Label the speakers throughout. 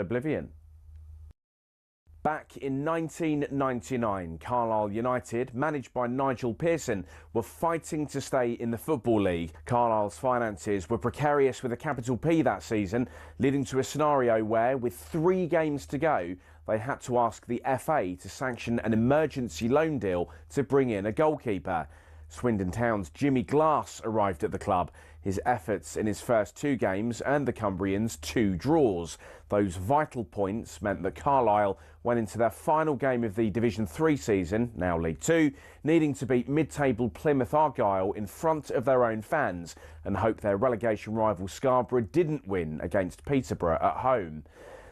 Speaker 1: oblivion. Back in 1999, Carlisle United, managed by Nigel Pearson, were fighting to stay in the Football League. Carlisle's finances were precarious with a capital P that season, leading to a scenario where, with 3 games to go, they had to ask the FA to sanction an emergency loan deal to bring in a goalkeeper. Swindon Town's Jimmy Glass arrived at the club. His efforts in his first 2 games earned the Cumbrians 2 draws. Those vital points meant that Carlisle went into their final game of the Division 3 season, now League 2, needing to beat mid-table Plymouth Argyle in front of their own fans and hope their relegation rival Scarborough didn't win against Peterborough at home.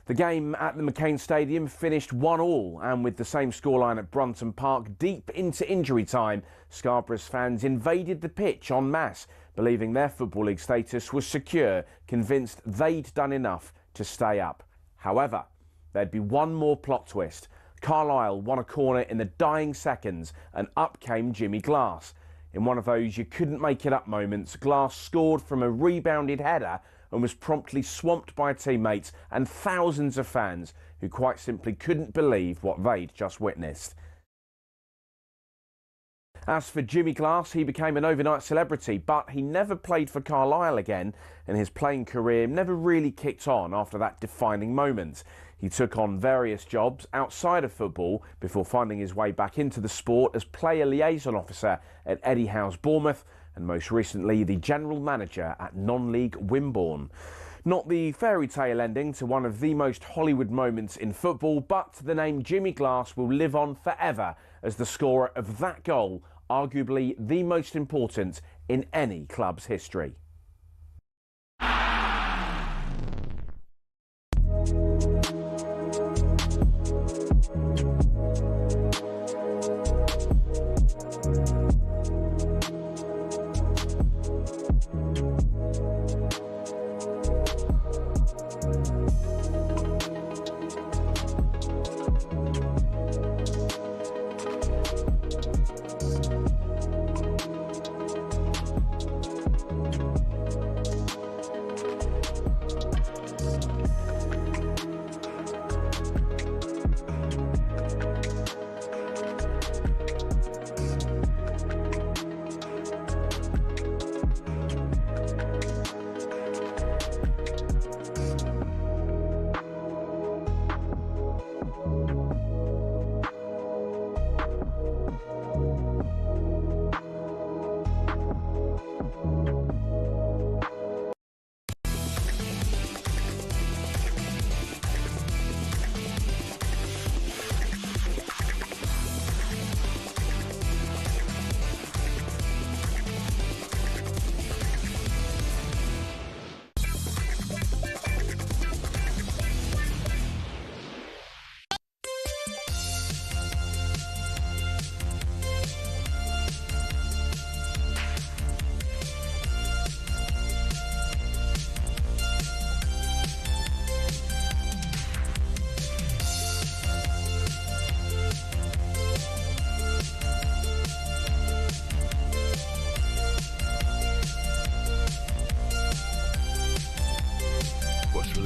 Speaker 1: The game at the McCain Stadium finished 1-1, and with the same scoreline at Brunton Park deep into injury time, Scarborough's fans invaded the pitch en masse, believing their Football League status was secure, convinced they'd done enough to stay up. However, there'd be one more plot twist. Carlisle won a corner in the dying seconds, and up came Jimmy Glass. In one of those you couldn't make it up moments, Glass scored from a rebounded header and was promptly swamped by teammates and thousands of fans who quite simply couldn't believe what they'd just witnessed. As for Jimmy Glass, he became an overnight celebrity, but he never played for Carlisle again, and his playing career never really kicked on after that defining moment. He took on various jobs outside of football before finding his way back into the sport as player liaison officer at Eddie Howe's Bournemouth, and most recently the general manager at non-league Wimborne. Not the fairy tale ending to one of the most Hollywood moments in football, but the name Jimmy Glass will live on forever as the scorer of that goal, arguably the most important in any club's history.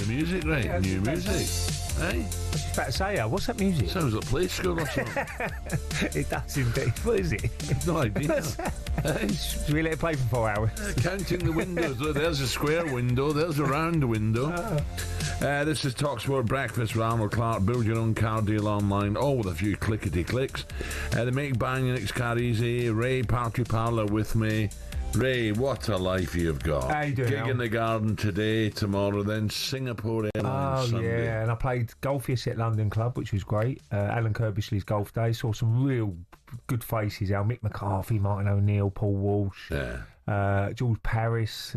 Speaker 2: Music, right? Yeah, new music. Hey?
Speaker 3: I was just about to say, what's that music?
Speaker 2: Sounds like play school or something.
Speaker 3: It does indeed. What is it?
Speaker 2: No idea. Hey?
Speaker 3: Should we let it play for 4 hours?
Speaker 2: Counting the windows. There's a square window, there's a round window. This is talkSPORT Breakfast with Alan Clark. Build your own car deal online, all with a few clickety-clicks. They make buying an car easy. Ray Parlour with me. Ray, what a life you've got.
Speaker 3: How you doing,
Speaker 2: Gig in the Garden today, tomorrow, then Singapore Airlines Sunday.
Speaker 3: Yeah, and I played golf yesterday at London Club, which was great. Alan Kirbishley's golf day. Saw some real good faces out. Mick McCarthy, Martin O'Neill, Paul Walsh.
Speaker 2: Yeah.
Speaker 3: George Paris,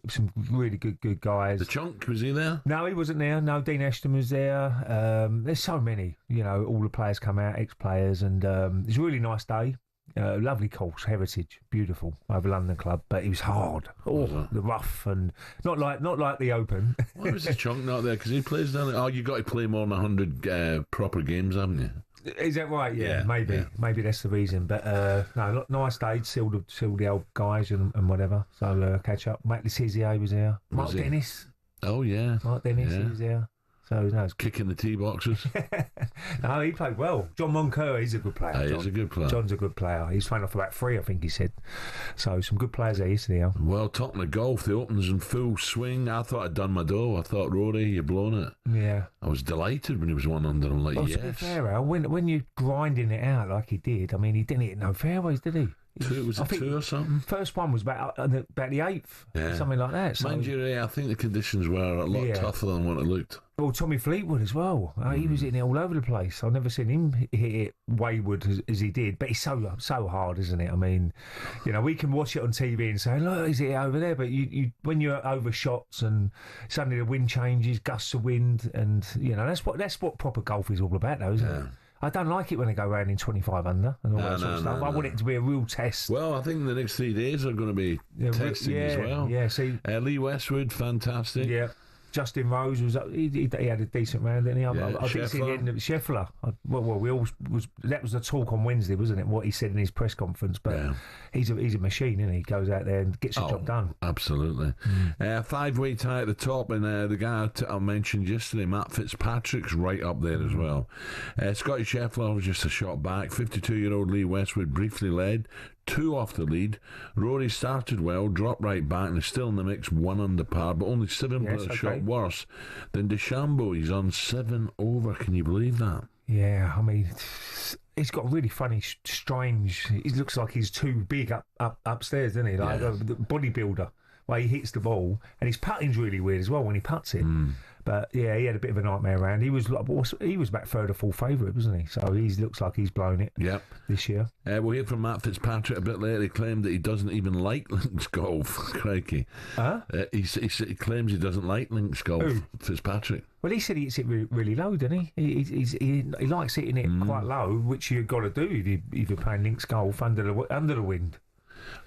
Speaker 3: some really good guys.
Speaker 2: The Chunk, was he there?
Speaker 3: No, he wasn't there. No, Dean Ashton was there. There's so many, all the players come out, ex-players, and it was a really nice day. Lovely course, Heritage, beautiful over London Club, but it was hard. The rough and not like the Open.
Speaker 2: Why was the Chunk not there? Because he plays down there. Oh, you got to play more than 100 proper games, haven't you?
Speaker 3: Is that right? Yeah, maybe that's the reason. But no, nice day. See the old guys and whatever. So catch up. Matt Letizia was there. Mark Dennis.
Speaker 2: Oh yeah,
Speaker 3: Mark Dennis. He was there. So no, it's
Speaker 2: Kicking the tee boxes.
Speaker 3: no, he played well. John Moncur, he's a good player.
Speaker 2: He's a good player.
Speaker 3: John's a good player. He's playing off about 3, I think he said. So some good players there yesterday. Al.
Speaker 2: Well, talking of golf, the Open's in full swing. I thought I'd done my dough. I thought, Rory, you've blown it.
Speaker 3: Yeah.
Speaker 2: I was delighted when he was 1 under. I'm like,
Speaker 3: Well,
Speaker 2: yes.
Speaker 3: to be fair, Al, when you're grinding it out like he did, I mean, he didn't hit no fairways, did he?
Speaker 2: Was it 2 or something?
Speaker 3: First one was about the 8th, something like that. So.
Speaker 2: Mind you, Ray, I think the conditions were a lot tougher than what it looked.
Speaker 3: Well, Tommy Fleetwood as well. He was hitting it all over the place. I've never seen him hit it wayward as he did. But it's so hard, isn't it? I mean, we can watch it on TV and say, look, is it over there? But you when you're over shots and suddenly the wind changes, gusts of wind, and that's what proper golf is all about, though, isn't it? I don't like it when they go around in 25 under and all that sort of stuff. I want it to be a real test.
Speaker 2: Well, I think the next 3 days are going to be testing as well.
Speaker 3: Yeah, see,
Speaker 2: Lee Westwood, fantastic.
Speaker 3: Yeah. Justin Rose was he had a decent round, didn't he? I think he ended up Scheffler. That was the talk on Wednesday, wasn't it? What he said in his press conference. But he's a machine, isn't he? He goes out there and gets the job done.
Speaker 2: Absolutely. 5-way tie at the top, and the guy I mentioned yesterday, Matt Fitzpatrick's right up there as well. Scotty Scheffler was just a shot back. 52-year-old Lee Westwood briefly led. 2 off the lead. Rory started well, dropped right back, and is still in the mix, 1 under par, but only 7 shot worse than DeChambeau. He's on 7 over. Can you believe that?
Speaker 3: Yeah, I mean, he's got a really funny, strange. He looks like he's too big upstairs, doesn't he? Like a bodybuilder. Well, he hits the ball, and his putting's really weird as well when he puts it. But yeah, he had a bit of a nightmare round. He was about 3rd or 4th favourite, wasn't he? So he looks like he's blown it this year.
Speaker 2: We'll hear from Matt Fitzpatrick a bit later. He claimed that he doesn't even like links golf. Crikey. He claims he doesn't like links golf.
Speaker 3: Who?
Speaker 2: Fitzpatrick.
Speaker 3: Well, he said he hits it really low, didn't he? He likes hitting it quite low, which you've got to do if you're playing links golf under the wind.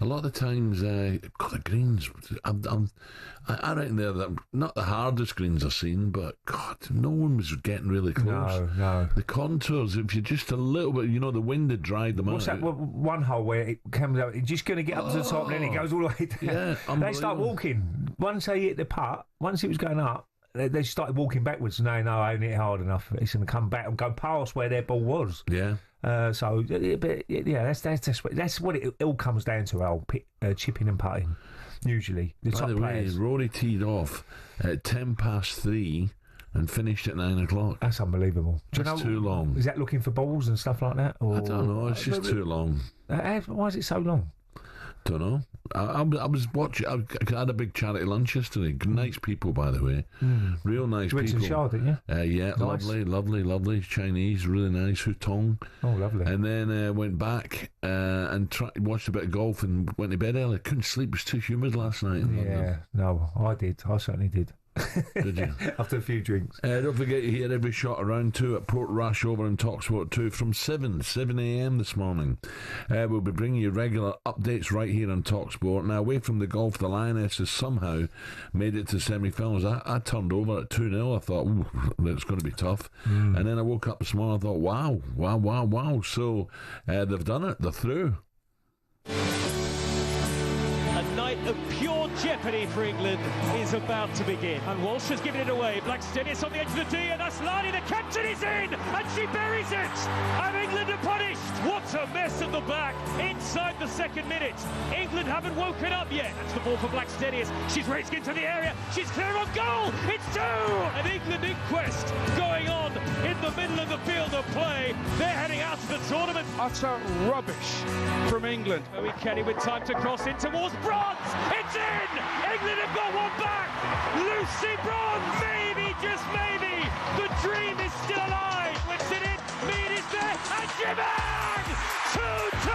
Speaker 2: A lot of the times, the greens, I reckon they're not the hardest greens I've seen, but God, no one was getting really close.
Speaker 3: No.
Speaker 2: The contours, if you're just a little bit, the wind had dried them out.
Speaker 3: What's that one hole where it comes out, it's just going to get up to the top and then it goes all the way down?
Speaker 2: Yeah,
Speaker 3: they start walking. Once they hit the putt, once it was going up, they started walking backwards. No, I ain't hit hard enough. It's going to come back and go past where their ball was.
Speaker 2: Yeah.
Speaker 3: That's what it all comes down to, Al, chipping and putting, usually.
Speaker 2: By the way, Rory teed off at 3:10 and finished at 9 o'clock.
Speaker 3: That's unbelievable.
Speaker 2: That's too long.
Speaker 3: Is that looking for balls and stuff like that? Or,
Speaker 2: I don't know, it's just too long.
Speaker 3: Why is it so long?
Speaker 2: Don't know. I was watching. I had a big charity lunch yesterday. Nice people, by the way. Real nice people.
Speaker 3: You went to the show, didn't you?
Speaker 2: Yeah,
Speaker 3: nice.
Speaker 2: lovely. Chinese, really nice. Hutong.
Speaker 3: Oh, lovely.
Speaker 2: And then went back and watched a bit of golf and went to bed early. Couldn't sleep. It was too humid last night in London.
Speaker 3: No, I did. I certainly did.
Speaker 2: Did you?
Speaker 3: After a few drinks.
Speaker 2: Don't forget you hear every shot around 2 at Port Rush over in talkSPORT 2 from 7 a.m. this morning. We'll be bringing you regular updates right here on talkSPORT. Now, away from the golf, the Lionesses somehow made it to semi-finals. I turned over at 2-0. I thought, that's going to be tough. And then I woke up this morning and thought, wow. So they've done it. They're through.
Speaker 4: A night of pure jeopardy for England is about to begin. And Walsh has given it away. Blackstenius on the edge of the tee, and that's Lani. The captain is in, and she buries it. And England are punished. What a mess at the back inside the 2nd minute. England haven't woken up yet. That's the ball for Blackstenius. She's racing into the area. She's clear on goal. It's 2. An England inquest going on in the middle of the field of play. They're heading out to the tournament.
Speaker 5: Utter rubbish from England.
Speaker 4: Chloe Kelly with time to cross in towards Bronze. It's in! England have got one back! Lucy Bronze! Maybe, just maybe, the dream is still alive! Whips it in, Mead is there, and Jibban! 2-2!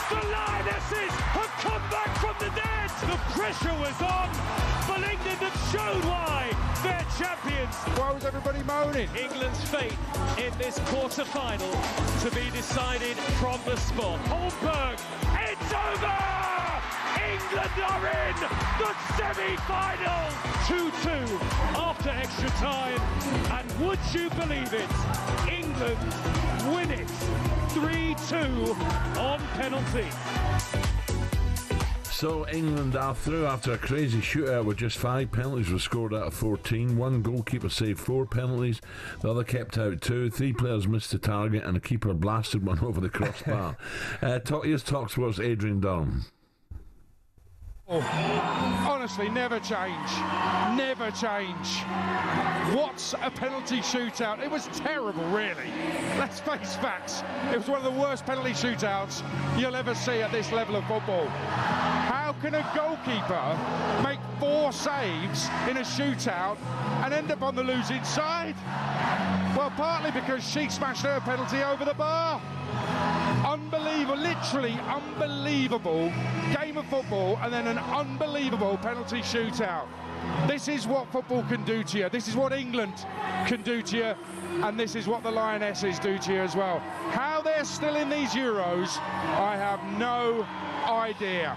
Speaker 4: The Lionesses have come back from the dead! The pressure was on, but England have shown why they're champions!
Speaker 5: Why was everybody moaning?
Speaker 4: England's fate in this quarter-final to be decided from the spot. Holmberg, it's over! England are in the semi-final! 2-2 after extra time, and would you believe it, England win it 3-2 on penalty.
Speaker 2: So England are through after a crazy shootout with just 5 penalties were scored out of 14. One goalkeeper saved 4 penalties. The other kept out 2. 3 players missed the target and a keeper blasted one over the crossbar. Here's talkSPORT's Adrian Durham.
Speaker 5: Oh, honestly, never change. Never change. What's a penalty shootout? It was terrible, really. Let's face facts. It was one of the worst penalty shootouts you'll ever see at this level of football. How can a goalkeeper make 4 saves in a shootout and end up on the losing side? Well, partly because she smashed her penalty over the bar. Unbelievable, literally unbelievable game of football, and then an unbelievable penalty shootout. This is what football can do to you. This is what England can do to you, and this is what the Lionesses do to you as well. How they're still in these Euros, I have no idea.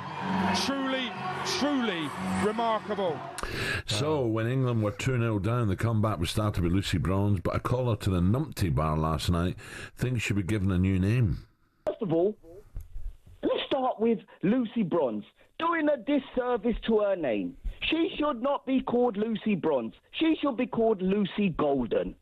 Speaker 5: Truly, truly remarkable.
Speaker 2: So, when England were 2-0 down, the comeback was started with Lucy Bronze, but a caller to the Numpty bar last night thinks she should be given a new name.
Speaker 6: First of all, let's start with Lucy Bronze, doing a disservice to her name. She should not be called Lucy Bronze. She should be called Lucy Golden.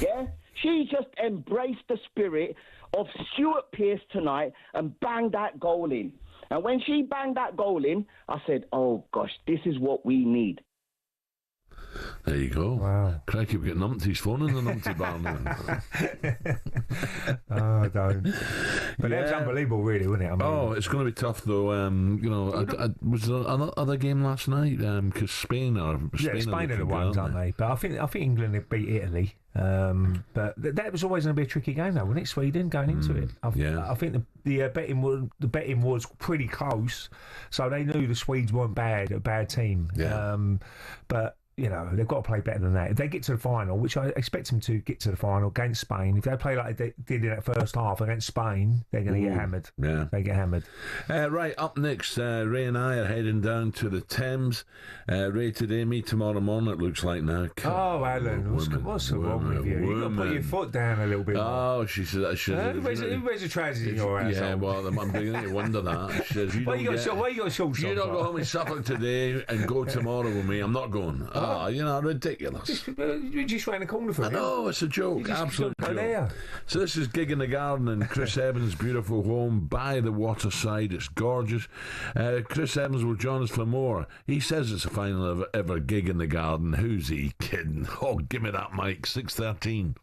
Speaker 6: Yeah? She just embraced the spirit of Stuart Pearce tonight and banged that goal in. And when she banged that goal in, I said, oh, gosh, this is what we need.
Speaker 2: There you go.
Speaker 3: Wow.
Speaker 2: Crikey, we've got Numpty's phone in the Numpty bar now.
Speaker 3: Oh, don't. But that was unbelievable, really, wasn't it? I mean,
Speaker 2: it's going to be tough, though. Was there another game last night? Because Spain are the ones,
Speaker 3: aren't they? But I think England have beat Italy. But that was always going to be a tricky game, though, wasn't it? Sweden going into it. I think the betting was pretty close, so they knew the Swedes weren't a bad team.
Speaker 2: Yeah.
Speaker 3: But you know, they've got to play better than that. If they get to the final, which I expect them to get to the final against Spain, if they play like they did in that first half against Spain, they're going to get hammered.
Speaker 2: Yeah.
Speaker 3: They get hammered.
Speaker 2: Right, up next, Ray and I are heading down to the Thames. Ray today, me tomorrow morning, it looks like now.
Speaker 3: Oh, Alan, what's wrong with you? You've got to put your foot down a little bit more.
Speaker 2: Oh, she said that.
Speaker 3: Who wears the trousers in your house?
Speaker 2: Yeah, well, I'm beginning to wonder that. She says,
Speaker 3: why you got shorts on?
Speaker 2: You don't go home in Suffolk today and go tomorrow with me. I'm not going. Ridiculous.
Speaker 3: You're just round the corner from it.
Speaker 2: No, it's a joke. Absolute joke.
Speaker 3: There.
Speaker 2: So this is Gig in the Garden in Chris Evans' beautiful home by the waterside. It's gorgeous. Chris Evans will join us for more. He says it's the final ever Gig in the Garden. Who's he kidding? Oh, give me that mic. 6:13.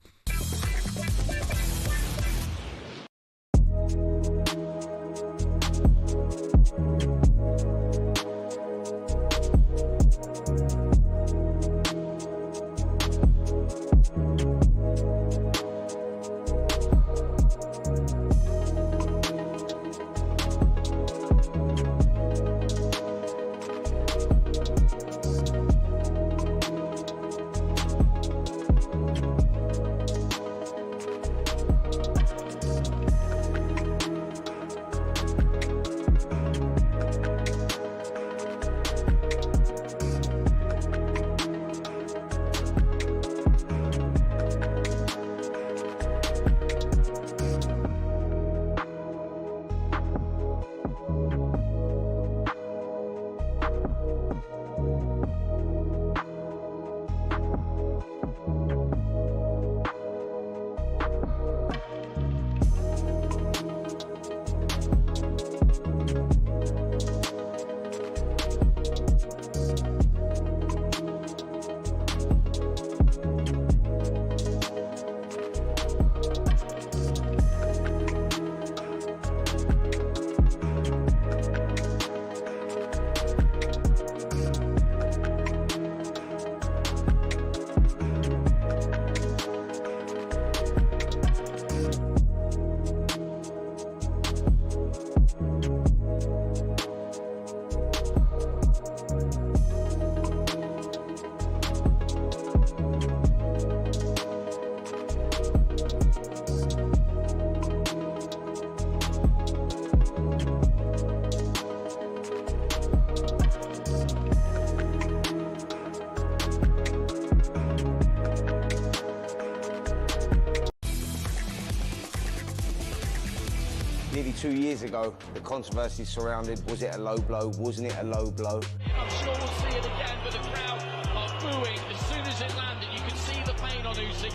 Speaker 7: 2 years ago, the controversy surrounded, was it a low blow, wasn't it a low blow?
Speaker 8: I'm sure we'll see it again, but the crowd are booing as soon as it landed. You can see the pain on Usyk.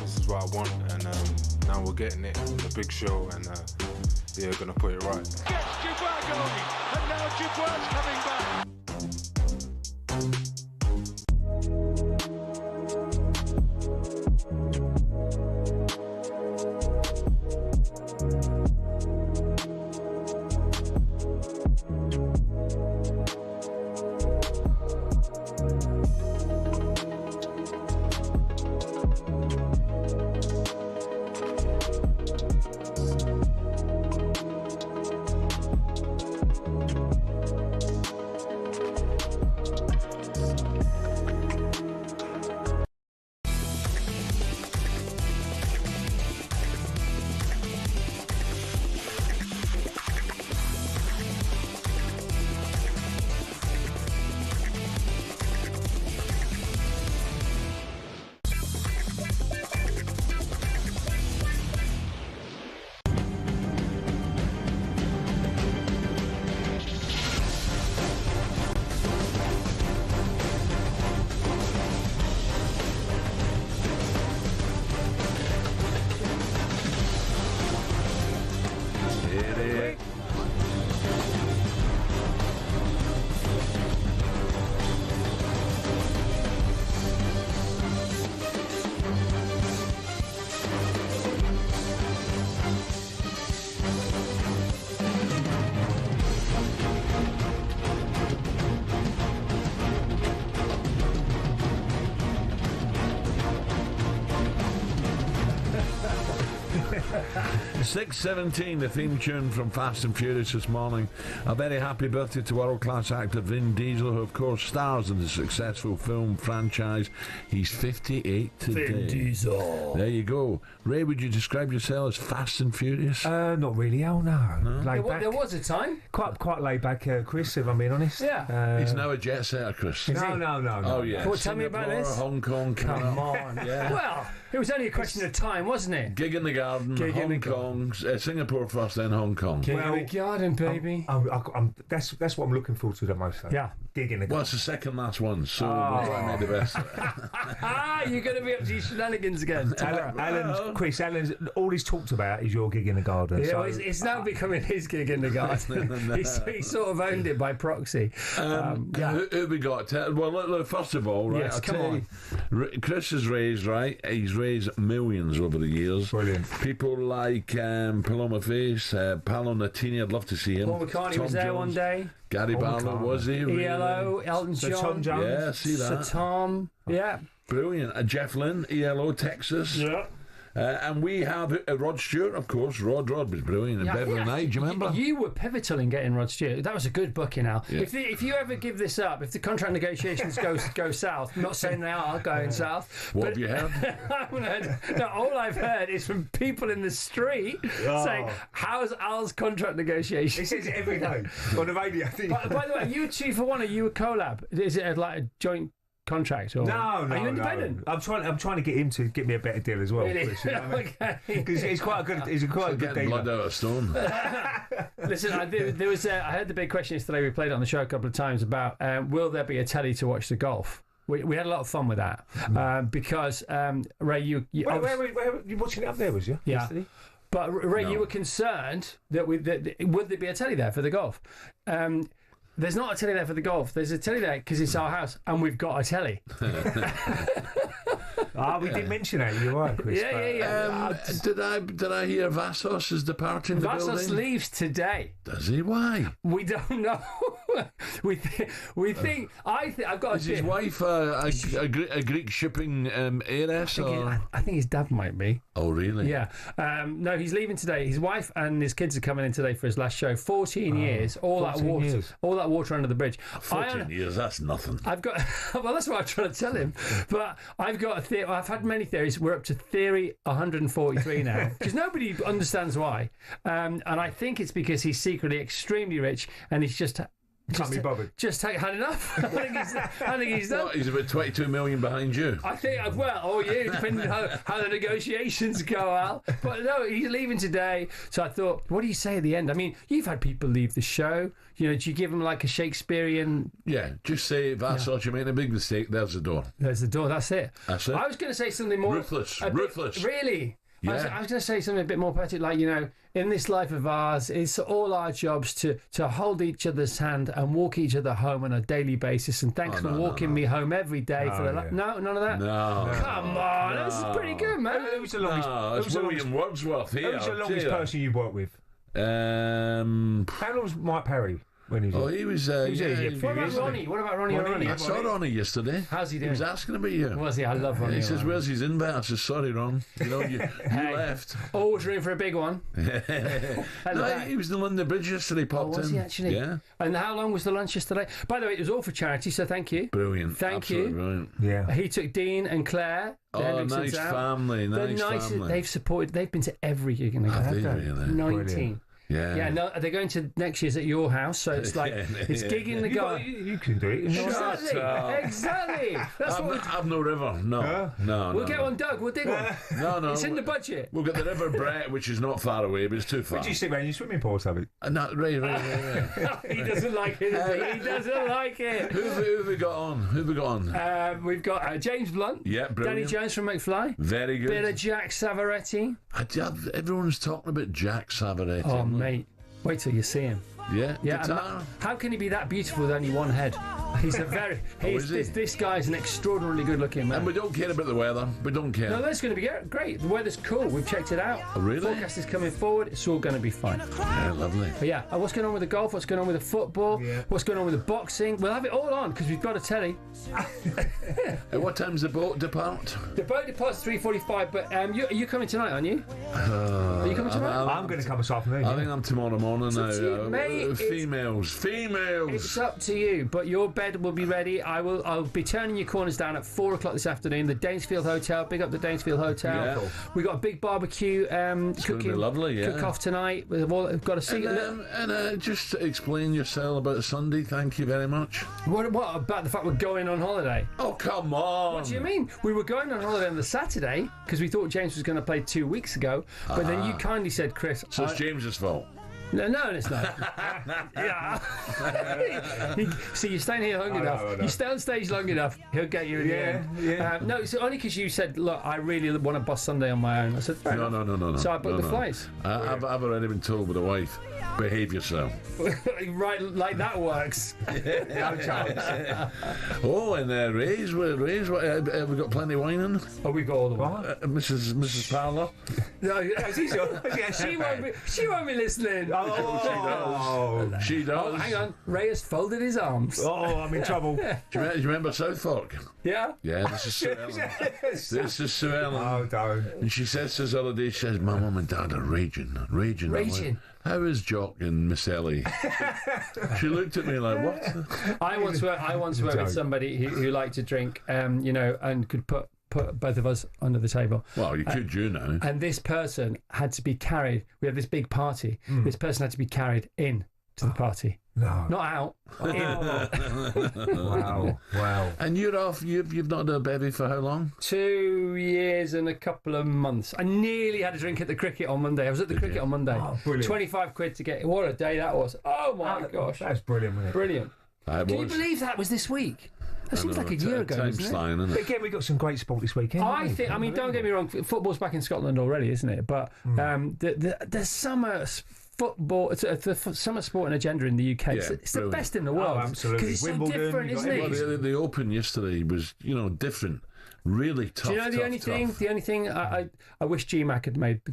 Speaker 9: This is what I want, and now we're getting it. It's a big show, and yeah, gonna put it right.
Speaker 5: Gets Dubois going, and now Dubois coming back.
Speaker 2: .6:17, the theme tune from Fast and Furious this morning. A very happy birthday to world-class actor Vin Diesel, who of course stars in the successful film franchise. He's 58 today.
Speaker 3: Vin Diesel.
Speaker 2: There you go. Ray, would you describe yourself as Fast and Furious?
Speaker 3: Not really. Oh no. Laid back.
Speaker 10: There was a time.
Speaker 3: Quite laid back, Chris. If I'm being honest.
Speaker 10: Yeah.
Speaker 2: He's now a jet setter, Chris.
Speaker 3: No.
Speaker 2: Oh yeah.
Speaker 10: Well, tell me about
Speaker 2: Singapore,
Speaker 10: this.
Speaker 2: Hong Kong,
Speaker 10: Come on.
Speaker 2: Yeah.
Speaker 10: Well, it was only a question of time, wasn't it?
Speaker 2: Gig in the Garden,
Speaker 10: Gig in
Speaker 2: Hong
Speaker 10: the
Speaker 2: Kong, Singapore first, then Hong Kong.
Speaker 10: Gig in the Garden, baby.
Speaker 3: That's what I'm looking forward to the most. Though.
Speaker 10: Yeah.
Speaker 3: Gig in the Garden.
Speaker 2: Well, it's the second last one, so we'll try and make the best.
Speaker 10: You're going to be up to your shenanigans again.
Speaker 3: Alan's all he's talked about is your Gig in the Garden.
Speaker 10: Yeah,
Speaker 3: So,
Speaker 10: well, it's now becoming his Gig in the Garden. He sort of owned it by proxy.
Speaker 2: Who we got? Well, look, first of all, right?
Speaker 10: Yes,
Speaker 2: I'll
Speaker 10: come
Speaker 2: tell you, Chris has raised, right? He's raised millions over the years.
Speaker 3: Brilliant.
Speaker 2: People like Paloma Face, Paolo Nutini. I'd love to see him.
Speaker 10: Paul McCartney
Speaker 2: Tom
Speaker 10: was there
Speaker 2: Jones.
Speaker 10: one day.
Speaker 2: Gary Barlow, was he? Really?
Speaker 10: ELO, Elton
Speaker 3: Sir
Speaker 10: John.
Speaker 3: Tom Jones.
Speaker 2: Yeah, see that.
Speaker 10: Sir Tom. Yeah.
Speaker 2: Brilliant. Jeff Lynne, ELO, Texas.
Speaker 3: Yeah.
Speaker 2: And we have Rod Stewart, of course. Rod was brilliant. And Beverly Knight, do you remember?
Speaker 10: You were pivotal in getting Rod Stewart. That was a good booking, Al.
Speaker 2: Yeah.
Speaker 10: If you ever give this up, if the contract negotiations go south, I'm not saying they are going south.
Speaker 2: What have you heard?
Speaker 10: I haven't heard. No, all I've heard is from people in the street saying, "How's Al's contract negotiation?"
Speaker 3: He says it every day on the radio.
Speaker 10: By the way, are you a 2 for 1? Are you a collab? Is it like a joint contract? Or
Speaker 3: No.
Speaker 10: Are you independent?
Speaker 3: I'm trying to get him to get me a better deal as well.
Speaker 10: Really?
Speaker 3: Chris, you know what I mean?
Speaker 10: Okay.
Speaker 3: Because he's quite a good. He's quite a good
Speaker 2: Getting blood
Speaker 3: dealer.
Speaker 2: out of stone.
Speaker 10: Listen, I heard the big question yesterday. We played it on the show a couple of times about will there be a telly to watch the golf? We had a lot of fun with that because Ray, you
Speaker 3: Where you watching it up there? Was you?
Speaker 10: Yeah.
Speaker 3: Yesterday?
Speaker 10: But Ray, you were concerned that would there be a telly there for the golf? There's not a telly there for the golf. There's a telly there because it's our house and we've got a telly.
Speaker 3: We did mention that. You're right, Chris.
Speaker 10: Yeah.
Speaker 2: Did I hear Vassos is departing the building?
Speaker 10: Vassos leaves today.
Speaker 2: Does he? Why?
Speaker 10: We don't know. we think. I've got.
Speaker 2: Is his wife a Greek shipping heiress?
Speaker 10: I think his dad might be.
Speaker 2: Oh, really?
Speaker 10: Yeah. No, he's leaving today. His wife and his kids are coming in today for his last show. 14 years. All that water under the bridge.
Speaker 2: 14 years. That's nothing.
Speaker 10: I've got. Well, that's what I'm trying to tell him. But I've got a theory. I've had many theories. We're up to theory 143 now because nobody understands why. And I think it's because he's secretly extremely rich and he's just
Speaker 3: Can't be bothered.
Speaker 10: Just had enough. I think he's done.
Speaker 2: What, he's about 22 million behind you.
Speaker 10: I think, or you, depending on how the negotiations go out. But no, he's leaving today. So I thought, what do you say at the end? I mean, you've had people leave the show. Do you give them like a Shakespearean...
Speaker 2: Yeah, just say, if I thought you made a big mistake, there's the door.
Speaker 10: There's the door, that's it.
Speaker 2: That's it.
Speaker 10: I was going to say something more...
Speaker 2: Ruthless.
Speaker 10: Really?
Speaker 2: Yeah.
Speaker 10: I was going to say something a bit more poetic, like, in this life of ours, it's all our jobs to hold each other's hand and walk each other home on a daily basis. And thanks for walking me home every day. No, none of that?
Speaker 2: No.
Speaker 10: Come on, this is pretty good, man.
Speaker 3: Who was the longest?
Speaker 2: It's William Wordsworth here.
Speaker 3: Who was the longest person you worked with? How long was Mike Perry? When he was
Speaker 2: here.
Speaker 10: What about Ronnie? What about Ronnie?
Speaker 2: I saw Ronnie yesterday.
Speaker 10: How's he doing?
Speaker 2: He was asking about you.
Speaker 10: Was he? I love Ronnie.
Speaker 2: He says, "Where's his invite?" I said, "Sorry, Ron. You left."
Speaker 10: Always room for a big one.
Speaker 2: No, he was in the London Bridge yesterday. Popped
Speaker 10: was
Speaker 2: in.
Speaker 10: he actually?
Speaker 2: Yeah.
Speaker 10: And how long was the lunch yesterday? By the way, it was all for charity, so thank you.
Speaker 2: Brilliant.
Speaker 10: Thank
Speaker 2: Absolutely
Speaker 10: you.
Speaker 2: Brilliant.
Speaker 3: Yeah.
Speaker 10: He took Dean and Claire.
Speaker 2: Oh, nice family. Nice family.
Speaker 10: They've supported. They've been to every gig in the
Speaker 2: really?
Speaker 10: 19.
Speaker 2: Yeah.
Speaker 10: Yeah, no, they're going to next year's at your house, so it's like it's gigging the guy.
Speaker 3: You can do it.
Speaker 10: Exactly. That's
Speaker 2: I've no river. No.
Speaker 10: We'll get one dug. We'll dig one.
Speaker 2: No.
Speaker 10: It's in the budget.
Speaker 2: We'll get the River Brett, which is not far away, but it's too far.
Speaker 3: Would you sit around your swimming pool or something?
Speaker 2: No, right.
Speaker 10: He doesn't like it, does he? He doesn't like it.
Speaker 2: Who have we got on?
Speaker 10: We've got James Blunt.
Speaker 2: Yeah, brilliant.
Speaker 10: Danny Jones from McFly.
Speaker 2: Very good.
Speaker 10: Bit of Jack Savaretti.
Speaker 2: Everyone's talking about Jack Savaretti.
Speaker 10: Oh, mate. Wait till you see him.
Speaker 2: Yeah.
Speaker 10: Yeah. How can he be that beautiful with only one head? He's a very. This guy's an extraordinarily good-looking man.
Speaker 2: And we don't care about the weather. We don't care.
Speaker 10: No, that's going to be great. The weather's cool. We've checked it out.
Speaker 2: Oh, really?
Speaker 10: Forecast is coming forward. It's all going to be fine.
Speaker 2: Yeah, lovely.
Speaker 10: But yeah, what's going on with the golf? What's going on with the football? Yeah. What's going on with the boxing? We'll have it all on because we've got a telly.
Speaker 2: At what time's the boat depart?
Speaker 10: The boat departs 3:45. But are you coming tonight? Aren't you? Are you coming tonight?
Speaker 3: I'm going to come this afternoon.
Speaker 2: I think I'm tomorrow morning now.
Speaker 10: Mate,
Speaker 2: females.
Speaker 10: It's up to you, but your bed will be ready. I'll be turning your corners down at 4 o'clock this afternoon. The Danesfield Hotel. Big up the Danesfield Hotel.
Speaker 2: Yeah.
Speaker 10: We got a big barbecue cooking.
Speaker 2: Lovely. Yeah.
Speaker 10: Cook off tonight. We've got a seat.
Speaker 2: And just explain yourself about Sunday. Thank you very much.
Speaker 10: What about the fact we're going on holiday?
Speaker 2: Oh, come on.
Speaker 10: What do you mean? We were going on holiday on the Saturday because we thought James was going to play 2 weeks ago, but then you kindly said, Chris.
Speaker 2: So it's James's fault.
Speaker 10: No, it's not. Yeah. See, you're staying here long enough. You stay on stage long enough, he'll get you in the end.
Speaker 3: Yeah.
Speaker 10: No, it's only because you said, look, I really want to bust Sunday on my own. I said,
Speaker 2: no.
Speaker 10: So I booked the flights.
Speaker 2: I've already been told by the wife, behave yourself.
Speaker 10: Right, like that works.
Speaker 3: No chance.
Speaker 2: Oh, and Ray's, have we got plenty of wine in?
Speaker 10: Oh, we've got all the wine.
Speaker 2: Mrs. Parlour.
Speaker 10: No, she won't be listening.
Speaker 3: Oh,
Speaker 2: she does.
Speaker 10: Oh, hang on. Ray has folded his arms.
Speaker 3: Oh, I'm in trouble.
Speaker 2: Do you remember Southwark?
Speaker 10: Yeah?
Speaker 2: Yeah, this is Sue Ellen. This is Sue Ellen.
Speaker 3: Oh, don't.
Speaker 2: And she says to us the other day, she says, my mum and dad are raging.
Speaker 10: Raging?
Speaker 2: How is Jock and Miss Ellie? She looked at me like, what?
Speaker 10: I once worked with somebody who liked to drink, and could put both of us under the table.
Speaker 2: Well, you could,
Speaker 10: And this person had to be carried. We had this big party. This person had to be carried in to the party.
Speaker 3: No.
Speaker 10: Not out.
Speaker 3: Wow.
Speaker 2: And you're off. You've not done a bevy for how long?
Speaker 10: 2 years and a couple of months. I nearly had a drink at the cricket on Monday. I was at the cricket on Monday.
Speaker 3: Oh, brilliant.
Speaker 10: 25 quid to get. What a day that was. Oh my gosh.
Speaker 3: That's brilliant, wasn't it?
Speaker 10: Brilliant. Can you believe that was this week? That seems like a year ago, doesn't it?
Speaker 2: Flying, isn't it?
Speaker 3: But again, we got some great sport this weekend.
Speaker 10: I mean, don't get me wrong. Football's back in Scotland already, isn't it? But the summer football, it's the summer sporting agenda in the UK. It's the best in the world.
Speaker 3: Oh, absolutely.
Speaker 10: Because it's
Speaker 3: Wimbledon,
Speaker 10: so different, isn't it?
Speaker 2: Well, the Open yesterday was, different. Really tough.
Speaker 10: Do you know the only thing I wish GMAC had made the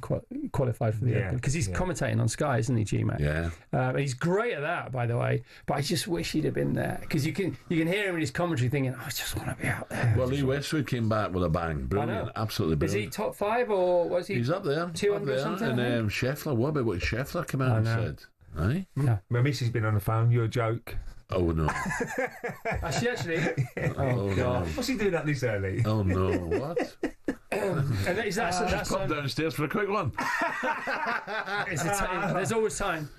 Speaker 10: qualified for the Open, because he's commentating on Sky, isn't he, GMAC?
Speaker 2: Yeah.
Speaker 10: And he's great at that, by the way. But I just wish he'd have been there, because you can hear him in his commentary thinking, I just want to be out there.
Speaker 2: Well, Lee Westwood came back with a bang. Brilliant, absolutely brilliant.
Speaker 10: Is he top 5 or was he?
Speaker 2: He's up there.
Speaker 10: 200 or something.
Speaker 2: And Scheffler, what about what Scheffler came out and said? Aye?
Speaker 10: No.
Speaker 3: My missus been on the phone. You're a joke.
Speaker 2: Oh no!
Speaker 10: Has she actually?
Speaker 2: Oh God!
Speaker 3: What's he doing up this early?
Speaker 2: Oh no! What?
Speaker 10: And is that's
Speaker 2: pop downstairs for a quick one.
Speaker 10: There's always time.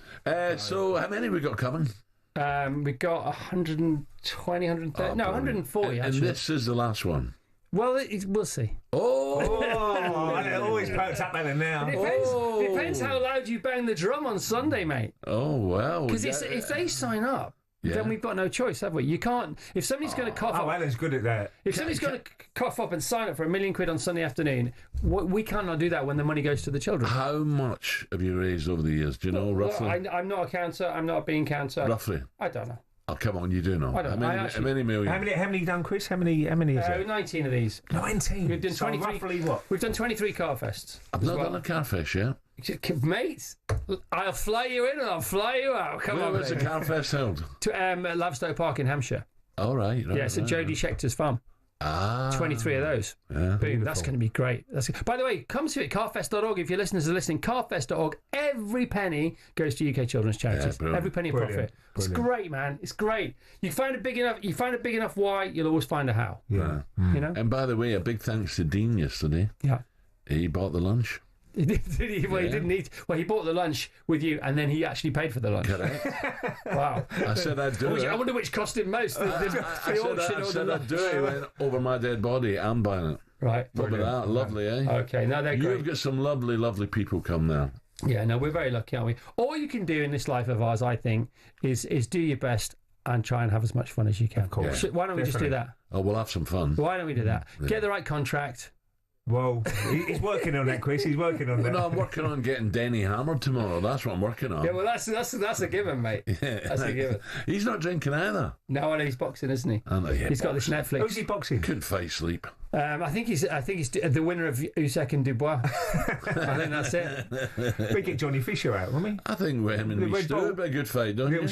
Speaker 2: So how many we got coming?
Speaker 10: We've got 120, 130, no, 140
Speaker 2: and
Speaker 10: actually.
Speaker 2: this is the last one.
Speaker 10: Well, we'll see.
Speaker 2: Oh!
Speaker 3: It always pokes up better now.
Speaker 10: Depends how loud you bang the drum on Sunday, mate.
Speaker 2: Oh, well.
Speaker 10: Because if they sign up, then we've got no choice, have we? You can't. If somebody's going to cough up.
Speaker 3: Alan's good at that.
Speaker 10: If somebody's going to cough up and sign up for £1 million on Sunday afternoon, we cannot do that when the money goes to the children.
Speaker 2: How much have you raised over the years? Do you know, roughly?
Speaker 10: Well, I'm not a counter. I'm not a bean counter.
Speaker 2: Roughly?
Speaker 10: I don't know.
Speaker 2: Oh, come on, you do know.
Speaker 10: I don't know.
Speaker 2: How many million?
Speaker 3: How many you done, Chris? How many is it?
Speaker 10: 19 of these.
Speaker 3: 19?
Speaker 10: We've done
Speaker 3: So
Speaker 10: 23.
Speaker 3: roughly what?
Speaker 10: We've done 23 car fests.
Speaker 2: I've not done a car fest yet.
Speaker 10: Mate, I'll fly you in and I'll fly you out. Come on,
Speaker 2: Where was the car fest held?
Speaker 10: To Lavestow Park in Hampshire.
Speaker 2: Oh, right.
Speaker 10: Yeah, it's at Jodie Schechter's farm. 23 of those.
Speaker 2: Yeah.
Speaker 10: Boom, that's going to be great. By the way, come to it, carfest.org. If your listeners are listening, carfest.org. Every penny goes to UK children's charities. Every penny of profit. It's great, man. It's great. You find a big enough why, you'll always find a how.
Speaker 3: Yeah.
Speaker 10: You know?
Speaker 2: And by the way, a big thanks to Dean yesterday.
Speaker 10: Yeah.
Speaker 2: He bought the lunch.
Speaker 10: Did he? Well, he didn't need. Well, he bought the lunch with you, and then he actually paid for the lunch.
Speaker 2: Correct.
Speaker 10: Wow.
Speaker 2: I said I'd do it.
Speaker 10: I wonder which cost him most.
Speaker 2: I said I'd do it. He went over my dead body. I'm buying it.
Speaker 10: Right.
Speaker 2: Look at that. Lovely, eh?
Speaker 10: Okay. Now they're great.
Speaker 2: You've got some lovely, lovely people come now.
Speaker 10: Yeah. No, we're very lucky, aren't we? All you can do in this life of ours, I think, is do your best and try and have as much fun as you can. Of
Speaker 3: course.
Speaker 10: Why don't we just do that?
Speaker 2: Oh, we'll have some fun.
Speaker 10: Why don't we do that? Get the right contract.
Speaker 3: Well, he's working on that, Chris. He's working on that.
Speaker 2: No, I'm working on getting Denny hammered tomorrow. That's what I'm working on.
Speaker 10: Yeah, well, that's a given, mate. That's a given.
Speaker 2: He's not drinking either.
Speaker 10: No, I know he's boxing, isn't he?
Speaker 2: I know, yeah,
Speaker 10: he's got this Netflix.
Speaker 3: Who's he boxing?
Speaker 2: Couldn't face sleep.
Speaker 10: I think he's the winner of Usyk and Dubois. I think that's it.
Speaker 3: We get Johnny Fisher out, won't we?
Speaker 2: I think him and me Stu would be a good fight, don't you?
Speaker 3: I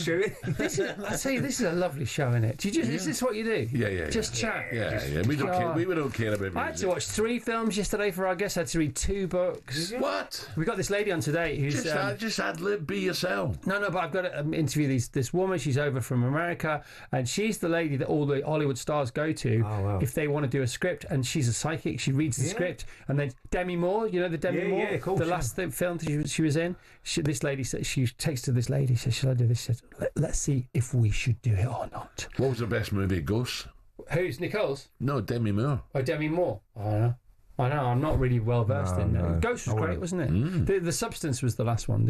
Speaker 10: tell you, this is a lovely show, isn't it? Is this what you do?
Speaker 2: Yeah.
Speaker 10: Just chat.
Speaker 2: Yeah. We don't care. We don't care about music.
Speaker 10: I had to watch 3 films yesterday for our guests. I had to read 2 books.
Speaker 2: What?
Speaker 10: We got this lady on today who's
Speaker 2: just ad lib, be yourself.
Speaker 10: No, but I've got to interview this woman. She's over from America, and she's the lady that all the Hollywood stars go to if they want to do a script. And she's a psychic. She reads the script, and then Demi Moore, you know the Demi Moore,
Speaker 3: of course,
Speaker 10: the last film she was in. This lady said, she takes to this lady, says, "Shall I do this?" She says, "Let's see if we should do it or not."
Speaker 2: What was the best movie? Ghosts?
Speaker 10: Who's Nicole's?
Speaker 2: No, Demi Moore.
Speaker 10: Oh, Demi Moore. I know. I'm not really well versed in that. Ghost was great, wasn't it? The Substance was the last one.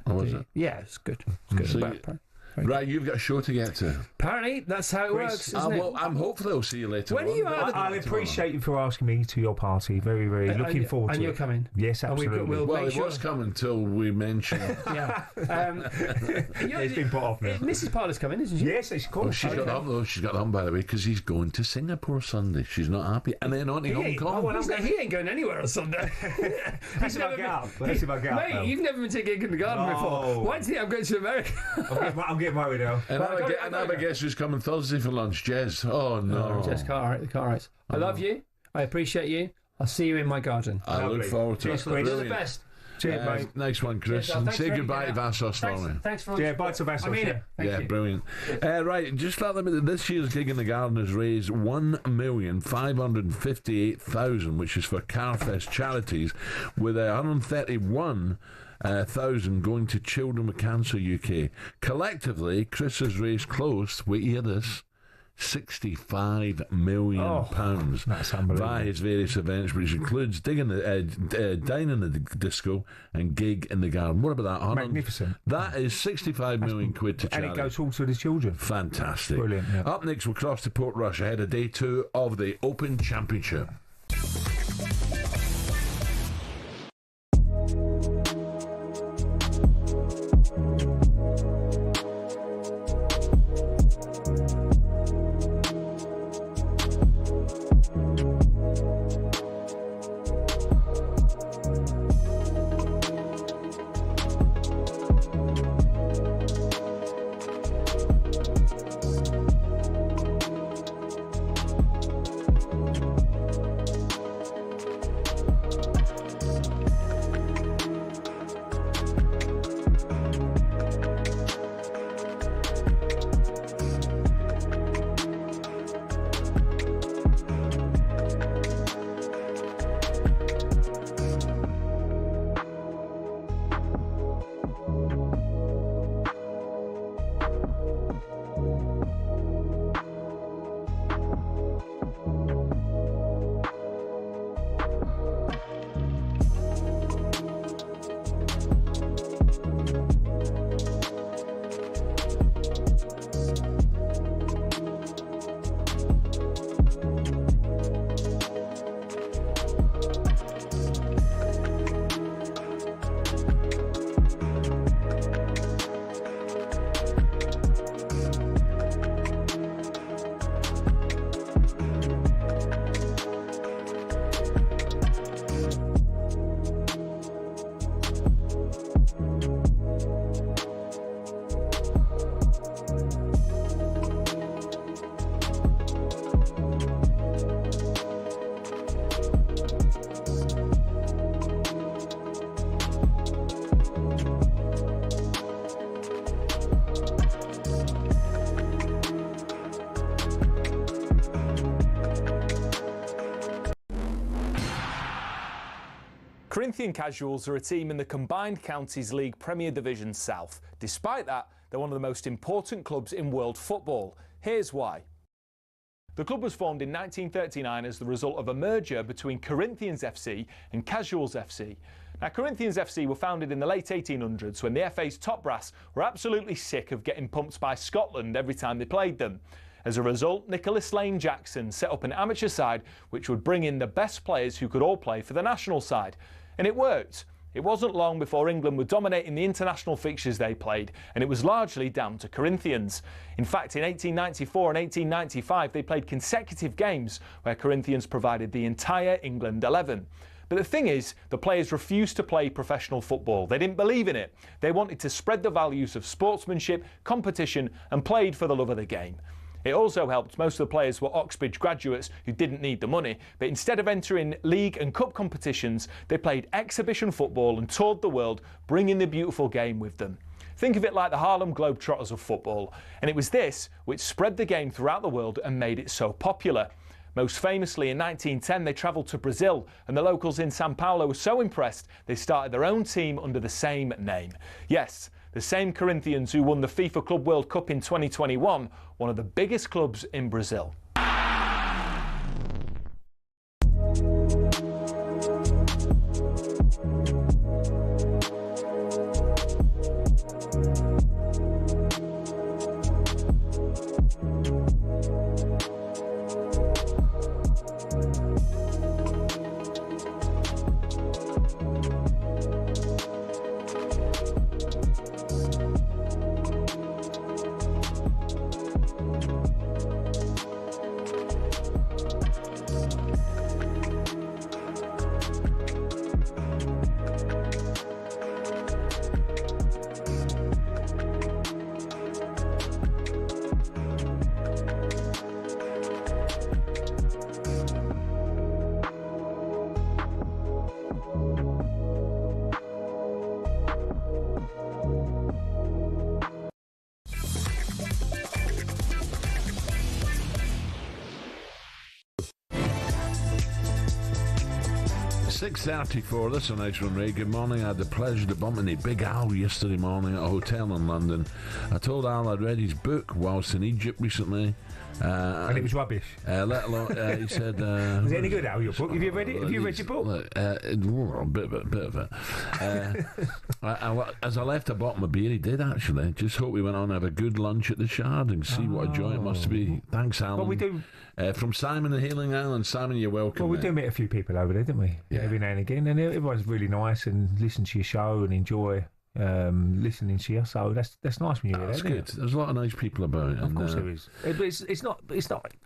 Speaker 2: Was it?
Speaker 10: Yeah, it's good. It's good.
Speaker 2: Right, you've got a show to get to.
Speaker 10: Apparently, that's how it works, isn't it?
Speaker 2: I'm hopeful I'll see you later.
Speaker 10: When are you out?
Speaker 3: I'll appreciate you for asking me to your party. Very, very looking forward to it.
Speaker 10: And you're coming?
Speaker 3: Yes, absolutely.
Speaker 2: Well, it was coming until we mentioned.
Speaker 3: Yeah. It's been put off now.
Speaker 10: Mrs. Parlour's coming, isn't she?
Speaker 3: Yes, of course.
Speaker 2: She's got on though. She's got on, by the way, because he's going to Singapore Sunday. She's not happy, and then on to Hong Kong.
Speaker 10: He ain't going anywhere on Sunday.
Speaker 3: That's if I get up. That's if I get up.
Speaker 10: Mate, you've never been to a gig in the garden before. Why do you think I'm going to America?
Speaker 3: I'm getting married now.
Speaker 2: Another guest who's coming Thursday for lunch, Jez. Oh no,
Speaker 10: Jez Cartwright. I love you. I appreciate you. I'll see you in my garden.
Speaker 2: I look forward to it.
Speaker 10: You're the best.
Speaker 3: Cheers, mate.
Speaker 2: Nice one, Chris. And say goodbye to Vassos for me.
Speaker 10: Thanks for
Speaker 3: bye to Vassos.
Speaker 10: I mean it.
Speaker 2: Yeah, brilliant. Right, just let them know that this year's gig in the garden has raised $1,558,000, which is for Carfest charities, with 131,000 going to Children with Cancer UK. Collectively, Chris has raised close, wait, hear this, £65 million via his various events, which includes dining the disco and gig in the garden. What about that?
Speaker 3: Magnificent.
Speaker 2: That is 65 million quid to charity.
Speaker 3: And it goes all to the children.
Speaker 2: Fantastic.
Speaker 3: Brilliant. Yeah.
Speaker 2: Up next, we'll cross to Portrush ahead of day 2 of the Open Championship.
Speaker 11: Corinthian Casuals are a team in the Combined Counties League Premier Division South. Despite that, they're one of the most important clubs in world football. Here's why. The club was formed in 1939 as the result of a merger between Corinthians FC and Casuals FC. Now, Corinthians FC were founded in the late 1800s when the FA's top brass were absolutely sick of getting pumped by Scotland every time they played them. As a result, Nicholas Lane Jackson set up an amateur side which would bring in the best players who could all play for the national side. And it worked. It wasn't long before England were dominating the international fixtures they played, and it was largely down to Corinthians. In fact, in 1894 and 1895, they played consecutive games where Corinthians provided the entire England 11. But the thing is, the players refused to play professional football. They didn't believe in it. They wanted to spread the values of sportsmanship, competition, and played for the love of the game. It also helped most of the players were Oxbridge graduates who didn't need the money, but instead of entering league and cup competitions, they played exhibition football and toured the world, bringing the beautiful game with them. Think of it like the Harlem Globetrotters of football, and it was this which spread the game throughout the world and made it so popular. Most famously, in 1910, they travelled to Brazil, and the locals in Sao Paulo were so impressed they started their own team under the same name. Yes, the same Corinthians who won the FIFA Club World Cup in 2021, one of the biggest clubs in Brazil.
Speaker 2: .34, that's a nice one, Ray. Good morning. I had the pleasure to bump into Big Al yesterday morning at a hotel in London. I told Al I'd read his book whilst in Egypt recently.
Speaker 3: And it was rubbish.
Speaker 2: Let alone, he said...
Speaker 3: Is it any good, Al, your book? Have you read it? Have you read your book?
Speaker 2: A bit of it. As I left, I bought him a beer. He did, actually. Just hope we went on and have a good lunch at the Shard and see what a joy it must be. Thanks, Alan.
Speaker 3: Well, we do...
Speaker 2: from Simon in Healing Island. Simon, you're welcome.
Speaker 3: Well, we do meet a few people over there, don't we? Yeah. Every now and again. And everyone's really nice and listen to your show and enjoy listening to you. So that's nice when you're there.
Speaker 2: That's good. There's a lot of nice people about.
Speaker 3: Of course there is. It's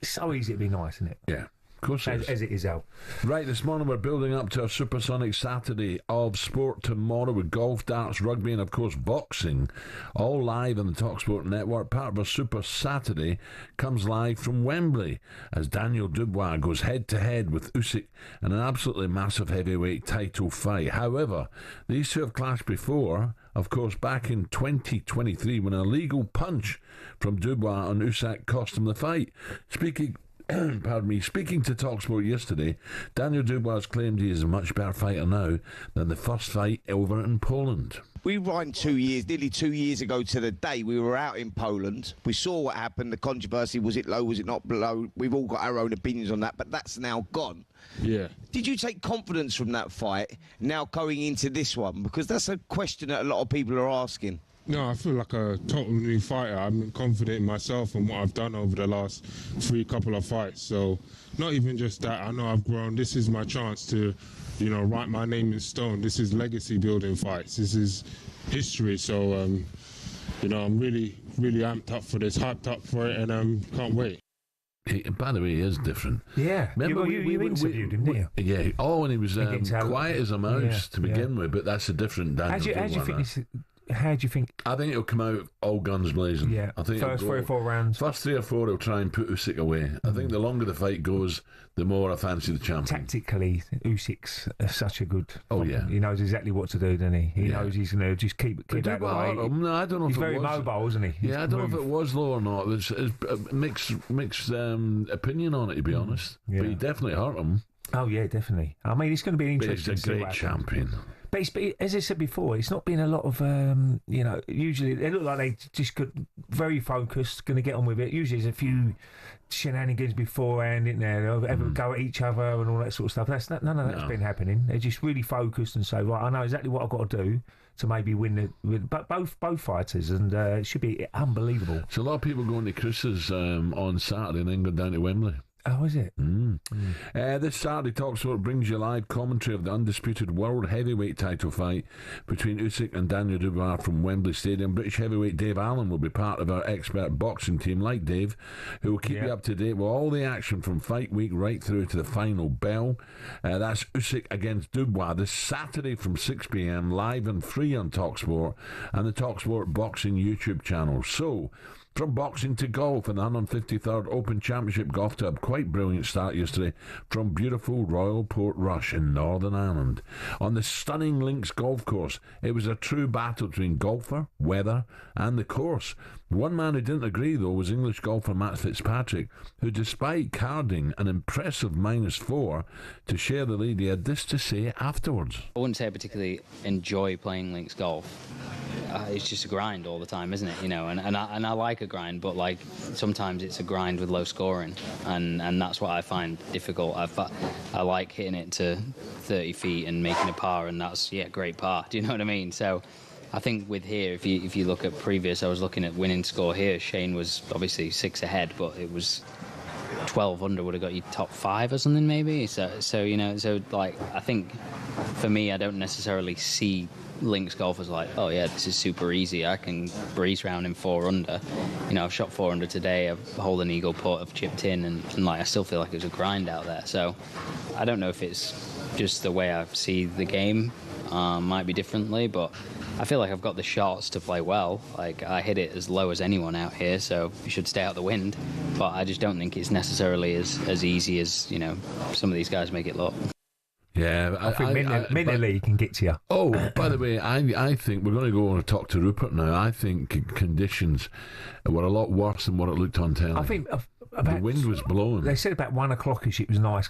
Speaker 3: so easy to be nice, isn't it?
Speaker 2: Yeah. Of course
Speaker 3: as it is, Al.
Speaker 2: Right, this morning we're building up to our Supersonic Saturday of sport tomorrow with golf, darts, rugby and of course boxing, all live on the talkSPORT network. Part of our Super Saturday comes live from Wembley as Daniel Dubois goes head to head with Usyk in an absolutely massive heavyweight title fight. However, these two have clashed before, of course back in 2023 when a legal punch from Dubois on Usyk cost him the fight. Speaking to talkSPORT yesterday, Daniel Dubois claimed he is a much better fighter now than the first fight over in Poland.
Speaker 7: We ran nearly 2 years ago to the day we were out in Poland. We saw what happened, the controversy, was it low, was it not low? We've all got our own opinions on that, but that's now gone.
Speaker 9: Yeah.
Speaker 7: Did you take confidence from that fight now going into this one? Because that's a question that a lot of people are asking.
Speaker 9: No, I feel like a total new fighter. I'm confident in myself and what I've done over the last couple of fights. So not even just that, I know I've grown. This is my chance to, write my name in stone. This is legacy building fights. This is history. So, I'm really, really amped up for this, hyped up for it, and can't wait.
Speaker 2: By the way, he is different.
Speaker 3: Yeah.
Speaker 2: Remember
Speaker 3: you interviewed him, didn't you?
Speaker 2: Yeah. Oh, and he was quiet as a mouse to begin with, but that's a different Daniel.
Speaker 3: How do you think?
Speaker 2: I think it'll come out all guns blazing.
Speaker 3: Yeah.
Speaker 2: I think
Speaker 3: first 3 or 4 rounds.
Speaker 2: First 3 or 4, he'll try and put Usyk away. I think the longer the fight goes, the more I fancy the champion.
Speaker 3: Tactically, Usyk's such a good.
Speaker 2: Oh yeah.
Speaker 3: He knows exactly what to do, doesn't he? He knows he's going to just keep out the way.
Speaker 2: No, I don't know.
Speaker 3: He's
Speaker 2: if
Speaker 3: very
Speaker 2: it was.
Speaker 3: mobile, isn't he?
Speaker 2: Yeah, I don't know if it was low or not. There's mixed opinion on it, to be honest.
Speaker 3: Yeah.
Speaker 2: But he definitely hurt him.
Speaker 3: Oh yeah, definitely. I mean, it's going to be an
Speaker 2: But he's
Speaker 3: interesting.
Speaker 2: a great champion.
Speaker 3: But as I said before, it's not been a lot of, usually they look like they just got very focused, going to get on with it. Usually there's a few shenanigans beforehand, isn't there? They'll ever go at each other and all that sort of stuff. None of that's been happening. They're just really focused and say, right, I know exactly what I've got to do to maybe win but both fighters, and it should be unbelievable.
Speaker 2: So a lot of people going to Chris's on Saturday and then go down to Wembley.
Speaker 3: Oh, is it?
Speaker 2: This Saturday, talkSPORT brings you live commentary of the undisputed world heavyweight title fight between Usyk and Daniel Dubois from Wembley Stadium. British heavyweight Dave Allen will be part of our expert boxing team, like Dave, who will keep you up to date with all the action from fight week right through to the final bell. That's Usyk against Dubois this Saturday from 6 p.m, live and free on talkSPORT and the talkSPORT Boxing YouTube channel. So, from boxing to golf and the 153rd Open Championship Golf to a quite brilliant start yesterday from beautiful Royal Portrush in Northern Ireland. On the stunning Links golf course, it was a true battle between golfer, weather and the course. One man who didn't agree, though, was English golfer Matt Fitzpatrick, who, despite carding an impressive -4 to share the lead, he had this to say afterwards.
Speaker 12: I wouldn't say I particularly enjoy playing links golf. It's just a grind all the time, isn't it? You know, and I like a grind, but like sometimes it's a grind with low scoring, and that's what I find difficult. I like hitting it to 30 feet and making a par, and that's great par. Do you know what I mean? So I think with here, if you look at previous, I was looking at winning score here. Shane was obviously 6 ahead, but it was 12 under would have got you top 5 or something maybe. So like I think for me, I don't necessarily see links golf as like, oh yeah, this is super easy. I can breeze round in 4 under. You know, I've shot 4 under today. I've holed an eagle putt. I've chipped in, and like I still feel like it's a grind out there. So I don't know if it's just the way I see the game. Might be differently, but I feel like I've got the shots to play well. Like I hit it as low as anyone out here, so you should stay out the wind. But I just don't think it's necessarily as easy as, you know, some of these guys make it look.
Speaker 2: Yeah,
Speaker 3: I think mentally can get to you.
Speaker 2: Oh, by the way, I think we're going to go and talk to Rupert now. I think conditions were a lot worse than what it looked on telly.
Speaker 3: I think
Speaker 2: the wind was blowing.
Speaker 3: They said about 1 o'clock-ish it was nice,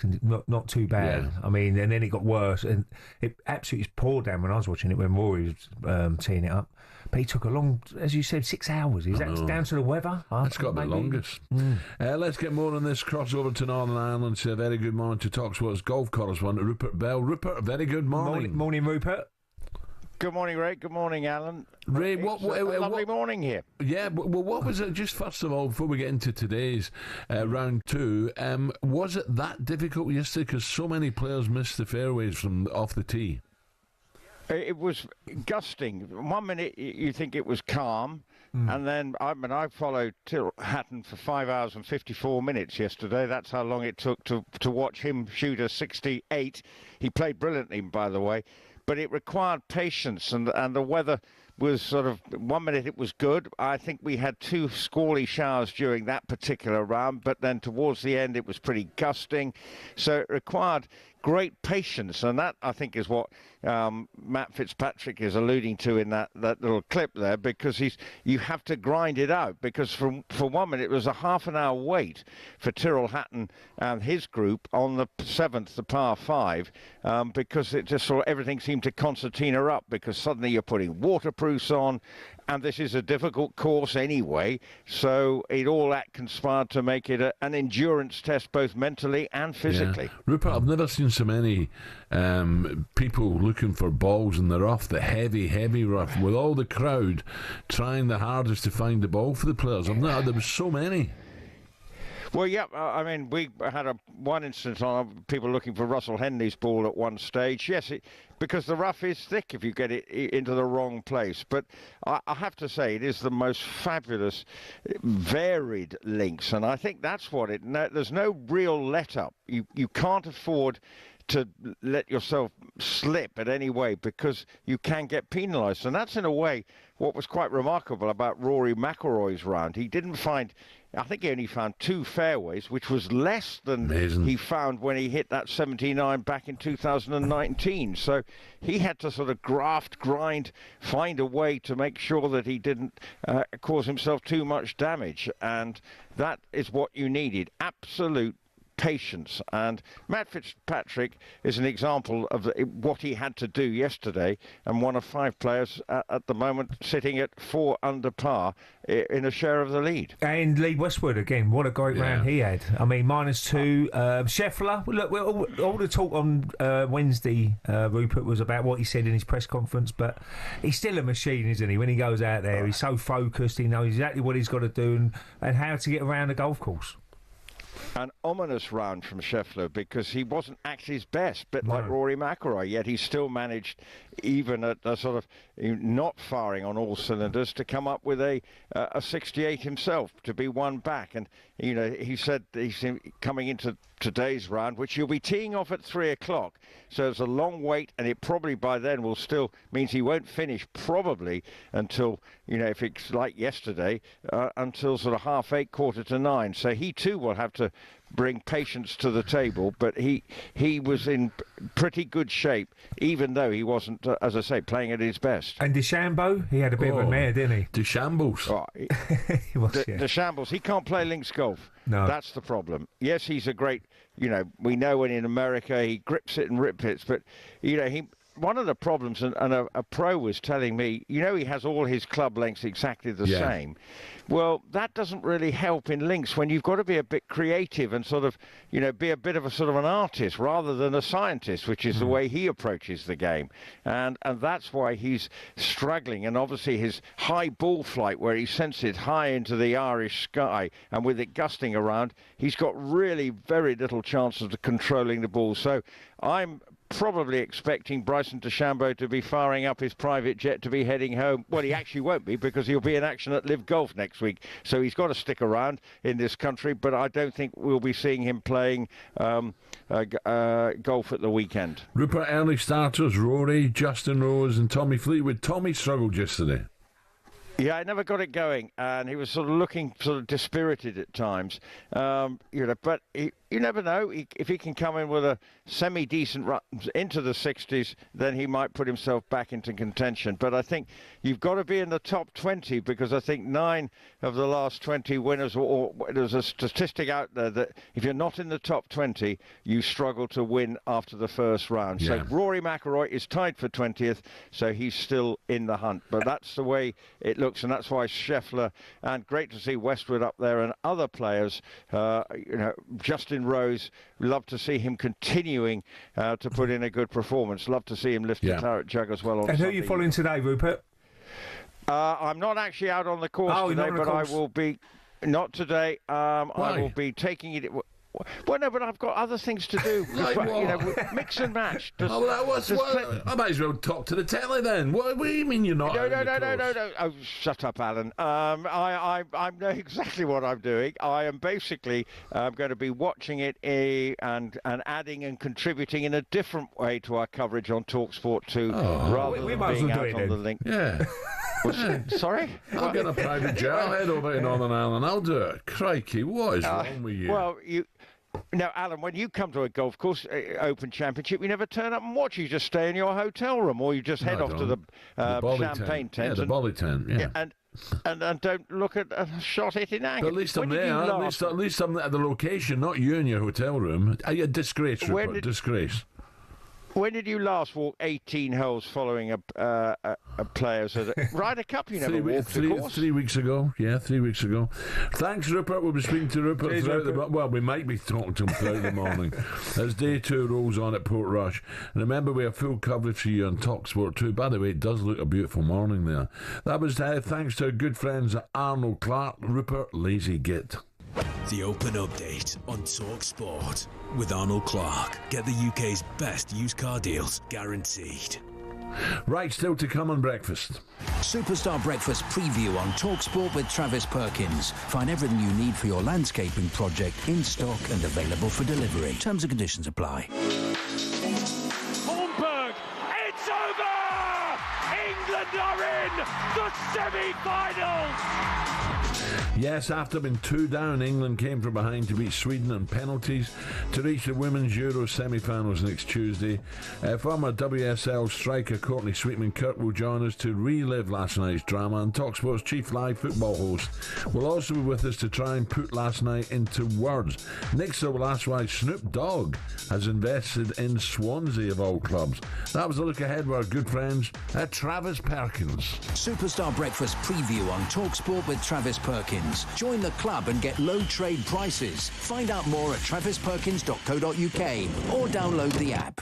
Speaker 3: not too bad. Yeah. I mean, and then it got worse, and it absolutely poured down when I was watching it when Rory was teeing it up. But he took a long, as you said, 6 hours. Is that down to the weather?
Speaker 2: That's got the longest. Let's get more on this. Crossover to Northern Ireland. Say a very good morning to talkSPORT's golf correspondent, Rupert Bell. Rupert, a very good morning.
Speaker 3: Morning, Rupert.
Speaker 13: Good morning, Ray. Good morning, Alan.
Speaker 2: Ray,
Speaker 13: a lovely morning here.
Speaker 2: Yeah, well, what was it, just first of all, before we get into today's round 2, was it that difficult yesterday? Because so many players missed the fairways from off the tee.
Speaker 13: It was gusting. 1 minute you think it was calm, and then I followed Tyrrell Hatton for 5 hours and 54 minutes yesterday. That's how long it took to watch him shoot a 68. He played brilliantly, by the way, but it required patience, and the weather was sort of, 1 minute it was good. I think we had 2 squally showers during that particular round, but then towards the end it was pretty gusting. So it required great patience, and that I think is what Matt Fitzpatrick is alluding to in that little clip there, because you have to grind it out, because for 1 minute it was a half an hour wait for Tyrrell Hatton and his group on the 7th, the par 5, because it just sort of everything seemed to concertina up, because suddenly you're putting waterproofs on, and this is a difficult course anyway, so it all that conspired to make it an endurance test, both mentally and physically.
Speaker 2: Yeah. Rupert, I've never seen so many people looking for balls in the rough, the heavy rough, with all the crowd trying the hardest to find the ball for the players. There was so many.
Speaker 13: Well, yeah, I mean, we had one instance on people looking for Russell Henley's ball at one stage. Yes, because the rough is thick if you get it into the wrong place. But I have to say, it is the most fabulous, varied links, and I think that's what there's no real let-up. You can't afford to let yourself slip in any way, because you can get penalised. And that's in a way what was quite remarkable about Rory McIlroy's round. He didn't find, I think he only found 2 fairways, which was less than he found when he hit that 79 back in 2019. So he had to sort of grind, find a way to make sure that he didn't cause himself too much damage. And that is what you needed. Absolute patience. And Matt Fitzpatrick is an example of what he had to do yesterday, and one of 5 players at the moment sitting at 4 under par in a share of the lead.
Speaker 3: And Lee Westwood again, what a great round he had. I mean, -2. Scheffler, look, all the talk on Wednesday, Rupert, was about what he said in his press conference, but he's still a machine, isn't he? When he goes out there, he's so focused, he knows exactly what he's got to do and how to get around the golf course.
Speaker 13: An ominous round from Scheffler because he wasn't at his best, bit like Rory McIlroy, yet he still managed, even at a sort of not firing on all cylinders, to come up with a 68 himself, to be one back. And, you know, he said he's coming into today's round, which he'll be teeing off at 3 o'clock. So it's a long wait, and it probably by then will still means he won't finish probably until, you know, if it's like yesterday, until sort of 8:30, 8:45. So he too will have to bring patience to the table, but he was in pretty good shape, even though he wasn't, as I say, playing at his best.
Speaker 3: And DeChambeau, he had a bit of a mare, didn't he?
Speaker 2: DeChambeau.
Speaker 13: Oh, DeChambeau, he can't play links golf.
Speaker 3: No.
Speaker 13: That's the problem. Yes, he's a great, you know, we know when in America he grips it and rip hits, but, you know, one of the problems, and a pro was telling me, you know, he has all his club lengths exactly the same. Well, that doesn't really help in links when you've got to be a bit creative and sort of, you know, be a bit of a sort of an artist rather than a scientist, which is the way he approaches the game. And that's why he's struggling. And obviously his high ball flight, where he sends it high into the Irish sky, and with it gusting around, he's got really very little chance of controlling the ball. So I'm probably expecting Bryson DeChambeau to be firing up his private jet to be heading home. Well, he actually won't be, because he'll be in action at Live Golf next week. So he's got to stick around in this country, but I don't think we'll be seeing him playing golf at the weekend.
Speaker 2: Rupert, early starters, Rory, Justin Rose and Tommy Fleetwood. Tommy struggled yesterday.
Speaker 13: Yeah, I never got it going, and he was sort of looking sort of dispirited at times. You know, but you never know. If he can come in with a semi-decent run into the 60s, then he might put himself back into contention. But I think you've got to be in the top 20, because I think 9 of the last 20 winners, or there's a statistic out there that if you're not in the top 20, you struggle to win after the first round.
Speaker 2: Yeah.
Speaker 13: So Rory McIlroy is tied for 20th, so he's still in the hunt. But that's the way it looks, and that's why Scheffler, and great to see Westwood up there, and other players, you know, Justin Rose, love to see him continuing to put in a good performance. Love to see him lift the claret jug as well.
Speaker 3: And who are you following today, Rupert?
Speaker 13: I'm not actually out on the course today, but I will be. Not today. I will be taking it. Well, no, but I've got other things to do.
Speaker 2: Like
Speaker 13: you know, mix and match.
Speaker 2: I might as well talk to the telly then. What do you mean you're not?
Speaker 13: No. Oh, shut up, Alan. I know exactly what I'm doing. I am basically going to be watching it and adding and contributing in a different way to our coverage on talkSPORT 2, rather than being out on the link.
Speaker 2: Yeah.
Speaker 13: Sorry?
Speaker 2: I'll get a private jet. I'll head over to Northern Ireland. I'll do it. Crikey, what is wrong with you?
Speaker 13: Well, now, Alan, when you come to a golf course Open Championship, you never turn up and watch. You just stay in your hotel room, or you just head off to the champagne tent.
Speaker 2: Yeah, the volley tent. Yeah.
Speaker 13: And don't look at a shot hitting angle.
Speaker 2: But at least I'm there. At least I'm at the location, not you in your hotel room. A disgrace, Rupert. Disgrace.
Speaker 13: When did you last walk 18 holes following a player? So that Ryder Cup, you never walked the course?
Speaker 2: 3 weeks ago. Yeah, 3 weeks ago. Thanks, Rupert. We'll be speaking to Rupert throughout the... Well, we might be talking to him throughout the morning. As day 2 rolls on at Portrush. And remember, we have full coverage for you on talkSPORT 2. By the way, it does look a beautiful morning there. That was thanks to our good friends Arnold Clark, Rupert, Lazy Git.
Speaker 14: The Open Update on talkSPORT with Arnold Clark. Get the UK's best used car deals, guaranteed.
Speaker 2: Right, still to come on breakfast.
Speaker 15: Superstar Breakfast preview on talkSPORT with Travis Perkins. Find everything you need for your landscaping project in stock and available for delivery. Terms and conditions apply.
Speaker 4: Holmberg, it's over! England are in the semi-finals!
Speaker 2: Yes, after being 2 down, England came from behind to beat Sweden on penalties to reach the Women's Euro semi-finals next Tuesday. Former WSL striker Courtney Sweetman-Kirk will join us to relive last night's drama, and talkSPORT's chief live football host will also be with us to try and put last night into words. Next, we'll ask why Snoop Dogg has invested in Swansea of all clubs. That was a look ahead with our good friends at Travis Perkins.
Speaker 15: Superstar Breakfast preview on talkSPORT with Travis Perkins. Join the club and get low trade prices. Find out more at travisperkins.co.uk or download the app.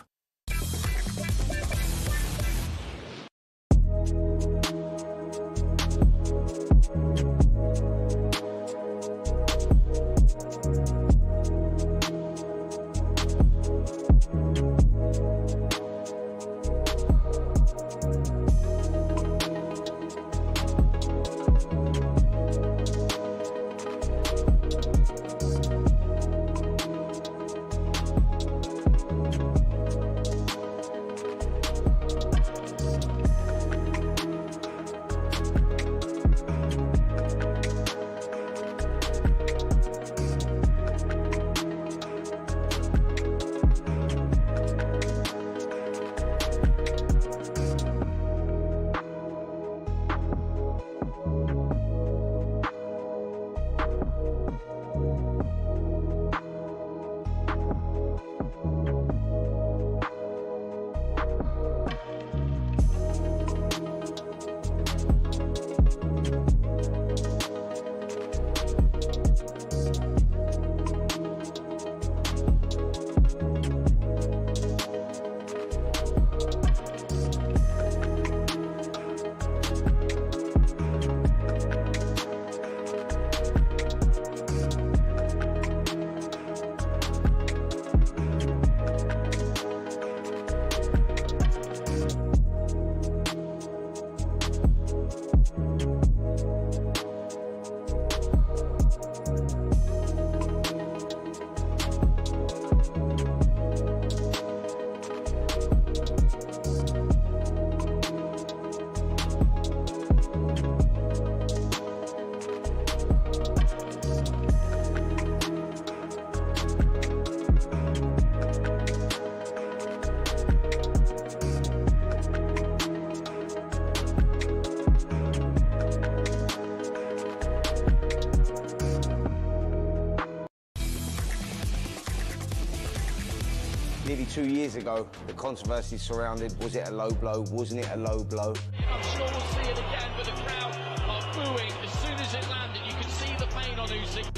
Speaker 7: Nearly 2 years ago, the controversy surrounded, was it a low blow, wasn't it a low blow?
Speaker 8: I'm sure we'll see it again, but the crowd are booing as soon as it landed. You can see the pain on Usyk.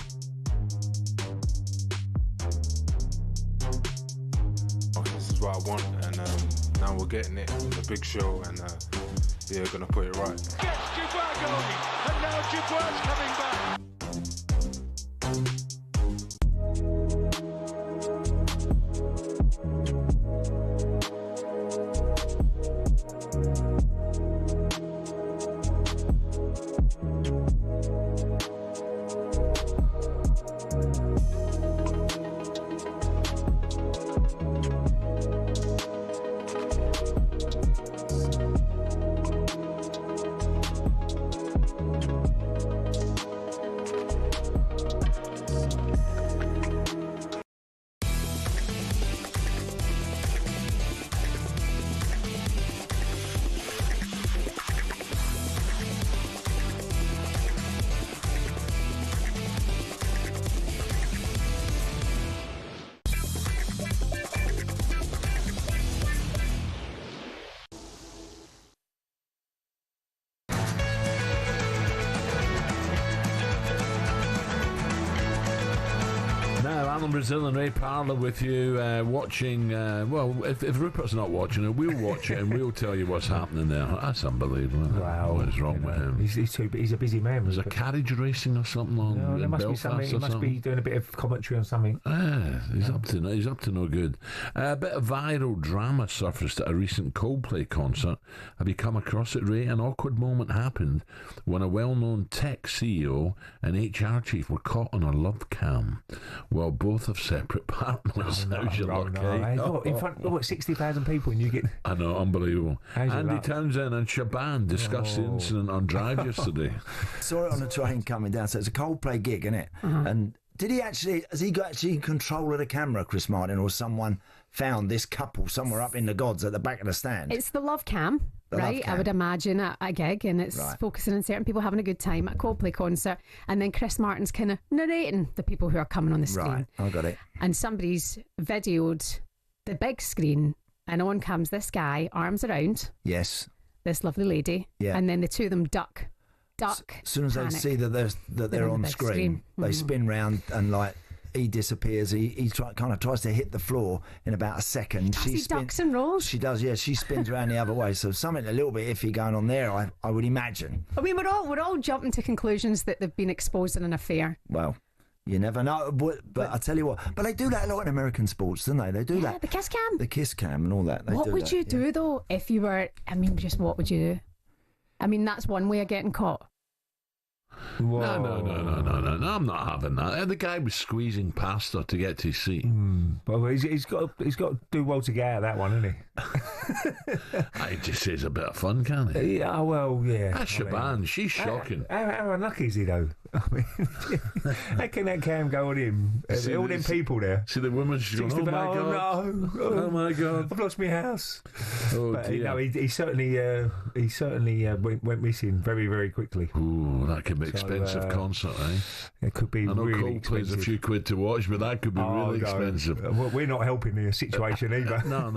Speaker 9: This is what I want, and now we're getting it. It's a big show, and yeah, we're going to put it right.
Speaker 5: Gets Dubois going, and now Dubois coming back.
Speaker 2: Alan Brazil Ray Parlour with you, watching. Well, if Rupert's not watching it, we'll watch it and we'll tell you what's happening there. That's unbelievable. Isn't it?
Speaker 3: Wow,
Speaker 2: what is wrong with him?
Speaker 3: He's a busy man.
Speaker 2: There's a carriage racing or something on.
Speaker 3: No, there
Speaker 2: in
Speaker 3: must
Speaker 2: Belfast
Speaker 3: be something. He must be doing a bit of commentary on something.
Speaker 2: He's up to no good. A bit of viral drama surfaced at a recent Coldplay concert. Have you come across it, Ray? An awkward moment happened when a well-known tech CEO and HR chief were caught on a love cam while both both have separate partners. How's your luck, eh?
Speaker 3: Hey, look, in front of 60,000 people, and you get.
Speaker 2: I know, unbelievable.
Speaker 3: How's your
Speaker 2: Andy
Speaker 3: luck?
Speaker 2: Townsend and Shaban discussed the incident on Drive yesterday.
Speaker 16: Saw it on the train coming down. So it's a Coldplay gig, isn't it? And has he got actually control of the camera, Chris Martin, or someone found this couple somewhere up in the gods at the back of the stand?
Speaker 17: It's the love cam,
Speaker 16: The
Speaker 17: right?
Speaker 16: love cam.
Speaker 17: I would imagine at a gig, and it's
Speaker 16: Right.
Speaker 17: focusing on certain people having a good time at a Coldplay concert, and then Chris Martin's kind of narrating the people who are coming on the screen.
Speaker 16: Right, I got it.
Speaker 17: And somebody's videoed the big screen, and on comes this guy, arms around
Speaker 16: Yes.
Speaker 17: this lovely lady,
Speaker 16: Yeah.
Speaker 17: and then the two of them duck.
Speaker 16: As soon as they
Speaker 17: panic.
Speaker 16: see that they're on
Speaker 17: the big
Speaker 16: screen, they spin round and he disappears. He kind of tries to hit the floor in about a second.
Speaker 17: He ducks and rolls.
Speaker 16: She does, yeah. She spins around the other way. So something a little bit iffy going on there, I would imagine.
Speaker 17: I mean, we're all jumping to conclusions that they've been exposed in an affair.
Speaker 16: Well, you never know. But I tell you what, but they do that a lot in American sports, don't they? They do that.
Speaker 17: The kiss cam.
Speaker 16: The kiss cam and all that. They
Speaker 17: What
Speaker 16: do
Speaker 17: would
Speaker 16: that,
Speaker 17: you
Speaker 16: yeah.
Speaker 17: do though if you were? I mean, just what would you do? I mean, that's one way of getting caught.
Speaker 2: No, I'm not having that. The guy was squeezing past her to get to his seat.
Speaker 3: Well, he's got to do well to get out of that one, isn't he?
Speaker 2: It just is a bit of fun, can't it?
Speaker 3: Yeah, well, yeah.
Speaker 2: That's Shaban. She's shocking.
Speaker 3: How unlucky is he, though? I mean, how can that cam go on him?
Speaker 2: See
Speaker 3: All
Speaker 2: the-
Speaker 3: them people there.
Speaker 2: See the woman, she's going, oh my God.
Speaker 3: No.
Speaker 2: Oh my God.
Speaker 3: I've lost my house.
Speaker 2: Oh
Speaker 3: But,
Speaker 2: dear.
Speaker 3: no, he certainly went missing very, very quickly.
Speaker 2: Ooh, that could be expensive concert, eh?
Speaker 3: It could be
Speaker 2: I know
Speaker 3: really
Speaker 2: Coldplay's a
Speaker 3: expensive.
Speaker 2: few quid to watch, but that could be really
Speaker 3: no.
Speaker 2: expensive.
Speaker 3: Well, we're not helping the situation either.
Speaker 2: No.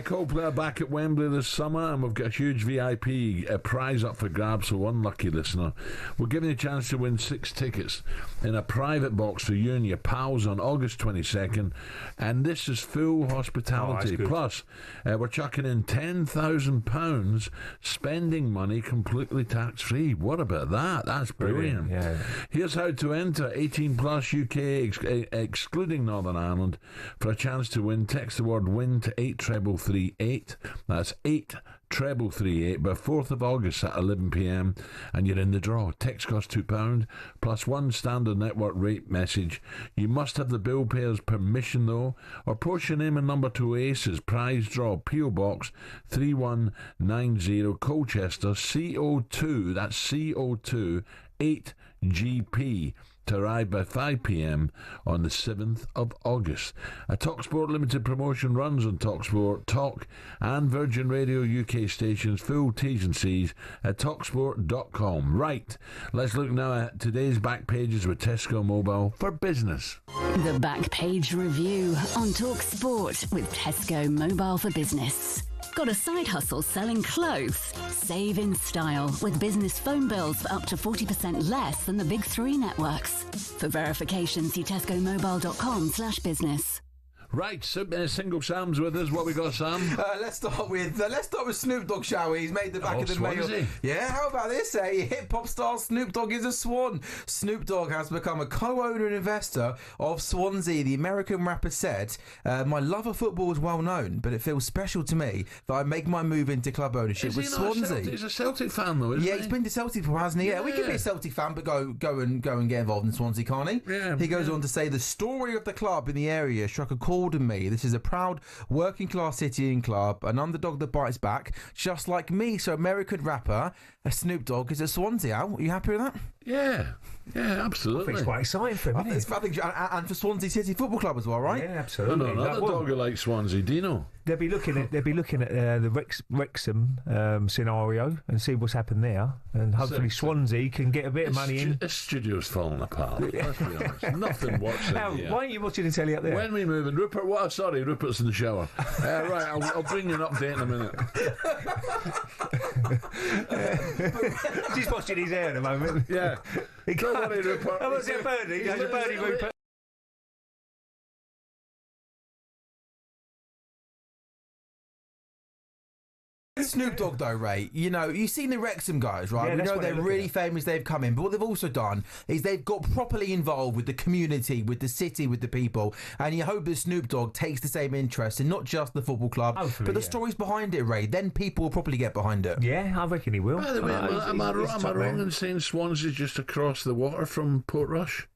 Speaker 2: Coldplay are back at Wembley this summer, and we've got a huge VIP prize up for grabs for one lucky listener. We're giving you a chance to win 6 tickets in a private box for you and your pals on August 22nd, and this is full hospitality.
Speaker 3: good.
Speaker 2: Plus, we're chucking in £10,000 spending money completely tax-free. What about that? That's brilliant.
Speaker 3: Yeah.
Speaker 2: Here's how to enter 18 plus UK excluding Northern Ireland for a chance to win. Text the word win to 83338. That's 83338 by 4th of August at 11 p.m. and you're in the draw. Text costs £2 plus one standard network rate message. You must have the bill payer's permission though, or post your name and number to Aces prize draw PO Box 3190 Colchester CO2. That's CO2 8GP. To arrive by 5 p.m. on the 7th of August. A talkSPORT limited promotion runs on talkSPORT, Talk and Virgin Radio UK stations. Full T's and C's at talksport.com. Right, let's look now at today's back pages with Tesco Mobile for Business.
Speaker 18: The Back Page Review on talkSPORT with Tesco Mobile for Business. Got a side hustle selling clothes? Save in style with business phone bills for up to 40% less than the big 3 networks. For verification, see tescomobile.com/business.
Speaker 2: Right, Single Sam's with us. What we got, Sam?
Speaker 19: Let's start with Snoop Dogg, shall we? He's made the back of the mail.
Speaker 2: Swansea.
Speaker 19: Yeah, how about this? Hip hop star Snoop Dogg is a swan. Snoop Dogg has become a co-owner and investor of Swansea. The American rapper said, "My love of football is well known, but it feels special to me that I make my move into club ownership with Swansea."
Speaker 2: He's a Celtic fan, though, isn't he?
Speaker 19: Yeah, he's been to Celtic before, hasn't he? Yeah, we can be a Celtic fan, but go and get involved in Swansea, can't he?
Speaker 2: Yeah.
Speaker 19: He goes on to say, "The story of the club in the area struck a chord in me. This is a proud working class city and club, an underdog that bites back, just like me." So American rapper Snoop Dogg is at Swansea. Al, are you happy with that?
Speaker 2: Yeah, absolutely.
Speaker 3: I think it's quite exciting for him, isn't it?
Speaker 19: I think, and for Swansea City Football Club as well, right?
Speaker 3: Yeah, absolutely.
Speaker 2: Another dog who likes Swansea, Dino.
Speaker 3: They'll be looking at the Wrexham scenario and see what's happened there, and hopefully Swansea can get a bit of money in.
Speaker 2: The studio's falling apart. Let's be honest. Nothing works in
Speaker 3: Al,
Speaker 2: here.
Speaker 3: why aren't you watching the telly up there?
Speaker 2: When we move in, Rupert. What? Sorry, Rupert's in the shower. Right, I'll bring you an update in a minute.
Speaker 3: He's washing his hair at the moment.
Speaker 2: Yeah. Don't worry, Rupert.
Speaker 3: Oh, was it a birdie? There's a birdie, Rupert.
Speaker 19: Snoop Dogg though, Ray, you know, you've seen the Wrexham guys, right?
Speaker 3: Yeah,
Speaker 19: we
Speaker 3: that's
Speaker 19: know
Speaker 3: what
Speaker 19: they're
Speaker 3: they're
Speaker 19: really
Speaker 3: looking
Speaker 19: famous, they've come in, but what they've also done is they've got properly involved with the community, with the city, with the people, and you hope that Snoop Dogg takes the same interest in not just the football club,
Speaker 3: Hopefully,
Speaker 19: but the
Speaker 3: yeah.
Speaker 19: stories behind it, Ray. Then people will probably get behind it.
Speaker 3: Yeah, I reckon he will.
Speaker 2: By the way, am I wrong in saying Swansea's just across the water from Portrush?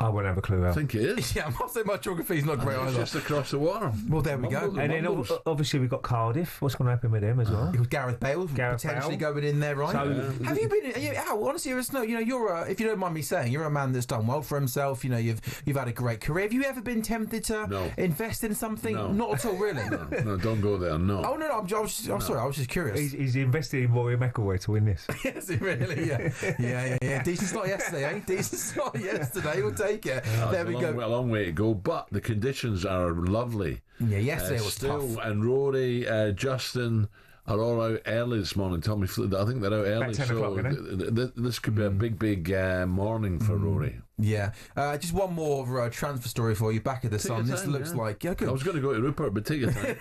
Speaker 3: I won't have a clue.
Speaker 2: I think it is.
Speaker 19: Yeah, I must say my geography is not great
Speaker 2: It's
Speaker 19: either.
Speaker 2: just across the water.
Speaker 19: Well, there we go.
Speaker 3: And then obviously we've got Cardiff. What's going to happen with them as well?
Speaker 19: Gareth Bale potentially going in there, right?
Speaker 3: So,
Speaker 19: have you been? Al, honestly, you're if you don't mind me saying, you're a man that's done well for himself. You know, you've had a great career. Have you ever been tempted to invest in something?
Speaker 2: No.
Speaker 19: Not at all, really.
Speaker 2: No, don't go there. No.
Speaker 19: Oh no, I'm sorry. I was just curious.
Speaker 3: He's invested in Rory McIlroy to win this.
Speaker 19: Yes, really. Yeah. Decent start yesterday, eh? Decent start yesterday. We'll take it. There we go.
Speaker 2: A long way to go, but the conditions are lovely.
Speaker 19: Yeah, yesterday was
Speaker 2: still,
Speaker 19: tough.
Speaker 2: and Rory, Justin are all out early this morning. Tommy Fleetwood, I think they're out early.
Speaker 3: About 10 o'clock, isn't
Speaker 2: This could be a big morning for Rory.
Speaker 19: Yeah. Just one more transfer story for you. Back of the Sun. This looks like... Yeah, good.
Speaker 2: I was going to go to Rupert, but take your time.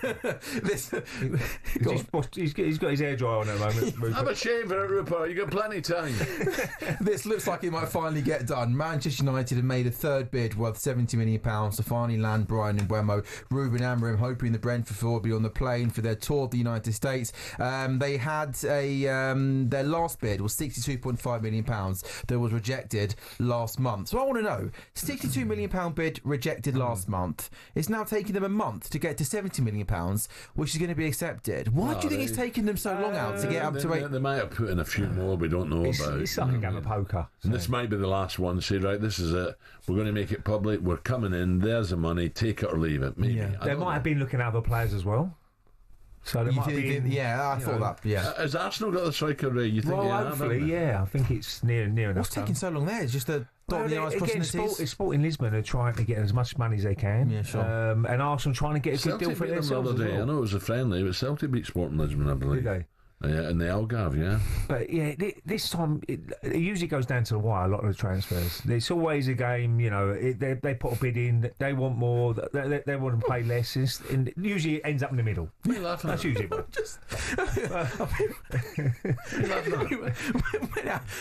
Speaker 3: He's got his hair dry on at the moment. Rupert.
Speaker 2: Have a shave for it, Rupert. You got plenty of time.
Speaker 19: This looks like it might finally get done. Manchester United have made a third bid worth £70 million to finally land Brian Mbeumo. Ruben Amorim hoping the Brentford will be on the plane for their tour of the United States. They had their last bid was £62.5 million that was rejected last month. So I want to know, £62 million bid rejected last month. It's now taking them a month to get to £70 million, which is going to be accepted. Why do you think it's taking them so long out to get up to 8?
Speaker 2: They might have put in a few more we don't know about.
Speaker 3: It's like a game of poker.
Speaker 2: And this might be the last one. Say, right, this is it. We're going to make it public. We're coming in. There's the money. Take it or leave it. Maybe.
Speaker 3: Yeah. They might have been looking at other players as well. So they might be.
Speaker 19: I thought that. Yeah.
Speaker 2: Has Arsenal got the striker ready? You think?
Speaker 3: Well, hopefully, I think it's near enough.
Speaker 19: What's taking so long there? It's just a dot the I's crossing the T's.
Speaker 3: Sporting Lisbon are trying to get as much money as they can.
Speaker 19: Yeah, sure.
Speaker 3: And Arsenal trying to get a good
Speaker 2: Celtic
Speaker 3: deal for
Speaker 2: beat them
Speaker 3: themselves
Speaker 2: the other
Speaker 3: as
Speaker 2: day.
Speaker 3: well.
Speaker 2: I know it was a friendly, but Celtic beat Sporting Lisbon, I believe.
Speaker 3: Did they?
Speaker 2: Yeah, in the Algarve, yeah.
Speaker 3: But yeah, this time it usually goes down to the wire. A lot of the transfers, it's always a game. You know, they put a bid in, they want more, they want to pay less, and usually it ends up in the middle.
Speaker 2: What are you laughing at?
Speaker 3: That's usually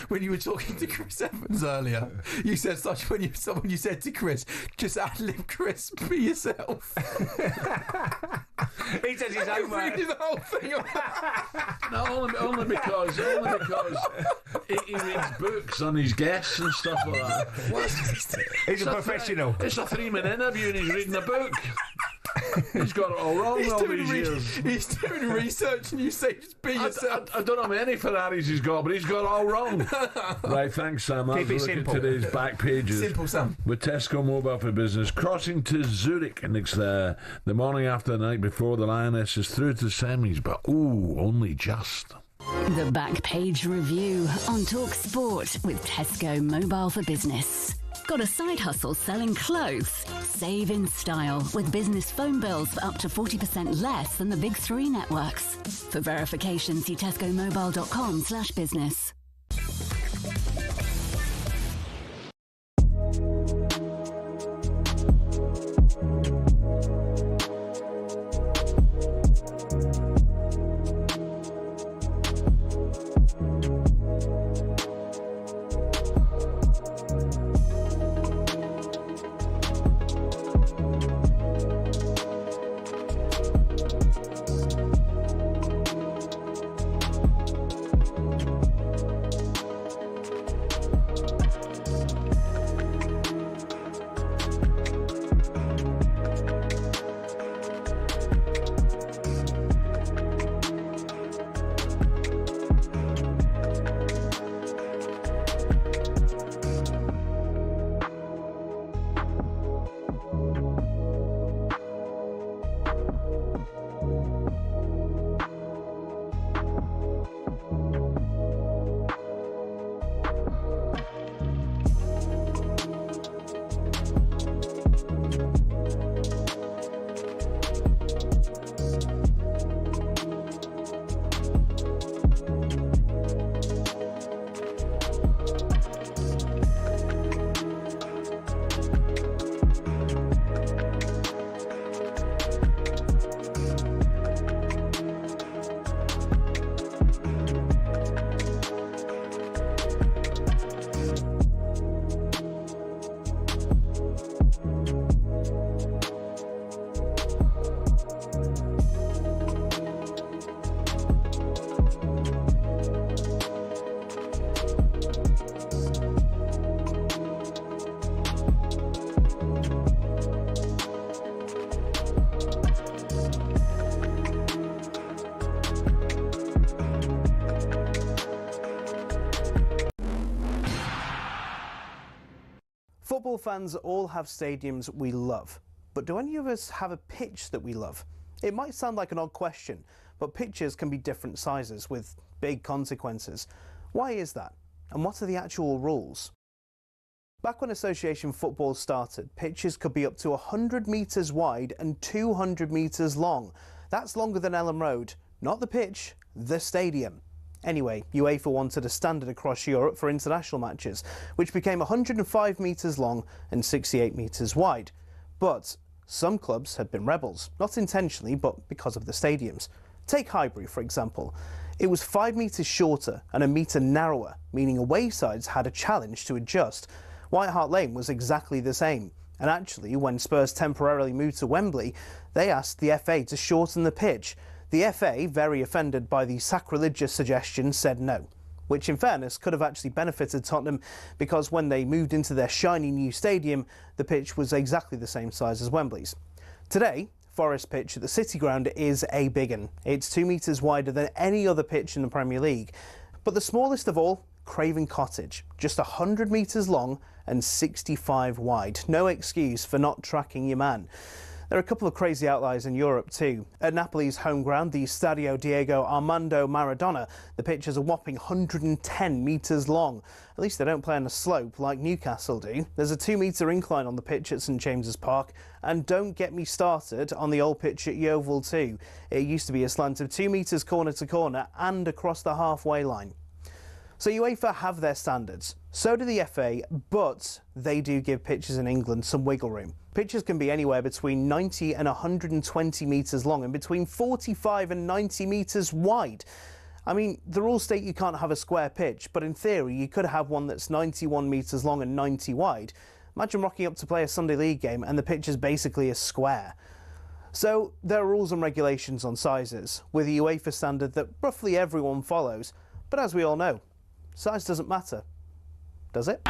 Speaker 19: when you were talking to Chris Evans earlier, you said someone you said to Chris, just ad-lib Chris, be yourself.
Speaker 3: He says his own way.
Speaker 19: Reading the whole thing.
Speaker 2: No, only because he reads books on his guests and stuff like that. What?
Speaker 3: He's a professional.
Speaker 2: It's a 3-minute interview and he's reading a book. He's got it all wrong all these years.
Speaker 19: He's doing research and you say just be yourself.
Speaker 2: I don't know how many Ferraris he's got, but he's got it all wrong. Right, thanks, Sam. Keep it simple. Today's back pages.
Speaker 19: Simple, Sam.
Speaker 2: With Tesco Mobile for Business crossing to Zurich next the morning after the night before the Lionesses through to semis, but only just.
Speaker 18: The Back Page Review on talkSPORT with Tesco Mobile for Business. Got a side hustle selling clothes? Save in style with business phone bills for up to 40% less than the big three networks. For verification, see tescomobile.com/business.
Speaker 20: fans all have stadiums we love, but do any of us have a pitch that we love? It might sound like an odd question, but pitches can be different sizes with big consequences. Why is that? And what are the actual rules? Back when association football started, pitches could be up to 100 metres wide and 200 metres long. That's longer than Ellen Road. Not the pitch, the stadium. Anyway, UEFA wanted a standard across Europe for international matches, which became 105 metres long and 68 metres wide. But some clubs had been rebels, not intentionally, but because of the stadiums. Take Highbury, for example. It was 5 metres shorter and a metre narrower, meaning away sides had a challenge to adjust. White Hart Lane was exactly the same. And actually, when Spurs temporarily moved to Wembley, they asked the FA to shorten the pitch. The FA, very offended by the sacrilegious suggestion, said no, which in fairness could have actually benefited Tottenham because when they moved into their shiny new stadium, the pitch was exactly the same size as Wembley's. Today, Forest Pitch at the City Ground is a big un. It's 2 metres wider than any other pitch in the Premier League. But the smallest of all, Craven Cottage, just 100 metres long and 65 wide. No excuse for not tracking your man. There are a couple of crazy outliers in Europe too. At Napoli's home ground, the Stadio Diego Armando Maradona, the pitch is a whopping 110 metres long. At least they don't play on a slope like Newcastle do. There's a 2-metre incline on the pitch at St James's Park, and don't get me started on the old pitch at Yeovil too. It used to be a slant of 2 metres corner to corner and across the halfway line. So UEFA have their standards, so do the FA, but they do give pitches in England some wiggle room. Pitches can be anywhere between 90 and 120 metres long and between 45 and 90 metres wide. I mean, the rules state you can't have a square pitch, but in theory you could have one that's 91 metres long and 90 wide. Imagine rocking up to play a Sunday League game and the pitch is basically a square. So there are rules and regulations on sizes, with a UEFA standard that roughly everyone follows, but as we all know, size doesn't matter, does it?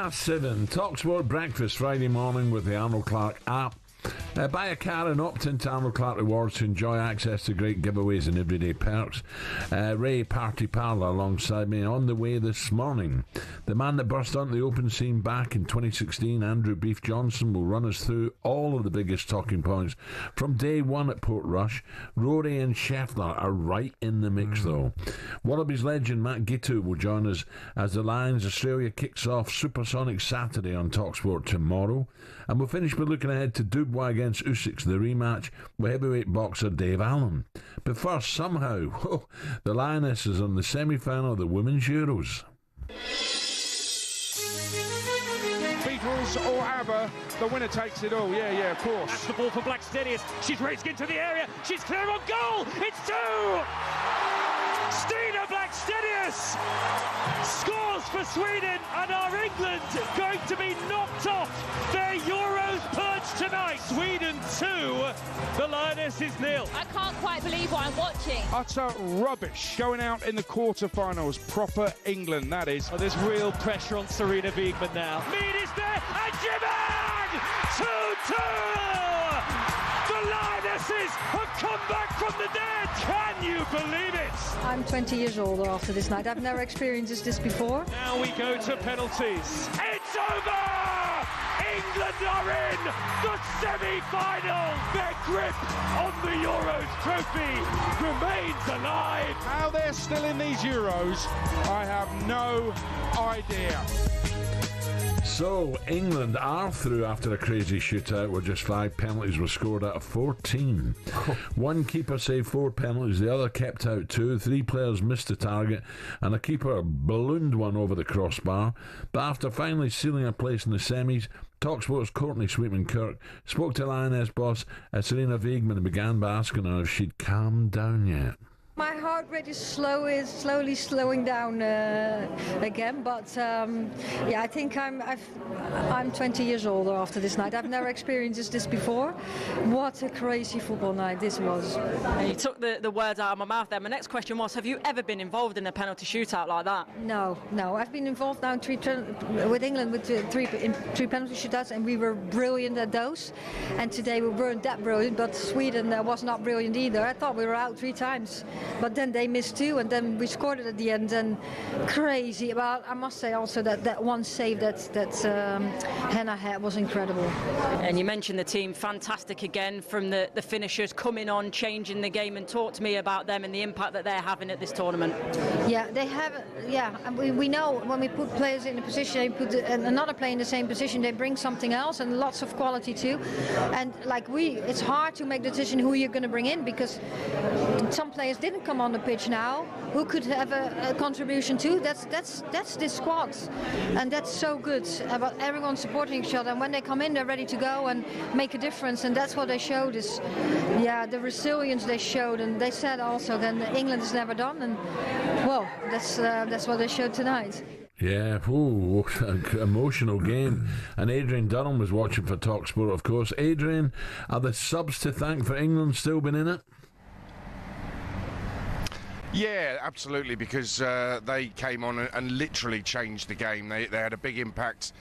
Speaker 2: 7:05, talkSPORT Breakfast Friday morning with the Arnold Clark app. Buy a car and opt into Arnold Clark Rewards to enjoy access to great giveaways and everyday perks. Ray Parlour alongside me on the way this morning. The man that burst onto the open scene back in 2016, Andrew Beef Johnson, will run us through all of the biggest talking points from day one at Portrush. Rory and Scheffler are right in the mix though. Wallabies legend Matt Gitu will join us as the Lions Australia kicks off Supersonic Saturday on talkSPORT tomorrow. And we'll finish by looking ahead to Dubois against Usyk, the rematch with heavyweight boxer Dave Allen. But first, somehow, the Lioness is on the semi-final of the Women's Euros.
Speaker 5: Beatles or ABBA, the winner takes it all. Yeah, of course.
Speaker 4: That's the ball for Blackstenius. She's raced into the area. She's clear on goal. It's 2! Stina Blackstenius scores for Sweden, and are England going to be knocked off their Euros perch tonight? Sweden 2, the Lionesses 0.
Speaker 21: I can't quite believe what I'm watching.
Speaker 5: Utter rubbish going out in the quarterfinals. Proper England, that is.
Speaker 4: Oh, there's real pressure on Serena Wiegmann now. Mead is there, and Jimmy! The Lionesses have come back from the dead! Can you believe it?
Speaker 1: I'm 20 years older after this night. I've never experienced this before.
Speaker 4: Now we go to penalties. It's over! England are in the semi-final. Their grip on the Euros trophy remains alive.
Speaker 5: How they're still in these Euros, I have no idea.
Speaker 2: So, England are through after a crazy shootout where just 5 penalties were scored out of 14. One keeper saved 4 penalties, the other kept out 2, 3 players missed the target, and a keeper ballooned one over the crossbar. But after finally sealing a place in the semis, talkSPORT's Courtney Sweetman-Kirk spoke to Lioness boss Serena Wiegmann and began by asking her if she'd calmed down yet.
Speaker 1: My heart rate is slowly slowing down again, but yeah, I think I'm 20 years older after this night. I've never experienced this before. What a crazy football night this was.
Speaker 22: You took the words out of my mouth there. My next question was, have you ever been involved in a penalty shootout like that?
Speaker 1: No. I've been involved now with England with three penalty shootouts, and we were brilliant at those. And today we weren't that brilliant, but Sweden was not brilliant either. I thought we were out 3 times. But then they missed 2, and then we scored it at the end, and crazy. Well, I must say also that one save that Hannah had was incredible.
Speaker 22: And you mentioned the team, fantastic again from the finishers coming on, changing the game, and talk to me about them and the impact that they're having at this tournament.
Speaker 1: Yeah, they have. Yeah, we know when we put players in a position, they put another player in the same position, they bring something else and lots of quality too. And like it's hard to make the decision who you're going to bring in, because some players didn't come on the pitch now. Who could have a contribution too? That's this squad, and that's so good about everyone supporting each other. And when they come in, they're ready to go and make a difference. And that's what they showed. Is the resilience they showed. And they said also that England is never done. And well, that's what they showed tonight.
Speaker 2: Yeah, emotional game. And Adrian Durham was watching for talkSPORT, of course. Adrian, are the subs to thank for England still been in it?
Speaker 23: Yeah, absolutely, because they came on and literally changed the game. They had a big impact.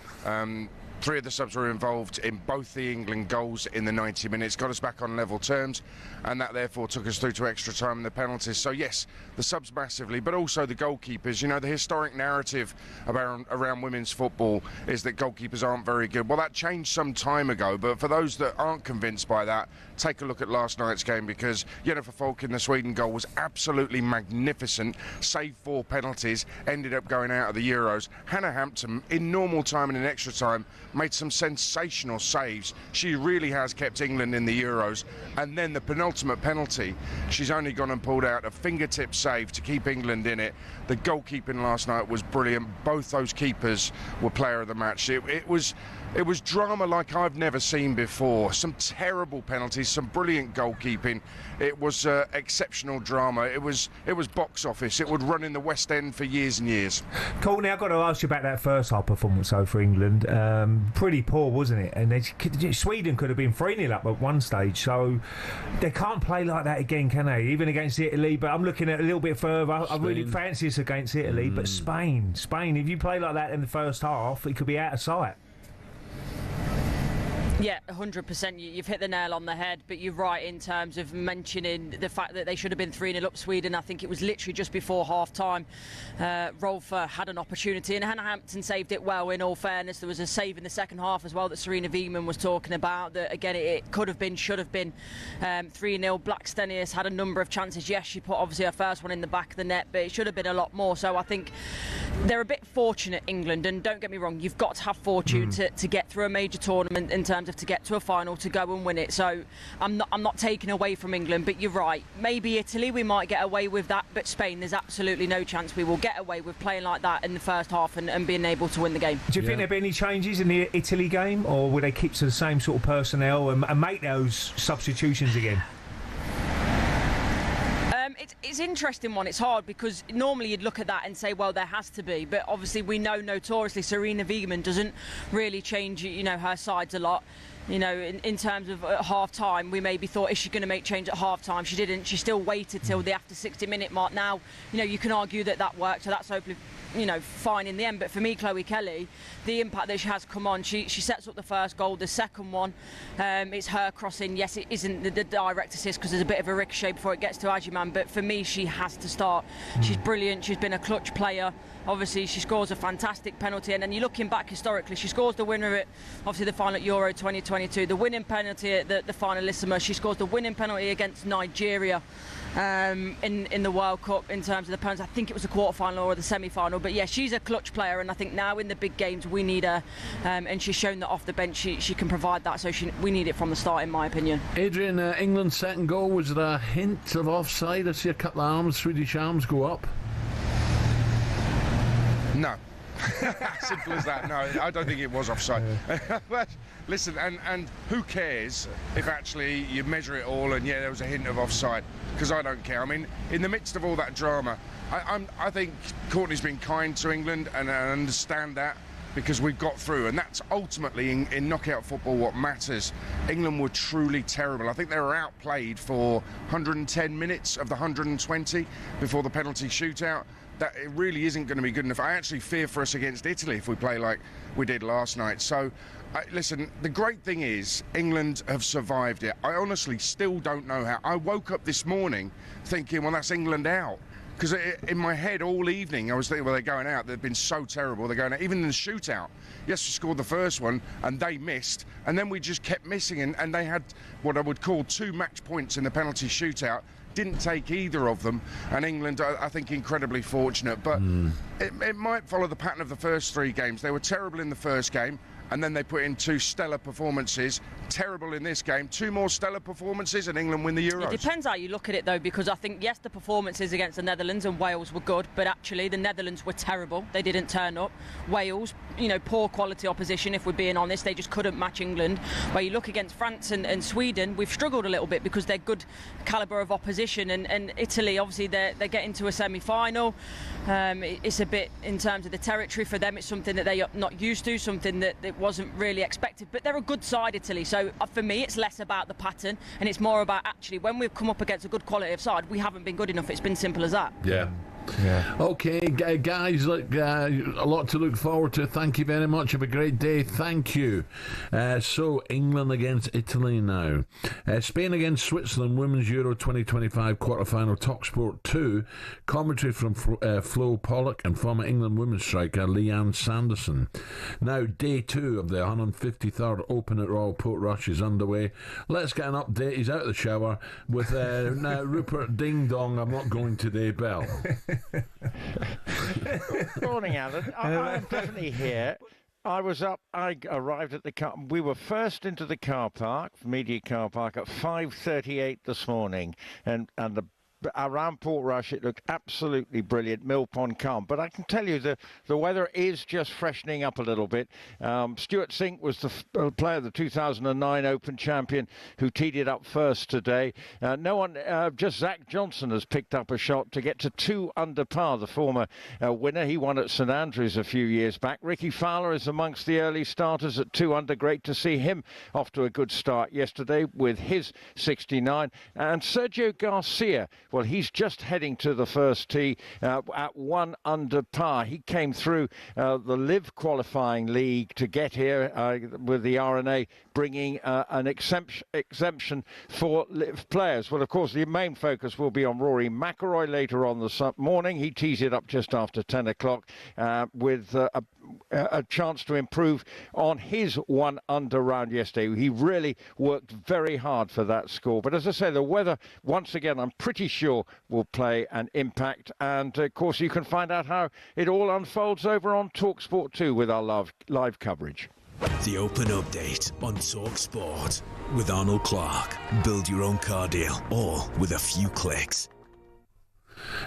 Speaker 23: 3 of the subs were involved in both the England goals in the 90 minutes, got us back on level terms, and that therefore took us through to extra time and the penalties. So yes, the subs massively, but also the goalkeepers. You know, the historic narrative around women's football is that goalkeepers aren't very good. Well, that changed some time ago, but for those that aren't convinced by that, take a look at last night's game, because Jennifer Falk in the Sweden goal was absolutely magnificent, saved 4 penalties, ended up going out of the Euros. Hannah Hampton, in normal time and in extra time, made some sensational saves. She really has kept England in the Euros. And then the penultimate penalty, she's only gone and pulled out a fingertip save to keep England in it. The goalkeeping last night was brilliant. Both those keepers were player of the match. It was drama like I've never seen before. Some terrible penalties, some brilliant goalkeeping. It was exceptional drama. It was box office. It would run in the West End for years and years.
Speaker 3: Courtney, I've got to ask you about that first half performance though for England. Pretty poor, wasn't it? And Sweden could have been 3-0 up at one stage, so they can't play like that again, can they? Even against Italy, but I'm looking at a little bit further. Spain. I really fancy us against Italy, but Spain, if you play like that in the first half, it could be out of sight.
Speaker 22: Yeah, 100%. You've hit the nail on the head, but you're right in terms of mentioning the fact that they should have been 3-0 up Sweden. I think it was literally just before half-time. Rolfer had an opportunity, and Hannah Hampton saved it well, in all fairness. There was a save in the second half as well that Serena Wiegmann was talking about, that, again, it could have been, should have been 3-0. Blackstenius had a number of chances. Yes, she put, obviously, her first one in the back of the net, but it should have been a lot more. So I think they're a bit fortunate, England, and don't get me wrong, you've got to have fortune to get through a major tournament in terms of to get to a final, to go and win it. So I'm not taking away from England, but you're right. Maybe Italy, we might get away with that, but Spain, there's absolutely no chance we will get away with playing like that in the first half and being able to win the game.
Speaker 3: Do you think there'll be any changes in the Italy game, or will they keep to the same sort of personnel and make those substitutions again?
Speaker 22: It's an interesting one. It's hard because normally you'd look at that and say, well, there has to be, but obviously we know notoriously Serena Wiegmann doesn't really change, her sides a lot. You know, in terms of at half-time, we maybe thought, is she going to make change at half-time? She didn't. She still waited till the after 60-minute mark. Now, you know, you can argue that worked, so that's hopefully, you know, fine in the end. But for me, Chloe Kelly, the impact that she has come on, she sets up the first goal. The second one, it's her crossing. Yes, it isn't the direct assist because there's a bit of a ricochet before it gets to Agyman, but for me, she has to start. She's brilliant. She's been a clutch player. Obviously, she scores a fantastic penalty, and then you're looking back historically, she scores the winner at, obviously, the final at Euro 2022, the winning penalty at the finalissima. She scores the winning penalty against Nigeria in the World Cup in terms of the penalties. I think it was the quarter-final or the semi-final, but yeah, she's a clutch player, and I think now in the big games we need her, and she's shown that off the bench she can provide that, so we need it from the start, in my opinion.
Speaker 2: Adrian, England's second goal, was there a hint of offside? I see a couple of arms, Swedish arms go up.
Speaker 23: No. Simple as that. No, I don't think it was offside. But listen, and who cares if actually you measure it all and yeah, there was a hint of offside? Because I don't care. I mean, in the midst of all that drama, I think Courtney's been kind to England, and I understand that because we've got through, and that's ultimately in knockout football what matters. England were truly terrible. I think they were outplayed for 110 minutes of the 120 before the penalty shootout. That it really isn't going to be good enough. I actually fear for us against Italy if we play like we did last night. So, listen, the great thing is England have survived it. I honestly still don't know how. I woke up this morning thinking, well, that's England out. Because in my head all evening I was thinking, well, they're going out. They've been so terrible. They're going out. Even in the shootout, yes, we scored the first one and they missed. And then we just kept missing. And they had what I would call 2 match points in the penalty shootout. Didn't take either of them, and England, I think, incredibly fortunate. But it might follow the pattern of the first 3 games. They were terrible in the first game, and then they put in 2 stellar performances. Terrible in this game. 2 more stellar performances, and England win the Euros.
Speaker 22: It depends how you look at it, though, because I think, yes, the performances against the Netherlands and Wales were good, but actually the Netherlands were terrible. They didn't turn up. Wales, you know, poor quality opposition, if we're being honest. They just couldn't match England. Where you look against France and Sweden, we've struggled a little bit because they're good calibre of opposition, and Italy, obviously, they're getting to a semi-final. It's a bit, in terms of the territory, for them, it's something that they're not used to, something that wasn't really expected, but they're a good side, Italy. So for me, it's less about the pattern and it's more about actually when we've come up against a good quality of side, we haven't been good enough. It's been simple as that.
Speaker 2: Yeah. Okay, guys, look, a lot to look forward to. Thank you very much. Have a great day. Thank you. So, England against Italy now. Spain against Switzerland, Women's Euro 2025 quarter-final, talkSPORT 2. Commentary from Flo Pollock and former England women's striker Leanne Sanderson. Now, day 2 of the 153rd Open at Royal Portrush is underway. Let's get an update. He's out of the shower with now Rupert Ding Dong, I'm not going today, Bell.
Speaker 13: Morning, Alan. I'm definitely here. I was up. I arrived at the car. We were first into the car park, media car park, at 5:38 this morning, and around Portrush it looked absolutely brilliant. Mill Pond calm, but I can tell you the weather is just freshening up a little bit. Stuart Sink was the player, the 2009 Open champion, who teed it up first today. Just Zach Johnson has picked up a shot to get to 2 under par, the former winner. He won at St Andrews a few years back. Ricky Fowler is amongst the early starters at 2 under. Great to see him off to a good start yesterday with his 69. And Sergio Garcia, well, he's just heading to the first tee at 1 under par. He came through the LIV qualifying league to get here with the RNA bringing an exemption for LIV players. Well, of course, the main focus will be on Rory McIlroy later on this morning. He tees it up just after 10 o'clock with a chance to improve on his 1 under round yesterday. He really worked very hard for that score. But as I say, the weather, once again, I'm pretty sure will play an impact. And of course, you can find out how it all unfolds over on talkSPORT 2 with our live coverage.
Speaker 14: The Open Update on talkSPORT with Arnold Clark. Build your own car deal, all with a few clicks.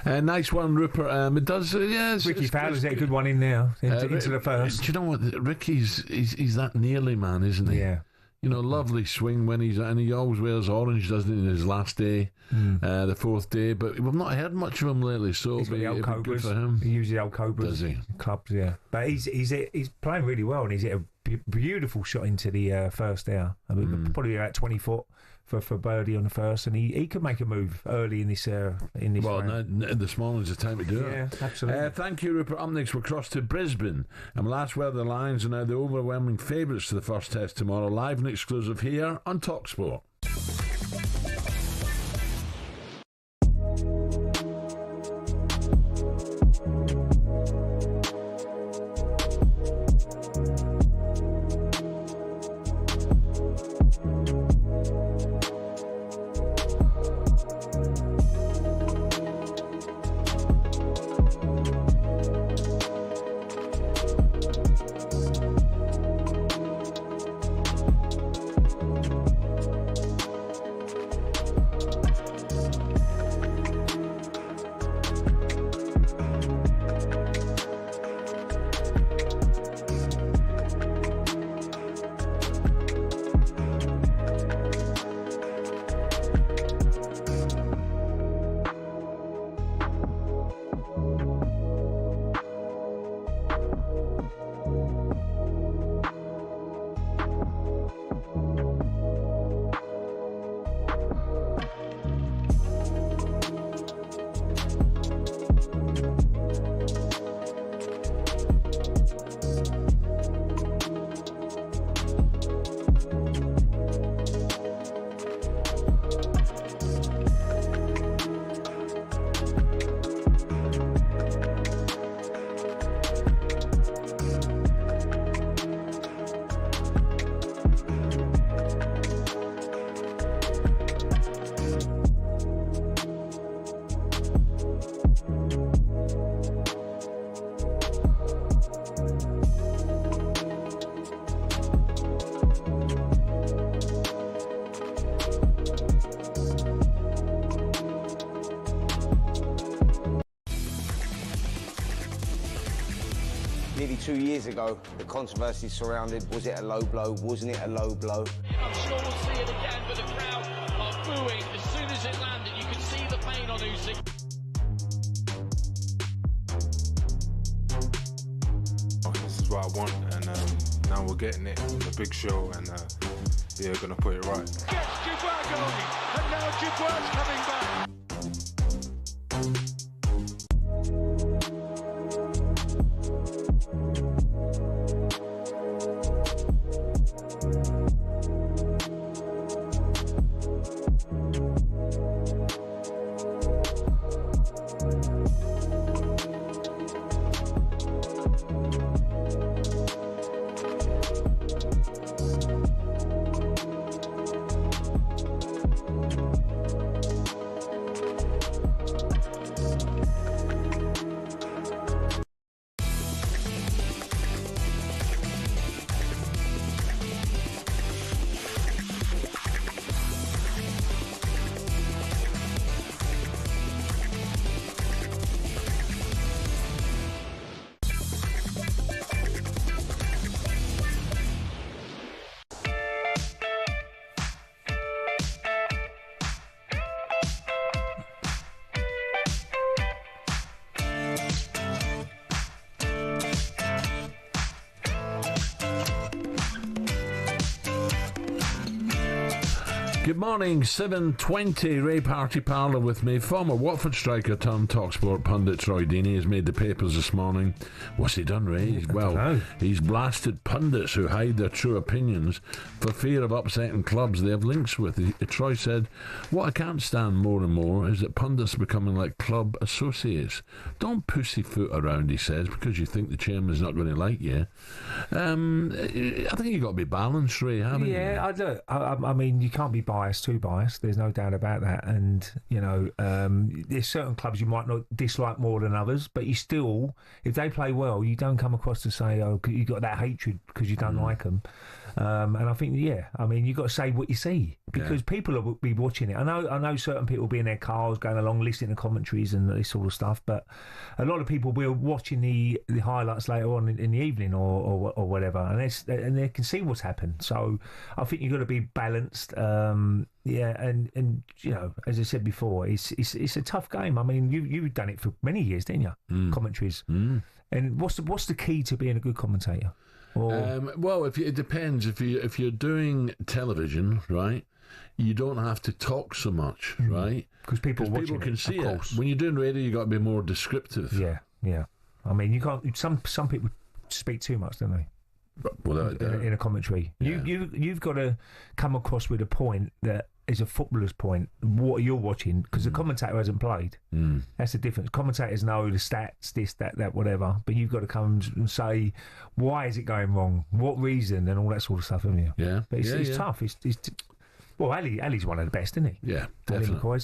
Speaker 2: Nice one, Rupert. It does, yes.
Speaker 3: Ricky Fowler's a good one in now into the first.
Speaker 2: Do you know what? Ricky's he's that nearly man, isn't he?
Speaker 3: Yeah.
Speaker 2: You know, lovely swing when and he always wears orange, doesn't he, in his last day, the 4th day. But we've not heard much of him lately, so
Speaker 3: he's got the old Cobras.
Speaker 2: Good for him.
Speaker 3: He uses the old Cobras.
Speaker 2: Does he?
Speaker 3: Clubs, yeah. But he's playing really well, and he's hit a beautiful shot into the first there. I mean, probably about 20 foot for birdie on the first, and he could make a move early in this round.
Speaker 2: This morning's the time to do it.
Speaker 3: Yeah, absolutely.
Speaker 2: Thank you, Rupert. Up next, we'll cross to Brisbane, and we'll ask whether the Lions are now the overwhelming favourites to the first test tomorrow, live and exclusive here on talkSPORT.
Speaker 7: Nearly 2 years ago, the controversy surrounded, was it a low blow, wasn't it a low blow?
Speaker 8: I'm sure we'll see it again, but the crowd are booing as soon as it landed. You can see the pain on Usyk.
Speaker 9: This is what I want, and now we're getting it. It's a big show, and yeah, gonna put it right.
Speaker 5: Gets Dubois going, and now Dubois coming back.
Speaker 2: Good morning, 7:20. Ray Parlour with me. Former Watford striker turned talkSPORT pundit Troy Deeney has made the papers this morning. What's he done, Ray? He's blasted pundits who hide their true opinions for fear of upsetting clubs they have links with. Troy said, "What I can't stand more and more is that pundits are becoming like club associates. Don't pussyfoot around," he says, because you think the chairman's not going to like you. I think you've got to be balanced, Ray, haven't you?
Speaker 3: Yeah, I mean, you can't be too biased. There's no doubt about that. And, you know, there's certain clubs you might not dislike more than others, but you still, if they play well, you don't come across to say, oh, you got that hatred because you don't like them. And I think, I mean, you've got to say what you see, because people will be watching it. I know certain people will be in their cars going along, listening to commentaries and this sort of stuff, but a lot of people will watching the highlights later on in the evening or whatever, and they can see what's happened. So I think you've got to be balanced. And you know, as I said before, it's a tough game. I mean, you've done it for many years, didn't you? Commentaries. And what's the key to being a good commentator?
Speaker 2: Well, it depends. If you're doing television, right, you don't have to talk so much, right?
Speaker 3: Because people
Speaker 2: can see it. When you're doing radio, you got to be more descriptive.
Speaker 3: Yeah. I mean, you can't. Some people speak too much, don't they? In a commentary, you've got to come across with a point that is a footballer's point. What you're watching, because the commentator hasn't played. That's the difference. Commentators know the stats, this, that, whatever, but you've got to come and say why is it going wrong, what reason, and all that sort of stuff, haven't you?
Speaker 2: Yeah,
Speaker 3: but it's tough. Well, Ali's one of the best, isn't he?
Speaker 2: Yeah, definitely.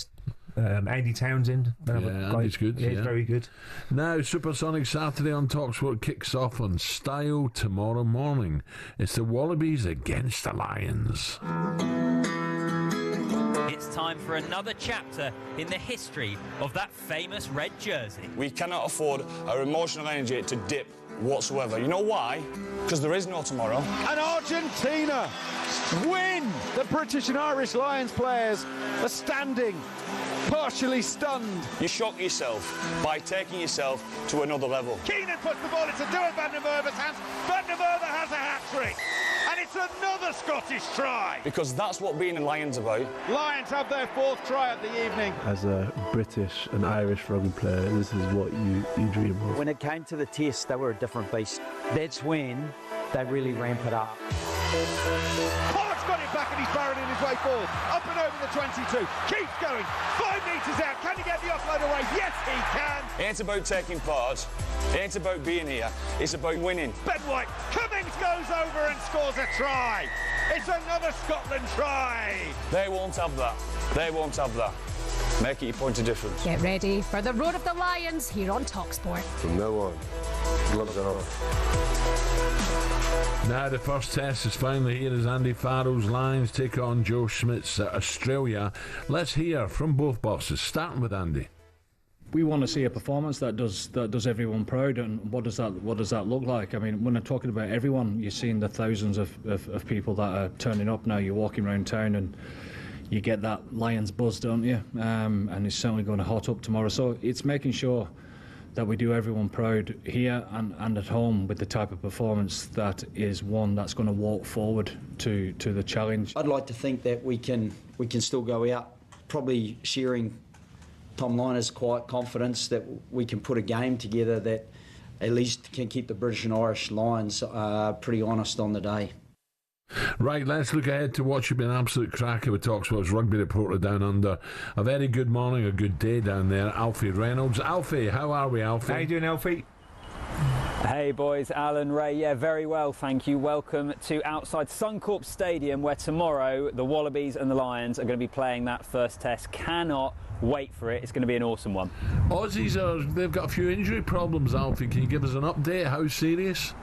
Speaker 3: Andy Townsend.
Speaker 2: Andy's good.
Speaker 3: Yeah, very good.
Speaker 2: Now, Supersonic Saturday on talkSPORT kicks off on style tomorrow morning. It's the Wallabies against the Lions.
Speaker 6: It's time for another chapter in the history of that famous red jersey.
Speaker 10: We cannot afford our emotional energy to dip whatsoever. You know why? Because there is no tomorrow.
Speaker 5: And Argentina win! The British and Irish Lions players are standing, partially stunned.
Speaker 10: You shock yourself by taking yourself to another level.
Speaker 5: Keenan puts the ball into Duan van der Merwe's hands. Van der Merwe has a hat-trick. And it's another Scottish try.
Speaker 10: Because that's what being a Lion's about.
Speaker 5: Lions have their 4th try of the evening.
Speaker 11: As a British and Irish rugby player, this is what you dream of.
Speaker 24: When it came to the test, they were a different beast. That's when they really ramp it up.
Speaker 5: Pollock's got it back and he's barreling his way forward. Up and over the 22. Keeps going. 5 metres out. Can he get the offload away? Yes, he can.
Speaker 10: It ain't about taking part. It ain't about being here. It's about winning.
Speaker 5: Ben White. Cummings goes over and scores a try. It's another Scotland try.
Speaker 10: They won't have that. They won't have that. Make it your point of difference.
Speaker 17: Get ready for the Road of the Lions here on talkSPORT.
Speaker 11: From now on, gloves are off.
Speaker 2: Now the first test is finally here as Andy Farrell's Lions take on Joe Schmidt's Australia. Let's hear from both bosses, starting with Andy.
Speaker 25: We want to see a performance that does everyone proud, and what does that look like? I mean, when I'm talking about everyone, you're seeing the thousands of people that are turning up now. You're walking around town and you get that Lions buzz, don't you? And it's certainly going to hot up tomorrow. So it's making sure that we do everyone proud here and at home with the type of performance that is one that's going to walk forward to the challenge.
Speaker 24: I'd like to think that we can still go out, probably sharing Tom Liner's quiet confidence that we can put a game together that at least can keep the British and Irish Lions pretty honest on the day.
Speaker 2: Right, let's look ahead to what should be an absolute cracker with talkSPORT's rugby reporter down under. A very good morning, a good day down there, Alfie Reynolds. Alfie, how are we, Alfie?
Speaker 3: How you doing, Alfie?
Speaker 26: Hey boys, Alan, Ray, yeah, very well, thank you. Welcome to outside Suncorp Stadium, where tomorrow the Wallabies and the Lions are going to be playing that first test. Cannot wait for it. It's going to be an awesome one.
Speaker 2: Aussies, they've got a few injury problems, Alfie. Can you give us an update? How serious?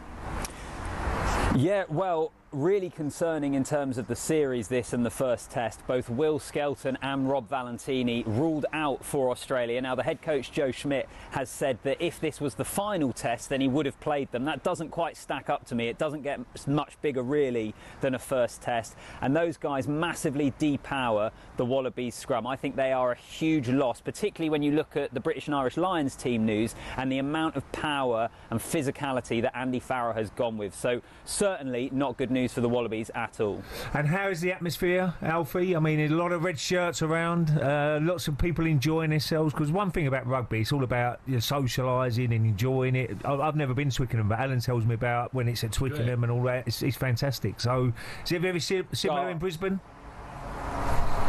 Speaker 26: Yeah, well, really concerning in terms of the series, this and the first test. Both Will Skelton and Rob Valentini ruled out for Australia. Now, the head coach Joe Schmidt has said that if this was the final test, then he would have played them. That doesn't quite stack up to me. It doesn't get much bigger, really, than a first test. And those guys massively depower the Wallabies scrum. I think they are a huge loss, particularly when you look at the British and Irish Lions team news and the amount of power and physicality that Andy Farrell has gone with. So certainly not good news for the Wallabies at all.
Speaker 3: And how is the atmosphere, Alfie? I mean, a lot of red shirts around, lots of people enjoying themselves, because one thing about rugby, it's all about socialising and enjoying it. I've never been to Twickenham, but Alan tells me about when it's at Twickenham and all that. It's fantastic. So is it very similar in Brisbane?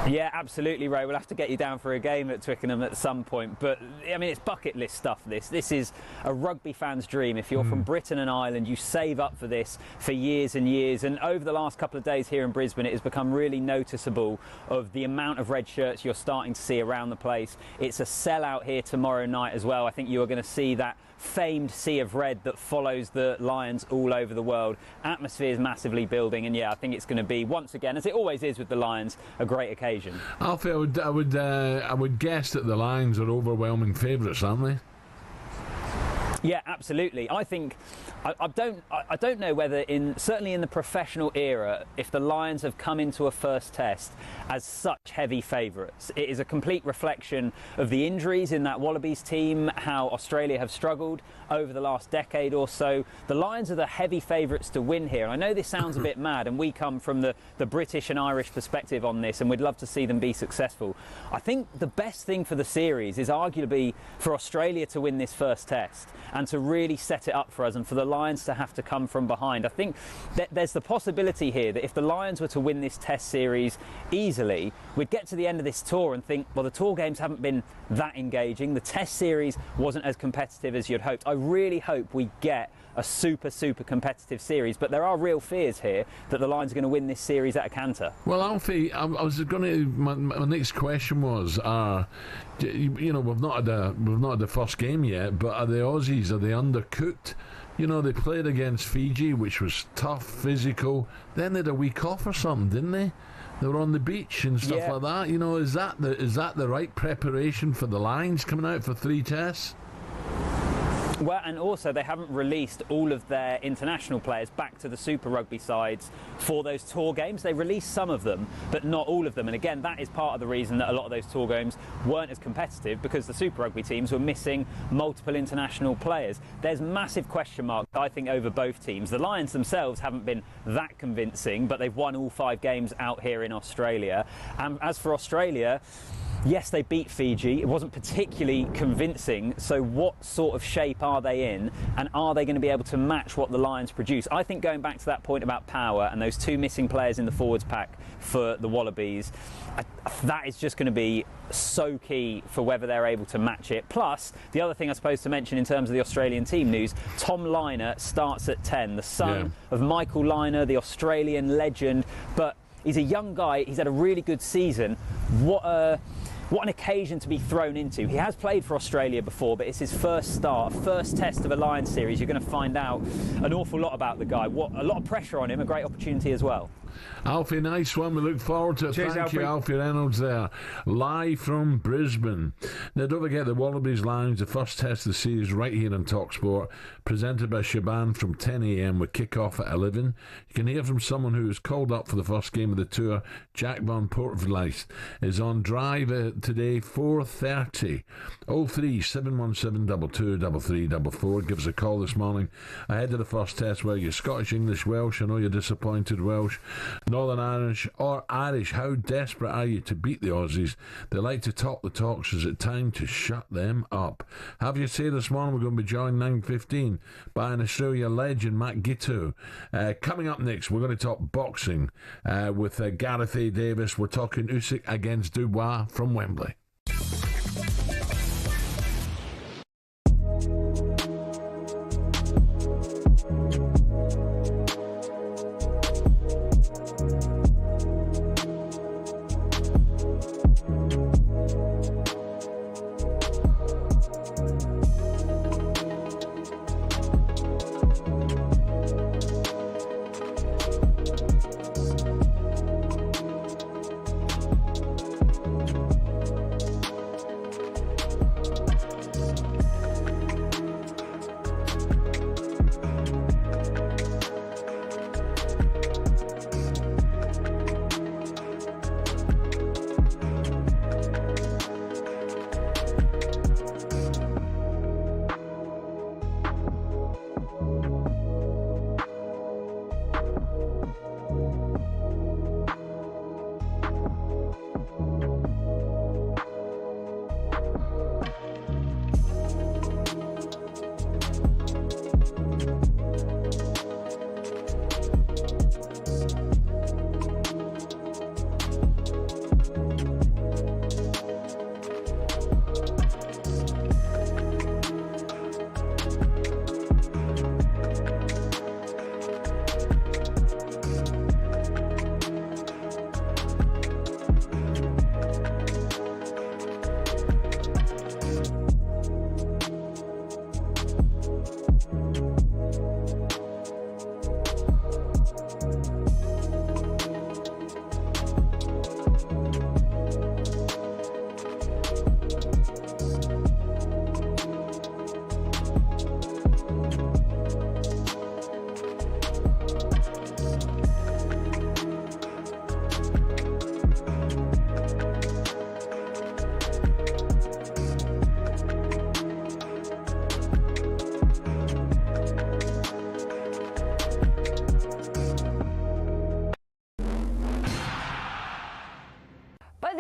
Speaker 26: Yeah, absolutely, Ray. We'll have to get you down for a game at Twickenham at some point. But, I mean, it's bucket list stuff, this. This is a rugby fan's dream. If you're from Britain and Ireland, you save up for this for years and years. And over the last couple of days here in Brisbane, it has become really noticeable of the amount of red shirts you're starting to see around the place. It's a sellout here tomorrow night as well. I think you are going to see that famed sea of red that follows the Lions all over the world. Atmosphere is massively building, and yeah, I think it's going to be, once again, as it always is with the Lions, a great occasion.
Speaker 2: Alfie, I would guess that the Lions are overwhelming favourites, aren't they?
Speaker 26: Yeah, absolutely. I think I don't know whether certainly in the professional era, if the Lions have come into a first test as such heavy favourites. It is a complete reflection of the injuries in that Wallabies team, how Australia have struggled over the last decade or so. The Lions are the heavy favourites to win here. And I know this sounds a bit mad, and we come from the British and Irish perspective on this, and we'd love to see them be successful. I think the best thing for the series is arguably for Australia to win this first test and to really set it up for us, and for the Lions to have to come from behind. I think that there's the possibility here that if the Lions were to win this test series easily, we'd get to the end of this tour and think, well, the tour games haven't been that engaging. The test series wasn't as competitive as you'd hoped. I really hope we get a super competitive series, but there are real fears here that the Lions are going to win this series at a canter.
Speaker 2: Well, Alfie, I was going to. My next question was, we've not had the first game yet, but are the Aussies, are they undercooked? You know, they played against Fiji, which was tough, physical. Then they had a week off or something, didn't they? They were on the beach and stuff like that. You know, is that the right preparation for the Lions coming out for 3 tests?
Speaker 26: Well, and also they haven't released all of their international players back to the Super Rugby sides for those tour games. They released some of them, but not all of them. And again, that is part of the reason that a lot of those tour games weren't as competitive, because the Super Rugby teams were missing multiple international players. There's massive question marks, I think, over both teams. The Lions themselves haven't been that convincing, but they've won all 5 games out here in Australia. And as for Australia, yes, they beat Fiji. It wasn't particularly convincing. So what sort of shape are they in? And are they going to be able to match what the Lions produce? I think going back to that point about power and those 2 missing players in the forwards pack for the Wallabies, that is just going to be so key for whether they're able to match it. Plus, the other thing I suppose to mention in terms of the Australian team news, Tom Liner starts at 10, the son of Michael Liner, the Australian legend. But he's a young guy. He's had a really good season. What an occasion to be thrown into. He has played for Australia before, but it's his first test of a Lions series. You're going to find out an awful lot about the guy. A lot of pressure on him, a great opportunity as well.
Speaker 2: Alfie, nice one. We look forward to it.
Speaker 3: Cheers,
Speaker 2: Thank you, Alfie Reynolds there. Live from Brisbane. Now, don't forget the Wallabies Lions, the first test of the series right here on talkSPORT, presented by Shaban from 10 a.m. with kick-off at 11. You can hear from someone who was called up for the first game of the tour. Jack Van Portverlijst is on drive today, 4:30. 03717223344. Give us a call this morning ahead of the first test. Whether you're Scottish, English, Welsh, I know you're disappointed, Welsh, Northern Irish or Irish, how desperate are you to beat the Aussies? They like to talk the talk, so is it time to shut them up? Have you say this morning we're going to be joined 9:15 by an Australia legend, Matt Gitto. Coming up next, we're going to talk boxing with Gareth A. Davis. We're talking Usyk against Dubois from Wembley.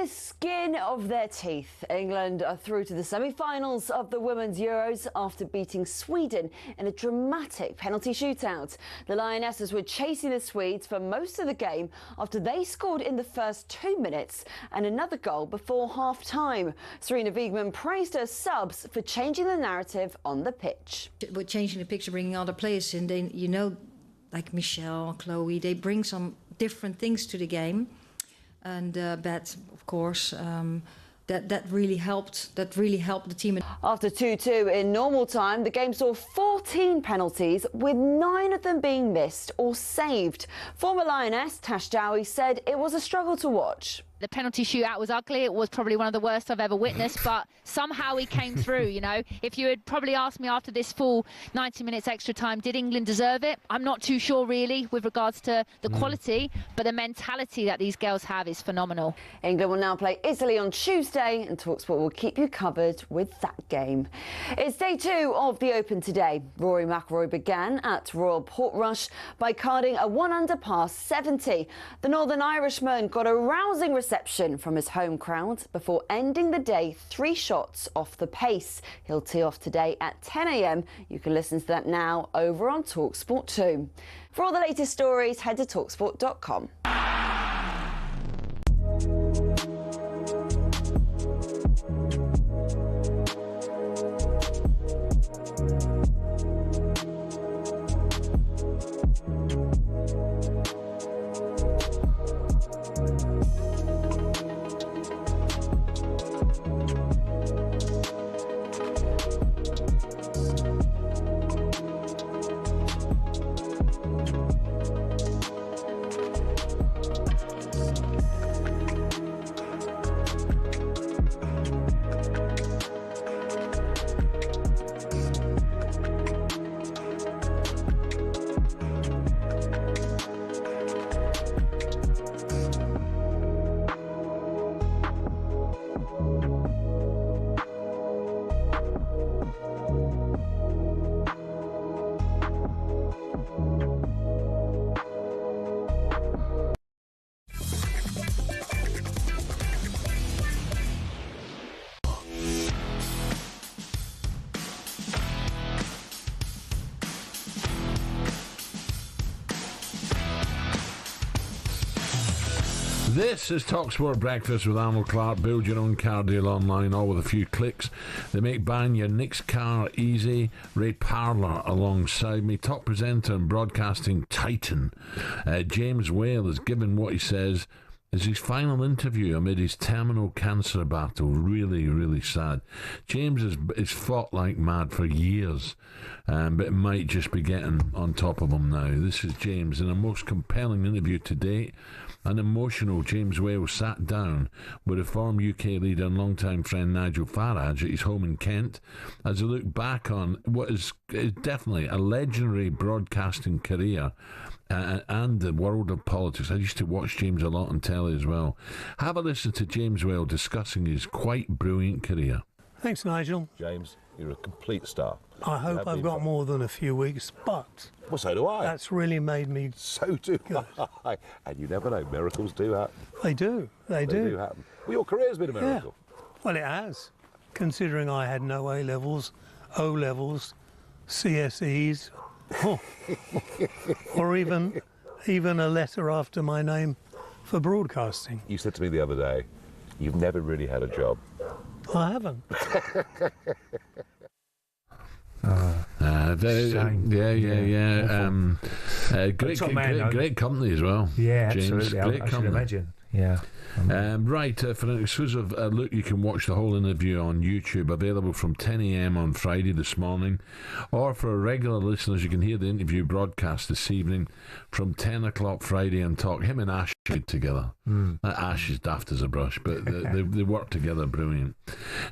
Speaker 12: the skin of their teeth. England are through to the semi-finals of the Women's Euros after beating Sweden in a dramatic penalty shootout. The Lionesses were chasing the Swedes for most of the game after they scored in the first 2 minutes and another goal before half-time. Serena Wiegman praised her subs for changing the narrative on the pitch.
Speaker 1: With changing the picture, bringing other players in, they, you know, like Michelle, Chloe, they bring some different things to the game. And Bet, of course, that really helped. That really helped the team.
Speaker 12: After 2-2 in normal time, the game saw 14 penalties, with 9 of them being missed or saved. Former Lioness Tash Dowie said it was a struggle to watch.
Speaker 21: The penalty shootout was ugly. It was probably one of the worst I've ever witnessed, but somehow he came through, you know. If you had probably asked me after this full 90 minutes extra time, did England deserve it? I'm not too sure, really, with regards to the quality, but the mentality that these girls have is phenomenal.
Speaker 12: England will now play Italy on Tuesday, and talkSPORT will keep you covered with that game. It's day 2 of the Open today. Rory McIlroy began at Royal Portrush by carding a 1-under par 70. The Northern Irishman got a rousing reception from his home crowd before ending the day 3 shots off the pace. He'll tee off today at 10 a.m. You can listen to that now over on talkSPORT 2. For all the latest stories, head to talksport.com.
Speaker 2: This is talkSPORT Breakfast with Arnold Clark. Build your own car deal online, all with a few clicks. They make buying your next car easy. Ray Parlour alongside me, top presenter and broadcasting titan. James Whale has given what he says is his final interview amid his terminal cancer battle. Really, really sad. James has fought like mad for years, but it might just be getting on top of him now. This is James in a most compelling interview to date. An emotional James Whale sat down with reform UK leader and long-time friend Nigel Farage at his home in Kent as they look back on what is definitely a legendary broadcasting career and the world of politics. I used to watch James a lot on telly as well. Have a listen to James Whale discussing his quite brilliant career.
Speaker 15: Thanks, Nigel.
Speaker 16: James, you're a complete star.
Speaker 15: I hope I've got more than a few weeks, but...
Speaker 16: Well, so do I.
Speaker 15: That's really made me...
Speaker 16: So do I. And you never know, miracles do happen.
Speaker 15: They do. They do
Speaker 16: happen. Well, your career's been a miracle.
Speaker 15: Yeah. Well, it has, considering I had no A-levels, O-levels, CSEs, or even a letter after my name for broadcasting.
Speaker 16: You said to me the other day, you've never really had a job.
Speaker 15: I haven't.
Speaker 2: Great company as well.
Speaker 3: Yeah,
Speaker 2: James,
Speaker 3: absolutely.
Speaker 2: Great
Speaker 3: I should
Speaker 2: company.
Speaker 3: imagine. Yeah.
Speaker 2: Right, for an exclusive look, you can watch the whole interview on YouTube, available from 10 a.m. on Friday this morning, or for regular listeners, you can hear the interview broadcast this evening from 10 o'clock Friday on Talk. Him and Ash played together. That Ash is daft as a brush, but they work together brilliant.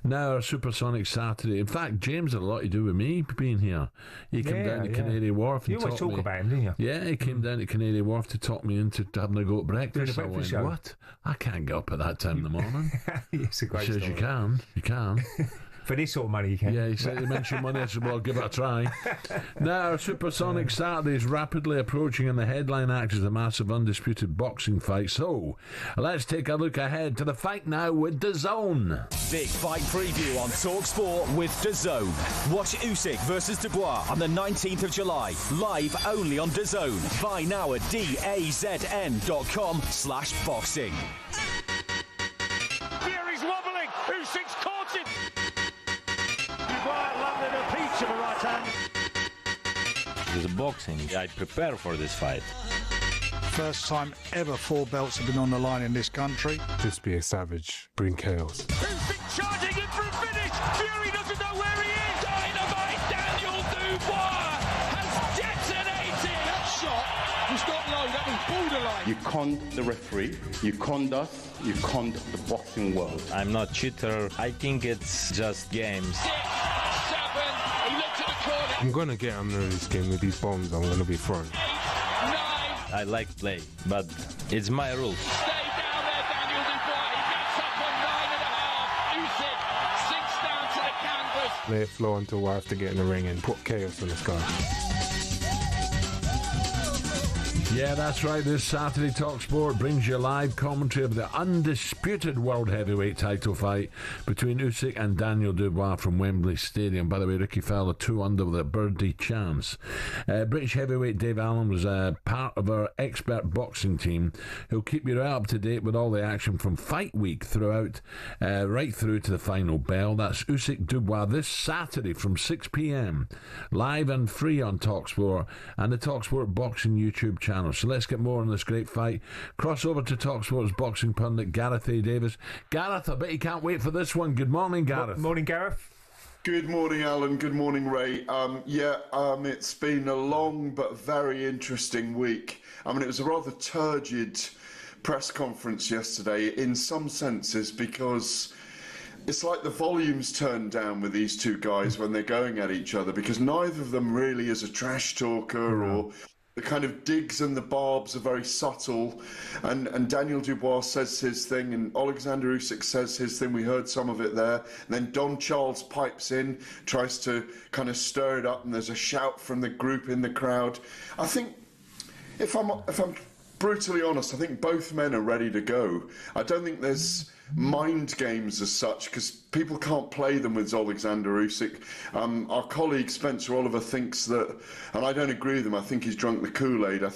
Speaker 2: Now, our Supersonic Saturday. In fact, James had a lot to do with me being here. He came down to Canary Wharf.
Speaker 3: You always talk about him, didn't you?
Speaker 2: Yeah, he came down to Canary Wharf to talk me into having a go at breakfast.
Speaker 3: Doing a breakfast show.
Speaker 2: What? I can't get up at that time in the morning.
Speaker 3: It's a great
Speaker 2: He says,
Speaker 3: story.
Speaker 2: you can.
Speaker 3: For this sort of money, you can.
Speaker 2: Yeah, he said he mentioned money. I said, well, give it a try. Now, our Supersonic Saturday is rapidly approaching, and the headline act is a massive undisputed boxing fight. So, let's take a look ahead to the fight now with DAZN.
Speaker 4: Big fight preview on talkSPORT with DAZN. Watch Usyk versus Dubois on the 19th of July, live only on DAZN. Buy now at DAZN.com/boxing.
Speaker 5: Fury's wobbling. Usyk's caught him. Dubois landed a peach of a right hand.
Speaker 18: It's boxing. I prepare for this fight.
Speaker 19: First time ever 4 belts have been on the line in this country.
Speaker 9: Just be a savage, bring chaos.
Speaker 5: Usyk charging in for a finish. Fury doesn't know where he is. Dynamite Daniel Dubois has detonated. That shot was not low. That was borderline.
Speaker 20: You conned the referee. You conned us. You conned the boxing world.
Speaker 18: I'm not cheater. I think it's just games.
Speaker 5: 6, 7. He looked at the corner.
Speaker 9: I'm going to get under this game with these bombs I'm going to be throwing.
Speaker 5: 8, 9.
Speaker 18: I like play, but it's my rules.
Speaker 5: Stay down there, Daniel Dubois. He gets up on 9.5. Usyk sinks down to the canvas.
Speaker 9: Let it flow until I have to get in the ring and put chaos on this guy.
Speaker 2: Yeah, that's right. This Saturday, talkSPORT brings you live commentary of the undisputed World Heavyweight title fight between Usyk and Daniel Dubois from Wembley Stadium. By the way, Ricky Fowler 2 under with a birdie chance. British heavyweight Dave Allen was part of our expert boxing team who'll keep you right up to date with all the action from fight week throughout, right through to the final bell. That's Usyk Dubois this Saturday from 6 p.m. live and free on talkSPORT and the talkSPORT Boxing YouTube channel. So let's get more on this great fight. Cross over to talkSPORT's boxing pundit Gareth A. Davis. Gareth, I bet you can't wait for this one. Good morning, Gareth.
Speaker 3: Morning, Gareth.
Speaker 22: Good morning, Alan. Good morning, Ray. It's been a long but very interesting week. I mean, it was a rather turgid press conference yesterday in some senses because it's like the volume's turned down with these two guys when they're going at each other because neither of them really is a trash talker or the kind of digs and the barbs are very subtle, and Daniel Dubois says his thing, and Alexander Usyk says his thing. We heard some of it there. And then Don Charles pipes in, tries to kind of stir it up, and there's a shout from the group in the crowd. I think, if I'm brutally honest, I think both men are ready to go. I don't think there's mind games as such because people can't play them with Alexander Usyk. Our colleague Spencer Oliver thinks that, and I don't agree with him, I think he's drunk the Kool-Aid. I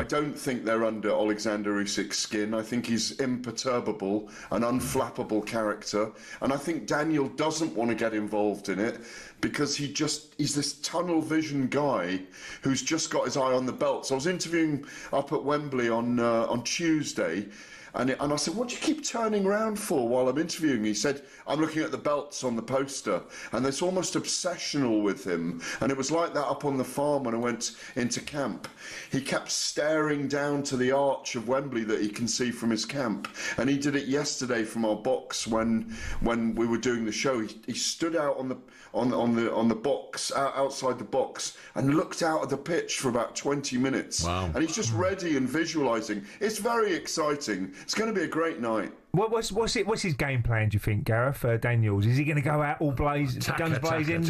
Speaker 22: don't think they're under Alexander Usyk's skin. I think he's imperturbable, an unflappable character, and I think Daniel doesn't want to get involved in it because he's this tunnel vision guy who's just got his eye on the belts. I was interviewing up at Wembley on Tuesday, and I said, what do you keep turning around for while I'm interviewing? He said, I'm looking at the belts on the poster. And it's almost obsessional with him. And it was like that up on the farm when I went into camp. He kept staring down to the arch of Wembley that he can see from his camp. And he did it yesterday from our box when we were doing the show. He stood out on the box, outside the box, and looked out at the pitch for about 20 minutes.
Speaker 2: Wow.
Speaker 22: And he's just ready and visualising. It's very exciting. It's going to be a great night.
Speaker 3: What's his game plan, do you think, Gareth, Daniels? Is he going to go out all guns blazing,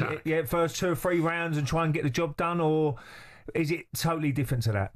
Speaker 3: first 2 or 3 rounds and try and get the job done, or is it totally different to that?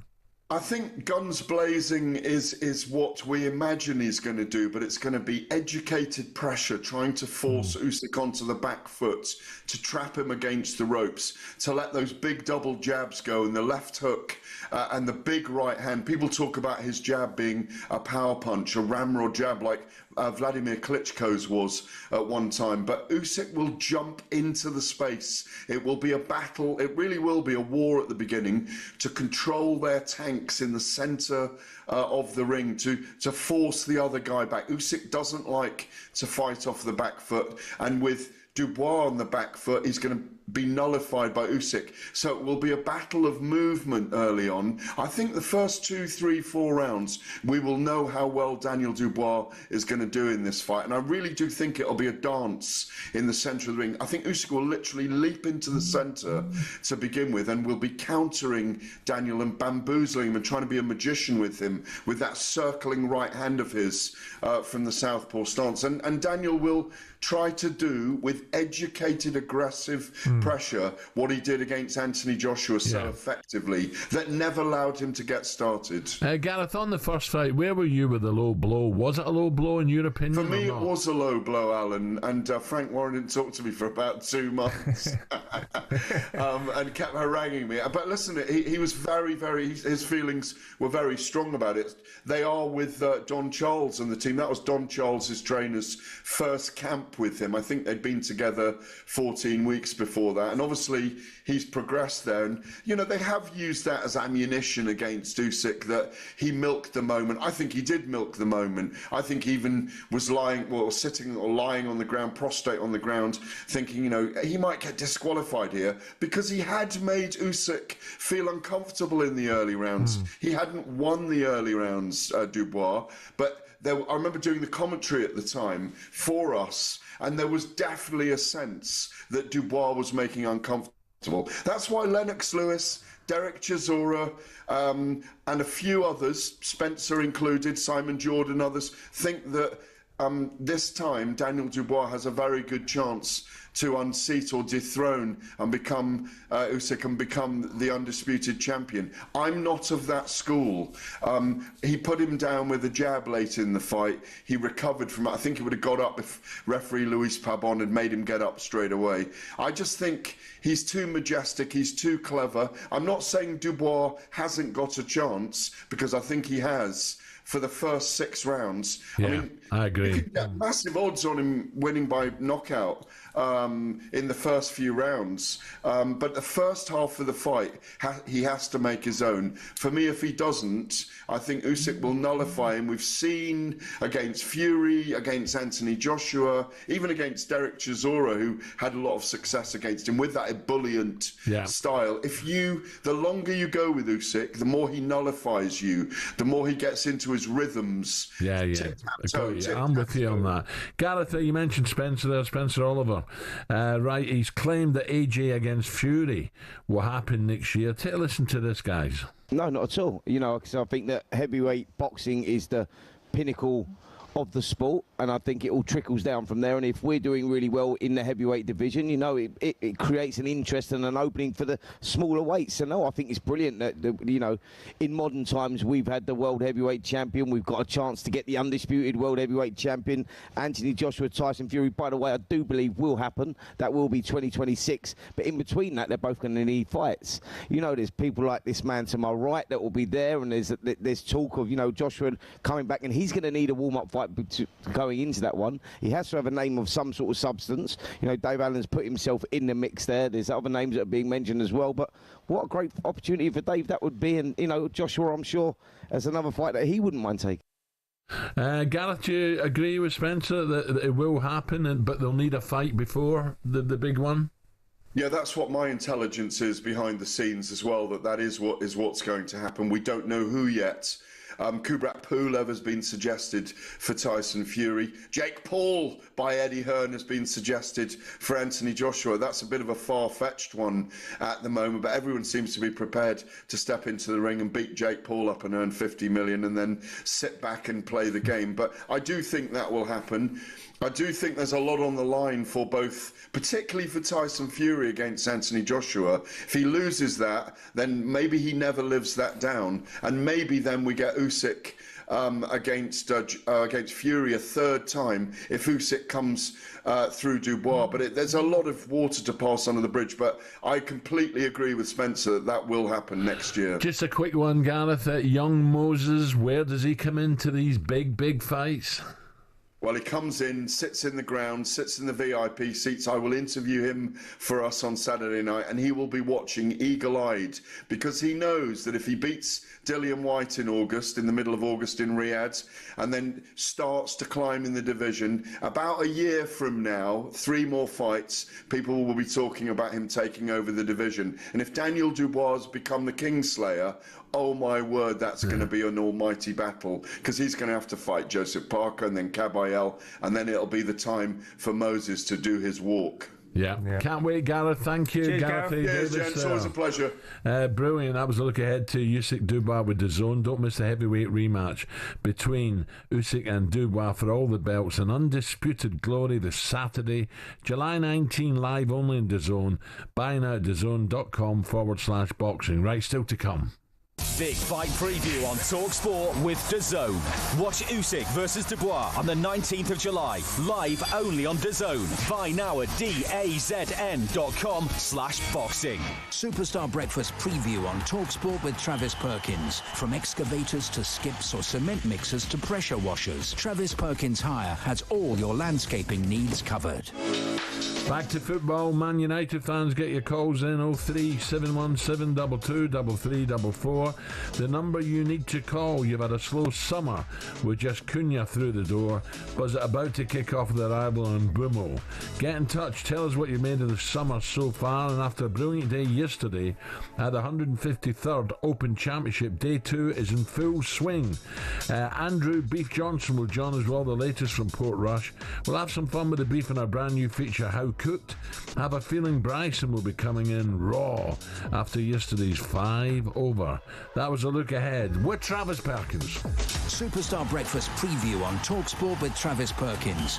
Speaker 22: I think guns blazing is what we imagine he's going to do, but it's going to be educated pressure, trying to force Usyk onto the back foot, to trap him against the ropes, to let those big double jabs go, and the left hook and the big right hand. People talk about his jab being a power punch, a ramrod jab like Vladimir Klitschko's was at one time. But Usyk will jump into the space. It will be a battle. It really will be a war at the beginning to control their tanks in the centre of the ring, to force the other guy back. Usyk doesn't like to fight off the back foot, and with Dubois on the back foot, he's going to be nullified by Usyk. So it will be a battle of movement early on. I think the first 2, 3, 4 rounds, we will know how well Daniel Dubois is going to do in this fight. And I really do think it'll be a dance in the centre of the ring. I think Usyk will literally leap into the centre to begin with and will be countering Daniel and bamboozling him and trying to be a magician with him, with that circling right hand of his from the southpaw stance. And Daniel will try to do with educated, aggressive pressure what he did against Anthony Joshua so effectively that never allowed him to get started.
Speaker 2: Gareth, on the first fight, where were you with the low blow? Was it a low blow in your opinion?
Speaker 22: For me, it was a low blow, Alan, and Frank Warren didn't talk to me for about 2 months and kept haranguing me. But listen, he was his feelings were very strong about it. They are with Don Charles and the team. That was Don Charles's trainer's first camp with him. I think they'd been together 14 weeks before that, and obviously he's progressed there. And they have used that as ammunition against Usyk, that he milked the moment. I think he did milk the moment. I think he even was sitting or lying on the ground, prostrate on the ground, thinking he might get disqualified here, because he had made Usyk feel uncomfortable in the early rounds. He hadn't won the early rounds, Dubois, but I remember doing the commentary at the time for us, and there was definitely a sense that Dubois was making uncomfortable. That's why Lennox Lewis, Derek Chisora, and a few others, Spencer included, Simon Jordan, others, think that this time Daniel Dubois has a very good chance to unseat or dethrone and become Usyk and become the undisputed champion. I'm not of that school. He put him down with a jab late in the fight. He recovered from it. I think he would have got up if referee Luis Pabon had made him get up straight away. I just think he's too majestic, he's too clever. I'm not saying Dubois hasn't got a chance, because I think he has. For the first 6 rounds.
Speaker 2: Yeah, I agree.
Speaker 22: You could get massive odds on him winning by knockout in the first few rounds. But the first half of the fight, he has to make his own. For me, if he doesn't, I think Usyk will nullify him. We've seen against Fury, against Anthony Joshua, even against Derek Chisora, who had a lot of success against him with that ebullient style. The longer you go with Usyk, the more he nullifies you, the more he gets into his rhythms.
Speaker 2: I'm with you on that. Gareth, you mentioned Spencer there, Spencer Oliver. Right, he's claimed that AJ against Fury will happen next year. Take a listen to this, guys.
Speaker 6: No, not at all. Because I think that heavyweight boxing is the pinnacle of the sport, and I think it all trickles down from there. And if we're doing really well in the heavyweight division, it creates an interest and an opening for the smaller weights. So no, I think it's brilliant that in modern times we've had the world heavyweight champion. We've got a chance to get the undisputed world heavyweight champion, Anthony Joshua, Tyson Fury. By the way, I do believe will happen. That will be 2026. But in between that, they're both going to need fights. There's people like this man to my right that will be there, and there's talk of Joshua coming back, and he's going to need a warm-up fight going into that one. He has to have a name of some sort of substance. Dave Allen's put himself in the mix there. There's other names that are being mentioned as well, but what a great opportunity for Dave that would be. And Joshua, I'm sure, as another fight that he wouldn't mind taking.
Speaker 2: Gareth, do you agree with Spencer that it will happen, but they'll need a fight before the big one?
Speaker 22: Yeah, that's what my intelligence is behind the scenes as well, that is what's going to happen. We don't know who yet. Kubrat Pulev has been suggested for Tyson Fury. Jake Paul by Eddie Hearn has been suggested for Anthony Joshua. That's a bit of a far-fetched one at the moment, but everyone seems to be prepared to step into the ring and beat Jake Paul up and earn 50 million and then sit back and play the game. But I do think that will happen. I do think there's a lot on the line for both, particularly for Tyson Fury against Anthony Joshua. If he loses that, then maybe he never lives that down, and maybe then we get Usyk against Fury a third time if Usyk comes through Dubois. But there's a lot of water to pass under the bridge. But I completely agree with Spencer that will happen next year.
Speaker 2: Just a quick one, Gareth. Young Moses, where does he come into these big fights?
Speaker 22: Well, he comes in, sits in the ground, sits in the VIP seats. I will interview him for us on Saturday night, and he will be watching eagle-eyed because he knows that if he beats Dillian White in August, in the middle of August in Riyadh, and then starts to climb in the division, about a year from now, 3 more fights, people will be talking about him taking over the division. And if Daniel Dubois has become the Kingslayer, oh my word, that's going to be an almighty battle, because he's going to have to fight Joseph Parker and then Kabayel, and then it'll be the time for Moses to do his walk.
Speaker 2: Yeah. Can't wait, Gareth. Thank you,
Speaker 22: Cheers,
Speaker 2: Gareth.
Speaker 22: Gareth. Cheers, gents. Always a pleasure.
Speaker 2: Brilliant. That was a look ahead to Usyk Dubois with DAZN. Don't miss the heavyweight rematch between Usyk and Dubois for all the belts and undisputed glory this Saturday, July 19, live only in DAZN. Buy now at DAZN.com/boxing. Right, still to come.
Speaker 4: Big fight preview on talkSPORT with DAZN. Watch Usyk versus Dubois on the 19th of July, live only on DAZN. Buy now at DAZN.com/boxing.
Speaker 7: Superstar Breakfast preview on talkSPORT with Travis Perkins. From excavators to skips or cement mixers to pressure washers, Travis Perkins Hire has all your landscaping needs covered.
Speaker 2: Back to football. Man United fans, get your calls in 03717 22 3344. The number you need to call. You've had a slow summer with just Cunha through the door, but is it about to kick off the arrival on Bumo? Get in touch. Tell us what you made of the summer so far. And after a brilliant day yesterday at the 153rd Open Championship, day 2 is in full swing. Andrew Beef Johnson will join us with all the latest from Portrush. We'll have some fun with the beef in our brand new feature, How Cooked. Have a feeling Bryson will be coming in raw after yesterday's 5-over. That was a look ahead with Travis Perkins.
Speaker 7: Superstar Breakfast preview on talkSPORT with Travis Perkins.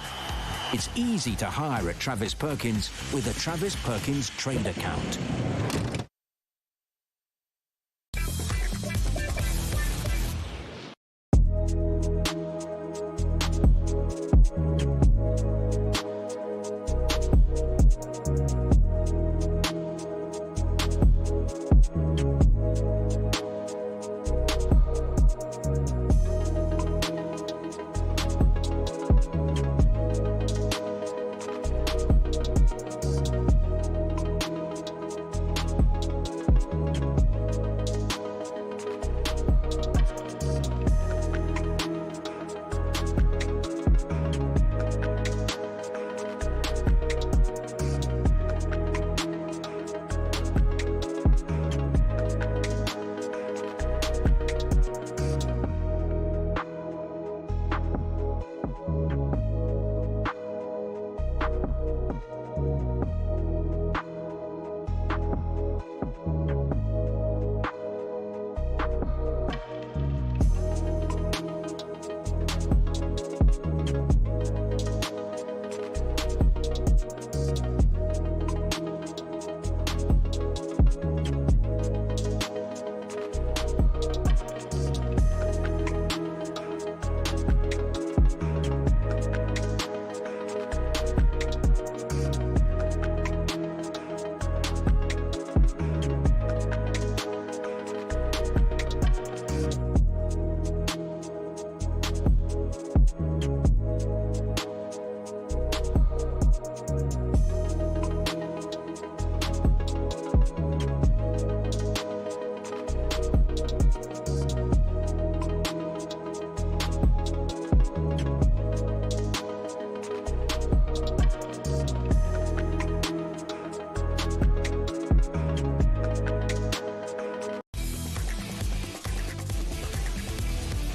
Speaker 7: It's easy to hire at Travis Perkins with a Travis Perkins trade account.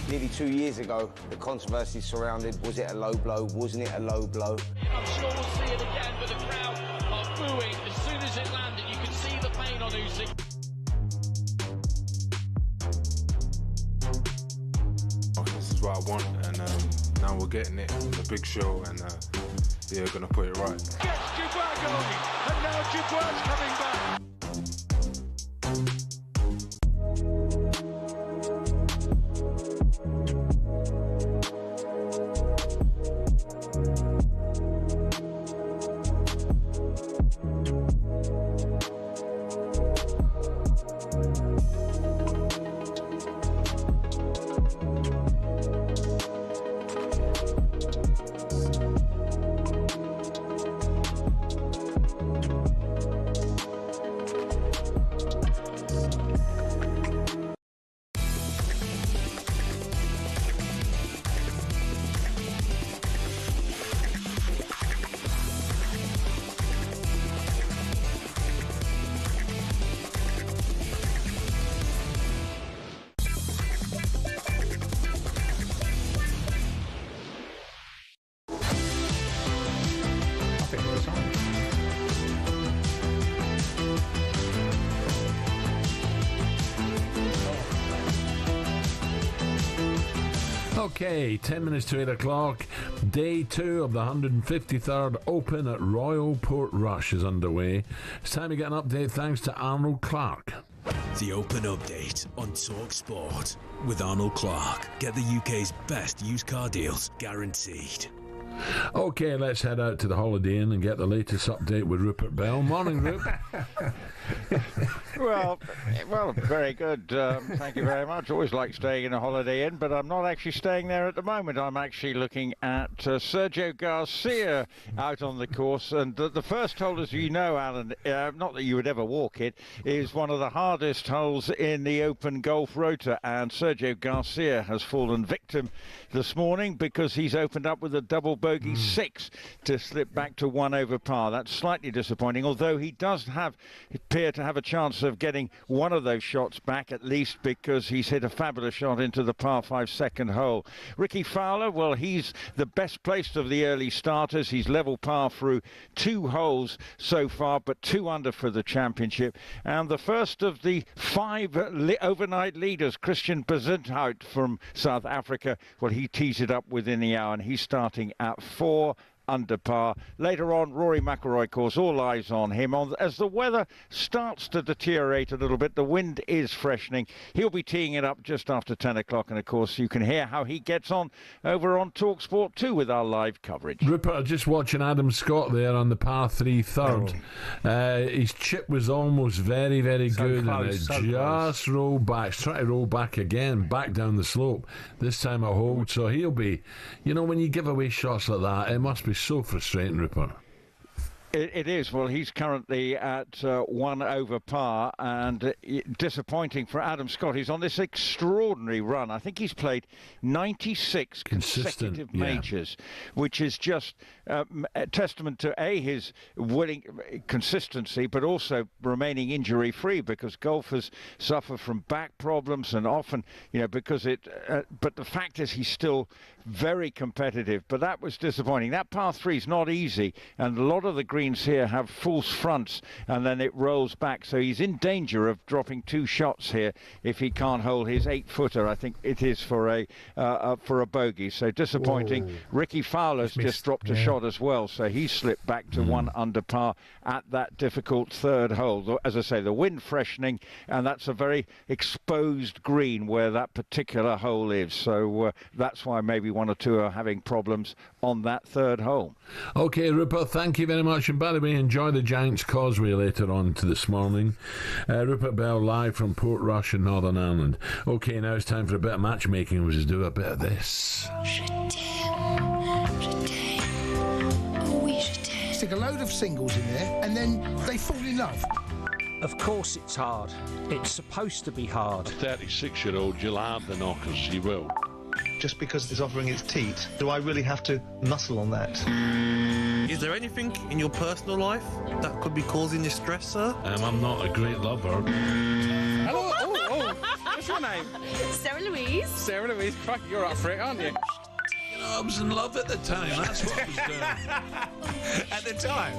Speaker 6: Nearly 2 years ago, the controversy surrounded, was it a low blow, wasn't it a low blow?
Speaker 8: I'm sure we'll see it again, but the crowd are booing as soon as it landed. You can see the pain on Usyk.
Speaker 9: This is what I want, and now we're getting it. It's a big show, and yeah, gonna put it right.
Speaker 8: Gets Dubois going, and now Dubois coming back.
Speaker 2: Okay, 10 minutes to 8 o'clock. Day 2 of the 153rd Open at Royal Portrush is underway. It's time to get an update thanks to Arnold Clark.
Speaker 10: The Open Update on talkSPORT with Arnold Clark. Get the UK's best used car deals guaranteed.
Speaker 2: Okay, let's head out to the Holiday Inn and get the latest update with Rupert Bell. Morning, Rupert.
Speaker 11: Well, very good. Thank you very much. Always like staying in a Holiday Inn, but I'm not actually staying there at the moment. I'm actually looking at Sergio Garcia out on the course. And the first hole, as you know, Alan, not that you would ever walk it, is one of the hardest holes in the Open Golf Rota. And Sergio Garcia has fallen victim this morning because he's opened up with a double bogey 6 to slip back to 1 over par. That's slightly disappointing, although he does appear to have a chance of getting one of those shots back at least, because he's hit a fabulous shot into the par 5 second hole. Ricky Fowler, well, he's the best placed of the early starters. He's level par through 2 holes so far, but 2 under for the championship. And the first of the 5 overnight leaders, Christian Bezuidenhout from South Africa, well, he tees it up within the hour and he's starting at 4 under par. Later on, Rory McIlroy, of course, all eyes on him. As the weather starts to deteriorate a little bit, the wind is freshening. He'll be teeing it up just after 10 o'clock, and of course you can hear how he gets on over on talkSPORT 2 with our live coverage.
Speaker 2: Rupert, just watching Adam Scott there on the par 3 third. His chip was almost very, very good,
Speaker 3: close,
Speaker 2: and it just rolled back. He's trying to roll back again, back down the slope. This time a hold, so he'll be, you know, when you give away shots like that, it must be so frustrating, Rupert.
Speaker 11: It is. Well, he's currently at 1 over par, and disappointing for Adam Scott. He's on this extraordinary run. I think he's played 96 consecutive majors, which is just a testament to his willing consistency, but also remaining injury-free, because golfers suffer from back problems and often, because but the fact is he's still very competitive. But that was disappointing. That par 3 is not easy, and a lot of the greens here have false fronts and then it rolls back, so he's in danger of dropping 2 shots here if he can't hold his 8-footer. I think it is for a bogey, so disappointing. Whoa. Ricky Fowler's just dropped a shot as well, so he slipped back to 1 under par at that difficult 3rd hole. As I say, the wind freshening, and that's a very exposed green where that particular hole is, so that's why maybe 1 or 2 are having problems on that 3rd hole.
Speaker 2: Okay, Rupert, thank you very much. And by the way, enjoy the Giants Causeway later on to this morning. Rupert Bell live from Portrush in Northern Ireland. Okay, now it's time for a bit of matchmaking. We'll just do a bit of this.
Speaker 13: Stick a load of singles in there and then they fall in love.
Speaker 14: Of course it's hard. It's supposed to be hard.
Speaker 17: A 36-year-old, you'll have the knockers, you will.
Speaker 23: Just because it's offering its teat, do I really have to muscle on that?
Speaker 27: Is there anything in your personal life that could be causing you stress, sir?
Speaker 17: I'm not a great lover.
Speaker 28: Hello, oh, what's your name?
Speaker 29: Sarah Louise.
Speaker 28: Sarah Louise, fuck, you're up for it, aren't you?
Speaker 17: I was in love at the time, that's what I was doing.
Speaker 28: At the time?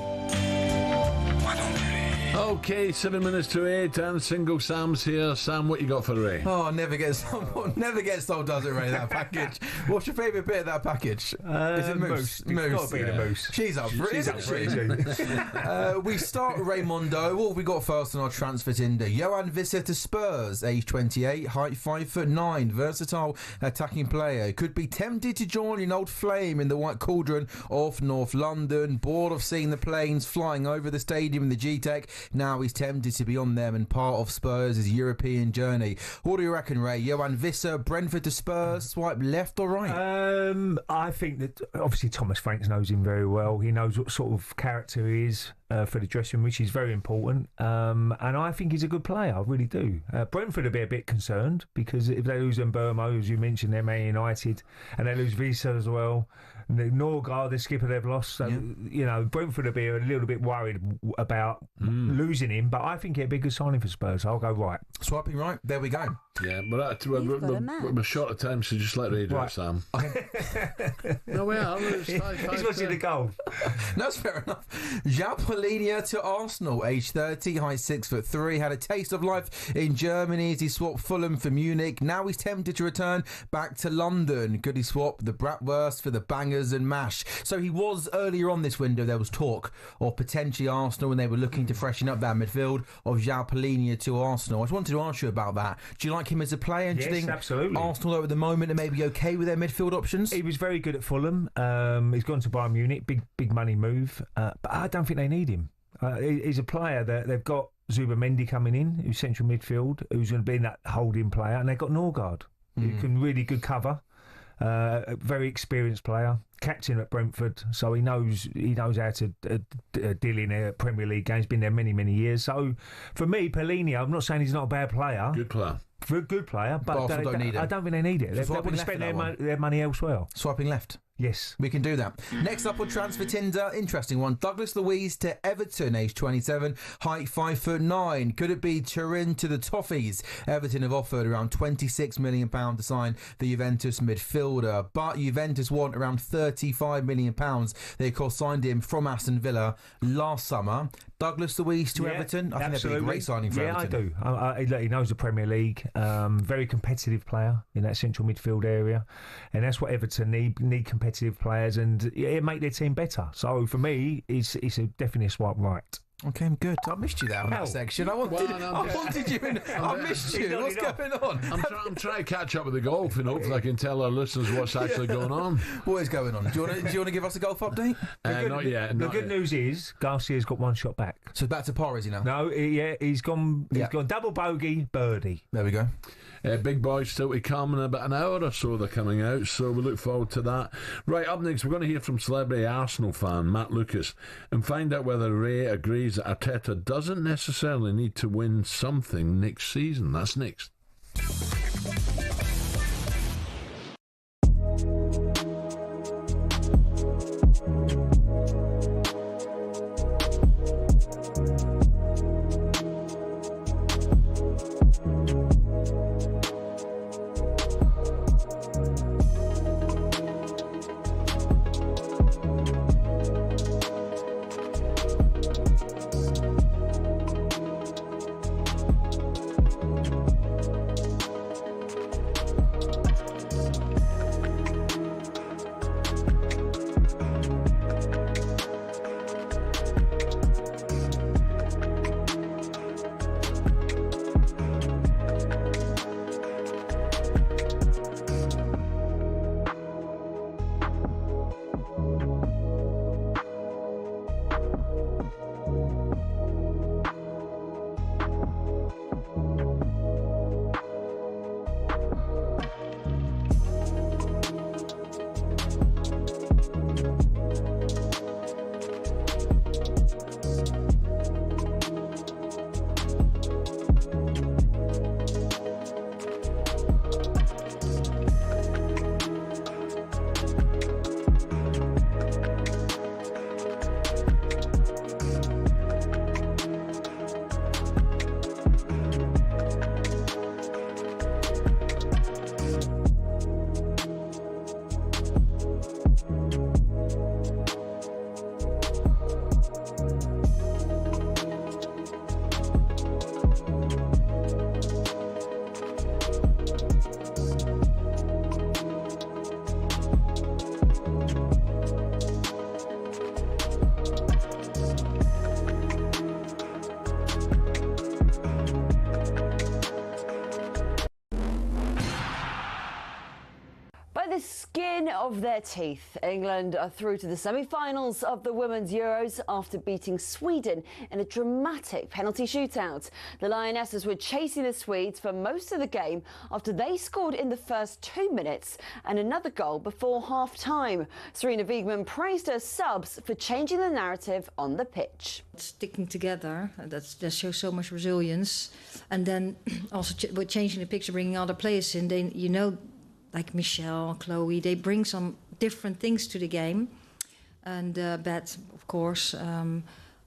Speaker 17: I don't really.
Speaker 2: Okay, 7 minutes to 8, and Single Sam's here. Sam, what you got for Ray?
Speaker 30: Oh, never gets told, does it, Ray, that package? What's your favourite bit of that package? Is it Moose?
Speaker 3: Moose. It's got to be the Moose.
Speaker 30: She's up for it, isn't she? We start with Raymondo. What have we got first on our transfer Tinder? Johan Visser to Spurs, age 28, height 5'9", versatile attacking player. Could be tempted to join an old flame in the White Cauldron of North London. Bored of seeing the planes flying over the stadium in the G-Tech. Now he's tempted to be on them and part of Spurs' European journey. What do you reckon, Ray? Johan Visser, Brentford to Spurs, swipe left or right?
Speaker 3: I think that obviously Thomas Franks knows him very well. He knows what sort of character he is for the dressing room, which is very important. And I think he's a good player, I really do. Brentford will be a bit concerned because if they lose Mbomo, as you mentioned, they're Man United, and they lose Visser as well. Norgard, the skipper they've lost, so Brentford will be a little bit worried about losing him, but I think it'd be a good signing for Spurs. I'll go right.
Speaker 30: Swiping right. There we go.
Speaker 2: Yeah, but we're short of time, so just let Ray do it, Sam. No, we are.
Speaker 3: He's watching the goal.
Speaker 30: That's fair enough. João Palhinha to Arsenal, age 30, height 6'3", had a taste of life in Germany as he swapped Fulham for Munich. Now he's tempted to return back to London. Could he swap the bratwurst for the bangers and mash? So he was earlier on this window. There was talk of potentially Arsenal when they were looking to freshen up that midfield of João Palhinha to Arsenal. I just wanted to ask you about that. Do you like him as a player? And do you think
Speaker 3: absolutely.
Speaker 30: Arsenal at the moment are maybe okay with their midfield options?
Speaker 3: He was very good at Fulham. He's gone to Bayern Munich, big money move. But I don't think they need him. He's a player that they've got Zubimendi coming in, who's central midfield, who's going to be that holding player, and they've got Norgard, who can really good cover. A very experienced player, captain at Brentford, so he knows how to deal in a Premier League game. He's been there many years. So for me, Palhinha, I'm not saying he's not a bad player.
Speaker 2: Good player.
Speaker 3: Good player, but I don't think they need it. They would have spent their money elsewhere.
Speaker 30: Swiping left.
Speaker 3: Yes.
Speaker 30: We can do that. Next up on Transfer Tinder, interesting one. Douglas Luiz to Everton, age 27, height 5'9". Could it be Turin to the Toffees? Everton have offered around £26 million to sign the Juventus midfielder, but Juventus want around £35 million. They, of course, signed him from Aston Villa last summer. Douglas Luiz to Everton? I think that'd be a great signing for Everton.
Speaker 3: I do. He knows the Premier League. Very competitive player in that central midfield area. And that's what Everton need competitive players, and it make their team better. So for me, it's definitely a swipe right.
Speaker 30: Okay, I'm good. I missed you there on that section. I wanted you in. I missed you. What's going on?
Speaker 2: I'm trying to catch up with the golf, and hopefully I can tell our listeners what's actually going on.
Speaker 30: What is going on? Do you want to give us a golf update?
Speaker 2: Not yet.
Speaker 3: The good news is Garcia's got one shot back.
Speaker 30: So back to par, is he now?
Speaker 3: No, he's gone. He's gone double bogey, birdie.
Speaker 30: There we go.
Speaker 2: Big boys still to come in about an hour or so. They're coming out, so we look forward to that. Right, up next, we're going to hear from celebrity Arsenal fan Matt Lucas and find out whether Ray agrees that Arteta doesn't necessarily need to win something next season. That's next.
Speaker 1: Of their teeth, England are through to the semi-finals of the Women's Euros after beating Sweden in a dramatic penalty shootout. The Lionesses were chasing the Swedes for most of the game after they scored in the first 2 minutes and another goal before half-time. Serena Wiegman praised her subs for changing the narrative on the pitch.
Speaker 12: Sticking together, that shows so much resilience. And then also with changing the picture, bringing other players in, like Michelle, Chloe, they bring some different things to the game. And Bet, of course,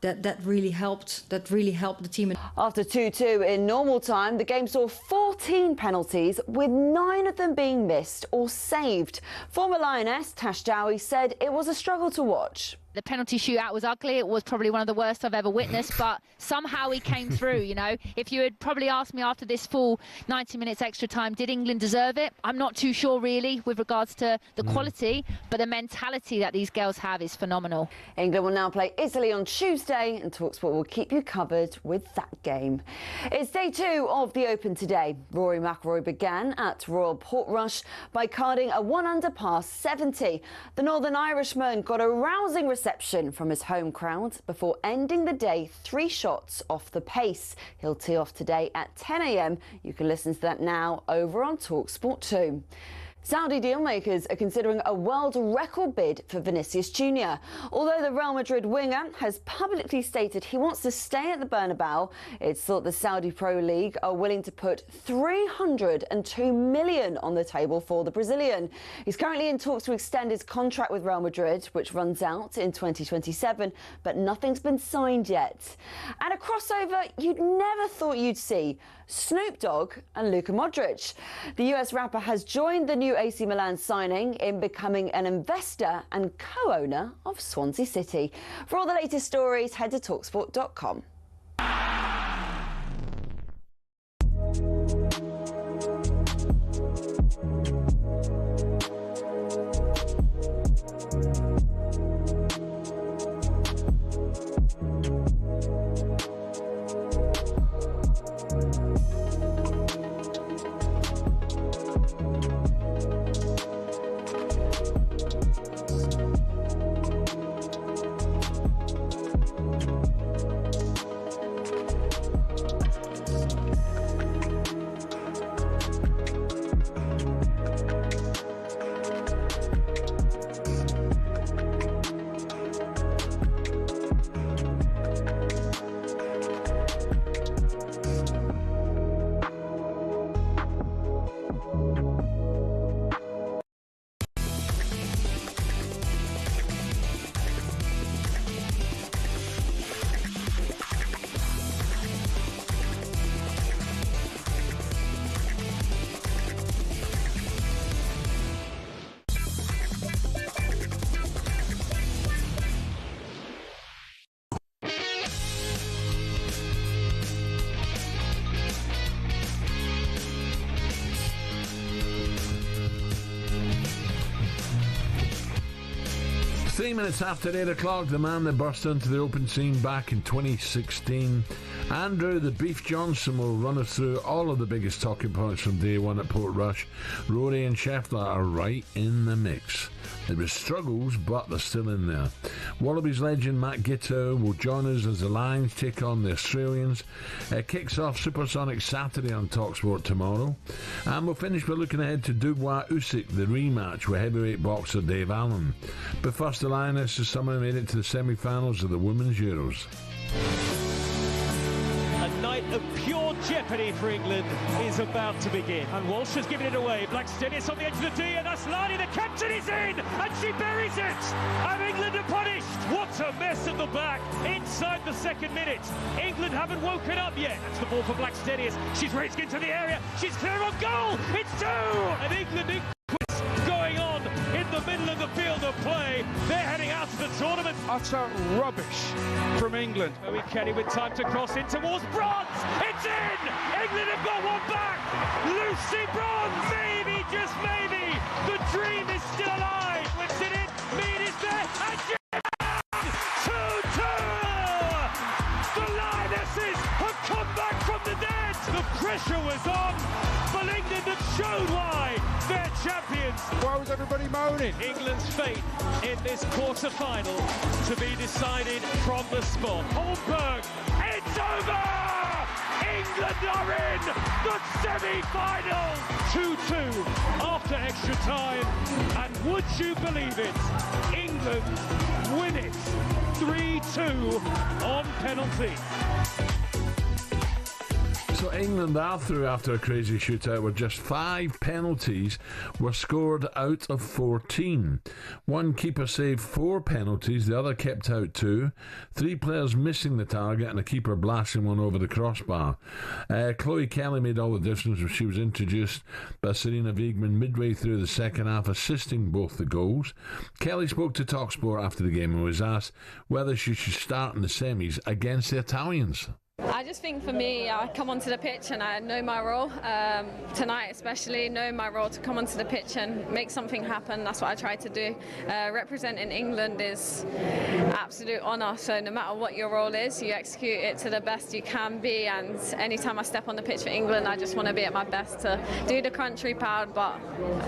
Speaker 12: that really helped. That really helped the team.
Speaker 1: After 2-2 in normal time, the game saw 14 penalties, with 9 of them being missed or saved. Former Lioness Tash Dowie said it was a struggle to watch.
Speaker 15: The penalty shootout was ugly. It was probably one of the worst I've ever witnessed, but somehow he came through, you know. If you had probably asked me after this full 90 minutes extra time, did England deserve it? I'm not too sure, really, with regards to the quality, but the mentality that these girls have is phenomenal.
Speaker 1: England will now play Italy on Tuesday, and talkSPORT will keep you covered with that game. It's day 2 of the Open today. Rory McIlroy began at Royal Portrush by carding a 1-under par 70. The Northern Irishman got a rousing reception from his home crowd before ending the day 3 shots off the pace. He'll tee off today at 10 a.m. You can listen to that now over on talkSPORT 2. Saudi dealmakers are considering a world record bid for Vinicius Jr. Although the Real Madrid winger has publicly stated he wants to stay at the Bernabeu, it's thought the Saudi Pro League are willing to put $302 million on the table for the Brazilian. He's currently in talks to extend his contract with Real Madrid, which runs out in 2027, but nothing's been signed yet. And a crossover you'd never thought you'd see: Snoop Dogg and Luka Modric. The US rapper has joined the new AC Milan signing in becoming an investor and co-owner of Swansea City. For all the latest stories, head to talksport.com.
Speaker 2: Three minutes after 8 o'clock, the man that burst into the open scene back in 2016, Andrew the Beef Johnson, will run us through all of the biggest talking points from day 1 at Portrush. Rory and Scheffler are right in the mix. There was struggles, but they're still in there. Wallabies legend Matt Giteau will join us as the Lions take on the Australians. Kicks off Supersonic Saturday on talkSPORT tomorrow. And we'll finish by looking ahead to Dubois-Usyk, the rematch with heavyweight boxer Dave Allen. But first, the Lionesses somehow made it to the semi-finals of the Women's Euros.
Speaker 16: A night of pure jeopardy for England is about to begin. And Walsh has given it away. Blackstenius on the edge of the tee, and Aslani, the captain, is in! And she buries it! And England are punished! What a mess at the back, inside the second minute. England haven't woken up yet. That's the ball for Blackstenius. She's racing into the area. She's clear on goal! It's 2! And England in quiz going on in the middle of the field of play. They're heading out of the tournament.
Speaker 5: Utter rubbish from England.
Speaker 16: Chloe Kelly with time to cross in towards Bronze. It's in! England have got one back. Lucy Bronze, maybe, just maybe. The dream is still alive. Whips it in. Mead is there. And 2-2! The Lionesses have come back from the dead. The pressure was on, but England have shown why they're champions.
Speaker 5: Why was everybody moaning?
Speaker 16: England's fate in this quarter-final to be decided from the spot. Holmberg, it's over! England are in the semi-final! 2-2 after extra time, and would you believe it, England win it 3-2 on penalty.
Speaker 2: So England are through after a crazy shootout where just 5 penalties were scored out of 14. One keeper saved 4 penalties, the other kept out 2. 3 players missing the target and a keeper blasting one over the crossbar. Chloe Kelly made all the difference when she was introduced by Serena Wiegman midway through the second half, assisting both the goals. Kelly spoke to talkSPORT after the game and was asked whether she should start in the semis against the Italians.
Speaker 4: I just think for me, I come onto the pitch and I know my role. Tonight especially, know my role to come onto the pitch and make something happen. That's what I try to do. Representing England is absolute honour, so no matter what your role is, you execute it to the best you can be, and anytime I step on the pitch for England, I just want to be at my best to do the country proud, but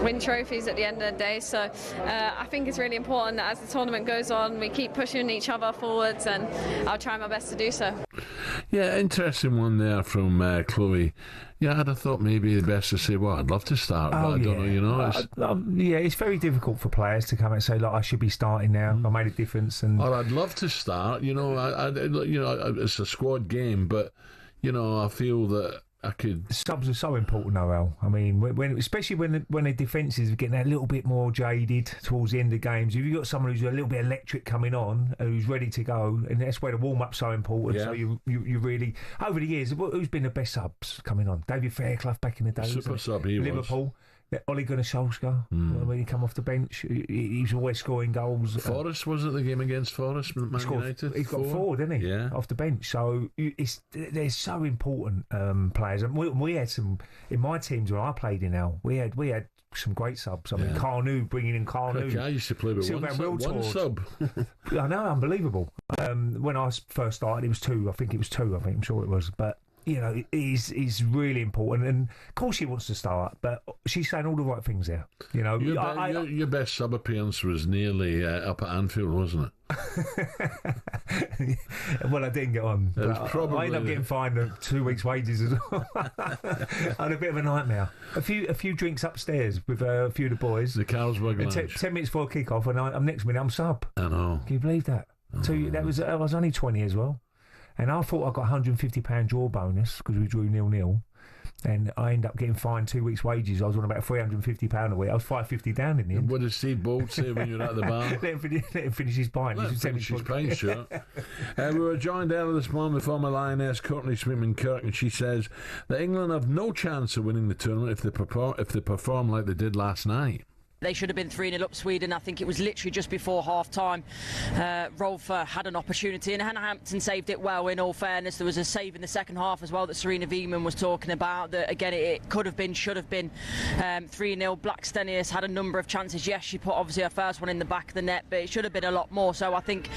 Speaker 4: win trophies at the end of the day. So I think it's really important that as the tournament goes on, we keep pushing each other forwards, and I'll try my best to do so.
Speaker 2: Yeah, interesting one there from Chloe. Yeah, I'd have thought maybe the best to say, well, I'd love to start, but I don't know, you know.
Speaker 3: It's very difficult for players to come and say, look, I should be starting now. I made a difference. And
Speaker 2: I'd love to start, you know. It's a squad game, but, you know, I feel that I could.
Speaker 3: Subs are so important, Noel. I mean, especially when the defences are getting a little bit more jaded towards the end of games. If you've got someone who's a little bit electric coming on, who's ready to go, and that's where the warm-up's so important.
Speaker 2: Yeah.
Speaker 3: So you really, over the years, who's been the best subs coming on? David Fairclough back in the day.
Speaker 2: Super sub, he was.
Speaker 3: Liverpool. Ole Gunnar Solskjaer, when he come off the bench, he's always scoring goals.
Speaker 2: Forest, was it the game against Forest, Man United?
Speaker 3: He's got 4, didn't he?
Speaker 2: Yeah.
Speaker 3: Off the bench. So they're so important players. And we had some, in my teams where I played in Al, we had some great subs. I mean, Carnu, bringing in Carnu.
Speaker 2: I used to play with one sub.
Speaker 3: I know, unbelievable. When I first started, it was 2. I'm sure it was. But you know, is really important, and of course she wants to start, but she's saying all the right things there. You know,
Speaker 2: your best sub appearance was nearly up at Anfield, wasn't it?
Speaker 3: Well, I didn't get on.
Speaker 2: Probably
Speaker 3: I ended up getting fined 2 weeks' wages as well. I had a bit of a nightmare. A few drinks upstairs with a few of the boys.
Speaker 2: The Carlsberg Lounge.
Speaker 3: 10 minutes before kick-off, and I'm next minute I'm sub.
Speaker 2: I know.
Speaker 3: Can you believe that? I was only 20 as well. And I thought I got £150 draw bonus because we drew 0-0. And I ended up getting fined 2 weeks' wages. I was on about £350 a week. I was £550 down in the end.
Speaker 2: What did Steve Bolt say when you were at the bar?
Speaker 3: Let him finish his pint.
Speaker 2: Let him finish his pint, sure. We were joined earlier this morning with former Lioness Courtney Sweetman-Kirk, and she says that England have no chance of winning the tournament if they perform like they did last night.
Speaker 18: They should have been 3-0 up Sweden. I think it was literally just before half-time. Rolf had an opportunity and Hannah Hampton saved it well, in all fairness. There was a save in the second half as well that Serena Wiegman was talking about. That again, it could have been, should have been 3-0. Blackstenius had a number of chances. Yes, she put obviously her first one in the back of the net, but it should have been a lot more. So I think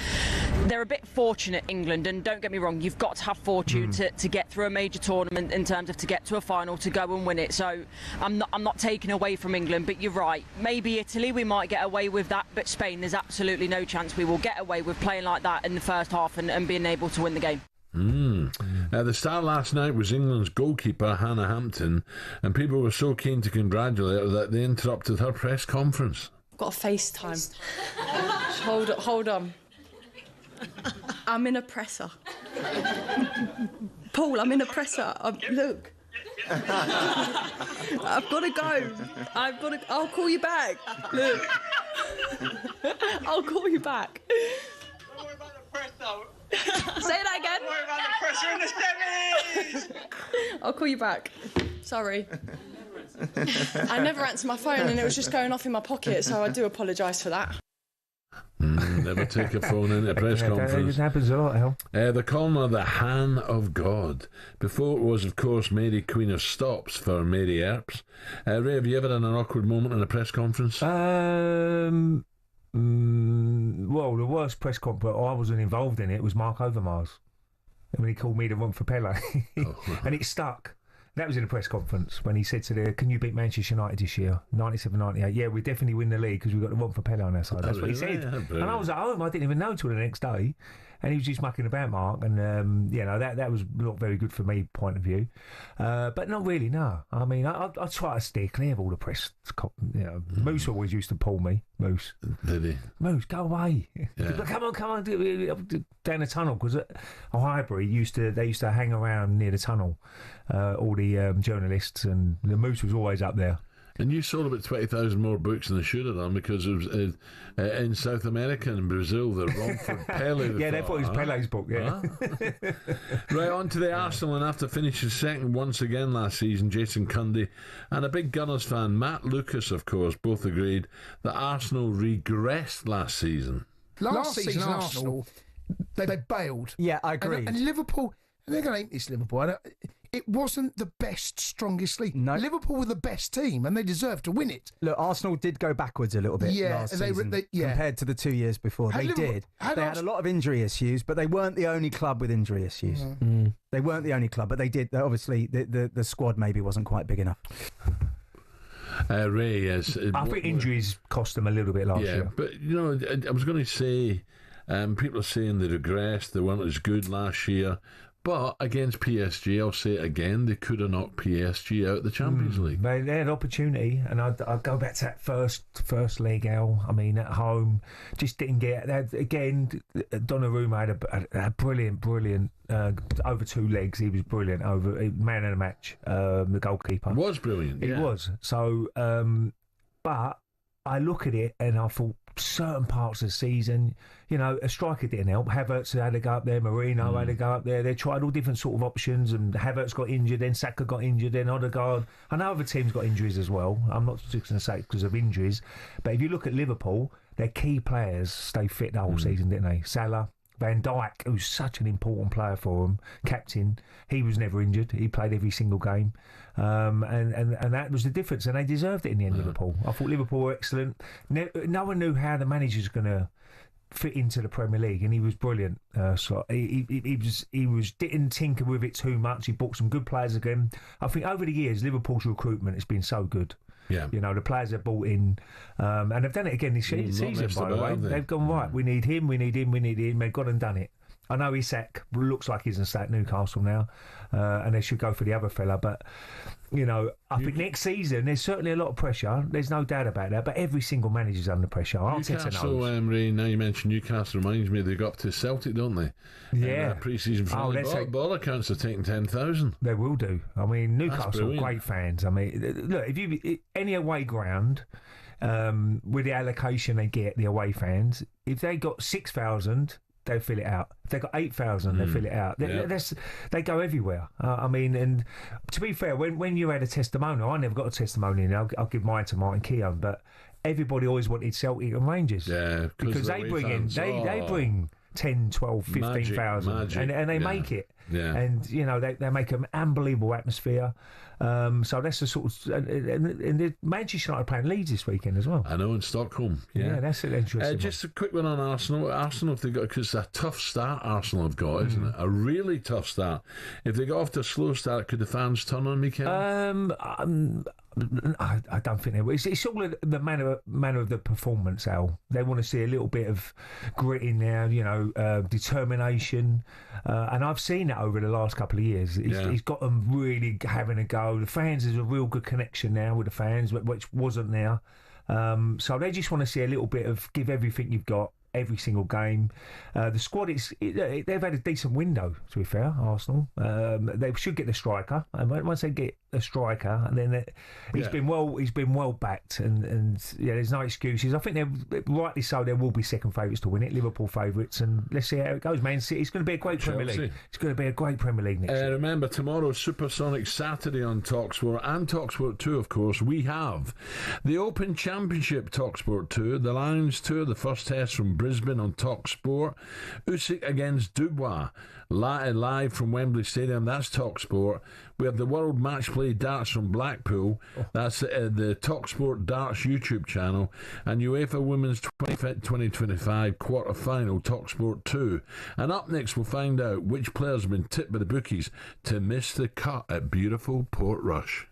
Speaker 18: they're a bit fortunate, England, and don't get me wrong, you've got to have fortune to get through a major tournament in terms of to get to a final, to go and win it. So I'm not taking away from England, but you're right. Maybe Italy, we might get away with that, but Spain, there's absolutely no chance we will get away with playing like that in the first half and being able to win the game.
Speaker 2: The star last night was England's goalkeeper, Hannah Hampton, and people were so keen to congratulate her that they interrupted her press conference.
Speaker 19: I've got a FaceTime. Hold on. I'm in a presser. Paul, I'm in a presser. Look. I've got to go. I'll call you back. Look. I'll call you back.
Speaker 8: Don't worry about the press, though.
Speaker 19: Say that again.
Speaker 8: Don't worry about the pressure in the semis.
Speaker 19: I'll call you back. Sorry. I never answered my phone and it was just going off in my pocket, so I do apologise for that.
Speaker 2: Never take a phone in a press conference.
Speaker 3: It happens a lot, hell.
Speaker 2: They're calling her the Han of God. Before it was, of course, Mary Queen of Stops for Mary Earps. Ray, have you ever had an awkward moment in a press conference?
Speaker 3: Well, the worst press conference, I wasn't involved in it, was Mark Overmars. When he called me the one for Pele. And it stuck. That was in a press conference when he said to the, can you beat Manchester United this year? 97-98. Yeah, we definitely win the league because we've got the one for Pele on our side. That's what he said. And I was at home. I didn't even know till the next day. and he was just mucking about, Mark, and that was not very good from me point of view, but not really. No, I mean I try to steer clear of all the press. Moose always used to pull me. Moose,
Speaker 2: did he?
Speaker 3: Moose, go away!
Speaker 2: Yeah.
Speaker 3: Come on, down the tunnel, because at Highbury they used to hang around near the tunnel, all the journalists, and the Moose was always up there.
Speaker 2: And you sold about 20,000 more books than they should have done, because it was in South America and Brazil, the Romford Pele.
Speaker 3: They thought it was Pele's book, yeah.
Speaker 2: Right, on to the Arsenal, and after finishing second once again last season, Jason Cundy and a big Gunners fan, Matt Lucas, of course, both agreed that Arsenal regressed last season.
Speaker 13: Last season, Arsenal, they bailed.
Speaker 6: Yeah, I agree.
Speaker 13: And Liverpool, they're going to hate this Liverpool. It wasn't the best, strongest league. No. Liverpool were the best team, and they deserved to win it.
Speaker 6: Look, Arsenal did go backwards a little bit last season compared to the 2 years before. They did. They had a lot of injury issues, but they weren't the only club with injury issues. They weren't the only club, but they did. Obviously, the squad maybe wasn't quite big enough.
Speaker 2: Ray, yes.
Speaker 3: I think injuries cost them a little bit last year.
Speaker 2: But, I was going to say, people are saying they regressed, they weren't as good last year. But against PSG, I'll say it again, they could have knocked PSG out of the Champions League.
Speaker 3: They had opportunity, and I'd go back to that first leg, Al. I mean, at home, just didn't get it. Again, Donnarumma had a brilliant over 2 legs. He was brilliant, man of the match, the goalkeeper.
Speaker 2: Was brilliant,
Speaker 3: He was. So, but I look at it and I thought, certain parts of the season, a striker didn't help. Havertz had to go up there, Marino had to go up there. They tried all different sort of options, and Havertz got injured, then Saka got injured, then Odegaard. I know other teams got injuries as well. I'm not just going to say it because of injuries, but if you look at Liverpool, their key players stayed fit the whole season, didn't they? Salah, Van Dijk, who's such an important player for them, captain, he was never injured. He played every single game. And that was the difference, and they deserved it in the end. Liverpool. I thought Liverpool were excellent. No one knew how the manager's going to fit into the Premier League, and he was brilliant. So he was didn't tinker with it too much. He bought some good players again. I think over the years, Liverpool's recruitment has been so good.
Speaker 2: Yeah,
Speaker 3: the players they've bought in, and they've done it again this season. By the way, they've gone right. We need him. They've gone and done it. I know Isak looks like he's in Newcastle now, and they should go for the other fella. But, I think next season there's certainly a lot of pressure. There's no doubt about that. But every single manager's under pressure.
Speaker 2: Newcastle, Ray, now you mentioned Newcastle, reminds me they got up to Celtic, don't they?
Speaker 3: Yeah.
Speaker 2: Pre-season friendly. Ball accounts are taking 10,000.
Speaker 3: They will do. I mean, Newcastle, great fans. I mean, look, if you any away ground, with the allocation they get, the away fans, if they got 6,000, they fill it out. If they got 8,000, they fill it out. They go everywhere. I mean, and to be fair, when you had a testimonial, I never got a testimonial. I'll give mine to Martin Keown, but everybody always wanted Celtic and Rangers.
Speaker 2: Yeah,
Speaker 3: because they bring fans. They bring 10, 12, 15,000, and they make it.
Speaker 2: Yeah.
Speaker 3: And they make an unbelievable atmosphere. So that's the sort of, and the Manchester United playing Leeds this weekend as well.
Speaker 2: I know, in Stockholm. Yeah,
Speaker 3: that's an interesting.
Speaker 2: Just a quick one on Arsenal. Arsenal, if they got, because it's a tough start Arsenal have got, isn't it? A really tough start. If they got off to a slow start, could the fans turn on Mikel?
Speaker 3: I don't think they will. It's all the manner of the performance, Al. They want to see a little bit of grit in there, determination, and I've seen that over the last couple of years. He's got them really having a go. The fans, there's a real good connection now with the fans, which wasn't there. So they just want to see a little bit of give everything you've got. Every single game. The squad, they've had a decent window, to be fair, Arsenal. They should get the striker, and once they get a striker, and then he's been well backed, and there's no excuses. I think they're rightly so. There will be second favourites to win it, Liverpool favourites, and let's see how it goes. Man City, it's going to be a great Premier League. It's going to be a great Premier League next year.
Speaker 2: Remember, tomorrow, Supersonic Saturday on talkSPORT and talkSPORT 2, of course, we have the Open Championship talkSPORT 2, the Lions Tour, the first test from Brisbane on talkSPORT, Usyk against Dubois, live from Wembley Stadium, that's talkSPORT. We have the World Match Play Darts from Blackpool, that's the talkSPORT Darts YouTube channel, and UEFA Women's 2025 quarter-final talkSPORT 2. And up next we'll find out which players have been tipped by the bookies to miss the cut at beautiful Portrush.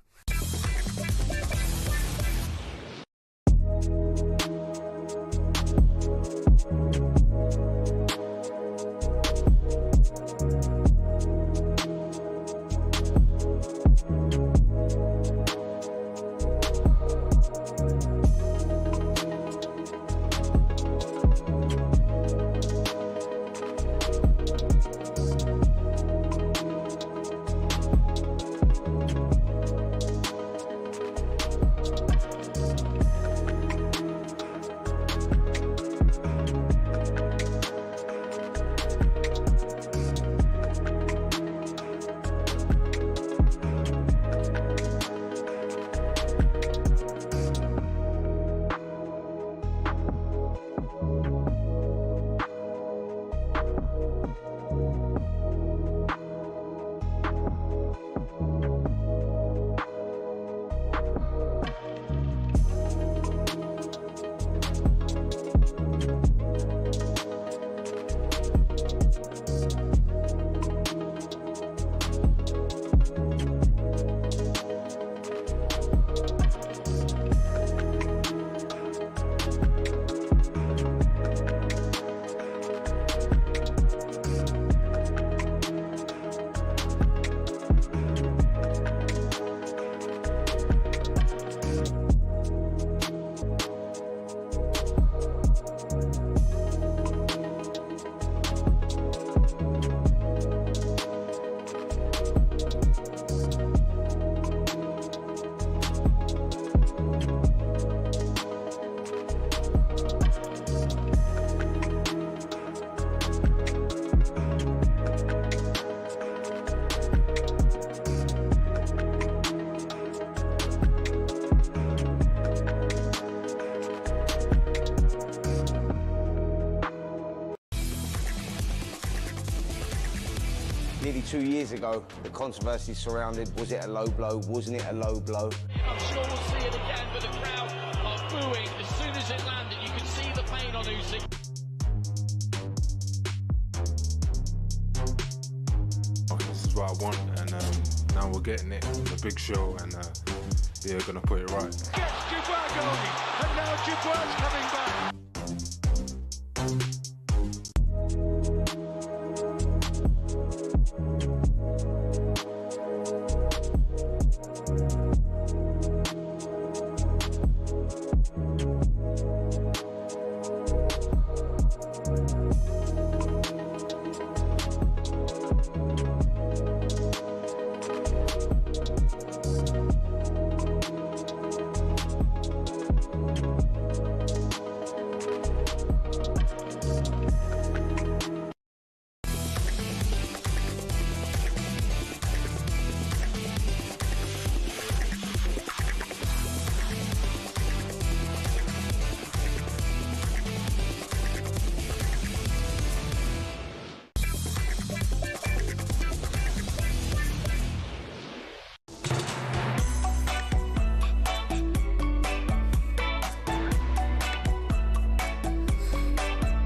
Speaker 7: nearly 2 years ago, the controversy surrounded, was it a low blow, wasn't it a low blow?
Speaker 8: I'm sure we'll see it again, but the crowd are booing as soon as it landed. You can see the pain on Usyk.
Speaker 9: This is what I want, and now we're getting it. It's a big show, and we're going to put it right.
Speaker 5: Gets Dubois going, and now Dubois coming back.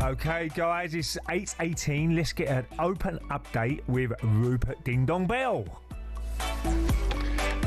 Speaker 3: Okay, guys, it's 8:18. Let's get an open update with Rupert Ding Dong Bell.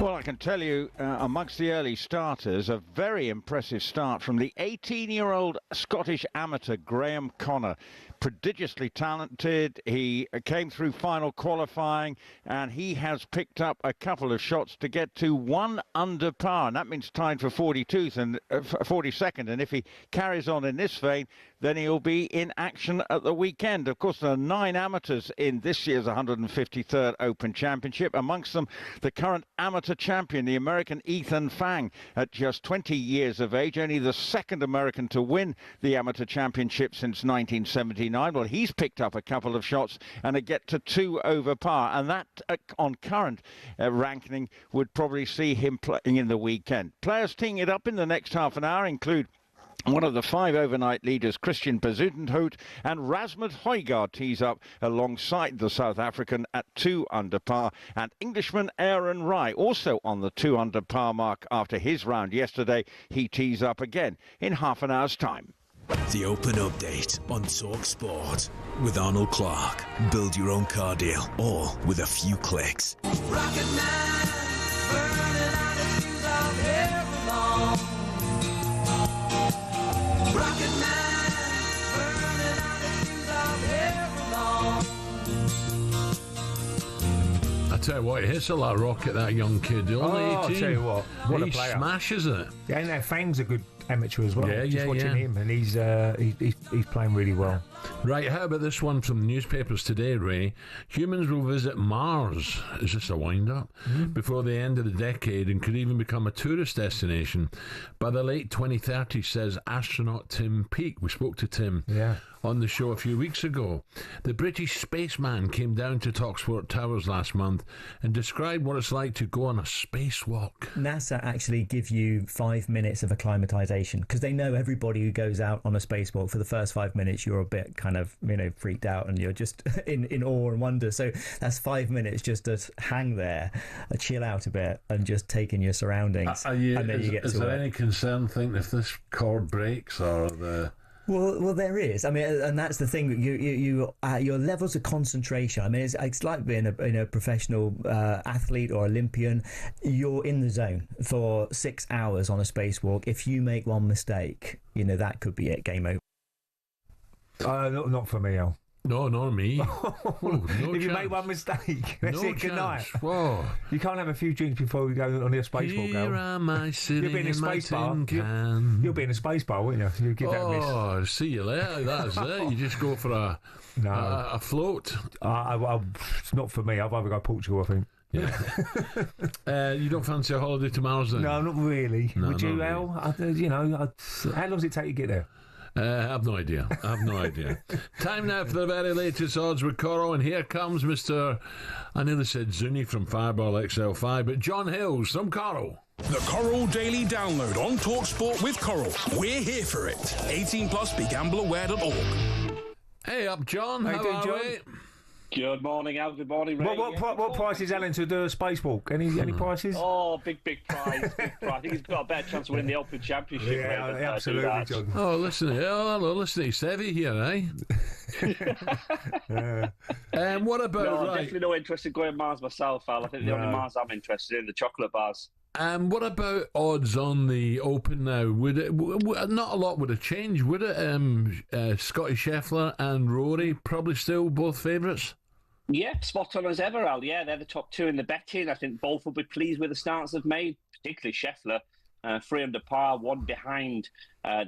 Speaker 11: Well, I can tell you, amongst the early starters, a very impressive start from the 18-year-old Scottish amateur Graham Connor. Prodigiously talented. He came through final qualifying, and he has picked up a couple of shots to get to 1 under par, and that means tied for 42nd, and 42nd. And if he carries on in this vein, then he'll be in action at the weekend. Of course, there are 9 amateurs in this year's 153rd Open Championship. Amongst them, the current amateur champion, the American Ethan Fang, at just 20 years of age, only the second American to win the amateur championship since 1979. Well, he's picked up a couple of shots and a get to 2 over par, and that on current ranking would probably see him playing in the weekend. Players teeing it up in the next half an hour include one of the 5 overnight leaders, Christian Bezuidenhout, and Rasmus Højgaard tees up alongside the South African at 2 under par, and Englishman Aaron Rai also on the 2 under par mark after his round yesterday. He tees up again in half an hour's time.
Speaker 10: The Open Update on talkSPORT with Arnold Clark. Build your own car deal, all with a few clicks.
Speaker 2: I tell you what, he hits a lot of rock at that young kid. Only 18.
Speaker 3: I'll tell you what
Speaker 2: he
Speaker 3: a player.
Speaker 2: Smashes it.
Speaker 3: Yeah, and Fang's a good amateur as well.
Speaker 2: Yeah,
Speaker 3: Just watching him, and he's playing really well.
Speaker 2: Right, how about this one from the newspapers today, Ray? Humans will visit Mars. Is this a wind-up? Before the end of the decade, and could even become a tourist destination by the late 2030s, says astronaut Tim Peake. We spoke to Tim on the show a few weeks ago. The British spaceman came down to talkSPORT Towers last month and described what it's like to go on a spacewalk.
Speaker 20: NASA actually give you 5 minutes of acclimatization because they know everybody who goes out on a spacewalk, for the first 5 minutes you're a bit kind of freaked out and you're just in awe and wonder. So that's 5 minutes just to hang there, chill out a bit, and just take in your surroundings. And then you get to
Speaker 2: is there any concern thinking if this cord breaks or the...
Speaker 20: Well, there is. I mean, and that's the thing. Your levels of concentration. I mean, it's like being a professional athlete or Olympian. You're in the zone for 6 hours on a spacewalk. If you make one mistake, that could be it. Game over.
Speaker 3: Not for me, Al.
Speaker 2: No, not me.
Speaker 3: If you make one mistake, that's it. Good night.
Speaker 2: Whoa.
Speaker 3: You can't have a few drinks before we go on your spacewalk.
Speaker 2: Here am I sitting
Speaker 3: You'll be in a space bar. You'll be in a space bar, won't you? You'll give that a miss.
Speaker 2: Oh, see you later. That's it. You just go for a float.
Speaker 3: It's not for me. I'd rather go to Portugal, I think.
Speaker 2: Yeah. You don't fancy a holiday to Mars then?
Speaker 3: No, not really.
Speaker 2: No,
Speaker 3: Would you, Al?
Speaker 2: Really.
Speaker 3: How long does it take to get there?
Speaker 2: I have no idea. Time now for the very latest odds with Coral, and here comes Mr. I nearly said Zuni from Fireball XL5, but John Hills from Coral.
Speaker 21: The Coral Daily Download on talkSPORT with Coral. We're here for it. 18+, begambleaware.org.
Speaker 2: Hey up, John. How are we?
Speaker 14: Good morning, Al. Good morning, Ray.
Speaker 3: What price is Alan to do a spacewalk? Any prices?
Speaker 14: Oh, big prize. Big prize. I think he's got a better chance of winning the Open Championship.
Speaker 3: Yeah, absolutely, John.
Speaker 2: Oh, listen, hello, listen to Sevy here, eh? What about...
Speaker 14: No, I'm definitely no interest in going Mars myself, Al. I think the only Mars I'm interested in, the chocolate bars.
Speaker 2: What about odds on the Open now? Would it? Not a lot would have changed, would it? Scotty Scheffler and Rory probably still both favourites.
Speaker 14: Yeah, spot on as ever, Al. Yeah, they're the top two in the betting. I think both will be pleased with the starts they've made, particularly Scheffler. 3 under par, 1 behind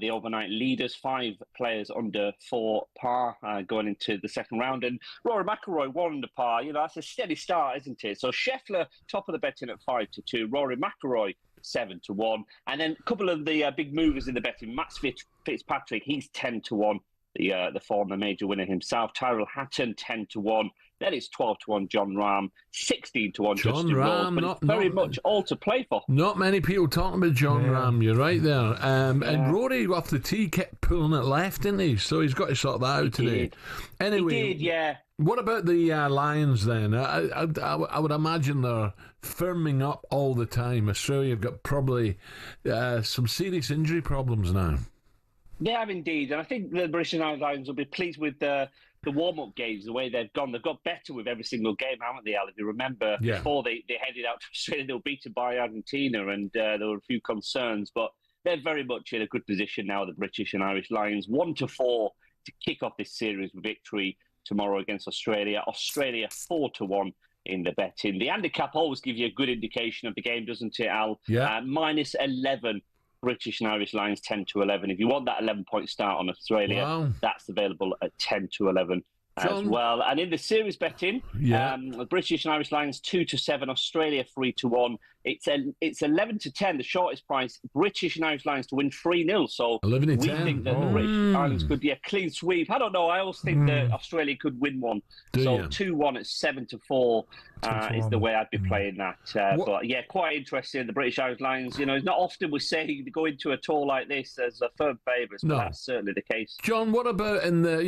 Speaker 14: the overnight leaders, 5 players under 4 par going into the second round. And Rory McIlroy, 1 under par. You know, that's a steady start, isn't it? So Scheffler, top of the betting at 5-2. Rory McIlroy, 7-1. And then a couple of the big movers in the betting. Max Fitzpatrick, he's 10-1. The former major winner himself. Tyrrell Hatton, 10-1. Then it's 12-1 John Rahm, 16-1 Justin Rose. But it's very much all to play for.
Speaker 2: Not many people talking about John Rahm, you're right there. And Rory off the tee kept pulling it left, didn't he? So he's got to sort that out today. Anyway,
Speaker 14: he did, yeah.
Speaker 2: What about the Lions then? I would imagine they're firming up all the time. Australia have got probably some serious injury problems now.
Speaker 14: They have indeed, and I think the British Lions will be pleased with the warm-up games, the way they've gone. They've got better with every single game, haven't they, Al? If you remember, before they headed out to Australia, they were beaten by Argentina, and there were a few concerns, but they're very much in a good position now, the British and Irish Lions. 1-4 to kick off this series with victory tomorrow against Australia. Australia 4-1 in the betting. The handicap always gives you a good indication of the game, doesn't it, Al?
Speaker 2: Yeah.
Speaker 14: Minus 11. British and Irish Lions 10-11. If you want that 11-point start on Australia, that's available at 10-11 as well. And in the series betting, the British and Irish Lions 2-7, Australia 3-1. It's 11-10, the shortest price. British and Irish Lions to win 3-0. So
Speaker 2: 11
Speaker 14: we
Speaker 2: 10.
Speaker 14: think that the British Islands could be a clean sweep. I don't know. I always think that Australia could win one. So 2-1 at 7-4 is the way I'd be playing that. But yeah, quite interesting. The British Irish Lions. You know, it's not often we say they go into a tour like this as a firm favourites, but that's certainly the case.
Speaker 2: John, what about in the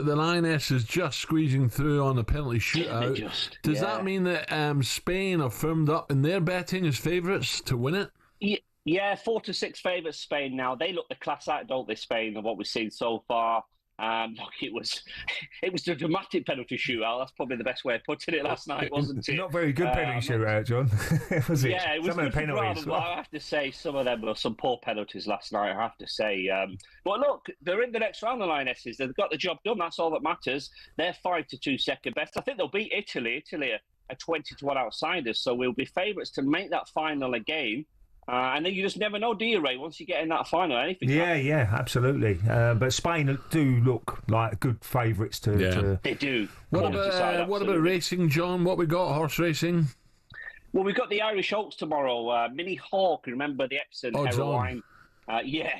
Speaker 2: the Lionesses just squeezing through on a penalty shootout? Does that mean that Spain are firmed up in their betting as favourites to win it?
Speaker 14: Yeah, 4-6 favourites Spain now. They look the class act, don't they, Spain, of what we've seen so far. Look, it was a dramatic penalty shootout. That's probably the best way of putting it last night, wasn't it?
Speaker 3: Not very good penalty shootout, John. Was it?
Speaker 14: Yeah, it was
Speaker 3: some of the penalties.
Speaker 14: But I have to say, some of them were some poor penalties last night, I have to say. But look, they're in the next round, the Lionesses. They've got the job done. That's all that matters. They're 5-2 second best. I think they'll beat Italy. Italy are 20-1 outsiders, so we'll be favourites to make that final again. And then you just never know, do you, Ray? Once you get in that final, anything.
Speaker 3: Yeah, absolutely. But Spain do look like good favourites to.
Speaker 14: They do.
Speaker 2: What about racing, John? What we got? Horse racing.
Speaker 14: Well, we've got the Irish Oaks tomorrow. Minnie Hawke, remember the Epsom heroine?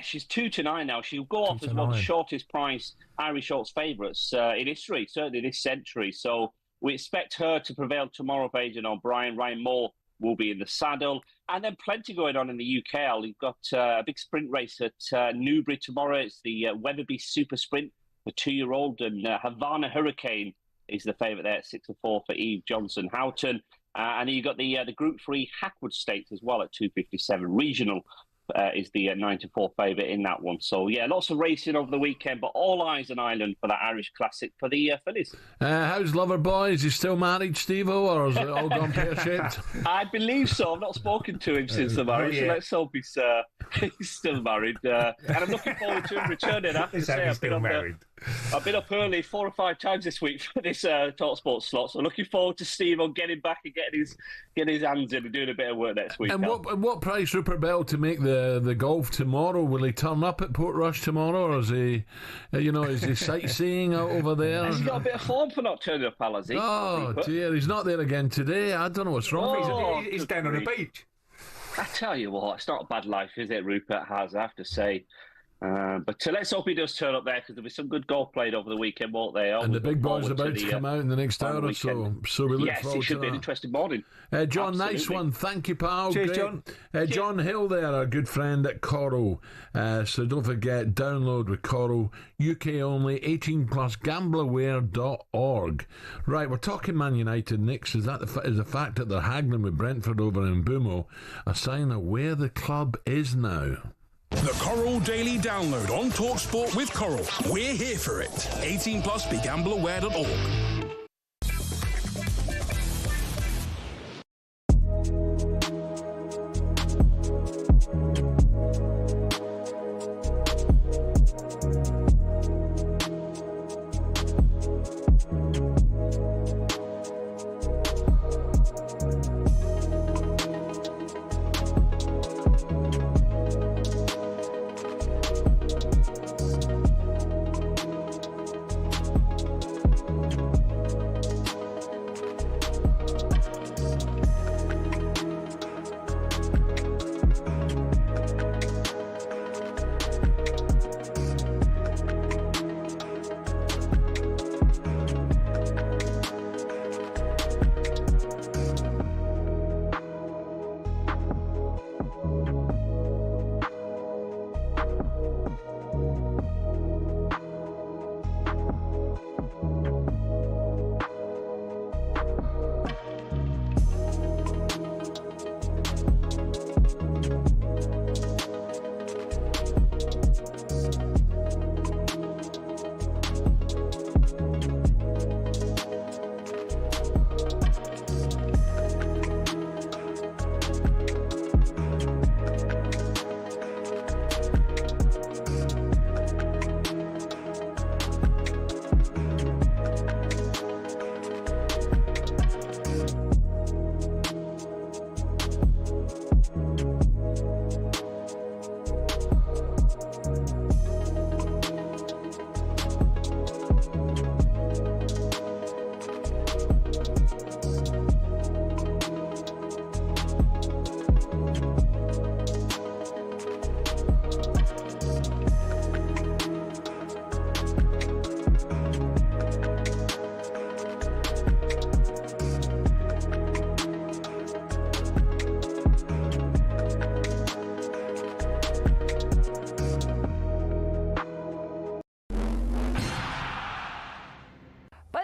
Speaker 14: She's 2-9 now. She'll go off as one of the shortest priced Irish Oaks favourites in history, certainly this century. So we expect her to prevail tomorrow for Aidan O'Brien. Ryan Moore will be in the saddle. And then plenty going on in the UK. You've got a big sprint race at Newbury tomorrow. It's the Weatherby Super Sprint, the 2-year-old. And Havana Hurricane is the favourite there at 6-4 for Eve Johnson Houghton. And then you've got the Group 3 Hackwood Stakes as well at 2.57. Regional is the 9-4 favourite in that one. So, yeah, lots of racing over the weekend, but all eyes on Ireland for that Irish Classic for the fillies.
Speaker 2: How's Loverboy? Is he still married, Steve-O, or has it all gone pear-shaped?
Speaker 14: I believe so. I've not spoken to him since the marriage, so let's hope he's still married. And I'm looking forward to him returning. I have to say, I've been up early 4 or 5 times this week for this talkSPORT slot, so looking forward to Steve on getting back and getting his hands in and doing a bit of work next week.
Speaker 2: And what price Rupert Bell to make the golf tomorrow? Will he turn up at Portrush tomorrow, or is he, is he sightseeing out over there?
Speaker 14: Has he got a bit of form for not turning up, Al, has he?
Speaker 2: Oh dear, he's not there again today. I don't know what's wrong.
Speaker 3: He's down on the beach.
Speaker 14: I tell you what, it's not a bad life, is it? Rupert has, I have to say. But let's hope he does turn up there, because there'll be some good golf played over the weekend, won't they?
Speaker 2: And the big boy's about to come out in the next hour or so. So we look
Speaker 14: yes,
Speaker 2: forward
Speaker 14: it should
Speaker 2: to
Speaker 14: be
Speaker 2: that.
Speaker 14: an interesting morning.
Speaker 2: John,
Speaker 14: Absolutely.
Speaker 2: nice one. Thank you, pal.
Speaker 3: Cheers,
Speaker 2: Great.
Speaker 3: John.
Speaker 2: John Hill there, our good friend at Coral. So don't forget, download with Coral. UK only, 18 plus, gambleaware.org. Right, we're talking Man United, Nick. Is the fact that they're haggling with Brentford over in Bumo a sign of where the club is now?
Speaker 21: The Coral Daily Download on talkSPORT with Coral. We're here for it. 18 plus, begambleaware.org.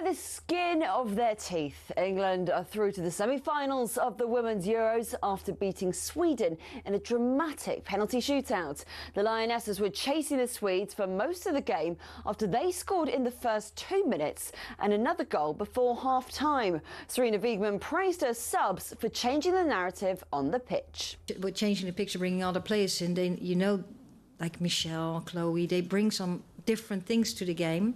Speaker 1: The skin of their teeth, England are through to the semi-finals of the Women's Euros after beating Sweden in a dramatic penalty shootout. The Lionesses were chasing the Swedes for most of the game after they scored in the first 2 minutes and another goal before half-time. Sarina Wiegman praised her subs for changing the narrative on the pitch.
Speaker 12: We're changing the picture, bringing other players in. They, you know, like Michelle, Chloe, they bring some different things to the game.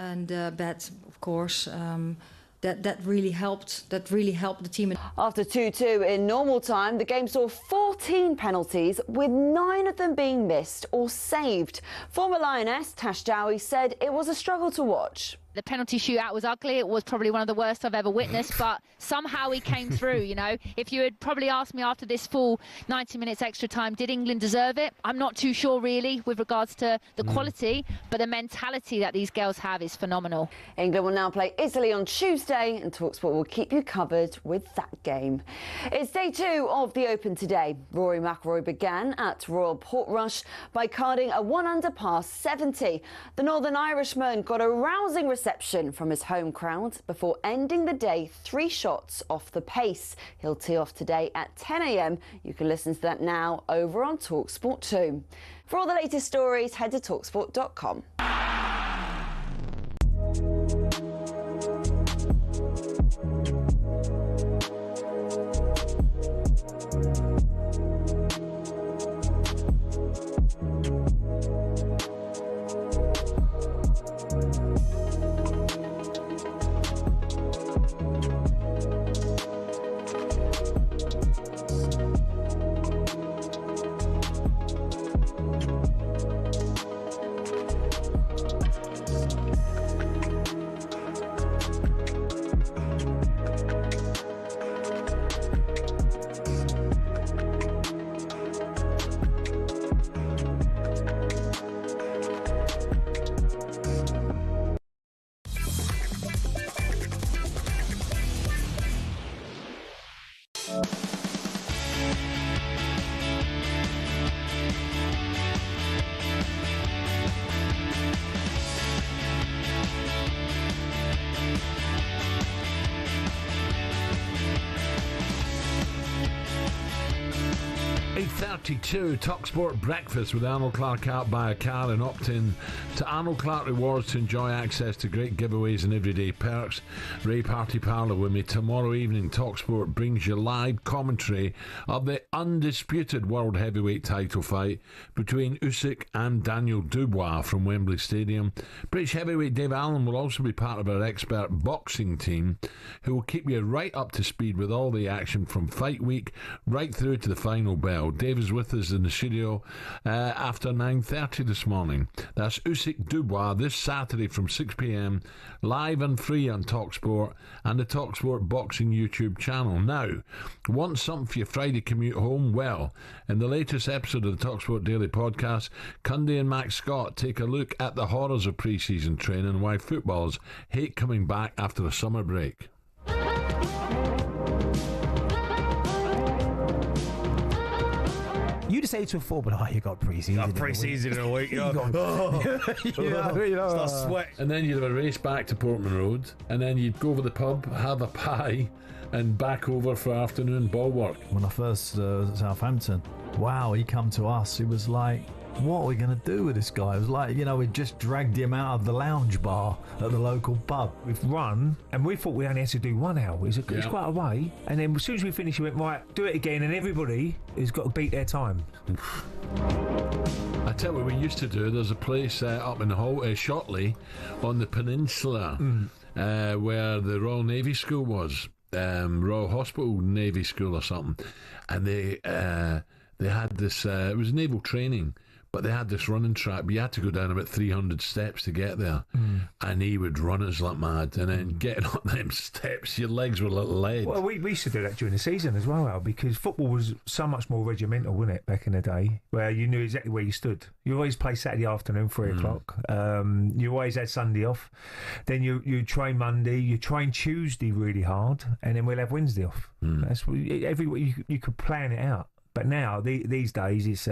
Speaker 12: And that, of course, that really helped. That really helped the team.
Speaker 1: After 2-2 in normal time, the game saw 14 penalties, with 9 of them being missed or saved. Former Lioness Tash Dowie said it was a struggle to watch.
Speaker 15: The penalty shootout was ugly. It was probably one of the worst I've ever witnessed, but somehow we came through, you know. If you had probably asked me after this full 90 minutes extra time, did England deserve it? I'm not too sure, really, with regards to the quality, but the mentality that these girls have is phenomenal.
Speaker 1: England will now play Italy on Tuesday, and talkSPORT will keep you covered with that game. It's day 2 of the Open today. Rory McIlroy began at Royal Portrush by carding a 1-under par 70. The Northern Irishman got a rousing reception from his home crowd before ending the day 3 shots off the pace. He'll tee off today at 10 a.m. You can listen to that now over on talkSPORT 2. For all the latest stories, head to talksport.com.
Speaker 2: 8:32, talkSPORT breakfast with Arnold Clark. Out by a car and opt in to Arnold Clark Rewards to enjoy access to great giveaways and everyday perks. Ray Parlour with me tomorrow evening. talkSPORT brings you live commentary of the undisputed world heavyweight title fight between Usyk and Daniel Dubois from Wembley Stadium. British heavyweight Dave Allen will also be part of our expert boxing team, who will keep you right up to speed with all the action from fight week right through to the final bell. Dave is with us in the studio after 9:30 this morning. That's Usyk Dubois this Saturday from 6 p.m, live and free on talkSPORT and the talkSPORT Boxing YouTube channel. Now, want something for your Friday commute home? Well, in the latest episode of the talkSPORT Daily Podcast, Cundy and Max Scott take a look at the horrors of pre-season training and why footballers hate coming back after a summer break.
Speaker 6: You just say to a footballer, you got pre-season.
Speaker 3: Got pre-season in a week.
Speaker 6: You got
Speaker 3: sweat.
Speaker 2: And then you'd have a race back to Portman Road, and then you'd go over the pub, have a pie, and back over for afternoon ball work.
Speaker 17: When I first Southampton, wow, he come to us. It was like, what are we going to do with this guy? It was like, we just dragged him out of the lounge bar at the local pub.
Speaker 3: We've run, and we thought we only had to do 1 hour. It's quite a way. And then as soon as we finished, we went, right, do it again, and everybody has got to beat their time.
Speaker 2: I tell you what we used to do. There's a place up in Shotley on the peninsula where the Royal Navy School was, Royal Hospital Navy School or something, and they had this. It was naval training. But they had this running track, but you had to go down about 300 steps to get there. And he would run us like mad. And then getting up them steps, your legs were like lead.
Speaker 3: Well, we used to do that during the season as well, Al, because football was so much more regimental, wasn't it, back in the day, where you knew exactly where you stood. You always play Saturday afternoon, 3 o'clock. You always had Sunday off. Then you train Monday, you train Tuesday really hard, and then we'll have Wednesday off. That's every week you could plan it out. But now, these days, it's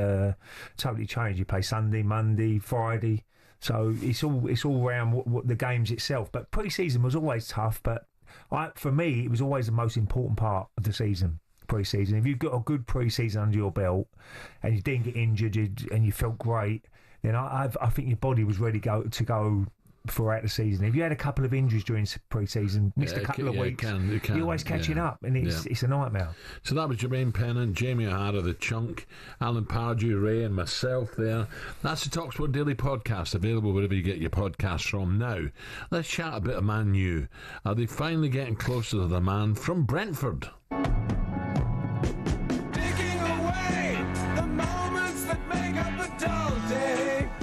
Speaker 3: totally changed. You play Sunday, Monday, Friday. So it's all around what the games itself. But pre-season was always tough. But for me, it was always the most important part of the season, pre-season. If you've got a good pre-season under your belt and you didn't get injured and you felt great, then I think your body was ready to go throughout the season. If you had a couple of injuries during pre-season, missed a couple of weeks, you're always catching up, and it's a nightmare.
Speaker 2: So that was Jermaine Pennant, Jamie O'Hara, the Chunk, Alan Brazil Ray, and myself there. That's the talkSPORT Daily Podcast, available wherever you get your podcasts from. Now, let's chat a bit of Man U. Are they finally getting closer to the man from Brentford?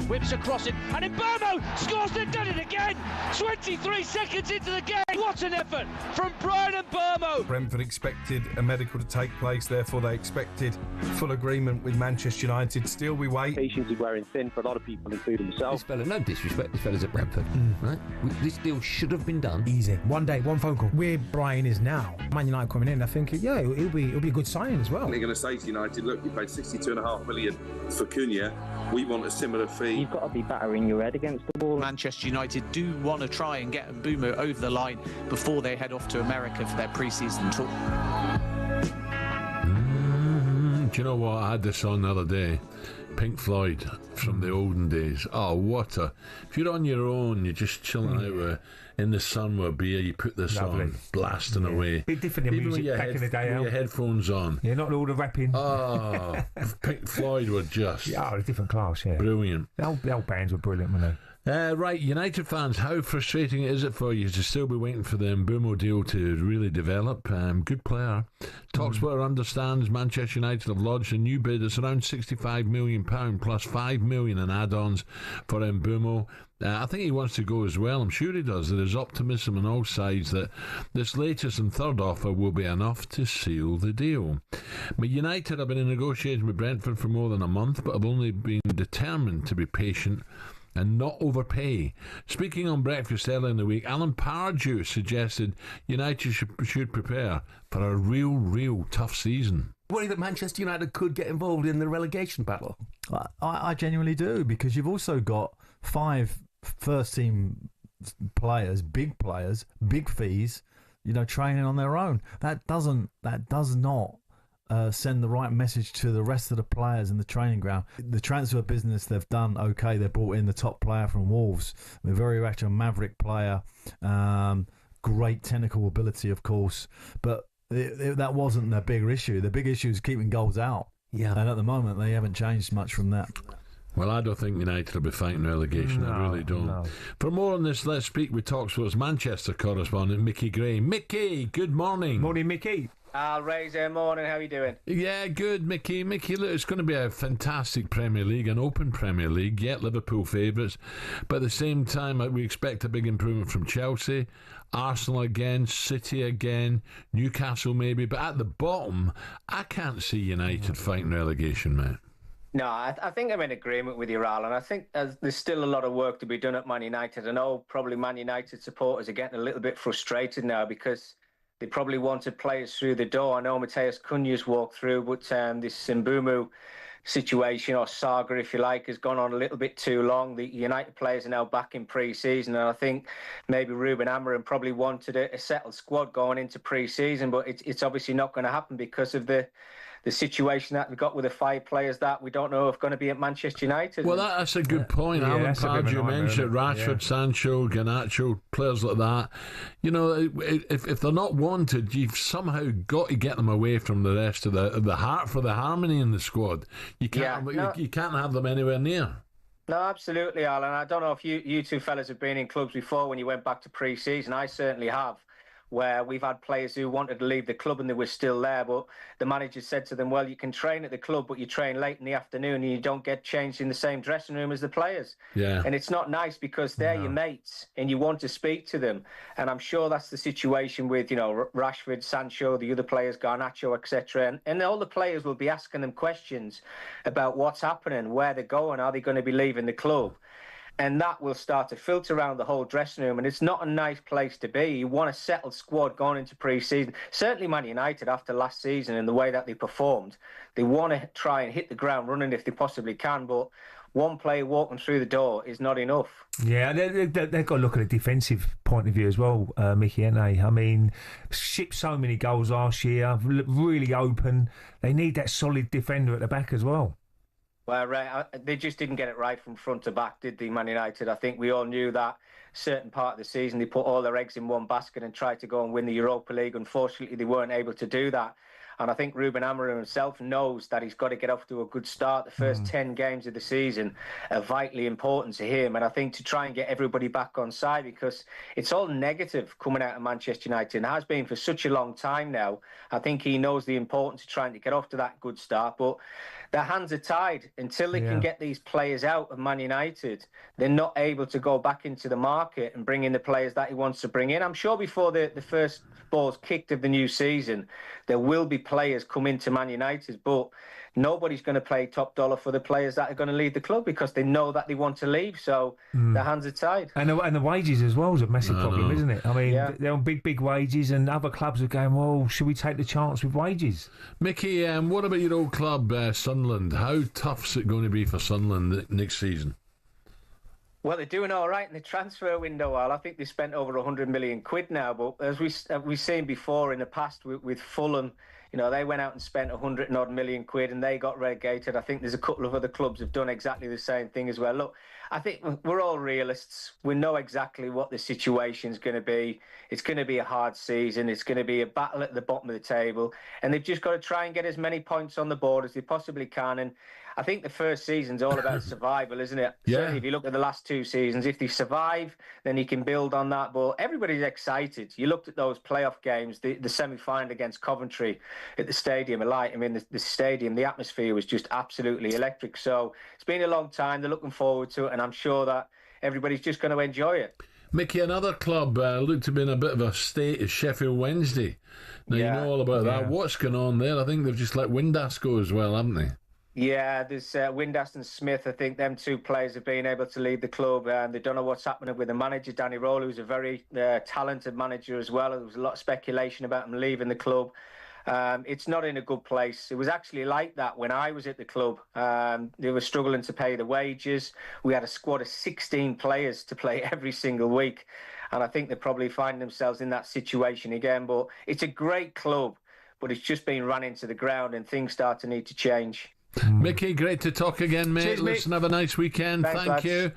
Speaker 16: Whips across him, and Mbeumo scores. They've done it again. 23 seconds into the game. What an effort from Brian Mbeumo.
Speaker 22: Brentford expected a medical to take place, therefore they expected full agreement with Manchester United. Still we wait.
Speaker 23: Patience is wearing thin for a lot of people, including myself.
Speaker 24: This fella, no disrespect, this fella's at Brentford, right? This deal should have been done.
Speaker 6: Easy. One day, one phone call. Where Brian is now. Man United coming in, I think, it'll be a good signing as well.
Speaker 25: They're going to say to United, look, you paid 62.5 million for Cunha. We want a similar fee.
Speaker 23: You've got to be battering your head against the wall.
Speaker 26: Manchester United do want to try and get Mbeumo over the line before they head off to America for their pre-season tour.
Speaker 2: Do you know what? I had this on the other day. Pink Floyd from the olden days. Oh, what a... If you're on your own, you're just chilling out in the sun with a beer, you put this on, blasting away.
Speaker 3: Bit different than music back in the day.
Speaker 2: With your headphones on.
Speaker 3: Yeah, not all the rapping.
Speaker 2: Oh, Pink Floyd were just...
Speaker 3: Yeah, a different class, yeah.
Speaker 2: Brilliant.
Speaker 3: The old bands were brilliant, weren't they?
Speaker 2: Right, United fans, how frustrating is it for you to still be waiting for the Mbeumo deal to really develop? Good player. talkSPORT understands Manchester United have lodged a new bid. It's around £65 million plus £5 million in add-ons for Mbeumo. I think he wants to go as well. I'm sure he does. There is optimism on all sides that this latest and third offer will be enough to seal the deal. But United have been in negotiations with Brentford for more than a month, but have only been determined to be patient and not overpay. Speaking on breakfast earlier in the week, Alan Brazil suggested United should prepare for a real tough season.
Speaker 27: Worry that Manchester United could get involved in the relegation battle?
Speaker 17: I genuinely do, because you've also got 5 first-team players, big fees, training on their own. That does not send the right message to the rest of the players in the training ground. The transfer business they've done, okay, they brought in the top player from Wolves, a very much a maverick player, great technical ability, of course, but that wasn't their bigger issue. The big issue is keeping goals out.
Speaker 24: Yeah.
Speaker 17: And at the moment, they haven't changed much from that.
Speaker 2: Well, I don't think United will be fighting relegation. I really don't.
Speaker 3: No.
Speaker 2: For more on this, let's speak with talkSPORT's Manchester correspondent, Mickey Gray. Mickey, good morning.
Speaker 3: Morning, Mickey.
Speaker 4: Al Razor, morning. How are you doing?
Speaker 2: Yeah, good, Mickey. Mickey, look, it's going to be a fantastic Premier League, an open Premier League. Yet Liverpool favourites. But at the same time, we expect a big improvement from Chelsea, Arsenal again, City again, Newcastle maybe. But at the bottom, I can't see United fighting relegation, mate.
Speaker 4: No, I think I'm in agreement with you, Al, and I think there's still a lot of work to be done at Man United. I know probably Man United supporters are getting a little bit frustrated now because they probably wanted players through the door. I know Mateus Cunha's walked through, but this Mbumu situation, or saga, if you like, has gone on a little bit too long. The United players are now back in pre-season, and I think maybe Ruben Amorim probably wanted a settled squad going into pre-season, but it's obviously not going to happen because of the situation that we've got with the 5 players that we don't know if going to be at Manchester United.
Speaker 2: Well, that's a good point. Alan Pardew mentioned Rashford, Sancho, Garnacho, players like that. You know, if they're not wanted, you've somehow got to get them away from the rest of the heart for the harmony in the squad. You can't you can't have them anywhere near.
Speaker 4: No, absolutely, Alan. I don't know if you two fellas have been in clubs before when you went back to pre-season. I certainly have, where we've had players who wanted to leave the club and they were still there, but the manager said to them, well, you can train at the club, but you train late in the afternoon and you don't get changed in the same dressing room as the players.
Speaker 2: Yeah.
Speaker 4: And it's not nice because they're your mates and you want to speak to them. And I'm sure that's the situation with, you know, Rashford, Sancho, the other players, Garnacho, etc. And all the players will be asking them questions about what's happening, where they're going, are they going to be leaving the club? And that will start to filter around the whole dressing room. And it's not a nice place to be. You want a settled squad going into pre-season. Certainly Man United, after last season and the way that they performed, they want to try and hit the ground running if they possibly can. But one player walking through the door is not enough.
Speaker 3: Yeah, they've got to look at a defensive point of view as well, Mickey, haven't they? I mean, shipped so many goals last year, really open. They need that solid defender at the back as well.
Speaker 4: Well, right, they just didn't get it right from front to back, did they, Man United? I think we all knew that certain part of the season they put all their eggs in one basket and tried to go and win the Europa League. Unfortunately, they weren't able to do that. And I think Ruben Amorim himself knows that he's got to get off to a good start. The first 10 games of the season are vitally important to him. And I think to try and get everybody back on side, because it's all negative coming out of Manchester United and has been for such a long time now. I think he knows the importance of trying to get off to that good start. But their hands are tied until they can get these players out of Man United. They're not able to go back into the market and bring in the players that he wants to bring in. I'm sure before the first ball's kicked of the new season, there will be players come into Man United, but nobody's going to pay top dollar for the players that are going to leave the club because they know that they want to leave. So their hands are tied.
Speaker 3: And the wages as well is a massive problem, isn't it? I mean, they're on big wages, and other clubs are going, well, should we take the chance with wages?
Speaker 2: Mickey, what about your old club, Sunderland? How tough's it going to be for Sunderland next season?
Speaker 4: Well, they're doing all right in the transfer window, Al. I think they spent over 100 million quid now. But as we've seen before in the past with Fulham, you know, they went out and spent 100-odd million quid and they got relegated. I think there's a couple of other clubs have done exactly the same thing as well. Look, I think we're all realists. We know exactly what the situation's going to be. It's going to be a hard season. It's going to be a battle at the bottom of the table. And they've just got to try and get as many points on the board as they possibly can. And I think the first season's all about survival, isn't it?
Speaker 2: Yeah.
Speaker 4: Certainly, if you look at the last 2 seasons, if they survive, then you can build on that. But everybody's excited. You looked at those playoff games, the semi-final against Coventry at the stadium. The stadium, the atmosphere was just absolutely electric. So it's been a long time. They're looking forward to it, and I'm sure that everybody's just going to enjoy it.
Speaker 2: Mickey, another club looked to be in a bit of a state is Sheffield Wednesday. Now, you know all about that. What's going on there? I think they've just let Windass go as well, haven't they?
Speaker 4: Yeah, there's Windass and Smith. I think them 2 players have been able to leave the club, and they don't know what's happening with the manager, Danny Roll, who's a very talented manager as well. There was a lot of speculation about him leaving the club. It's not in a good place. It was actually like that when I was at the club. They were struggling to pay the wages. We had a squad of 16 players to play every single week, and I think they probably find themselves in that situation again. But it's a great club. but it's just been run into the ground, and things start to need to change.
Speaker 2: Mickey, great to talk again, mate.
Speaker 4: Cheers,
Speaker 2: Listen,
Speaker 4: mate.
Speaker 2: have a nice weekend.
Speaker 4: Thanks,
Speaker 2: Thank you.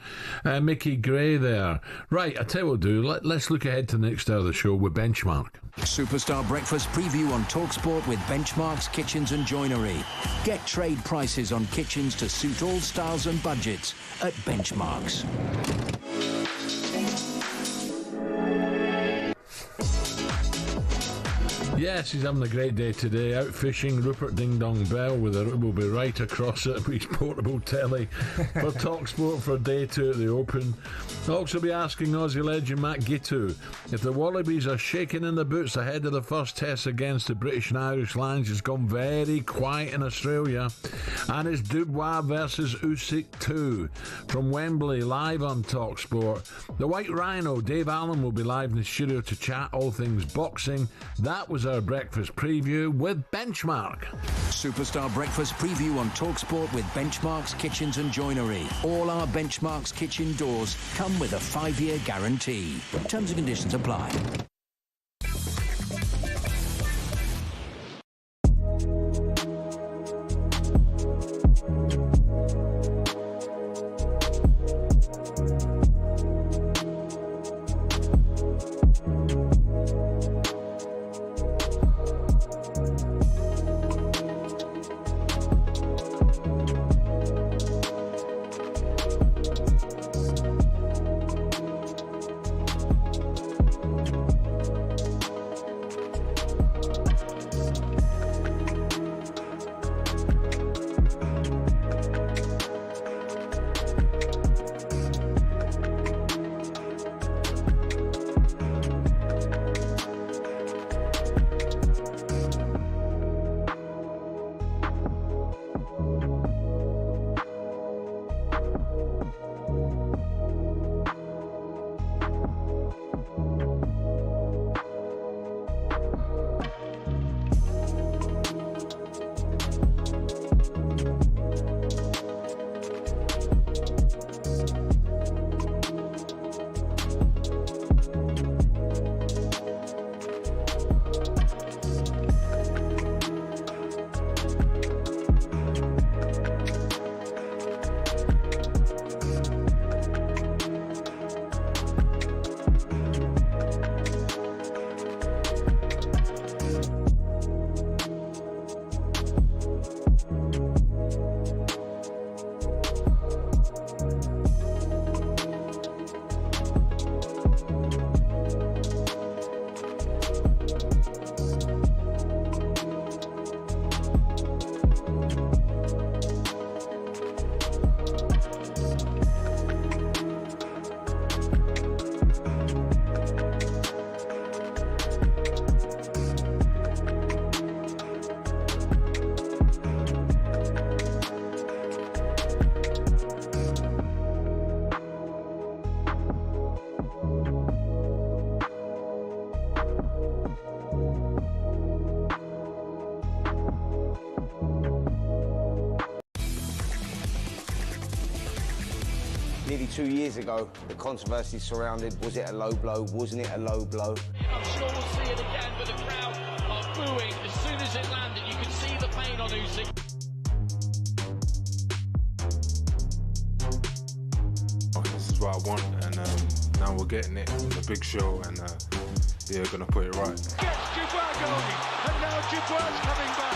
Speaker 2: Mickey Gray there. Right, I tell you what we'll do. Let's look ahead to the next hour of the show with Benchmark.
Speaker 5: Superstar Breakfast preview on talkSPORT with Benchmark's Kitchens and Joinery. Get trade prices on kitchens to suit all styles and budgets at Benchmark's.
Speaker 2: Yes, he's having a great day today. Out fishing. Rupert Ding Dong Bell will be right across it with his portable telly for talkSPORT for day 2 at the Open. I'll also be asking Aussie legend Matt Gitu if the Wallabies are shaking in the boots ahead of the first test against the British and Irish Lions. It's gone very quiet in Australia. And it's Dubois versus Usyk 2 from Wembley, live on talkSPORT. The White Rhino, Dave Allen, will be live in the studio to chat all things boxing. That was our breakfast preview with Benchmark.
Speaker 5: Superstar Breakfast preview on talkSPORT with Benchmark's Kitchens and Joinery. All our Benchmark's kitchen doors come with a 5-year guarantee. Terms and conditions apply.
Speaker 7: Nearly 2 years ago, the controversy surrounded, was it a low blow, wasn't it a low blow?
Speaker 8: I'm sure we'll see it again, but the crowd are booing as soon as it landed. You can see the pain on Usyk.
Speaker 9: This is what I want, and now we're getting it. It's a big show, and yeah, we're going to put it right.
Speaker 8: Gets Dubois going, and now Dubois coming back.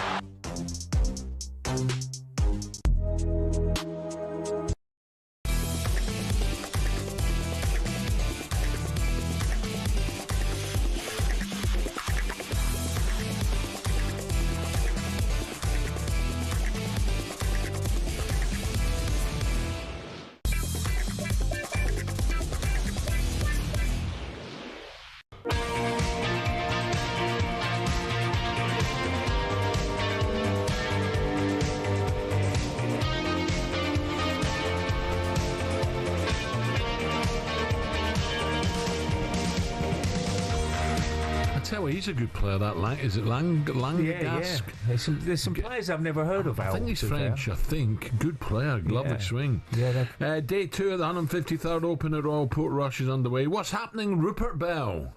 Speaker 2: He's a good player, that Lang. Is it Lang?
Speaker 3: Yeah. There's some players I've never heard of.
Speaker 2: I think he's French, I think. Good player, lovely swing.
Speaker 3: Yeah,
Speaker 2: day 2 of the 153rd Open at Royal Portrush is underway. What's happening, Rupert Bell?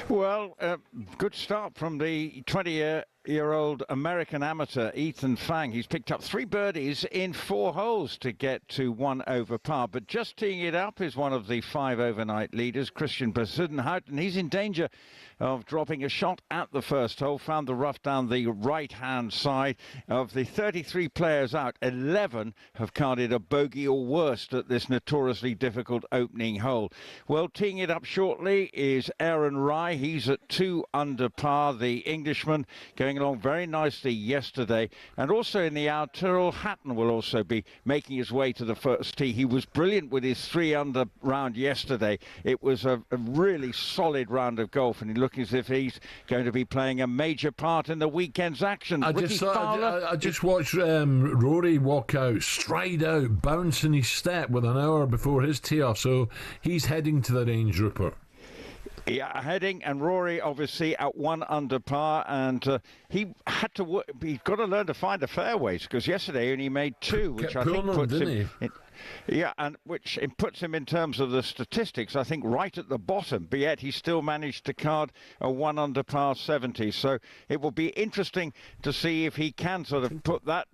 Speaker 10: Well, good start from the 20-year-old American amateur Ethan Fang. He's picked up 3 birdies in 4 holes to get to 1 over par. But just teeing it up is one of the 5 overnight leaders, Christian Bezuidenhout, and he's in danger of dropping a shot at the first hole. Found the rough down the right-hand side. Of the 33 players out, 11 have carded a bogey or worse at this notoriously difficult opening hole. Well, teeing it up shortly is Aaron Rai. He's at 2 under par. The Englishman going along very nicely yesterday. And also in the out, Tyrrell Hatton will also be making his way to the first tee. He was brilliant with his 3 under round yesterday. It was a really solid round of golf, and he looks as if he's going to be playing a major part in the weekend's action.
Speaker 2: I just watched Rory walk out, stride out, bouncing his step with an hour before his tee off, so he's heading to the range, Rupert.
Speaker 10: Yeah, heading, and Rory obviously at 1 under par, and he had to work. He's got to learn to find the fairways, because yesterday he only made 2, which I think puts him in. Yeah, and which it puts him in terms of the statistics, I think, right at the bottom. But yet he still managed to card a 1 under par 70. So it will be interesting to see if he can sort of put that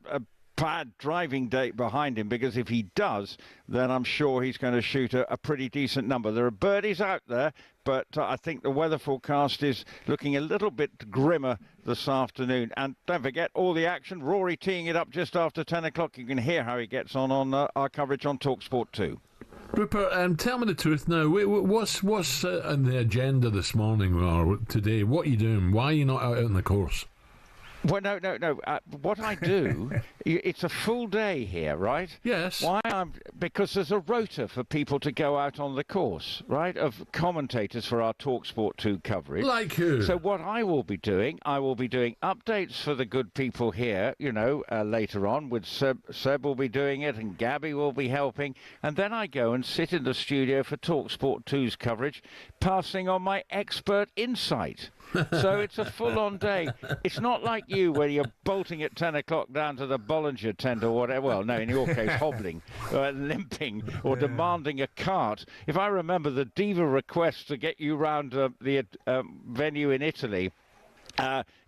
Speaker 10: bad driving date behind him, because if he does, then I'm sure he's going to shoot a pretty decent number. There are birdies out there, but I think the weather forecast is looking a little bit grimmer this afternoon. And don't forget all the action. Rory teeing it up just after 10 o'clock. You can hear how he gets on our coverage on talkSPORT 2.
Speaker 2: Rupert, tell me the truth now. What's on the agenda this morning or today? What are you doing? Why are you not out on the course?
Speaker 10: Well, no. What I do, it's a full day here, right?
Speaker 2: Yes.
Speaker 10: Because there's a rota for people to go out on the course, right, of commentators for our talkSPORT 2 coverage.
Speaker 2: Like who?
Speaker 10: So what I will be doing updates for the good people here, later on. With Seb will be doing it, and Gabby will be helping. And then I go and sit in the studio for talkSPORT 2's coverage, passing on my expert insight. So it's a full-on day. It's not like you, where you're bolting at 10 o'clock down to the Bollinger tent or whatever. Well, no, in your case, hobbling, limping, or demanding a cart. If I remember the diva request to get you round the venue in Italy,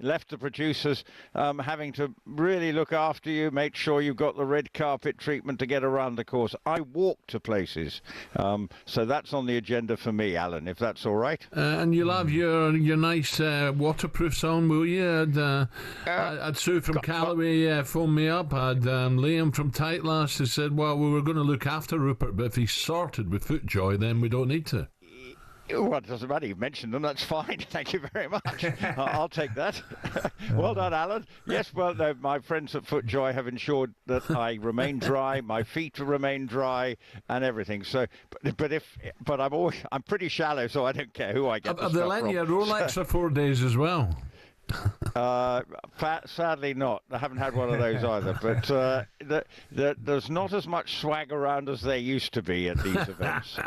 Speaker 10: left the producers having to really look after you, make sure you've got the red carpet treatment to get around the course. I walk to places, so that's on the agenda for me, Alan, if that's all right.
Speaker 2: And you'll have your nice waterproofs on, will you? I'd Sue from Callaway phoned me up. I'd Liam from Tightlass who said, well, we were going to look after Rupert, but if he's sorted with FootJoy, then we don't need to.
Speaker 10: Well, it doesn't matter. You've mentioned them. That's fine. Thank you very much. I'll take that. Well done, Alan. Yes, well, no, my friends at FootJoy have ensured that I remain dry, my feet remain dry, and everything. So, but I'm pretty shallow, so I don't care who I get.
Speaker 2: Have they lent you a Rolex for 4 days as well?
Speaker 10: Sadly not. I haven't had one of those either, but there's not as much swag around as there used to be at these events.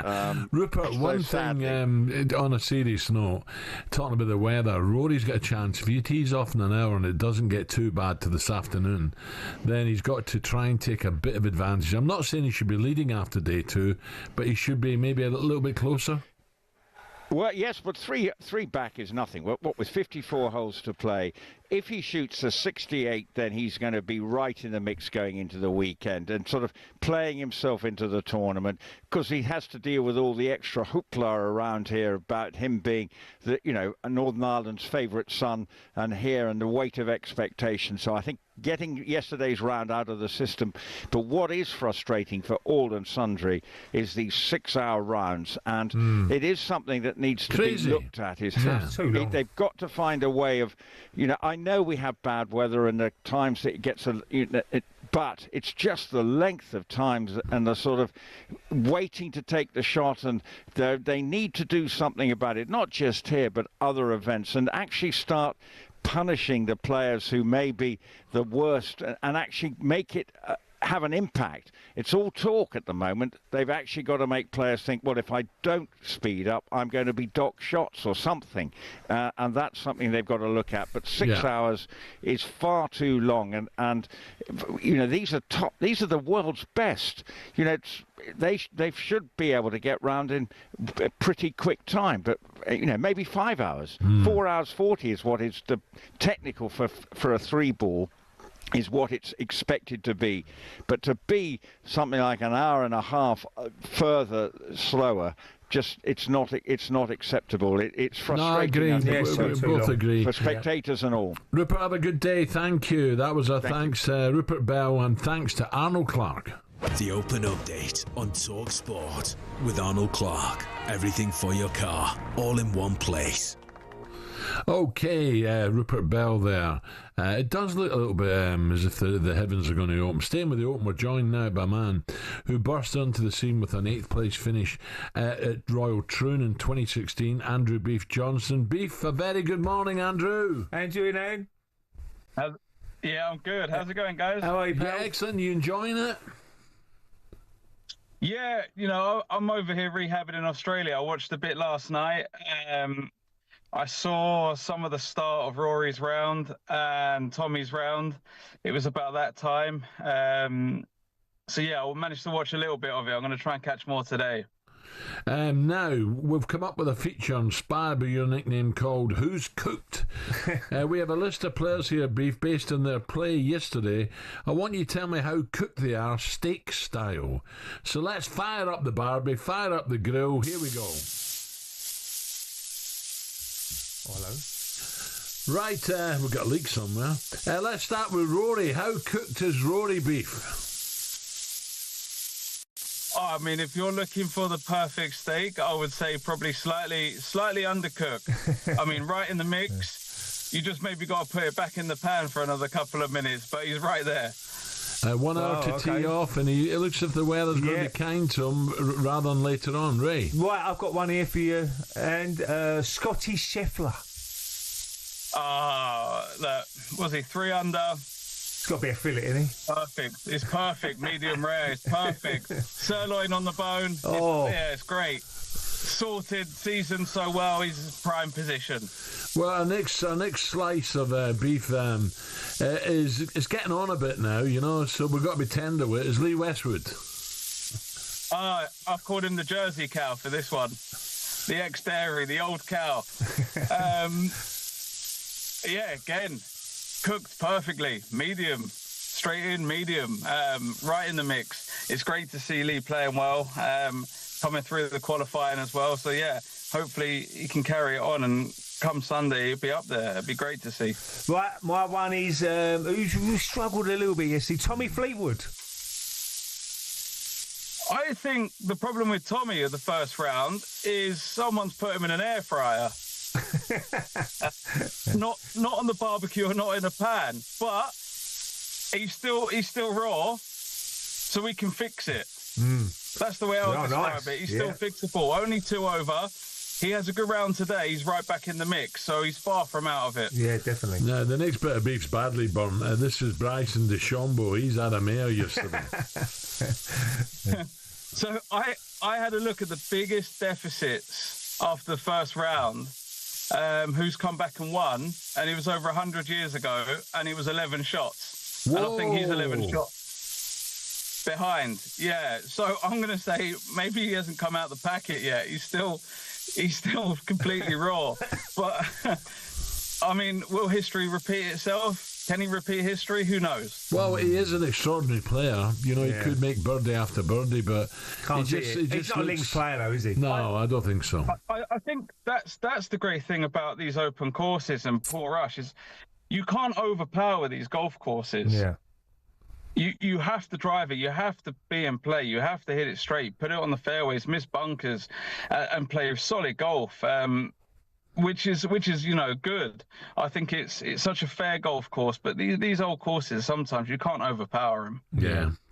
Speaker 2: Rupert, one thing on a serious note, talking about the weather, Rory's got a chance. If he tees off in an hour and it doesn't get too bad to this afternoon, then he's got to try and take a bit of advantage. I'm not saying he should be leading after day 2, but he should be maybe a little bit closer.
Speaker 10: Well, yes, but three back is nothing. What with 54 holes to play, if he shoots a 68, then he's going to be right in the mix going into the weekend and sort of playing himself into the tournament, because he has to deal with all the extra hoopla around here about him being Northern Ireland's favourite son and the weight of expectation. So I think getting yesterday's round out of the system. But what is frustrating for all and sundry is these 6-hour rounds, and it is something that needs to be looked at. They've got to find a way of, I know we have bad weather and the times that it gets but it's just the length of times and the sort of waiting to take the shot, and they need to do something about it, not just here but other events, and actually start punishing the players who may be the worst, and actually make it have an impact. It's all talk at the moment. They've actually got to make players think, well, if I don't speed up, I'm going to be docked shots or something. And that's something they've got to look at. But 6 hours is far too long. And you know, these are the world's best. You know, they should be able to get round in a pretty quick time. But, you know, maybe 5 hours. 4 hours 40 is what is the technical for a 3-ball. Is what it's expected to be, but to be something like an hour and a half further slower, it's not acceptable. It's frustrating.
Speaker 2: No, I agree. We both agree
Speaker 10: for spectators and all.
Speaker 2: Rupert, have a good day. Thank you. That was a thanks, Rupert Bell, and thanks to Arnold Clark.
Speaker 11: The Open Update on talkSPORT with Arnold Clark. Everything for your car, all in one place.
Speaker 2: Okay, Rupert Bell there. It does look a little bit as if the heavens are going to open. Staying with the Open, we're joined now by a man who burst onto the scene with an 8th place finish at Royal Troon in 2016, Andrew Beef Johnson. Beef, a very good morning, Andrew.
Speaker 3: How you doing, Ed?
Speaker 13: Yeah, I'm good. How's it going, guys?
Speaker 3: How are you, pal?
Speaker 2: Yeah, excellent. You enjoying it?
Speaker 13: Yeah, you know, I'm over here rehabbing in Australia. I watched a bit last night. I saw some of the start of Rory's round and Tommy's round. It was about that time. So, yeah, I managed to watch a little bit of it. I'm going to try and catch more today.
Speaker 2: Now, we've come up with a feature inspired by your nickname called Who's Cooked? We have a list of players here, Beef, based on their play yesterday. I want you to tell me how cooked they are, steak style. So let's fire up the barbie, fire up the grill. Here we go.
Speaker 3: Hello.
Speaker 2: Right, we've got a leak somewhere. Let's start with Rory. How cooked is Rory Beef?
Speaker 13: Oh, I mean, if you're looking for the perfect steak, I would say probably slightly undercooked. I mean, right in the mix. You just maybe got to put it back in the pan for another couple of minutes, but he's right there.
Speaker 2: 1 hour to tee off, and it looks as if the weather's going to be kind to him rather than later on. Ray?
Speaker 3: Right, I've got one here for you. And Scotty Scheffler.
Speaker 13: Was he 3 under?
Speaker 3: It's got to be a fillet, isn't he?
Speaker 13: Perfect. It's perfect. Medium rare. It's perfect. Sirloin on the bone. It's great. Sorted, seasoned so well. He's prime position.
Speaker 2: Well, our next slice of beef is getting on a bit now, you know, so we've got to be tender with it. Is Lee Westwood.
Speaker 13: I've called him the Jersey cow for this one. The ex-dairy, the old cow. Yeah, again, cooked perfectly. Medium, straight in medium, right in the mix. It's great to see Lee playing well, coming through the qualifying as well. So, yeah, hopefully he can carry it on, and come Sunday, he'll be up there. It'd be great to see.
Speaker 3: Right, my one is who struggled a little bit yesterday, Tommy Fleetwood.
Speaker 13: I think the problem with Tommy of the first round is someone's put him in an air fryer. not on the barbecue or not in a pan, but he's still raw, so we can fix it. That's the way I would describe it. He's still fixable. Only 2 over. He has a good round today. He's right back in the mix, so he's far from out of it.
Speaker 3: Yeah, definitely.
Speaker 2: Now, the next bit of beef's badly burnt. This is Bryson DeChambeau. He's had a mare yesterday.
Speaker 13: So I had a look at the biggest deficits after the first round, who's come back and won, and it was over 100 years ago, and it was 11 shots. Whoa. And I think he's 11 shots behind. Yeah, so I'm going to say maybe he hasn't come out the packet yet. He's still completely raw. But, I mean, will history repeat itself? Can he repeat history? Who knows?
Speaker 2: Well, he is an extraordinary player. You know, he could make birdie after birdie, but
Speaker 3: he's not a links player, though, is he?
Speaker 2: No, I don't think so.
Speaker 13: I think that's the great thing about these open courses and Port Rush is you can't overpower these golf courses.
Speaker 3: Yeah.
Speaker 13: You have to drive it. You have to be in play. You have to hit it straight, put it on the fairways, miss bunkers, and play solid golf. Which is good. I think it's such a fair golf course, but these old courses sometimes you can't overpower them.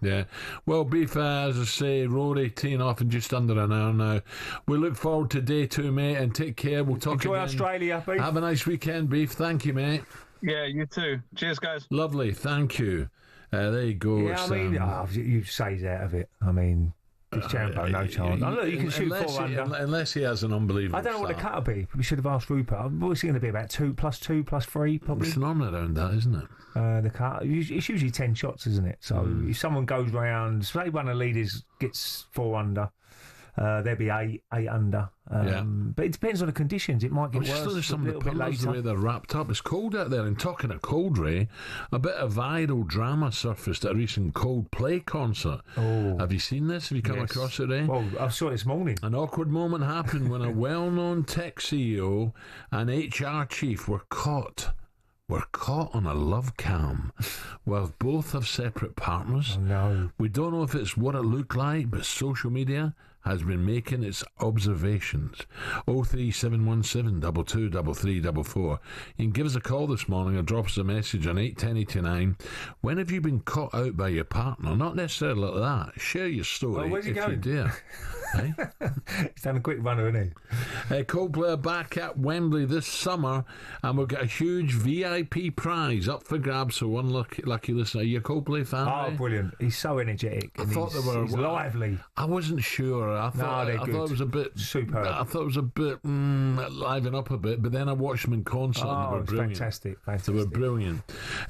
Speaker 2: Yeah. Well, Beef, as I say, Rory teeing off in just under an hour now. We look forward to day 2, mate, and take care. We'll talk
Speaker 3: Enjoy
Speaker 2: again.
Speaker 3: Australia, Beef.
Speaker 2: Have a nice weekend, Beef. Thank you, mate.
Speaker 13: Yeah, you too. Cheers, guys.
Speaker 2: Lovely, thank you. There you go.
Speaker 3: Yeah, I mean, you say he's out of it. I mean, this Jambo, no chance. Look, you can shoot 4 under.
Speaker 2: Unless he has an unbelievable
Speaker 3: I don't know what the
Speaker 2: start.
Speaker 3: cut will be. We should have asked Rupert. What's it going to be, about 2 plus 2 plus 3, probably?
Speaker 2: It's normally around that, isn't it?
Speaker 3: The cut. It's usually 10 shots, isn't it? So if someone goes round, say one of the leaders gets 4 under, there'll be 8 under. But it depends on the conditions. It might get worse
Speaker 2: Some
Speaker 3: a
Speaker 2: of the
Speaker 3: little bit
Speaker 2: punters, the
Speaker 3: later.
Speaker 2: way they're wrapped up. It's cold out there. And talking of cold, Ray, a bit of viral drama surfaced at a recent Coldplay concert.
Speaker 3: Oh.
Speaker 2: Have you seen this? Have you come across it, Ray?
Speaker 3: Well, I saw it this morning.
Speaker 2: An awkward moment happened when a well-known tech CEO and HR chief were caught on a love cam. Well, both have separate partners.
Speaker 3: Oh, no.
Speaker 2: We don't know if it's what it looked like, but social media has been making its observations. 03717 223344. You can give us a call this morning or drop us a message on 81089. When have you been caught out by your partner? Not necessarily like that. Share your story.
Speaker 3: Oh, where's he
Speaker 2: if
Speaker 3: going?
Speaker 2: you dare. Hey?
Speaker 3: He's done a quick runner, isn't he?
Speaker 2: Coldplay are back at Wembley this summer, and we'll get a huge VIP prize up for grabs. So one lucky listener. Are you a Coldplay fan?
Speaker 3: Oh,
Speaker 2: Ray?
Speaker 3: Brilliant. He's so energetic.
Speaker 2: I thought they were
Speaker 3: he's lively.
Speaker 2: I wasn't sure. I thought it was a bit
Speaker 3: superb.
Speaker 2: I thought it was a bit liven up a bit, but then I watched them in concert and they were brilliant.
Speaker 3: Fantastic.
Speaker 2: They were brilliant.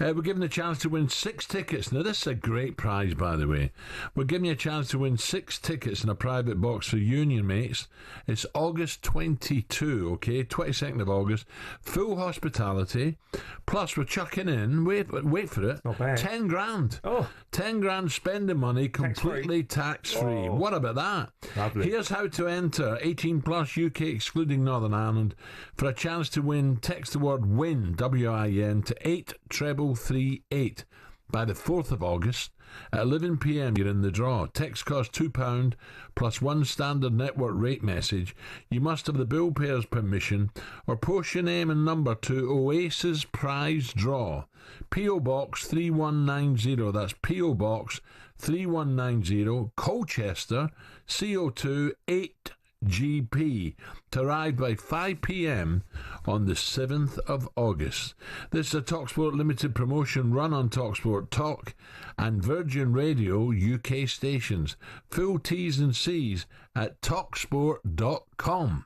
Speaker 2: We're giving a chance to win 6 tickets. Now this is a great prize, by the way. We're giving you a chance to win 6 tickets in a private box for Union Mates. It's August 22, okay, 22nd of August. Full hospitality. Plus we're chucking in, wait for it,
Speaker 3: not bad.
Speaker 2: 10 grand.
Speaker 3: Oh.
Speaker 2: 10 grand spending money completely tax-free.
Speaker 3: Oh.
Speaker 2: What about that?
Speaker 3: Lovely.
Speaker 2: Here's how to enter. 18 plus, UK excluding Northern Ireland. For a chance to win, text the word WIN, W-I-N, to 83338 by the 4th of August. At 11 p.m, you're in the draw. Text costs £2 plus 1 standard network rate message. You must have the bill payer's permission or post your name and number to Oasis Prize Draw. P.O. Box 3190. That's P.O. Box 3190, Colchester, CO2 8GP, to arrive by 5 p.m. on the 7th of August. This is a talkSPORT limited promotion run on talkSPORT Talk and Virgin Radio UK stations. Full T's and C's at talksport.com.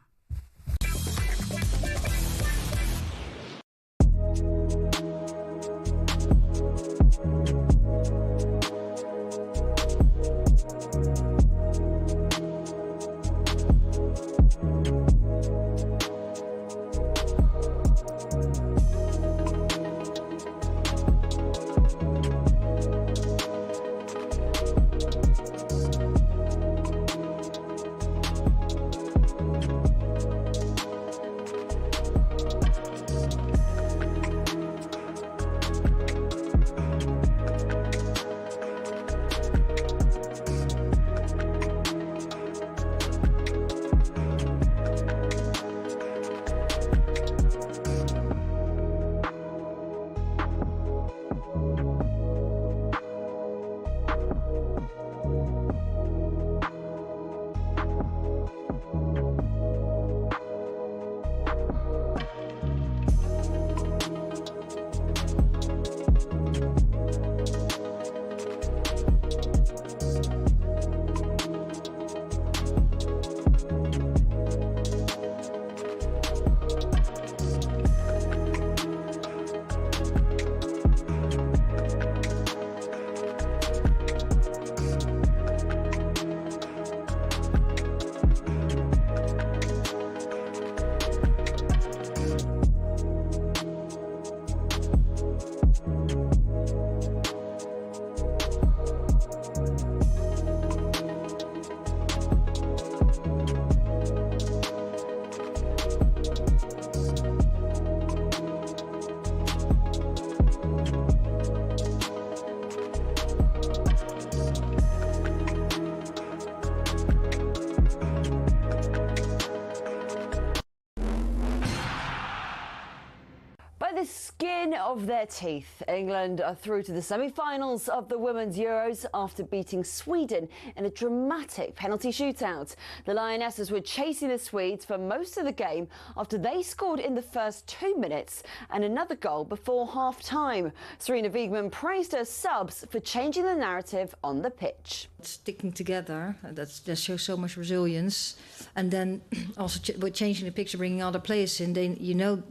Speaker 1: By the skin of their teeth, England are through to the semi-finals of the Women's Euros after beating Sweden in a dramatic penalty shootout. The Lionesses were chasing the Swedes for most of the game after they scored in the first 2 minutes and another goal before half-time. Serena Wiegman praised her subs for changing the narrative on the pitch.
Speaker 12: Sticking together, that shows so much resilience. And then also with changing the picture, bringing other players in, they, you know,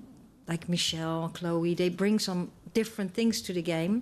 Speaker 12: like Michelle, Chloe, they bring some different things to the game,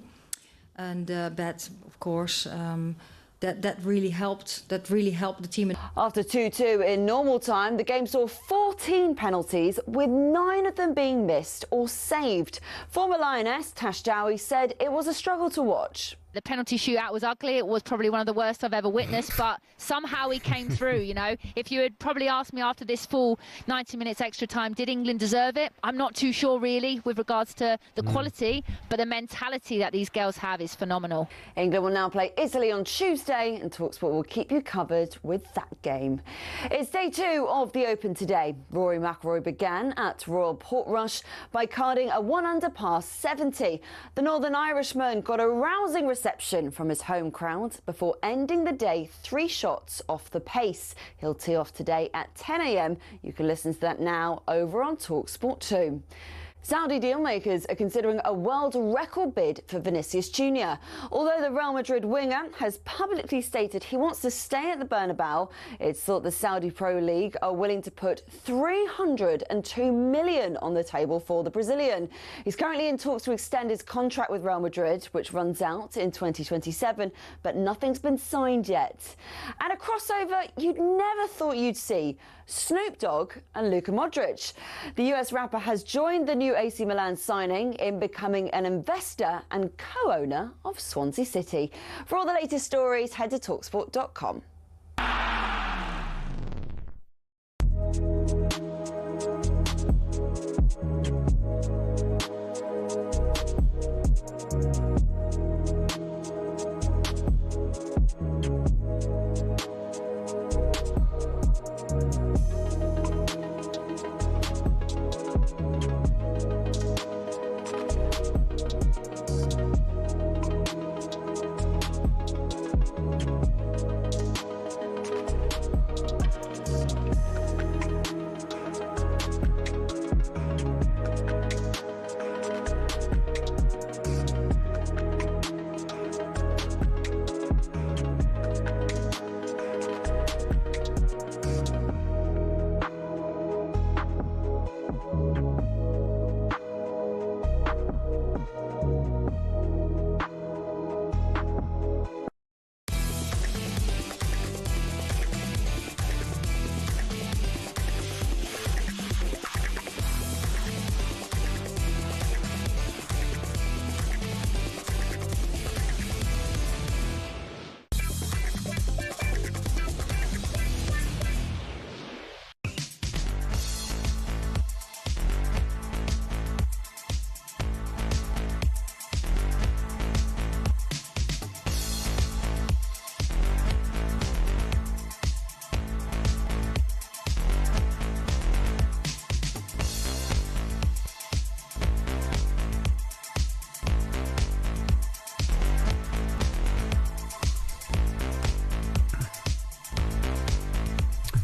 Speaker 12: and Bet, of course, that really helped. That really helped the team.
Speaker 1: After 2-2 in normal time, the game saw 14 penalties, with 9 of them being missed or saved. Former Lioness Tash Dowie said it was a struggle to watch.
Speaker 14: The penalty shootout was ugly. It was probably one of the worst I've ever witnessed, but somehow he came through, you know. If you had probably asked me after this full 90 minutes extra time, did England deserve it? I'm not too sure, really, with regards to the quality, but the mentality that these girls have is phenomenal.
Speaker 1: England will now play Italy on Tuesday, and talkSPORT will keep you covered with that game. It's day 2 of the Open today. Rory McIlroy began at Royal Portrush by carding a 1-under par 70. The Northern Irishman got a rousing reception from his home crowd before ending the day 3 shots off the pace. He'll tee off today at 10 a.m. You can listen to that now over on talkSPORT 2. Saudi dealmakers are considering a world record bid for Vinicius Jr. Although the Real Madrid winger has publicly stated he wants to stay at the Bernabeu, it's thought the Saudi Pro League are willing to put $302 million on the table for the Brazilian. He's currently in talks to extend his contract with Real Madrid, which runs out in 2027, but nothing's been signed yet. And a crossover you'd never thought you'd see: Snoop Dogg and Luka Modric. The US rapper has joined the new AC Milan signing in becoming an investor and co-owner of Swansea City. For all the latest stories, head to talksport.com.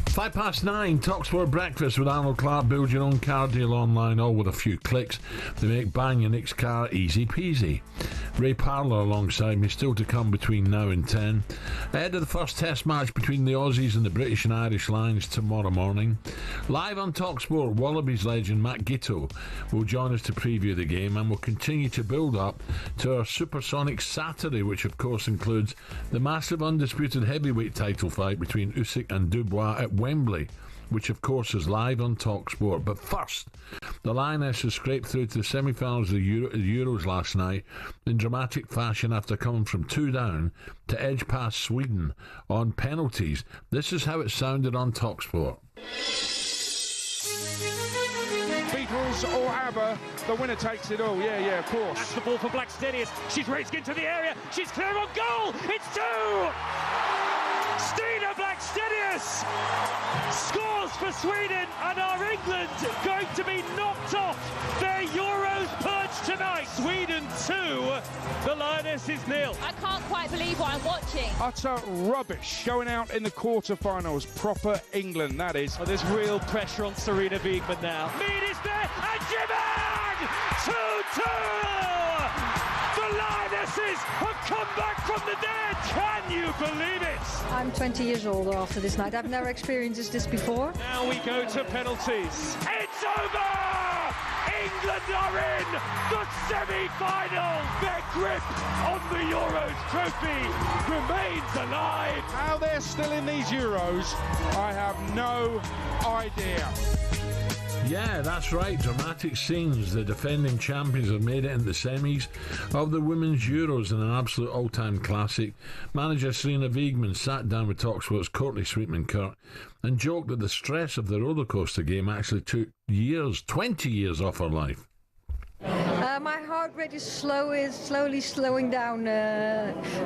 Speaker 2: Five past 9, talkSPORT Breakfast with Arnold Clark. Build your own car deal online, all with a few clicks. They make buying your next car easy peasy. Ray Parlour alongside me, still to come between now and 10. Ahead of the first test match between the Aussies and the British and Irish Lions tomorrow morning. Live on talkSPORT, Wallabies legend Matt Gitto will join us to preview the game, and we'll continue to build up to our Supersonic Saturday, which of course includes the massive undisputed heavyweight title fight between Usyk and Dubois at Wembley, which of course is live on talkSPORT. But first, the Lionesses scraped through to the semi-finals of the Euros last night in dramatic fashion after coming from 2 down to edge past Sweden on penalties. This is how it sounded on talkSPORT.
Speaker 15: Beatles or ABBA, the winner takes it all. Yeah, of course.
Speaker 16: That's the ball for Blackstenius. She's raced into the area. She's clear on goal. It's 2! Stina Blackstenius scores for Sweden, and are England going to be knocked off their Euros 2, the Lionesses 0.
Speaker 14: I can't quite believe what I'm watching.
Speaker 15: Utter rubbish going out in the quarterfinals. Proper England, that is.
Speaker 16: Oh, there's real pressure on Serena Wiegmann now. Mead is there, and Jimmy! 2-2! The Lionesses have come back from the dead. Can you believe it?
Speaker 12: I'm 20 years older after this night. I've never experienced this before.
Speaker 16: Now we go to penalties. It's over! England are in the semi-final. Their grip on the Euros trophy remains alive.
Speaker 15: How they're still in these Euros, I have no idea.
Speaker 2: Yeah, that's right. Dramatic scenes. The defending champions have made it into the semis of the Women's Euros in an absolute all-time classic. Manager Serena Wiegmann sat down with talkSPORT's Courtney Sweetman-Kirk and joked that the stress of the rollercoaster game actually took 20 years off her life.
Speaker 12: My heart rate is slowly slowing down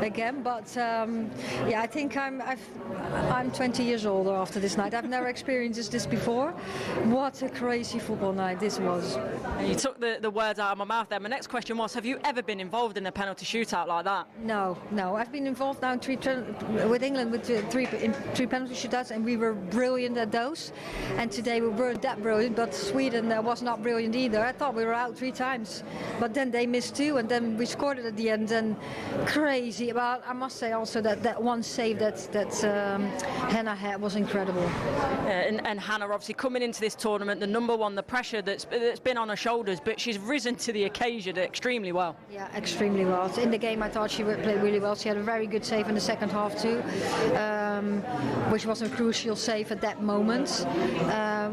Speaker 12: again, but yeah, I think I'm 20 years older after this night. I've never experienced this before. What a crazy football night this was.
Speaker 6: You took the words out of my mouth there. My next question was, have you ever been involved in a penalty shootout like that?
Speaker 12: No. I've been involved now with England with three penalty shootouts, and we were brilliant at those. And today we weren't that brilliant, but Sweden was not brilliant either. I thought we were out 3 times. But then they missed 2, and then we scored it at the end, and crazy. But I must say also that one save that Hannah had was incredible.
Speaker 6: And Hannah, obviously coming into this tournament, the number one, the pressure that's been on her shoulders, but she's risen to the occasion extremely well.
Speaker 12: Yeah, extremely well. In the game, I thought she would play really well. She had a very good save in the second half too, which was a crucial save at that moment.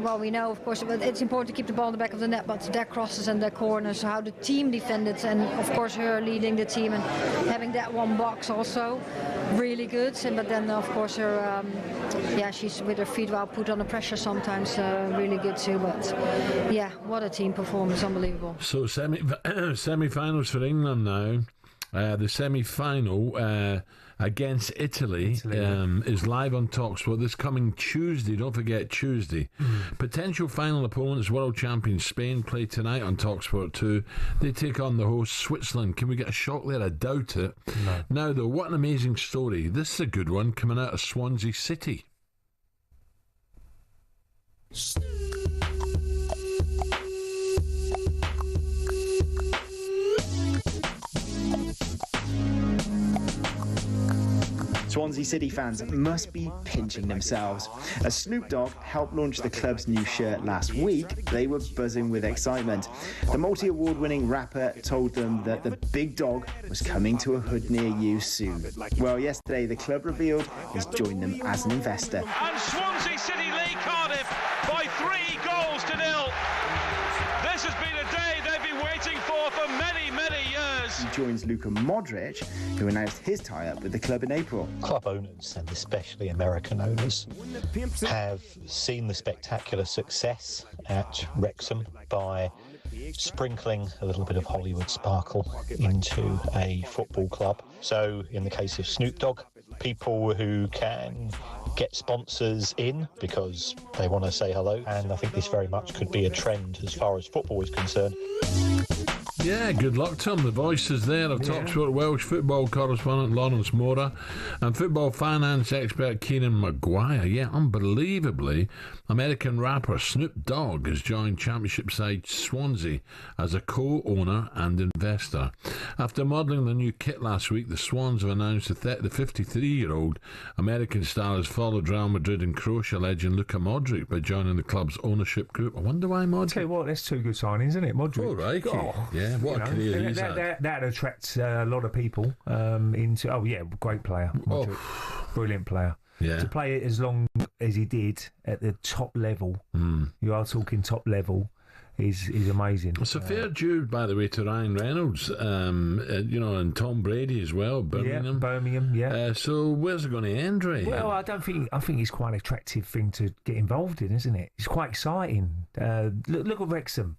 Speaker 12: Well, we know, of course, it's important to keep the ball in the back of the net, but their crosses and their corners, how the team defended, and of course her leading the team and having that one box also really good. But then of course her she's with her feet well put under pressure sometimes, really good too. But yeah, what a team performance, unbelievable.
Speaker 2: So semi-finals for England now. The semi-final against Italy is live on talkSPORT this coming Tuesday. Don't forget Tuesday. Potential final opponents, world champions Spain, play tonight on talkSPORT 2. They take on the host Switzerland. Can we get a shock there? I doubt it. No. Now though, what an amazing story. This is a good one coming out of Swansea City.
Speaker 18: Swansea City fans must be pinching themselves. As Snoop Dogg helped launch the club's new shirt last week, they were buzzing with excitement. The multi-award-winning rapper told them that the big dog was coming to a hood near you soon. Well, yesterday the club revealed he's joined them as an investor.
Speaker 8: And Swansea City lead Cardiff by 3-0. This has been a day they've been waiting for many, many years.
Speaker 18: He joins Luka Modric, who announced his tie-up with the club in April.
Speaker 19: Club owners, and especially American owners, have seen the spectacular success at Wrexham by sprinkling a little bit of Hollywood sparkle into a football club. So in the case of Snoop Dogg, people who can get sponsors in because they want to say hello, and I think this very much could be a trend as far as football is concerned.
Speaker 2: Yeah, good luck to him. The voices there of talkSPORT Welsh football correspondent Lawrence Mora and football finance expert Kieran Maguire. Yeah, unbelievably, American rapper Snoop Dogg has joined Championship side Swansea as a co-owner and investor. After modelling the new kit last week, the Swans have announced the 53-year-old American star has followed Real Madrid and Croatia legend Luka Modric by joining the club's ownership group. I wonder why Modric.
Speaker 3: Tell you what, that's 2 good signings, isn't it, Modric?
Speaker 2: Oh, right.
Speaker 3: Oh.
Speaker 2: Yeah, what a career he's had.
Speaker 3: That attracts a lot of people into. Oh yeah, great player, Modric. Brilliant player.
Speaker 2: Yeah.
Speaker 3: To play it as long as he did at the top level, you are talking top level, is amazing.
Speaker 2: It's a fair due, by the way, to Ryan Reynolds, and Tom Brady as well. Birmingham.
Speaker 3: Yeah.
Speaker 2: So where's it going to end, Ray?
Speaker 3: Well, I think it's quite an attractive thing to get involved in, isn't it? It's quite exciting. Look at Wrexham.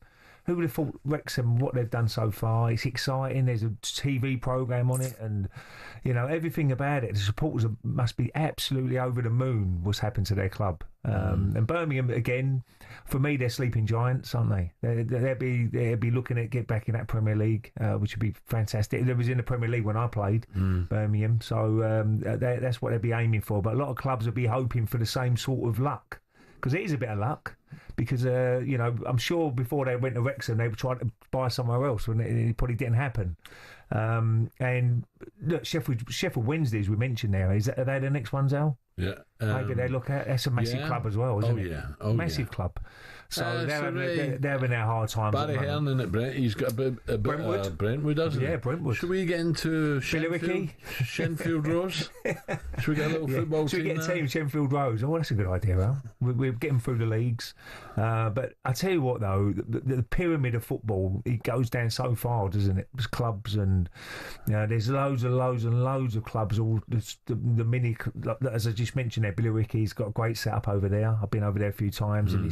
Speaker 3: Who would have thought Wrexham, what they've done so far? It's exciting. There's a TV programme on it, and everything about it. The supporters must be absolutely over the moon what's happened to their club. And Birmingham, again, for me, they're sleeping giants, aren't they? They'll be looking at get back in that Premier League, which would be fantastic. They was in the Premier League when I played, Birmingham, so that's what they'll be aiming for. But a lot of clubs will be hoping for the same sort of luck, because it is a bit of luck. Because I'm sure before they went to Wrexham, they were trying to buy somewhere else, and it probably didn't happen. And look, Sheffield Wednesday, as we mentioned there, are they the next ones, Al?
Speaker 2: Yeah.
Speaker 3: Maybe they look at that's a massive club as well, isn't it? Massive club. So they're having their hard times.
Speaker 2: Barry Hearn in it, Brent. He's got a bit Brentwood, doesn't he?
Speaker 3: Yeah, Brentwood.
Speaker 2: Should we get into Shenfield Rose? Should we get a little football team?
Speaker 3: Should we get a team, Shenfield Rose? Oh, that's a good idea, Al. We're getting through the leagues. But I tell you what, though, the pyramid of football, it goes down so far, doesn't it? There's clubs, and there's loads of clubs. All the mini, as I just mentioned there, Billericay's got a great setup over there. I've been over there a few times, and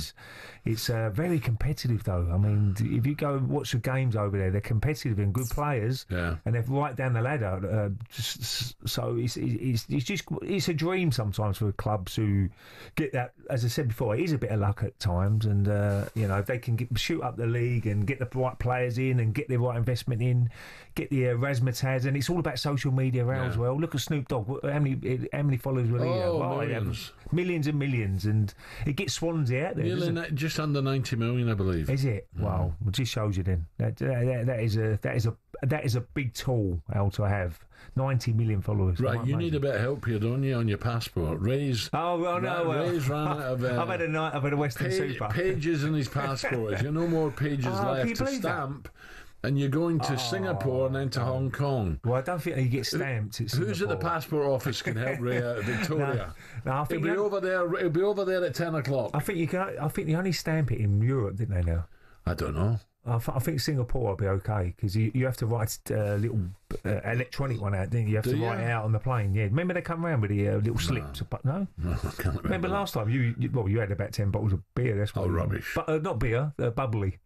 Speaker 3: it's very competitive, though. I mean, if you go watch the games over there, they're competitive and good players, and they're right down the ladder. So it's a dream sometimes for clubs who get that. As I said before, it is a bit of luck at times, and if they can shoot up the league and get the right players in and get the right investment in, get the razzmatazz, and it's all about social media as well. Look at Snoop Dogg. How many followers will he have? Millions and millions, and it gets Swansea out there.
Speaker 2: Just under 90 million, I believe.
Speaker 3: Is it? Wow, it just shows you then. That is a big tool, Al, to have. 90 million followers.
Speaker 2: Right, you need a bit of help here, don't you, on your passport? Ray's ran out of
Speaker 3: I've had a Western Super.
Speaker 2: Pages in his passport. There's no more pages left to stamp. And you're going to Singapore and then to Hong Kong.
Speaker 3: Well, I don't think he gets stamped.
Speaker 2: Who's at the passport office can help Ray out of Victoria? I think it'll be over there at 10 o'clock.
Speaker 3: I think they only stamp it in Europe, didn't they? Now
Speaker 2: I don't know.
Speaker 3: I think Singapore will be okay, because you have to write a little electronic one out, didn't you? You have to write it out on the plane. Yeah, remember they come around with the little slips? No,
Speaker 2: I can't
Speaker 3: remember last time you had about 10 bottles of beer. That's
Speaker 2: rubbish.
Speaker 3: But not beer, bubbly.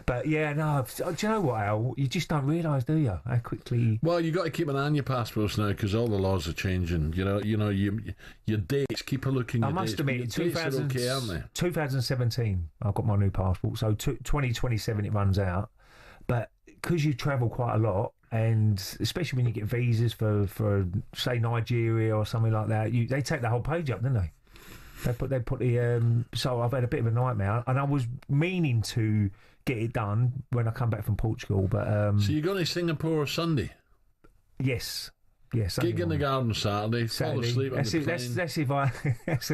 Speaker 3: But yeah, no. Do you know what, Al? You just don't realise, do you? How quickly.
Speaker 2: Well, you got to keep an eye on your passports now, because all the laws are changing. Your dates. Keep a look in your dates.
Speaker 3: I must admit, 2017, I've got my new passport. So 2027 it runs out, but because you travel quite a lot, and especially when you get visas for say Nigeria or something like that, they take the whole page up, don't they? They put the so I've had a bit of a nightmare, and I was meaning to get it done when I come back from Portugal, but
Speaker 2: so you're going to Singapore Sunday?
Speaker 3: Yes.
Speaker 2: Gig in the garden Saturday. Fall asleep on the plane.
Speaker 3: Let's see if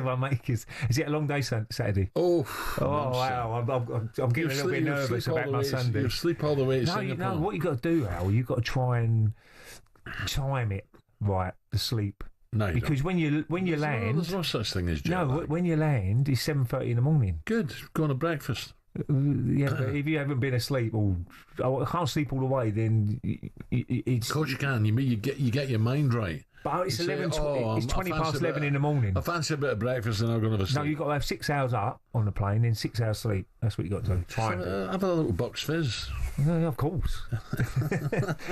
Speaker 3: I make it. Is it a long day Saturday?
Speaker 2: Oh
Speaker 3: wow! I'm getting a little bit nervous about my Sunday.
Speaker 2: You sleep all the way to Singapore.
Speaker 3: No, what you got to do, Al, you've got to try and time it right, the sleep.
Speaker 2: No,
Speaker 3: because when you land,
Speaker 2: there's no such thing as jet lag.
Speaker 3: When you land, it's 7:30 in the morning.
Speaker 2: Good, going to breakfast.
Speaker 3: Yeah, but if you haven't been asleep I can't sleep all the way, then it's.
Speaker 2: Of course you can. You get your mind right.
Speaker 3: But it's 20 past 11 in the morning.
Speaker 2: I fancy a bit of breakfast and I'm going to have a sleep.
Speaker 3: No, you've got to have 6 hours up on the plane and 6 hours sleep. That's what you got to do.
Speaker 2: Have a little box fizz.
Speaker 3: Yeah, of course.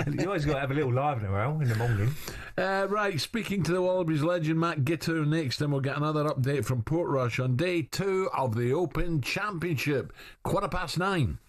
Speaker 3: You always got to have a little livener in the morning.
Speaker 2: Right, speaking to the Wallabies legend Matt Gitto next, and we'll get another update from Portrush on day 2 of the Open Championship. 9:15.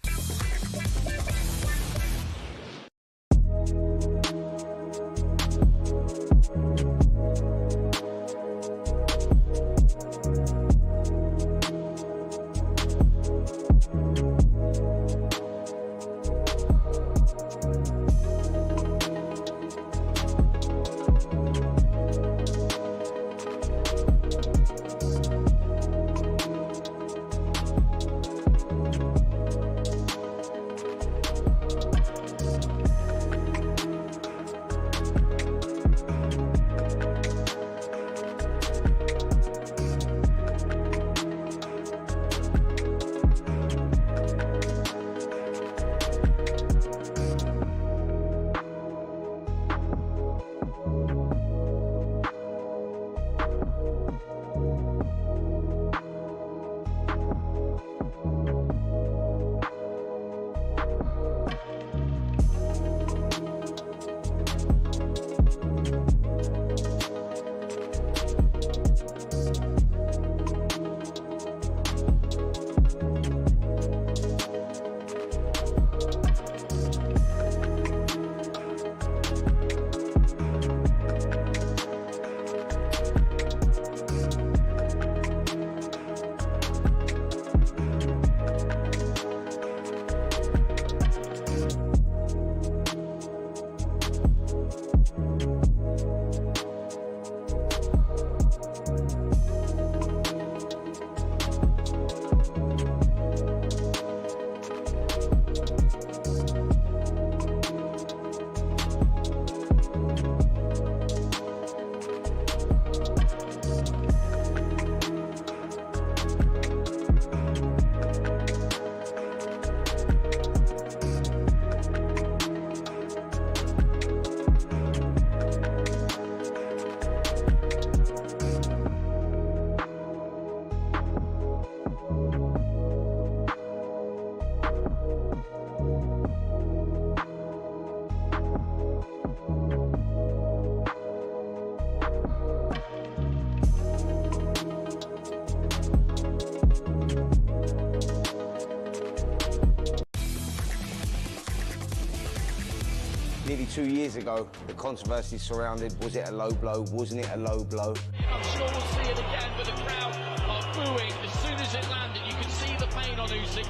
Speaker 7: Nearly 2 years ago, the controversy surrounded, was it a low blow, wasn't it a low blow?
Speaker 16: I'm sure we'll see it again, but the crowd are booing as soon as it landed. You can see the pain on Usyk.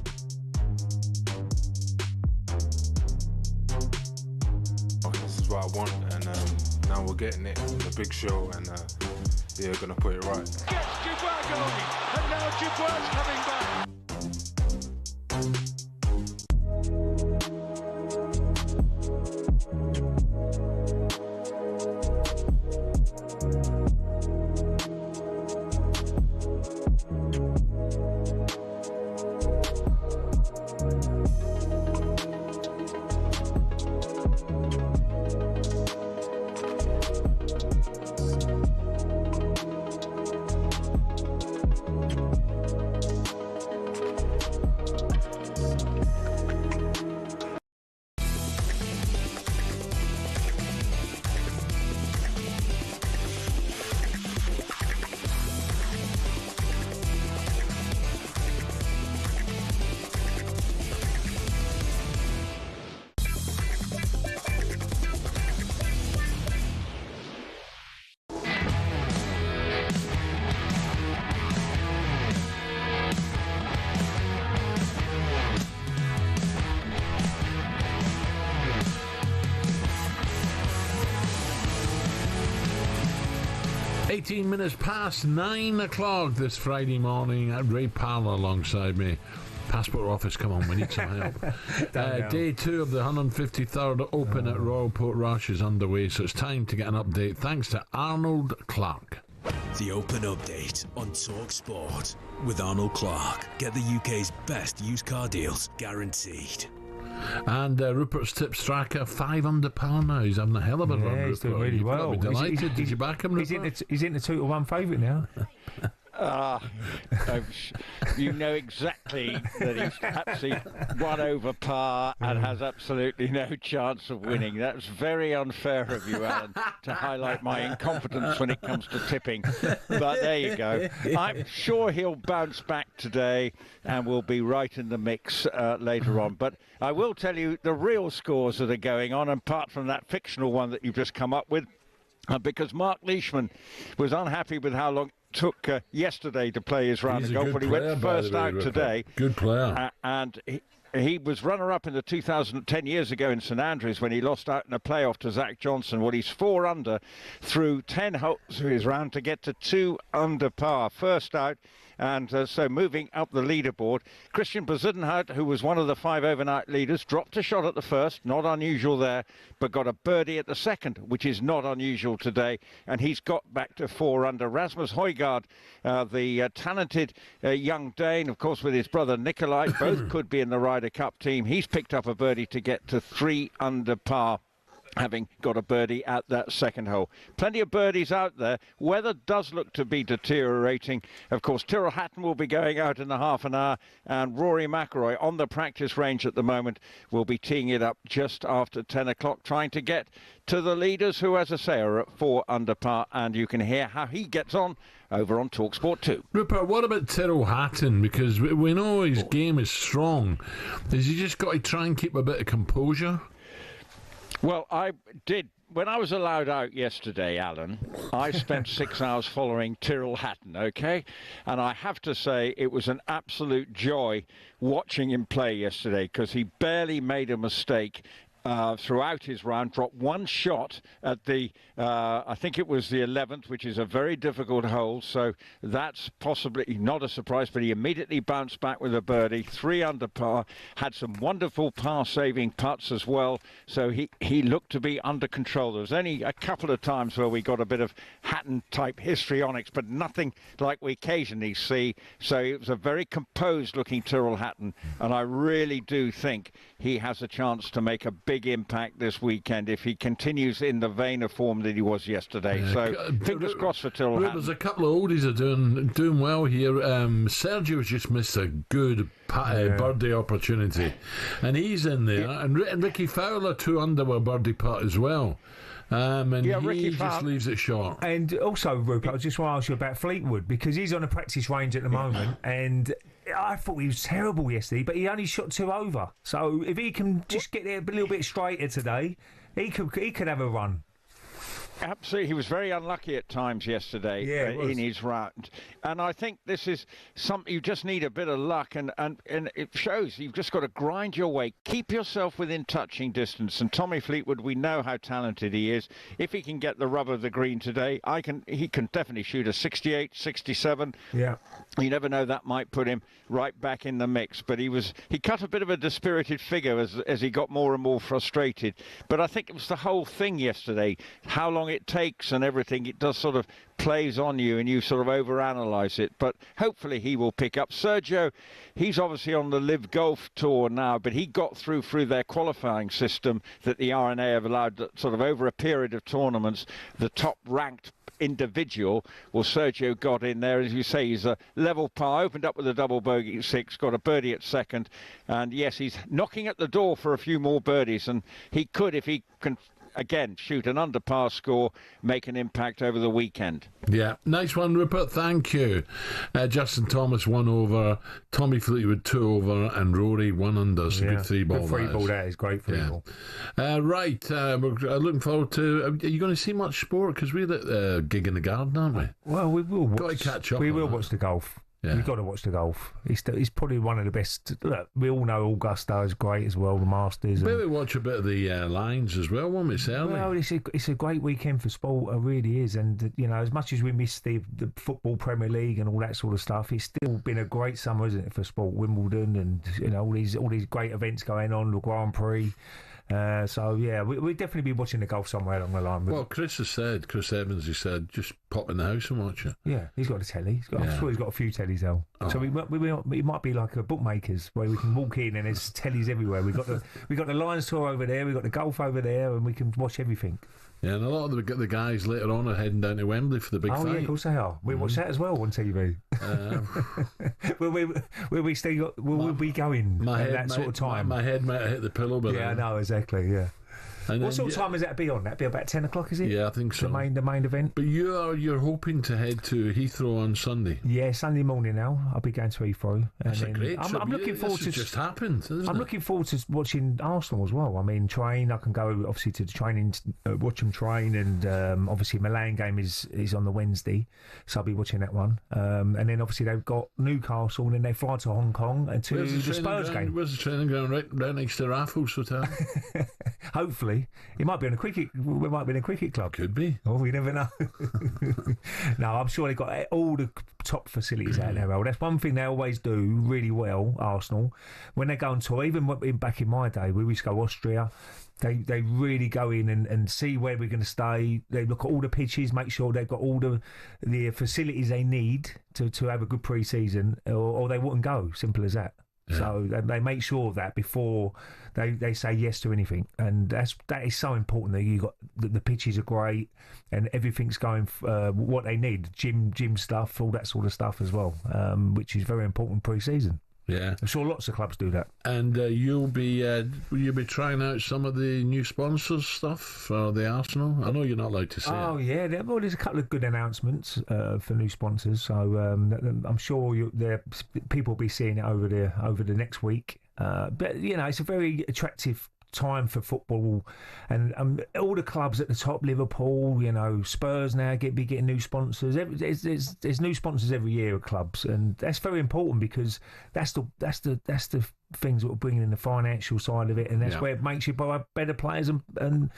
Speaker 9: This is what I want, and now we're getting it. The big show, and yeah, gonna put it right.
Speaker 16: Gets Dubois going, and now Dubois coming back.
Speaker 2: 18 minutes past 9 o'clock this Friday morning at Ray Parlour alongside me. Passport office, come on, we need some help. Day 2 of the 153rd Open at Royal Portrush is underway, so it's time to get an update thanks to Arnold Clark.
Speaker 11: The Open Update on talkSPORT with Arnold Clark. Get the UK's best used car deals, guaranteed.
Speaker 2: And Rupert's tips tracker 5 under par now. He's having a hell of a run.
Speaker 3: He's doing really well.
Speaker 2: Delighted. Did you back him, Rupert?
Speaker 3: He's in the 2-1 favourite now.
Speaker 10: You know exactly that he's actually 1 over par and has absolutely no chance of winning. That's very unfair of you, Alan, to highlight my incompetence when it comes to tipping. But there you go. I'm sure he'll bounce back today and will be right in the mix later on. But I will tell you the real scores that are going on, apart from that fictional one that you've just come up with, because Mark Leishman was unhappy with how long took yesterday to play his round of golf, but he went first out today.
Speaker 2: Good player.
Speaker 10: And he was runner-up in the 2010 years ago in St Andrews when he lost out in a playoff to Zach Johnson. Well, he's 4 under through 10 holes of his round to get to 2 under par. First out. And so moving up the leaderboard, Christian Bezuidenhout, who was one of the 5 overnight leaders, dropped a shot at the first, not unusual there, but got a birdie at the second, which is not unusual today. And he's got back to 4 under. Rasmus Højgaard, the talented young Dane, of course, with his brother Nikolai, both could be in the Ryder Cup team. He's picked up a birdie to get to 3 under par, having got a birdie at that second hole. Plenty of birdies out there. Weather does look to be deteriorating. Of course, Tyrrell Hatton will be going out in a half an hour, and Rory McIlroy on the practice range at the moment will be teeing it up just after 10 o'clock, trying to get to the leaders who, as I say, are at 4 under par, and you can hear how he gets on over on talkSPORT 2.
Speaker 2: Rupert, what about Tyrrell Hatton? Because we know his game is strong. Has he just got to try and keep a bit of composure?
Speaker 10: Well, I did. When I was allowed out yesterday, Alan, I spent 6 hours following Tyrrell Hatton, okay? And I have to say it was an absolute joy watching him play yesterday, because he barely made a mistake throughout his round, dropped 1 shot at the, I think it was the 11th, which is a very difficult hole, so that's possibly not a surprise, but he immediately bounced back with a birdie, 3 under par, had some wonderful par-saving putts as well, so he looked to be under control. There was only a couple of times where we got a bit of Hatton-type histrionics, but nothing like we occasionally see, so it was a very composed-looking Tyrrell Hatton, and I really do think he has a chance to make a big impact this weekend if he continues in the vein of form that he was yesterday. So fingers crossed for Tyrrell Hatton.
Speaker 2: There's a couple of oldies are doing well here. Sergio's just missed a good birdie opportunity, and he's in there. And Ricky Fowler 2 under with a birdie putt as well. And he just leaves it short.
Speaker 3: And also, Rupert, I just want to ask you about Fleetwood, because he's on a practice range at the moment, and I thought he was terrible yesterday, but he only shot 2 over. So if he can just get there a little bit straighter today, He could have a run.
Speaker 10: Absolutely, he was very unlucky at times yesterday in his round, and I think this is something you just need a bit of luck, and it shows you've just got to grind your way, keep yourself within touching distance. And Tommy Fleetwood, we know how talented he is. If he can get the rub of the green today, he can definitely shoot a 68, 67.
Speaker 3: Yeah,
Speaker 10: you never know, that might put him right back in the mix. But he cut a bit of a dispirited figure as he got more and more frustrated. But I think it was the whole thing yesterday, how long it takes and everything. It does sort of plays on you and you sort of overanalyze it, but hopefully he will pick up. Sergio, he's obviously on the Live Golf Tour now, but he got through their qualifying system that the RNA have allowed, sort of over a period of tournaments, the top ranked individual. Well, Sergio got in there, as you say. He's a level par, opened up with a double bogey at 6, got a birdie at 2nd, and yes, he's knocking at the door for a few more birdies, and he could, if he can again shoot an under par score, make an impact over the weekend.
Speaker 2: Yeah, nice one, Rupert, thank you. Justin Thomas 1 over, Tommy Fleetwood 2 over, and Rory 1 under. So good 3-ball.
Speaker 3: Good 3-ball, that is great 3-ball.
Speaker 2: Right, we're looking forward to. Are you going to see much sport? Because we're at a gig in the garden, aren't we?
Speaker 3: Well, we will.
Speaker 2: Got to catch up.
Speaker 3: We will watch the golf. Yeah. You've got to watch the golf. He's probably one of the best. Look, we all know Augusta is great as well, the Masters.
Speaker 2: Maybe watch a bit of the Lines as well, won't we, Sally?
Speaker 3: Well, it's a great weekend for sport, it really is. And, you know, as much as we miss the football Premier League and all that sort of stuff, it's still been a great summer, isn't it, for sport? Wimbledon and, you know, all these great events going on, the Grand Prix. So, yeah, we'll definitely be watching the golf somewhere along the line.
Speaker 2: Well, Chris Evans, he said, just pop in the house and watch it.
Speaker 3: Yeah, he's got a telly. I'm sure he's got a few tellies, though. Oh. So it might be like a bookmakers, where we can walk in and there's tellies everywhere. We've got the Lions tour over there, we've got the golf over there, and we can watch everything.
Speaker 2: Yeah, and a lot of the guys later on are heading down to Wembley for the big fight.
Speaker 3: Oh, yeah, of course they are. We watch that as well on TV. Will we be going at that sort of time?
Speaker 2: My head might have hit the pillow, but
Speaker 3: I know, exactly, yeah. And what sort of time is that be on? That'd be about 10 o'clock, is it?
Speaker 2: Yeah, I think so.
Speaker 3: The main event.
Speaker 2: But you're hoping to head to Heathrow on Sunday?
Speaker 3: Yeah, Sunday morning now. I'll be going to Heathrow.
Speaker 2: That's a great trip.
Speaker 3: I'm looking forward to.
Speaker 2: This just happened, isn't it?
Speaker 3: I'm looking forward to watching Arsenal as well. I mean, train. I can go obviously to the training, watch them train, and obviously Milan game is on the Wednesday, so I'll be watching that one. And then obviously they've got Newcastle, and then they fly to Hong Kong and to the Spurs game.
Speaker 2: Where's the training ground? Right next to Raffles Hotel.
Speaker 3: Hopefully, it might be on a cricket. We might be in a cricket club.
Speaker 2: Could be.
Speaker 3: Oh, we never know. No, I'm sure they've got all the top facilities out there. That's one thing they always do really well, Arsenal. When they go on tour, even back in my day, we used to go Austria. They really go in and see where we're going to stay. They look at all the pitches, make sure they've got all the facilities they need to have a good pre-season, or they wouldn't go. Simple as that. Yeah. So they make sure of that before they say yes to anything, and that is so important. That you got the pitches are great and everything's going what they need, gym stuff, all that sort of stuff as well, which is very important pre-season.
Speaker 2: Yeah,
Speaker 3: I'm sure lots of clubs do that.
Speaker 2: And will you be trying out some of the new sponsors stuff for the Arsenal? I know you're not allowed to say.
Speaker 3: Oh yeah, there's a couple of good announcements for new sponsors. So I'm sure people will be seeing it over the next week. But you know, it's a very attractive time for football, and all the clubs at the top, Liverpool, you know, Spurs now be getting new sponsors. There's new sponsors every year at clubs, and that's very important because that's the things that will bring in the financial side of it, and that's where it makes you buy better players and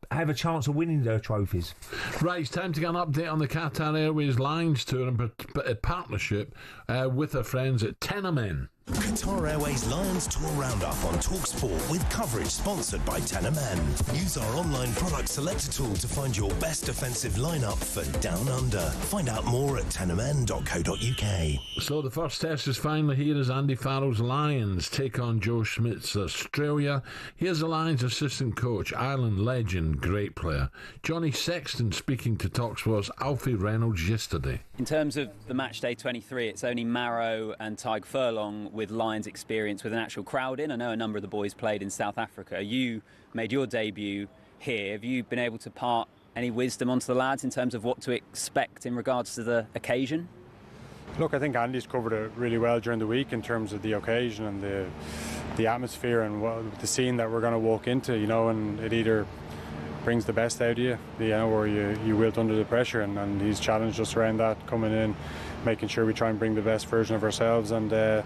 Speaker 3: have a chance of winning their trophies.
Speaker 2: Right, it's time to get an update on the Qatar Airways Lions Tour and a partnership with our friends at Tenamen.
Speaker 11: Qatar Airways Lions Tour Roundup on talkSPORT with coverage sponsored by Tenamen. Use our online product selector tool to find your best defensive lineup for Down Under. Find out more at tenamen.co.uk.
Speaker 2: So the first test is finally here as Andy Farrell's Lions take on Joe Schmidt's Australia. Here's the Lions assistant coach, Ireland legend, great player, Johnny Sexton, speaking to talkSPORT's Alfie Reynolds yesterday.
Speaker 20: In terms of the match day 23, it's only Marrow and Tyg Furlong with Lions experience with an actual crowd in. I know a number of the boys played in South Africa. You made your debut here. Have you been able to impart any wisdom onto the lads in terms of what to expect in regards to the occasion?
Speaker 21: Look, I think Andy's covered it really well during the week in terms of the occasion and the the atmosphere and the scene that we're going to walk into, and it either brings the best out of you, or you wilt under the pressure, and he's challenged us around that, coming in, making sure we try and bring the best version of ourselves, and the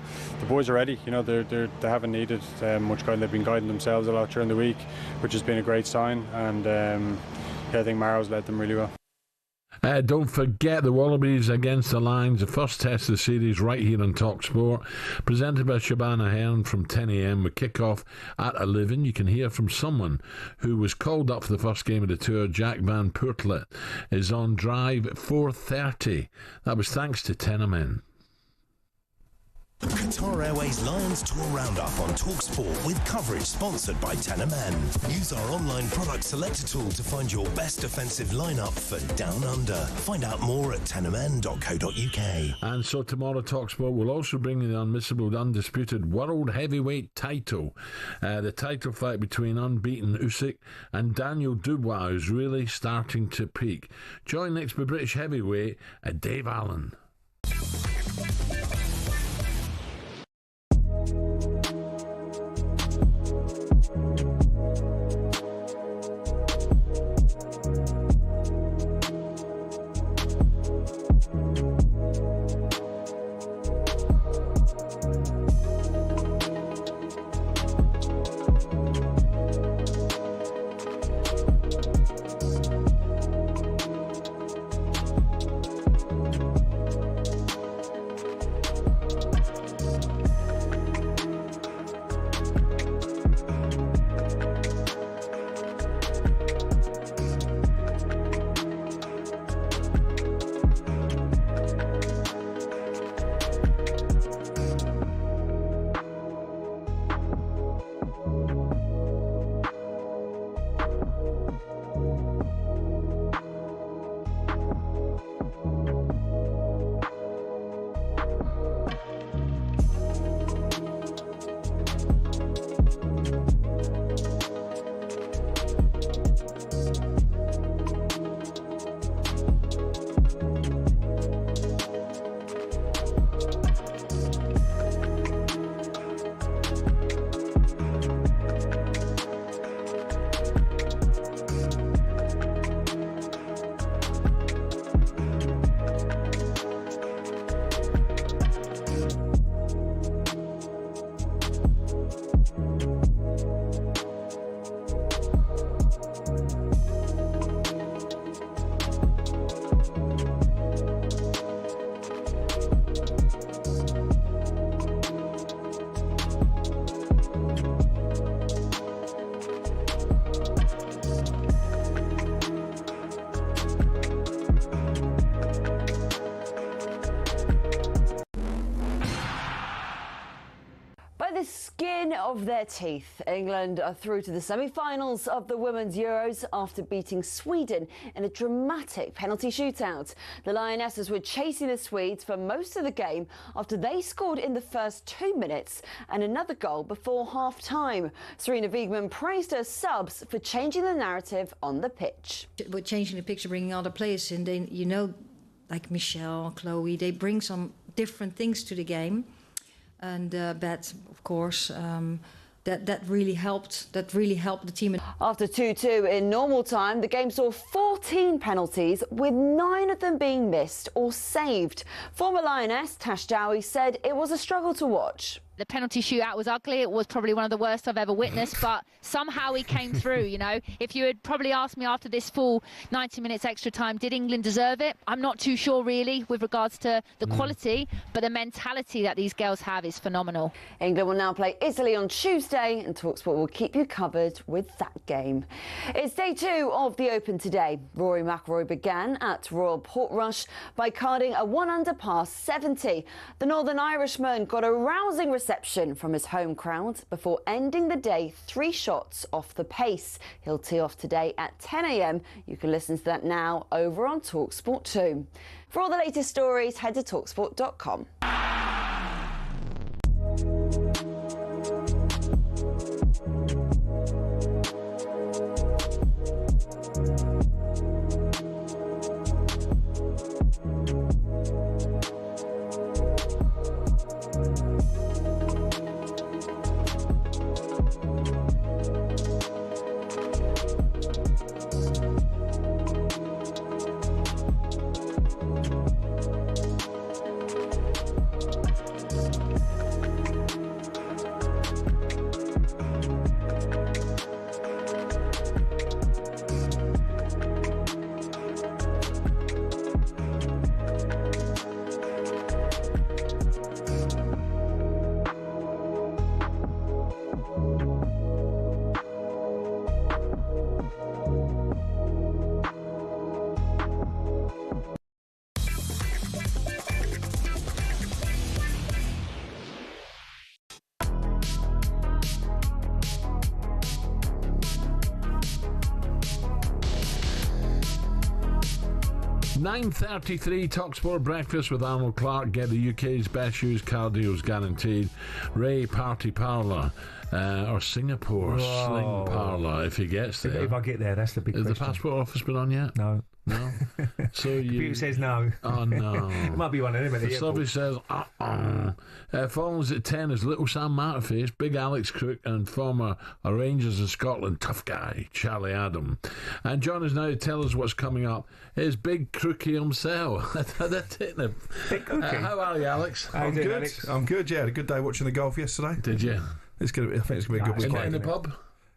Speaker 21: boys are ready. They haven't needed much guiding. They've been guiding themselves a lot during the week, which has been a great sign, and I think Maro's led them really well.
Speaker 2: Don't forget the Wallabies against the Lions, the first test of the series right here on talkSPORT, presented by Shabana Hearn from 10 a.m. with kick-off at 11. You can hear from someone who was called up for the first game of the tour. Jack Van Poortlet is on drive at 4:30. That was thanks to Tenamen.
Speaker 11: Qatar Airways Lions Tour Roundup on talkSPORT with coverage sponsored by Tenamen. Use our online product selector tool to find your best defensive lineup for Down Under. Find out more at tenamen.co.uk.
Speaker 2: And so tomorrow talkSPORT will also bring you the unmissable, undisputed world heavyweight title. The title fight between unbeaten Usyk and Daniel Dubois is really starting to peak. Joined next by British heavyweight Dave Allen. Of their teeth, England are through to the semi-finals of the Women's Euros after beating Sweden in a dramatic penalty shootout. The Lionesses were chasing the Swedes for most of the game after they scored in the first 2 minutes and another goal before half-time. Serena Wiegman praised her subs for changing the narrative on the pitch.
Speaker 12: We're changing the picture, bringing other players in. They, like Michelle, Chloe, they bring some different things to the game. And Bet, of course, that really helped. That really helped the team.
Speaker 1: After 2-2 in normal time, the game saw 14 penalties, with 9 of them being missed or saved. Former Lioness Tash Dowie said it was a struggle to watch.
Speaker 14: The penalty shootout was ugly. It was probably one of the worst I've ever witnessed, but somehow we came through, If you had probably asked me after this full 90 minutes extra time, did England deserve it? I'm not too sure, really, with regards to the quality, but the mentality that these girls have is phenomenal.
Speaker 1: England will now play Italy on Tuesday, and talkSPORT will keep you covered with that game. It's day 2 of the Open today. Rory McIlroy began at Royal Portrush by carding a 1-under par 70. The Northern Irishman got a rousing reception from his home crowd before ending the day 3 shots off the pace. He'll tee off today at 10 a.m. You can listen to that now over on talkSPORT 2. For all the latest stories, head to talksport.com.
Speaker 2: 9:33 talkSPORT breakfast with Arnold Clark. Get the UK's best shoes, car deals guaranteed. Ray Parlour. Or Singapore Sling Parlour, if he gets there.
Speaker 3: If I get there, that's the big question.
Speaker 2: Has the passport office been on yet?
Speaker 3: No.
Speaker 2: No? So you...
Speaker 3: Computer says no.
Speaker 2: Oh, no.
Speaker 3: It might be one of them at the airport.
Speaker 2: Subby says, follows at 10 is Little Sam Matterface, Big Alex Crook, and former Rangers in Scotland tough guy, Charlie Adam. And John is now to tell us what's coming up. Is Big Crookie himself.
Speaker 3: Big Crookie.
Speaker 2: How are you, Alex?
Speaker 17: I'm good. Alex? I'm good, yeah. Had a good day watching the golf yesterday.
Speaker 2: Did you?
Speaker 17: I think it's going to be a good weekend.
Speaker 2: In the pub?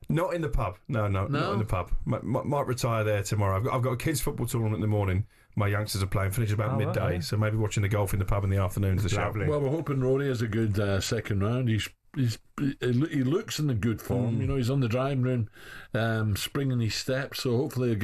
Speaker 17: Not in the pub. No, not in the pub. Might retire there tomorrow. I've got a kids' football tournament in the morning. My youngsters are playing. Finishes about midday,
Speaker 3: right, yeah.
Speaker 17: So maybe watching the golf in the pub in the afternoon is the show.
Speaker 2: Well, we're hoping Rory has a good second round. He looks in the good form. You know, he's on the driving room, springing his steps. So hopefully,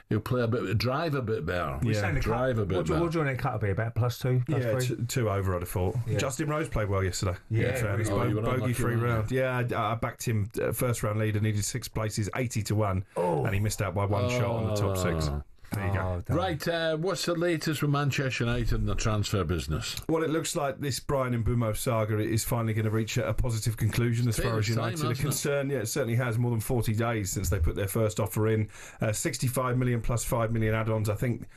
Speaker 2: he'll play drive a bit better.
Speaker 3: Yeah,
Speaker 2: drive a bit better.
Speaker 3: What do you want to cut be about? +2?
Speaker 17: +3? 2 over, I'd have thought.
Speaker 3: Yeah.
Speaker 17: Justin Rose played well yesterday.
Speaker 3: Yeah,
Speaker 17: bogey-free round. Yeah, I backed him first round leader, needed 6 places, 80-1, and he missed out by 1 shot on the top 6. There you go.
Speaker 2: Right, what's the latest with Manchester United in the transfer business?
Speaker 17: Well, it looks like this Brian Mbeumo saga is finally going to reach a positive conclusion as far as United are concerned. Yeah, it certainly has. More than 40 days since they put their first offer in. 65 million plus 5 million add-ons, I think,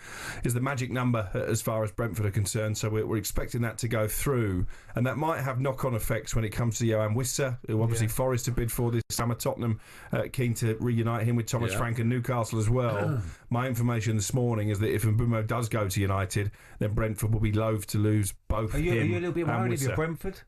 Speaker 17: is the magic number as far as Brentford are concerned. So we're expecting that to go through. And that might have knock-on effects when it comes to Johan Wissa, who obviously Forest have bid for this summer. Tottenham keen to reunite him with Thomas Frank and Newcastle as well. My information this morning is that if Mbeumo does go to United, then Brentford will be loath to lose both.
Speaker 3: Are you a little bit worried
Speaker 17: and
Speaker 3: if you're Brentford?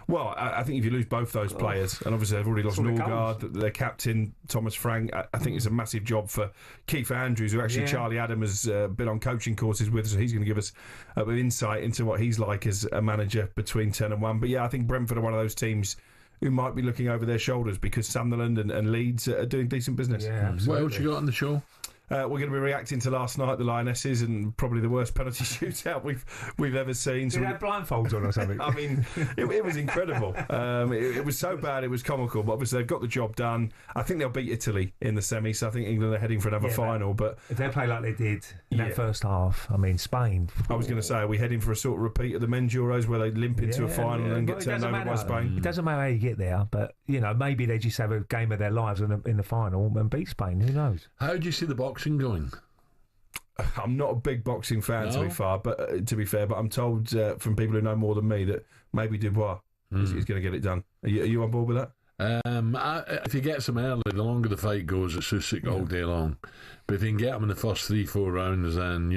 Speaker 17: Well, I think if you lose both those players, and obviously they've already lost Norgard, their captain, Thomas Frank, I think it's a massive job for Keith Andrews, who actually Charlie Adam has been on coaching courses with, so he's going to give us a bit of insight into what he's like as a manager between 10 and 1. But yeah, I think Brentford are one of those teams who might be looking over their shoulders because Sunderland and Leeds are doing decent business.
Speaker 3: Yeah,
Speaker 2: what else you got on the show?
Speaker 17: We're going to be reacting to last night, the Lionesses, and probably the worst penalty shootout we've ever seen.
Speaker 3: Did they have blindfolds on or something?
Speaker 17: I mean, it was incredible. It was so bad, it was comical, but obviously they've got the job done. I think they'll beat Italy in the semi, so I think England are heading for another final. But
Speaker 3: if they play like they did in that first half, I mean, Spain.
Speaker 17: I was going to say, are we heading for a sort of repeat of the men's Euros where they limp into a final and get turned over by Spain?
Speaker 3: It doesn't matter how you get there, but, maybe they just have a game of their lives in the final and beat Spain. Who knows?
Speaker 2: How do you see the boxing going?
Speaker 17: I'm not a big boxing fan, to be fair, but I'm told from people who know more than me that maybe Dubois is going to get it done. Are you on board with that?
Speaker 2: If he gets him early, the longer the fight goes, it's Usyk all day long. But if he can get him in the first 3-4 rounds, then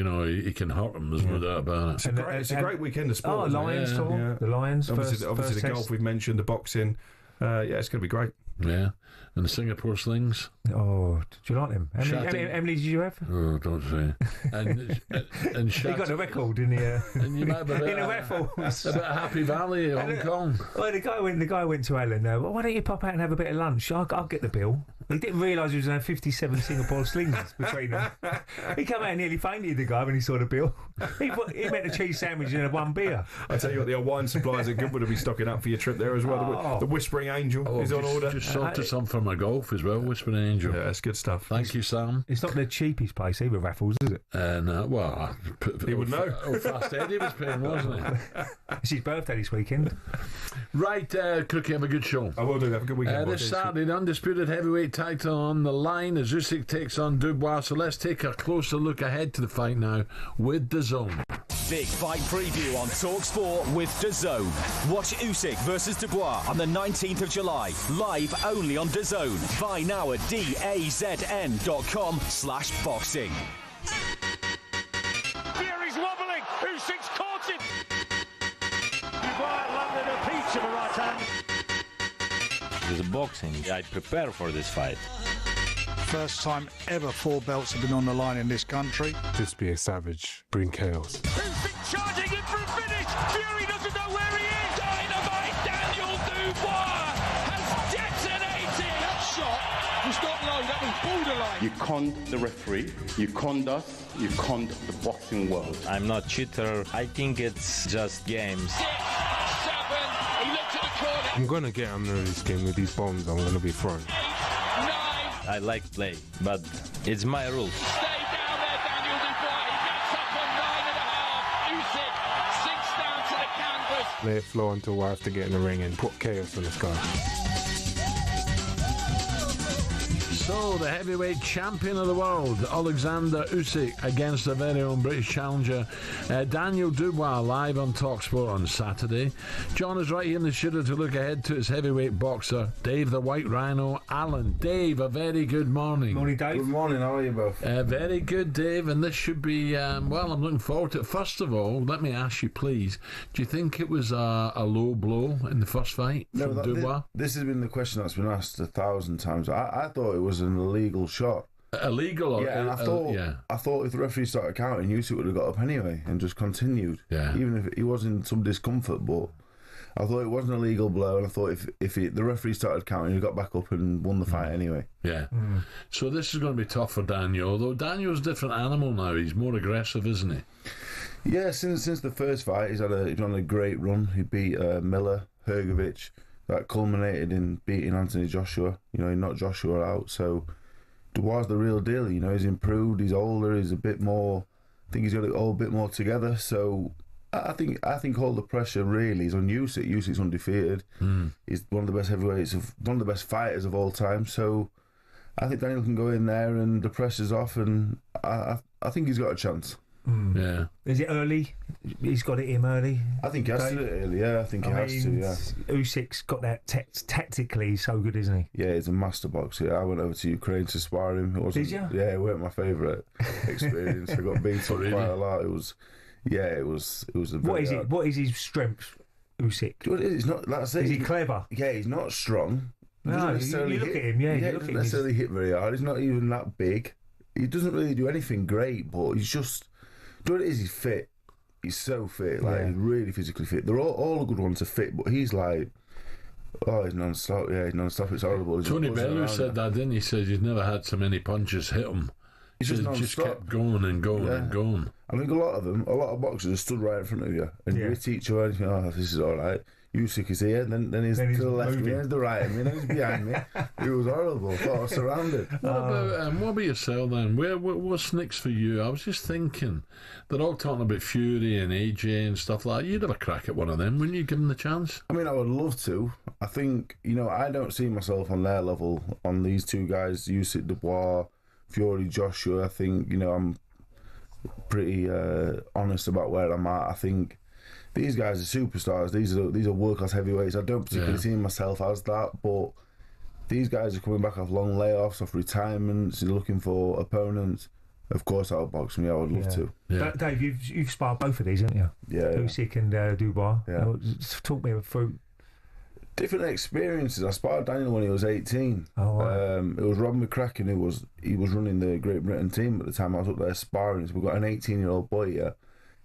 Speaker 2: he can hurt him. There's no doubt about it.
Speaker 17: It's a great weekend of sport.
Speaker 3: Lions tour. The Lions.
Speaker 17: Obviously the golf we've mentioned, the boxing. It's going to be great.
Speaker 2: Yeah, and the Singapore slings.
Speaker 3: Oh, do you like them? How many did you have?
Speaker 2: Oh, don't say. And
Speaker 3: he got a record in the
Speaker 2: and you might have a bit
Speaker 3: in the raffles.
Speaker 2: A bit of Happy Valley, Hong Kong.
Speaker 3: Well, the guy went to Alan. Well, why don't you pop out and have a bit of lunch? I'll get the bill. He didn't realise he was going to have 57 Singapore slings between them. He came out and nearly fainted, the guy, when he saw the bill. He meant a cheese sandwich and one beer.
Speaker 17: I tell you what, the old wine suppliers at Goodwood will be stocking up for your trip there as well. The Whispering Angel is on order.
Speaker 2: Just sorted some for my golf as well, Whispering Angel.
Speaker 17: Yeah, that's good stuff.
Speaker 2: Thank you, Sam.
Speaker 3: It's not the cheapest place either, raffles, is it?
Speaker 2: No, well,
Speaker 17: he would know.
Speaker 2: Fast Eddie was paying, wasn't he?
Speaker 3: It's his birthday this weekend.
Speaker 2: Right, Cookie, have a good show.
Speaker 17: I will do. Have a good weekend.
Speaker 2: This Saturday, the undisputed heavyweight title on the line as Usyk takes on Dubois. So let's take a closer look ahead to the fight now with DAZN.
Speaker 22: Big fight preview on talkSPORT with DAZN. Watch Usyk versus Dubois on the 19th of July, live only on DAZN. Buy now at dazn.com/boxing.
Speaker 16: Fury's wobbling. Usyk's caught him. Dubois landed a peach of a right hand.
Speaker 23: With boxing, I prepare for this fight.
Speaker 24: First time ever 4 belts have been on the line in this country.
Speaker 9: Just be a savage, bring chaos.
Speaker 16: Usyk charging in for a finish. Fury doesn't know where he is. Dynamite Daniel Dubois has detonated.
Speaker 24: That shot was not low, that was borderline.
Speaker 25: You conned the referee, you conned us, you conned the boxing world.
Speaker 23: I'm not cheater. I think it's just games.
Speaker 16: 6, 7. He looked at the corner.
Speaker 9: I'm going to get under this game with these bombs I'm going to be throwing.
Speaker 16: 8, 9.
Speaker 23: I like play, but it's my rules.
Speaker 16: Stay down there, Daniel Dubois.
Speaker 9: let it flow until we have to get in the ring and put chaos in the sky.
Speaker 2: So, the heavyweight champion of the world, Alexander Usyk, against the very own British challenger, Daniel Dubois, live on talkSPORT on Saturday. John is right here in the studio to look ahead to his heavyweight boxer, Dave the White Rhino Allen. Dave, a very good morning.
Speaker 3: Morning, Dave.
Speaker 4: Good morning, how are you both?
Speaker 2: Very good, Dave, and this should be, well, I'm looking forward to it. First of all, let me ask you, please, do you think it was a low blow in the first fight from Dubois?
Speaker 4: This has been the question that's been asked 1,000 times. I thought it was an illegal shot.
Speaker 2: Illegal? Or,
Speaker 4: yeah, and I thought if the referee started counting, Usyk would have got up anyway and just continued.
Speaker 2: Yeah.
Speaker 4: Even if he was in some discomfort, but I thought it was an illegal blow, and I thought if the referee started counting, he got back up and won the fight anyway.
Speaker 2: Yeah. So this is going to be tough for Daniel, although Daniel's a different animal now. He's more aggressive, isn't he?
Speaker 4: Yeah, since the first fight, he's on a great run. He beat Miller, Hrgovic. That culminated in beating Anthony Joshua. He knocked Joshua out. So Dubois the real deal. He's improved. He's older. He's a bit more. I think he's got it all a bit more together. So I think all the pressure really is on Usyk. Usyk's undefeated. He's one of the best heavyweights, one of the best fighters of all time. So I think Daniel can go in there and the pressure's off, and I think he's got a chance.
Speaker 2: Yeah.
Speaker 3: Is it early? He's got it in early.
Speaker 4: I think he has to do it early. Yeah, I think he has to. Yeah.
Speaker 3: Usyk's got that tactically. He's so good, isn't he?
Speaker 4: Yeah, he's a master boxer. I went over to Ukraine to spar him.
Speaker 3: Did you?
Speaker 4: Yeah, it weren't my favourite experience. I got beaten
Speaker 2: really?
Speaker 4: quite a lot. It was a.
Speaker 3: What is his strength, Usyk?
Speaker 4: It's not. Like I say,
Speaker 3: is he clever?
Speaker 4: Yeah, he's not strong.
Speaker 3: No, you look at him. Yeah,
Speaker 4: he doesn't necessarily hit very hard. He's not even that big. He doesn't really do anything great, but he's just. Do you know what it is? He's fit. He's so fit. He's really physically fit. They're all the good ones are fit, but he's like, he's non-stop. Yeah, he's non-stop. It's horrible.
Speaker 2: Tony Bellew said that, didn't he? He said he's never had so many punches hit him.
Speaker 4: He's
Speaker 2: just kept going and going and going.
Speaker 4: I think a lot of boxers are stood right in front of you, and you hit each other and you think, this is all right. Usyk is here, then he's to the left of me, he's the right of me, then he's behind me. It was horrible. I thought I was surrounded.
Speaker 2: What about yourself then? What's next for you? I was just thinking, they're all talking about Fury and AJ and stuff like that. You'd have a crack at one of them, wouldn't you, give them the chance?
Speaker 4: I mean, I would love to. I think, I don't see myself on their level, on these two guys, Usyk, Dubois, Fury, Joshua. I think, I'm pretty honest about where I'm at. I think these guys are superstars. These are world-class heavyweights. I don't particularly see myself as that, but these guys are coming back off long layoffs, off retirements, and looking for opponents. Of course, I'll box me. I would love to.
Speaker 3: Yeah. Dave, you've sparred both of these, haven't you?
Speaker 4: Yeah.
Speaker 3: Usyk and Dubois.
Speaker 4: Yeah.
Speaker 3: Talk me through.
Speaker 4: Different experiences. I sparred Daniel when he was 18.
Speaker 3: Oh, wow.
Speaker 4: It was Rob McCracken who was running the Great Britain team at the time. I was up there sparring. So we've got an 18-year-old boy here.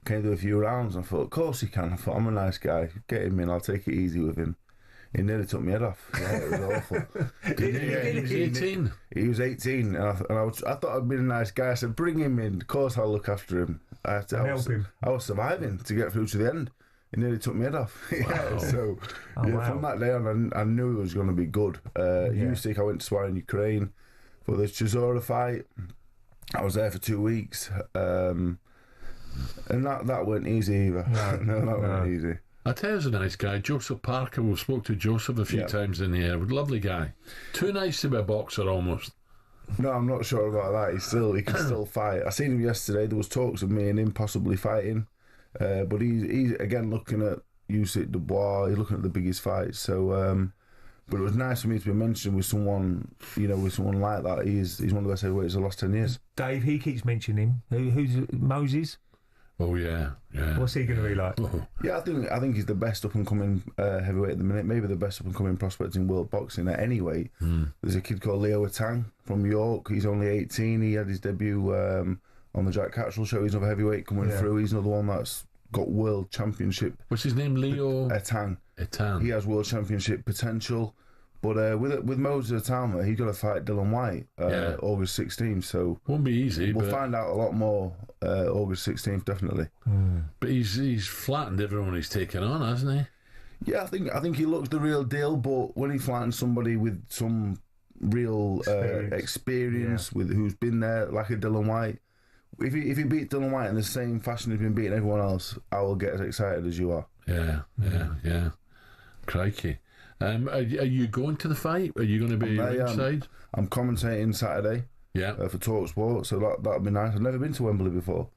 Speaker 4: Came to a few rounds and I thought, of course he can. I thought, I'm a nice guy. Get him in, I'll take it easy with him. He nearly took my head off. Yeah, it was awful.
Speaker 2: He was 18?
Speaker 4: He was 18, and I thought I'd been a nice guy. I said, bring him in. Of course I'll look after him.
Speaker 3: Help him.
Speaker 4: I was surviving to get through to the end. He nearly took my head off.
Speaker 2: Wow.
Speaker 4: From that day on, I knew it was going to be good. Usyk, I went to spar in Ukraine for the Chisora fight. I was there for 2 weeks. And that weren't easy either. No, that weren't easy.
Speaker 2: I tell you, he's a nice guy. Joseph Parker, we've spoke to Joseph a few times in here. Lovely guy. Too nice to be a boxer, almost.
Speaker 4: No, I'm not sure about that. He can still fight. I seen him yesterday. There was talks of me and him possibly fighting. But he's again looking at Usyk, Dubois. He's looking at the biggest fights. So, but it was nice for me to be mentioned with someone, with someone like that. He's one of the best heavyweights of the last 10 years.
Speaker 3: Dave, he keeps mentioning him. Who's Moses?
Speaker 2: Oh yeah.
Speaker 3: What's he going to be like?
Speaker 4: Yeah, I think he's the best up and coming heavyweight at the minute. Maybe the best up and coming prospect in world boxing at any weight. There's a kid called Leo Atang from York. He's only 18. He had his debut on the Jack Catchell show. He's another heavyweight coming through. He's another one that's got world championship.
Speaker 2: What's his name? Leo
Speaker 4: Atang.
Speaker 2: Atang.
Speaker 4: He has world championship potential. But with Moses Atama, he's got to fight Dylan White August 16th. So
Speaker 2: won't be easy.
Speaker 4: We'll find out a lot more August 16th, definitely.
Speaker 2: But he's flattened everyone he's taken on, hasn't he?
Speaker 4: Yeah, I think he looks the real deal. But when he flattens somebody with some real experience with who's been there, like a Dylan White, if he beats Dylan White in the same fashion he's been beating everyone else, I will get as excited as you are.
Speaker 2: Yeah. Crikey. Are you going to the fight? Are you going to be ringside?
Speaker 4: I'm commentating Saturday.
Speaker 2: Yeah.
Speaker 4: For talkSPORT, so that'll be nice. I've never been to Wembley before.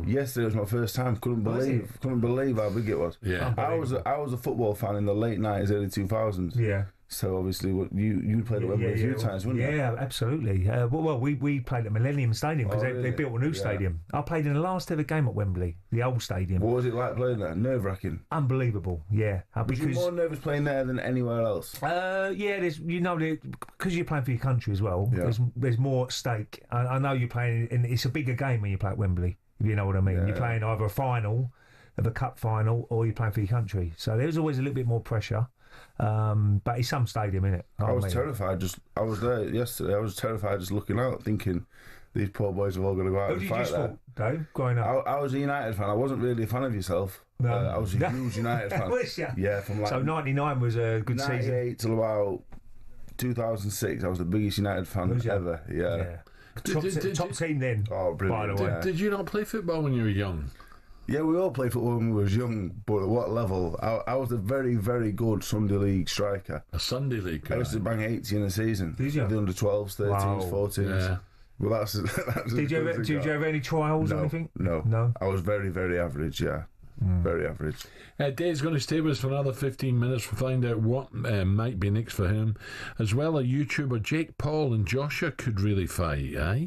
Speaker 4: Yesterday was my first time. Couldn't believe how big it was.
Speaker 2: Yeah.
Speaker 4: I was a football fan in the late 90s, early 2000s.
Speaker 3: Yeah.
Speaker 4: So obviously, you played at Wembley a few times, wouldn't you?
Speaker 3: Yeah, absolutely. Well, we played at Millennium Stadium because they built a new stadium. I played in the last ever game at Wembley, the old stadium.
Speaker 4: What was it like playing there? Nerve-wracking.
Speaker 3: Unbelievable. Yeah.
Speaker 4: Was you more nervous playing there than anywhere else?
Speaker 3: Yeah. There's because you're playing for your country as well.
Speaker 4: Yeah.
Speaker 3: There's more at stake. I know you're playing, and it's a bigger game when you play at Wembley. If you know what I mean.
Speaker 4: Yeah.
Speaker 3: You're playing either a final of a cup final, or you're playing for your country. So there's always a little bit more pressure. But it's some stadium, innit?
Speaker 4: I was terrified. I was there yesterday. I was terrified just looking out, thinking these poor boys are all going to go out and fight there.
Speaker 3: Dave, growing up?
Speaker 4: I was a United fan. I wasn't really a fan of yourself.
Speaker 3: No.
Speaker 4: I was a huge United fan.
Speaker 3: Was you?
Speaker 4: Yeah, from like
Speaker 3: so 99 was a good
Speaker 4: 98
Speaker 3: season.
Speaker 4: 98 till about 2006. I was the biggest United fan ever. Yeah.
Speaker 3: Top team then.
Speaker 4: Oh, brilliant.
Speaker 3: By the way.
Speaker 2: Did you not play football when you were young?
Speaker 4: Yeah, we all played football when we was young, but at what level? I was a very, very good Sunday League striker.
Speaker 2: A Sunday League guy?
Speaker 4: I used to bang 80 in a season.
Speaker 3: Did you?
Speaker 4: The under 12s, 13s, 14s.
Speaker 2: Yeah.
Speaker 4: Well, that's
Speaker 3: Did you have any trials or anything?
Speaker 4: No. I was very, very average, yeah. Very average.
Speaker 2: Dave's going to stay with us for another 15 minutes. We'll find out what might be next for him. As well, a YouTuber, Jake Paul and Joshua could really fight, eh?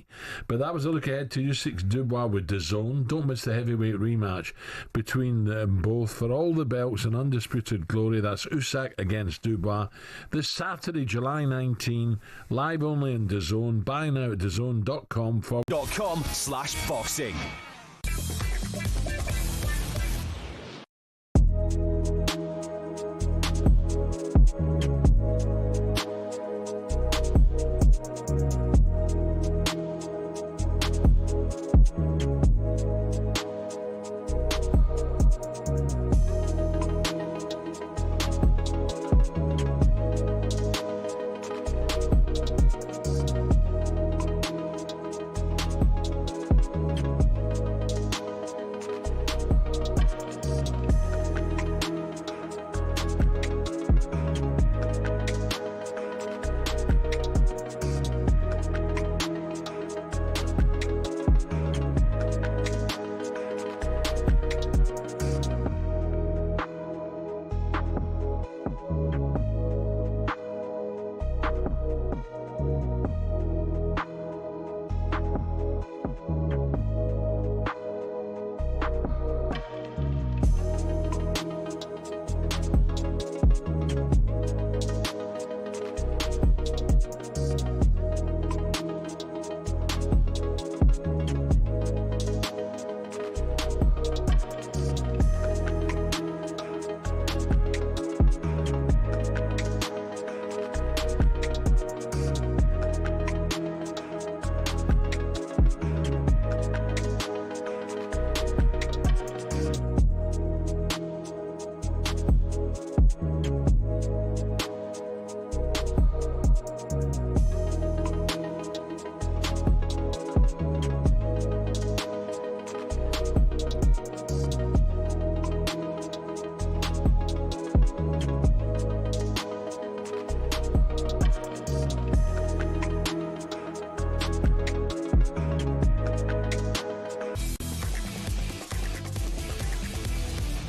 Speaker 2: But that was a look ahead to Usyk Dubois with DAZN. Don't miss the heavyweight rematch between them both for all the belts and undisputed glory. That's Usyk against Dubois. This Saturday, July 19, live only in DAZN. Buy now at DAZN.com/boxing.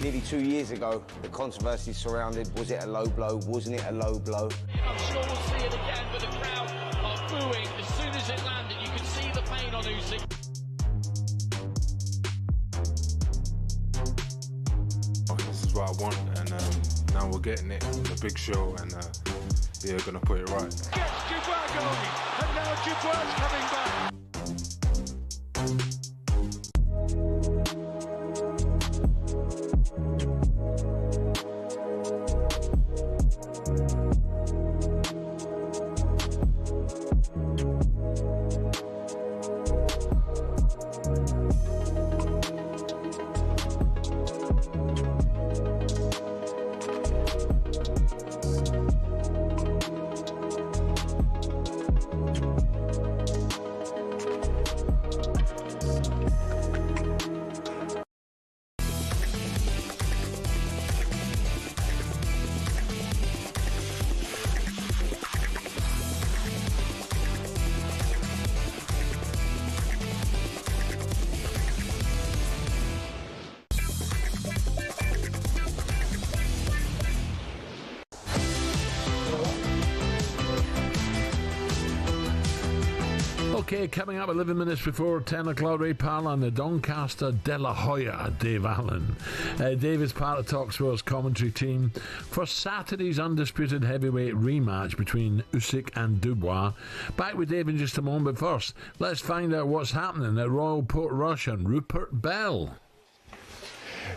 Speaker 7: Nearly 2 years ago, the controversy surrounded, was it a low blow, wasn't it a low blow?
Speaker 5: I'm sure we'll see it again, but the crowd are booing as soon as it landed. You can see the pain on Usyk.
Speaker 9: This is what I want, and now we're getting it. It's a big show, and we're going to put it right.
Speaker 5: Gets Dubois going, and now Dubois coming back.
Speaker 2: Okay, coming up 11 minutes before 10 o'clock, Ray Parlour and the Doncaster De La Hoya, Dave Allen. Dave is part of talkSPORT's commentary team for Saturday's undisputed heavyweight rematch between Usyk and Dubois. Back with Dave in just a moment, but first, let's find out what's happening at Royal Portrush and Rupert Bell.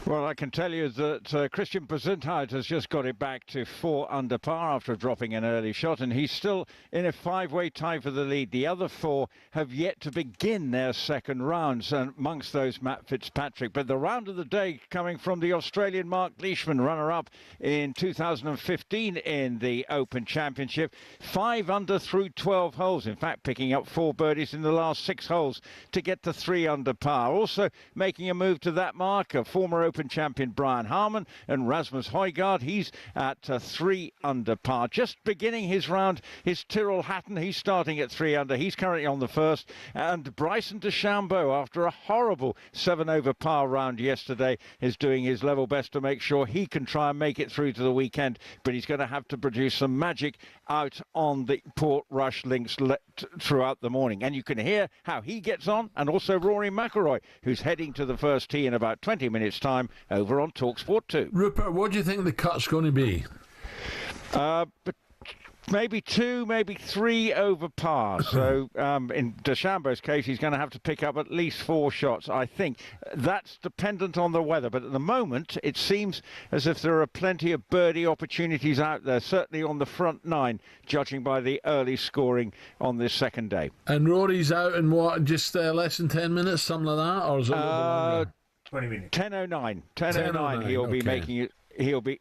Speaker 10: Well, I can tell you that Christian Bezuidenhout has just got it back to 4 under par after dropping an early shot, and he's still in a 5-way tie for the lead. The other 4 have yet to begin their second rounds, and amongst those Matt Fitzpatrick. But the round of the day coming from the Australian Mark Leishman, runner-up in 2015 in the Open Championship. 5 under through 12 holes, in fact picking up 4 birdies in the last 6 holes to get to 3 under par. Also making a move to that marker, former Open champion Brian Harman and Rasmus Højgaard. He's at 3 under par. Just beginning his round is Tyrrell Hatton. He's starting at 3 under. He's currently on the first. And Bryson DeChambeau, after a horrible 7 over par round yesterday, is doing his level best to make sure he can try and make it through to the weekend. But he's going to have to produce some magic out on the Portrush links throughout the morning. And you can hear how he gets on, and also Rory McIlroy, who's heading to the first tee in about 20 minutes' time over on talkSPORT 2.
Speaker 2: Rupert, what do you think the cut's going to be?
Speaker 10: Maybe 2, maybe 3 over par. So in DeChambeau's case, he's going to have to pick up at least 4 shots, I think. That's dependent on the weather. But at the moment, it seems as if there are plenty of birdie opportunities out there, certainly on the front 9, judging by the early scoring on this second day.
Speaker 2: And Rory's out in what, just less than 10 minutes, something like that? Or is it a little bit longer?
Speaker 3: 20 minutes.
Speaker 10: 10:09. 10:09. He'll be making it.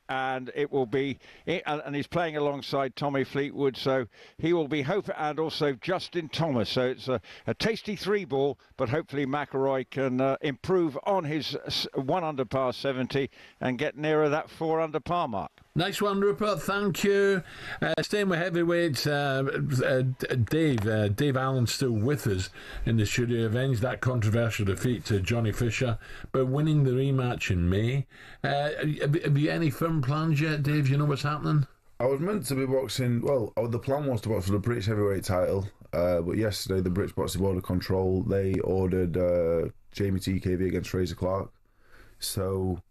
Speaker 10: And it will be, and he's playing alongside Tommy Fleetwood, so he will be and also Justin Thomas. So it's a tasty 3-ball, but hopefully McIlroy can improve on his 1 under par 70 and get nearer that 4 under par mark.
Speaker 2: Nice one, Rupert. Thank you. Staying with heavyweights, Dave Allen's still with us in the studio. Avenged that controversial defeat to Johnny Fisher, but winning the rematch in May. Have you any firm plans yet, Dave? You know what's happening?
Speaker 4: I was meant to be boxing. Well, the plan was to box for the British heavyweight title, but yesterday the British Boxing Board of Control, they ordered Jamie TKV against Fraser Clark. So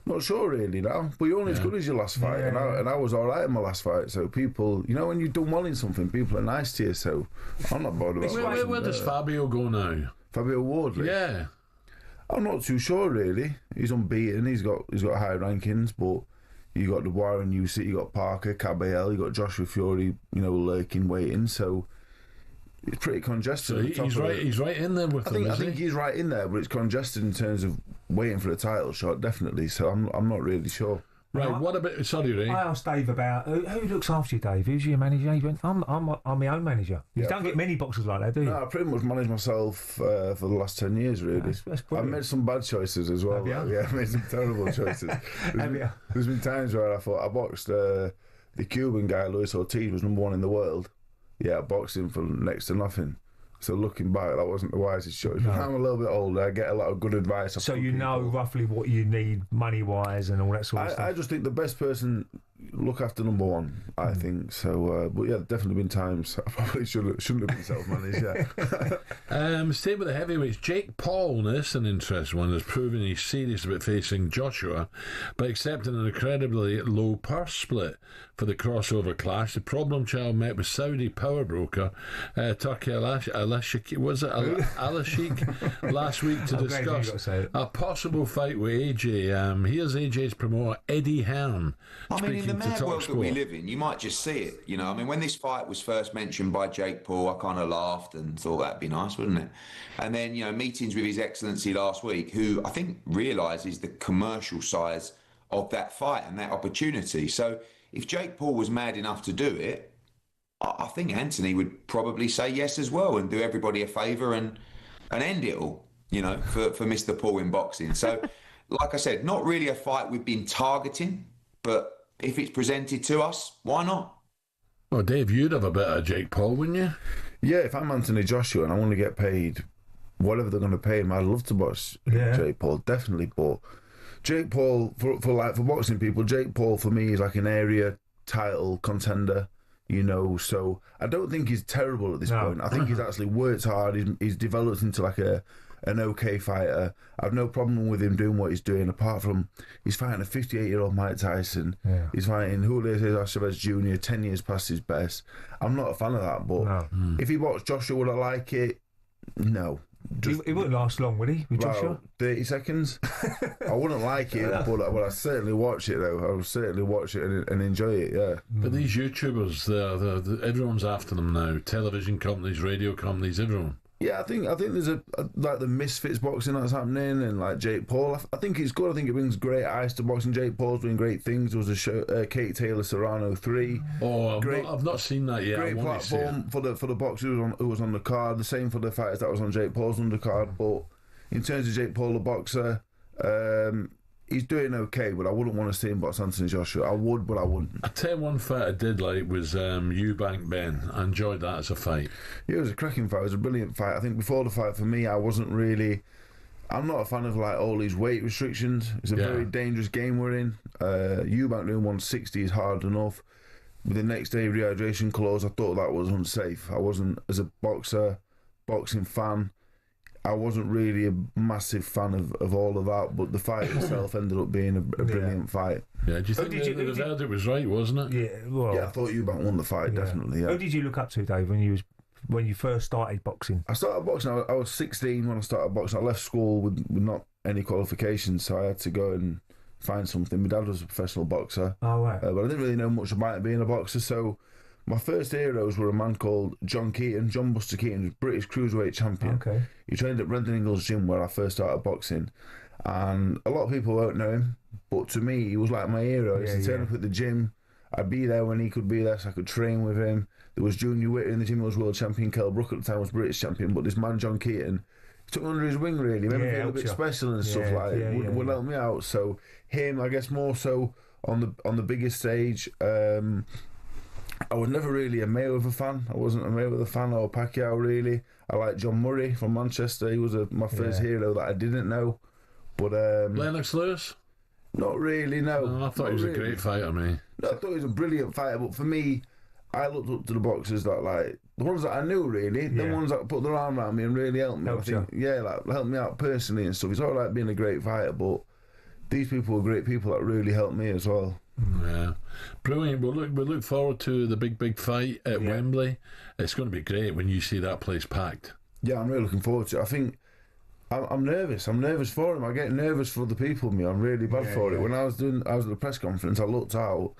Speaker 4: not sure really now, but you're only as good as your last fight, and I was all right in my last fight. So people, you know, when you've done well in something, people are nice to you. So I'm not bothered about.
Speaker 2: Where does Fabio go now?
Speaker 4: Fabio Wardley.
Speaker 2: Yeah,
Speaker 4: I'm not too sure really. He's unbeaten. He's got high rankings, but you got Dubois and Usyk, you got Parker, Caballel, you got Joshua Fury, you know, lurking, waiting. So it's pretty congested.
Speaker 2: So he's right in there with them.
Speaker 4: I think he's right in there, but it's congested in terms of waiting for the title shot, definitely. So I'm not really sure.
Speaker 2: Right, what about... Sorry, Ray.
Speaker 3: I asked Dave about who looks after you, Dave? Who's your manager? He went, I'm my own manager. You don't get many boxers like that, do you?
Speaker 4: No, I pretty much managed myself for the last 10 years, really. I've made some bad choices as well. Yeah, I made some terrible choices. There's been times where I thought I boxed the Cuban guy, Luis Ortiz, was number 1 in the world. Yeah, I boxed him for next to nothing. So looking back, that wasn't the wisest choice. No. I'm a little bit older. I get a lot of good advice.
Speaker 3: So you know roughly what you need money-wise and all that sort of stuff?
Speaker 4: I just think the best person look after number 1, I think. So, but yeah, definitely been times I probably shouldn't have been self-managed, yeah.
Speaker 2: Stay with the heavyweights. Jake Paul, and this is an interesting one, has proven he's serious about facing Joshua by accepting an incredibly low purse split for the crossover clash. The problem child met with Saudi power broker Turki Al-Sheikh last week to discuss a possible fight with AJ. Here's AJ's promoter, Eddie Hearn.
Speaker 6: I mean, in the mad world that we live in, you might just see it. You know, I mean, when this fight was first mentioned by Jake Paul, I kind of laughed and thought that'd be nice, wouldn't it? And then, you know, meetings with His Excellency last week, who I think realises the commercial size of that fight and that opportunity. So if Jake Paul was mad enough to do it, I think Anthony would probably say yes as well and do everybody a favour and end it all, you know, for Mr. Paul in boxing. So, like I said, not really a fight we've been targeting, but if it's presented to us, why not?
Speaker 2: Well, Dave, you'd have a bit of Jake Paul, wouldn't you?
Speaker 4: Yeah, if I'm Anthony Joshua and I want to get paid whatever they're going to pay him, I'd love to box Jake Paul, definitely. But Jake Paul, for boxing people, Jake Paul for me is like an area title contender. you know. So I don't think he's terrible at this point. I think he's actually worked hard. He's developed into like an okay fighter. I've no problem with him doing what he's doing, apart from he's fighting a 58-year-old Mike Tyson. Yeah. He's fighting Julio Cesar Chavez Jr., 10 years past his best. I'm not a fan of that, but if he boxed Joshua, would I like it? No.
Speaker 3: He wouldn't last long, would he, with Joshua? 30
Speaker 4: seconds. I wouldn't like it, but I certainly watch it, though. I would certainly watch it and enjoy it, yeah.
Speaker 2: But these YouTubers, everyone's after them now. Television companies, radio companies, everyone.
Speaker 4: Yeah, I think there's like the Misfits boxing that's happening, and like Jake Paul. I think it's good. I think it brings great eyes to boxing. Jake Paul's doing great things. There was a show, Kate Taylor Serrano 3.
Speaker 2: Oh, I've not seen that yet.
Speaker 4: Great platform for the boxer who was on the card. The same for the fighters that was on Jake Paul's undercard. But in terms of Jake Paul, the boxer, he's doing okay, but I wouldn't want to see him box Anthony Joshua. I would, but I wouldn't.
Speaker 2: I tell you one fight I did like was Eubank Ben. I enjoyed that as a fight.
Speaker 4: Yeah, it was a cracking fight. It was a brilliant fight. I think before the fight, for me, I'm not a fan of like all these weight restrictions. It's a very dangerous game we're in. Eubank doing 160 is hard enough. With the next day rehydration clause, I thought that was unsafe. I wasn't, as a boxing fan, I wasn't really a massive fan of all of that, but the fight itself ended up being a brilliant fight.
Speaker 2: Yeah, do you think the verdict was right, wasn't it?
Speaker 3: Yeah, well,
Speaker 4: I thought Eubank won the fight, definitely. Yeah.
Speaker 3: Who did you look up to, Dave, when you first started boxing?
Speaker 4: I started boxing. I was 16 when I started boxing. I left school with not any qualifications, so I had to go and find something. My dad was a professional boxer,
Speaker 3: but I
Speaker 4: didn't really know much about being a boxer, so my first heroes were a man called John Buster Keaton, who's British cruiserweight champion.
Speaker 3: Okay.
Speaker 4: He trained at Brendan Ingall's gym where I first started boxing, and a lot of people won't know him, but to me he was like my hero. He used to turn up at the gym. I'd be there when he could be there, so I could train with him. There was Junior Witter in the gym who was world champion. Kell Brook at the time was British champion, but this man John Keaton took me under his wing, really, made me feel a bit special and stuff like that. Would help me out. So him, I guess, more so on the biggest stage. I was never really a Mayweather fan. I wasn't a Mayweather fan or Pacquiao, really. I like John Murray from Manchester. He was my first hero that I didn't know. But
Speaker 2: Lennox Lewis?
Speaker 4: Not really, no.
Speaker 2: I thought he was a great fighter, mate.
Speaker 4: No, I thought he was a brilliant fighter, but for me, I looked up to the boxers that, like, the ones that I knew, really, the ones that put their arm around me and really helped me. Helped me out personally and stuff. It's all right being a great fighter, but these people were great people that really helped me as well.
Speaker 2: Yeah, brilliant. We'll look forward to the big fight at Wembley. It's going to be great when you see that place packed.
Speaker 4: Yeah, I'm really looking forward to it. I think I'm nervous. I'm nervous for him. I get nervous for the people. I'm really bad for it. When I was at the press conference, I looked out,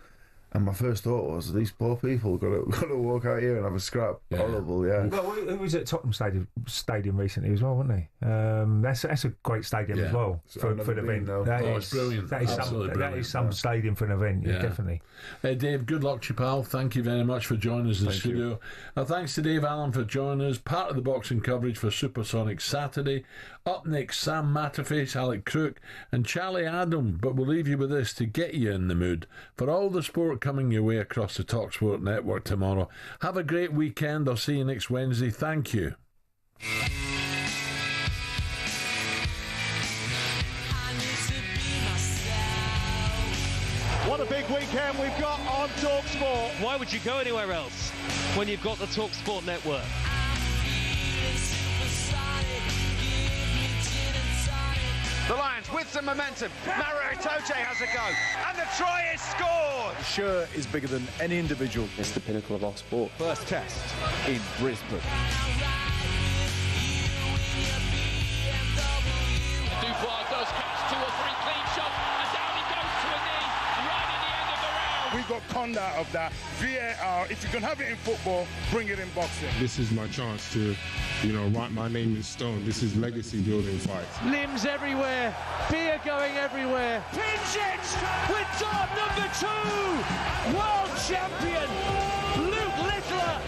Speaker 4: and my first thought was, these poor people got to walk out here and have a scrap. Yeah. Horrible, yeah.
Speaker 3: Well, he was at Tottenham Stadium recently as well, wasn't he? That's a great stadium as well for an event.
Speaker 2: It's brilliant.
Speaker 3: That is some stadium for an event, definitely.
Speaker 2: Dave, good luck to you, pal. Thank you very much for joining us in the studio. Thanks to Dave Allen for joining us, part of the boxing coverage for Supersonic Saturday. Up next, Sam Matterface, Alec Crook and Charlie Adam. But we'll leave you with this to get you in the mood for all the sport coming your way across the talkSPORT network tomorrow. Have a great weekend. I'll see you next Wednesday. Thank you.
Speaker 16: What a big weekend we've got on talkSPORT. Why would you go anywhere else when you've got the talkSPORT network?
Speaker 8: The Lions with some momentum. Mario Itoje has a go. And the try is scored.
Speaker 13: Sure is bigger than any individual.
Speaker 15: It's the pinnacle of our sport.
Speaker 13: First test in Brisbane.
Speaker 5: Dubois does catch 2 or 3 clean shots. And down he goes to a knee. Right at the end of the round.
Speaker 24: We got conduct of that. VAR, if you can have it in football, bring it in boxing.
Speaker 9: This is my chance to, write my name in stone. This is legacy building fights.
Speaker 16: Limbs everywhere, beer going everywhere. Pinchit with dart number 2. World champion, Luke Littler.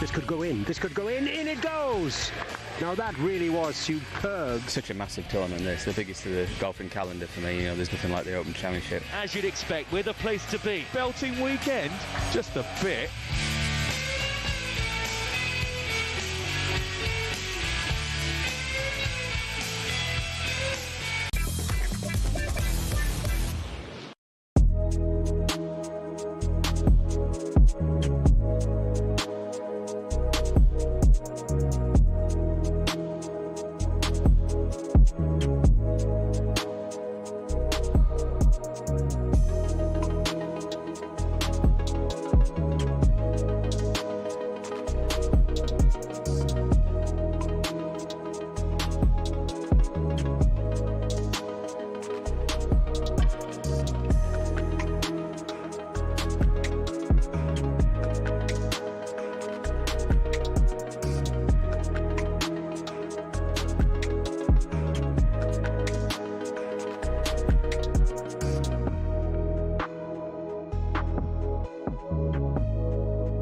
Speaker 18: This could go in. This could go in. In it goes. Now that really was superb.
Speaker 15: Such a massive tournament, this. The biggest of the golfing calendar for me. There's nothing like the Open Championship.
Speaker 16: As you'd expect, we're the place to be. Belting weekend, just a bit.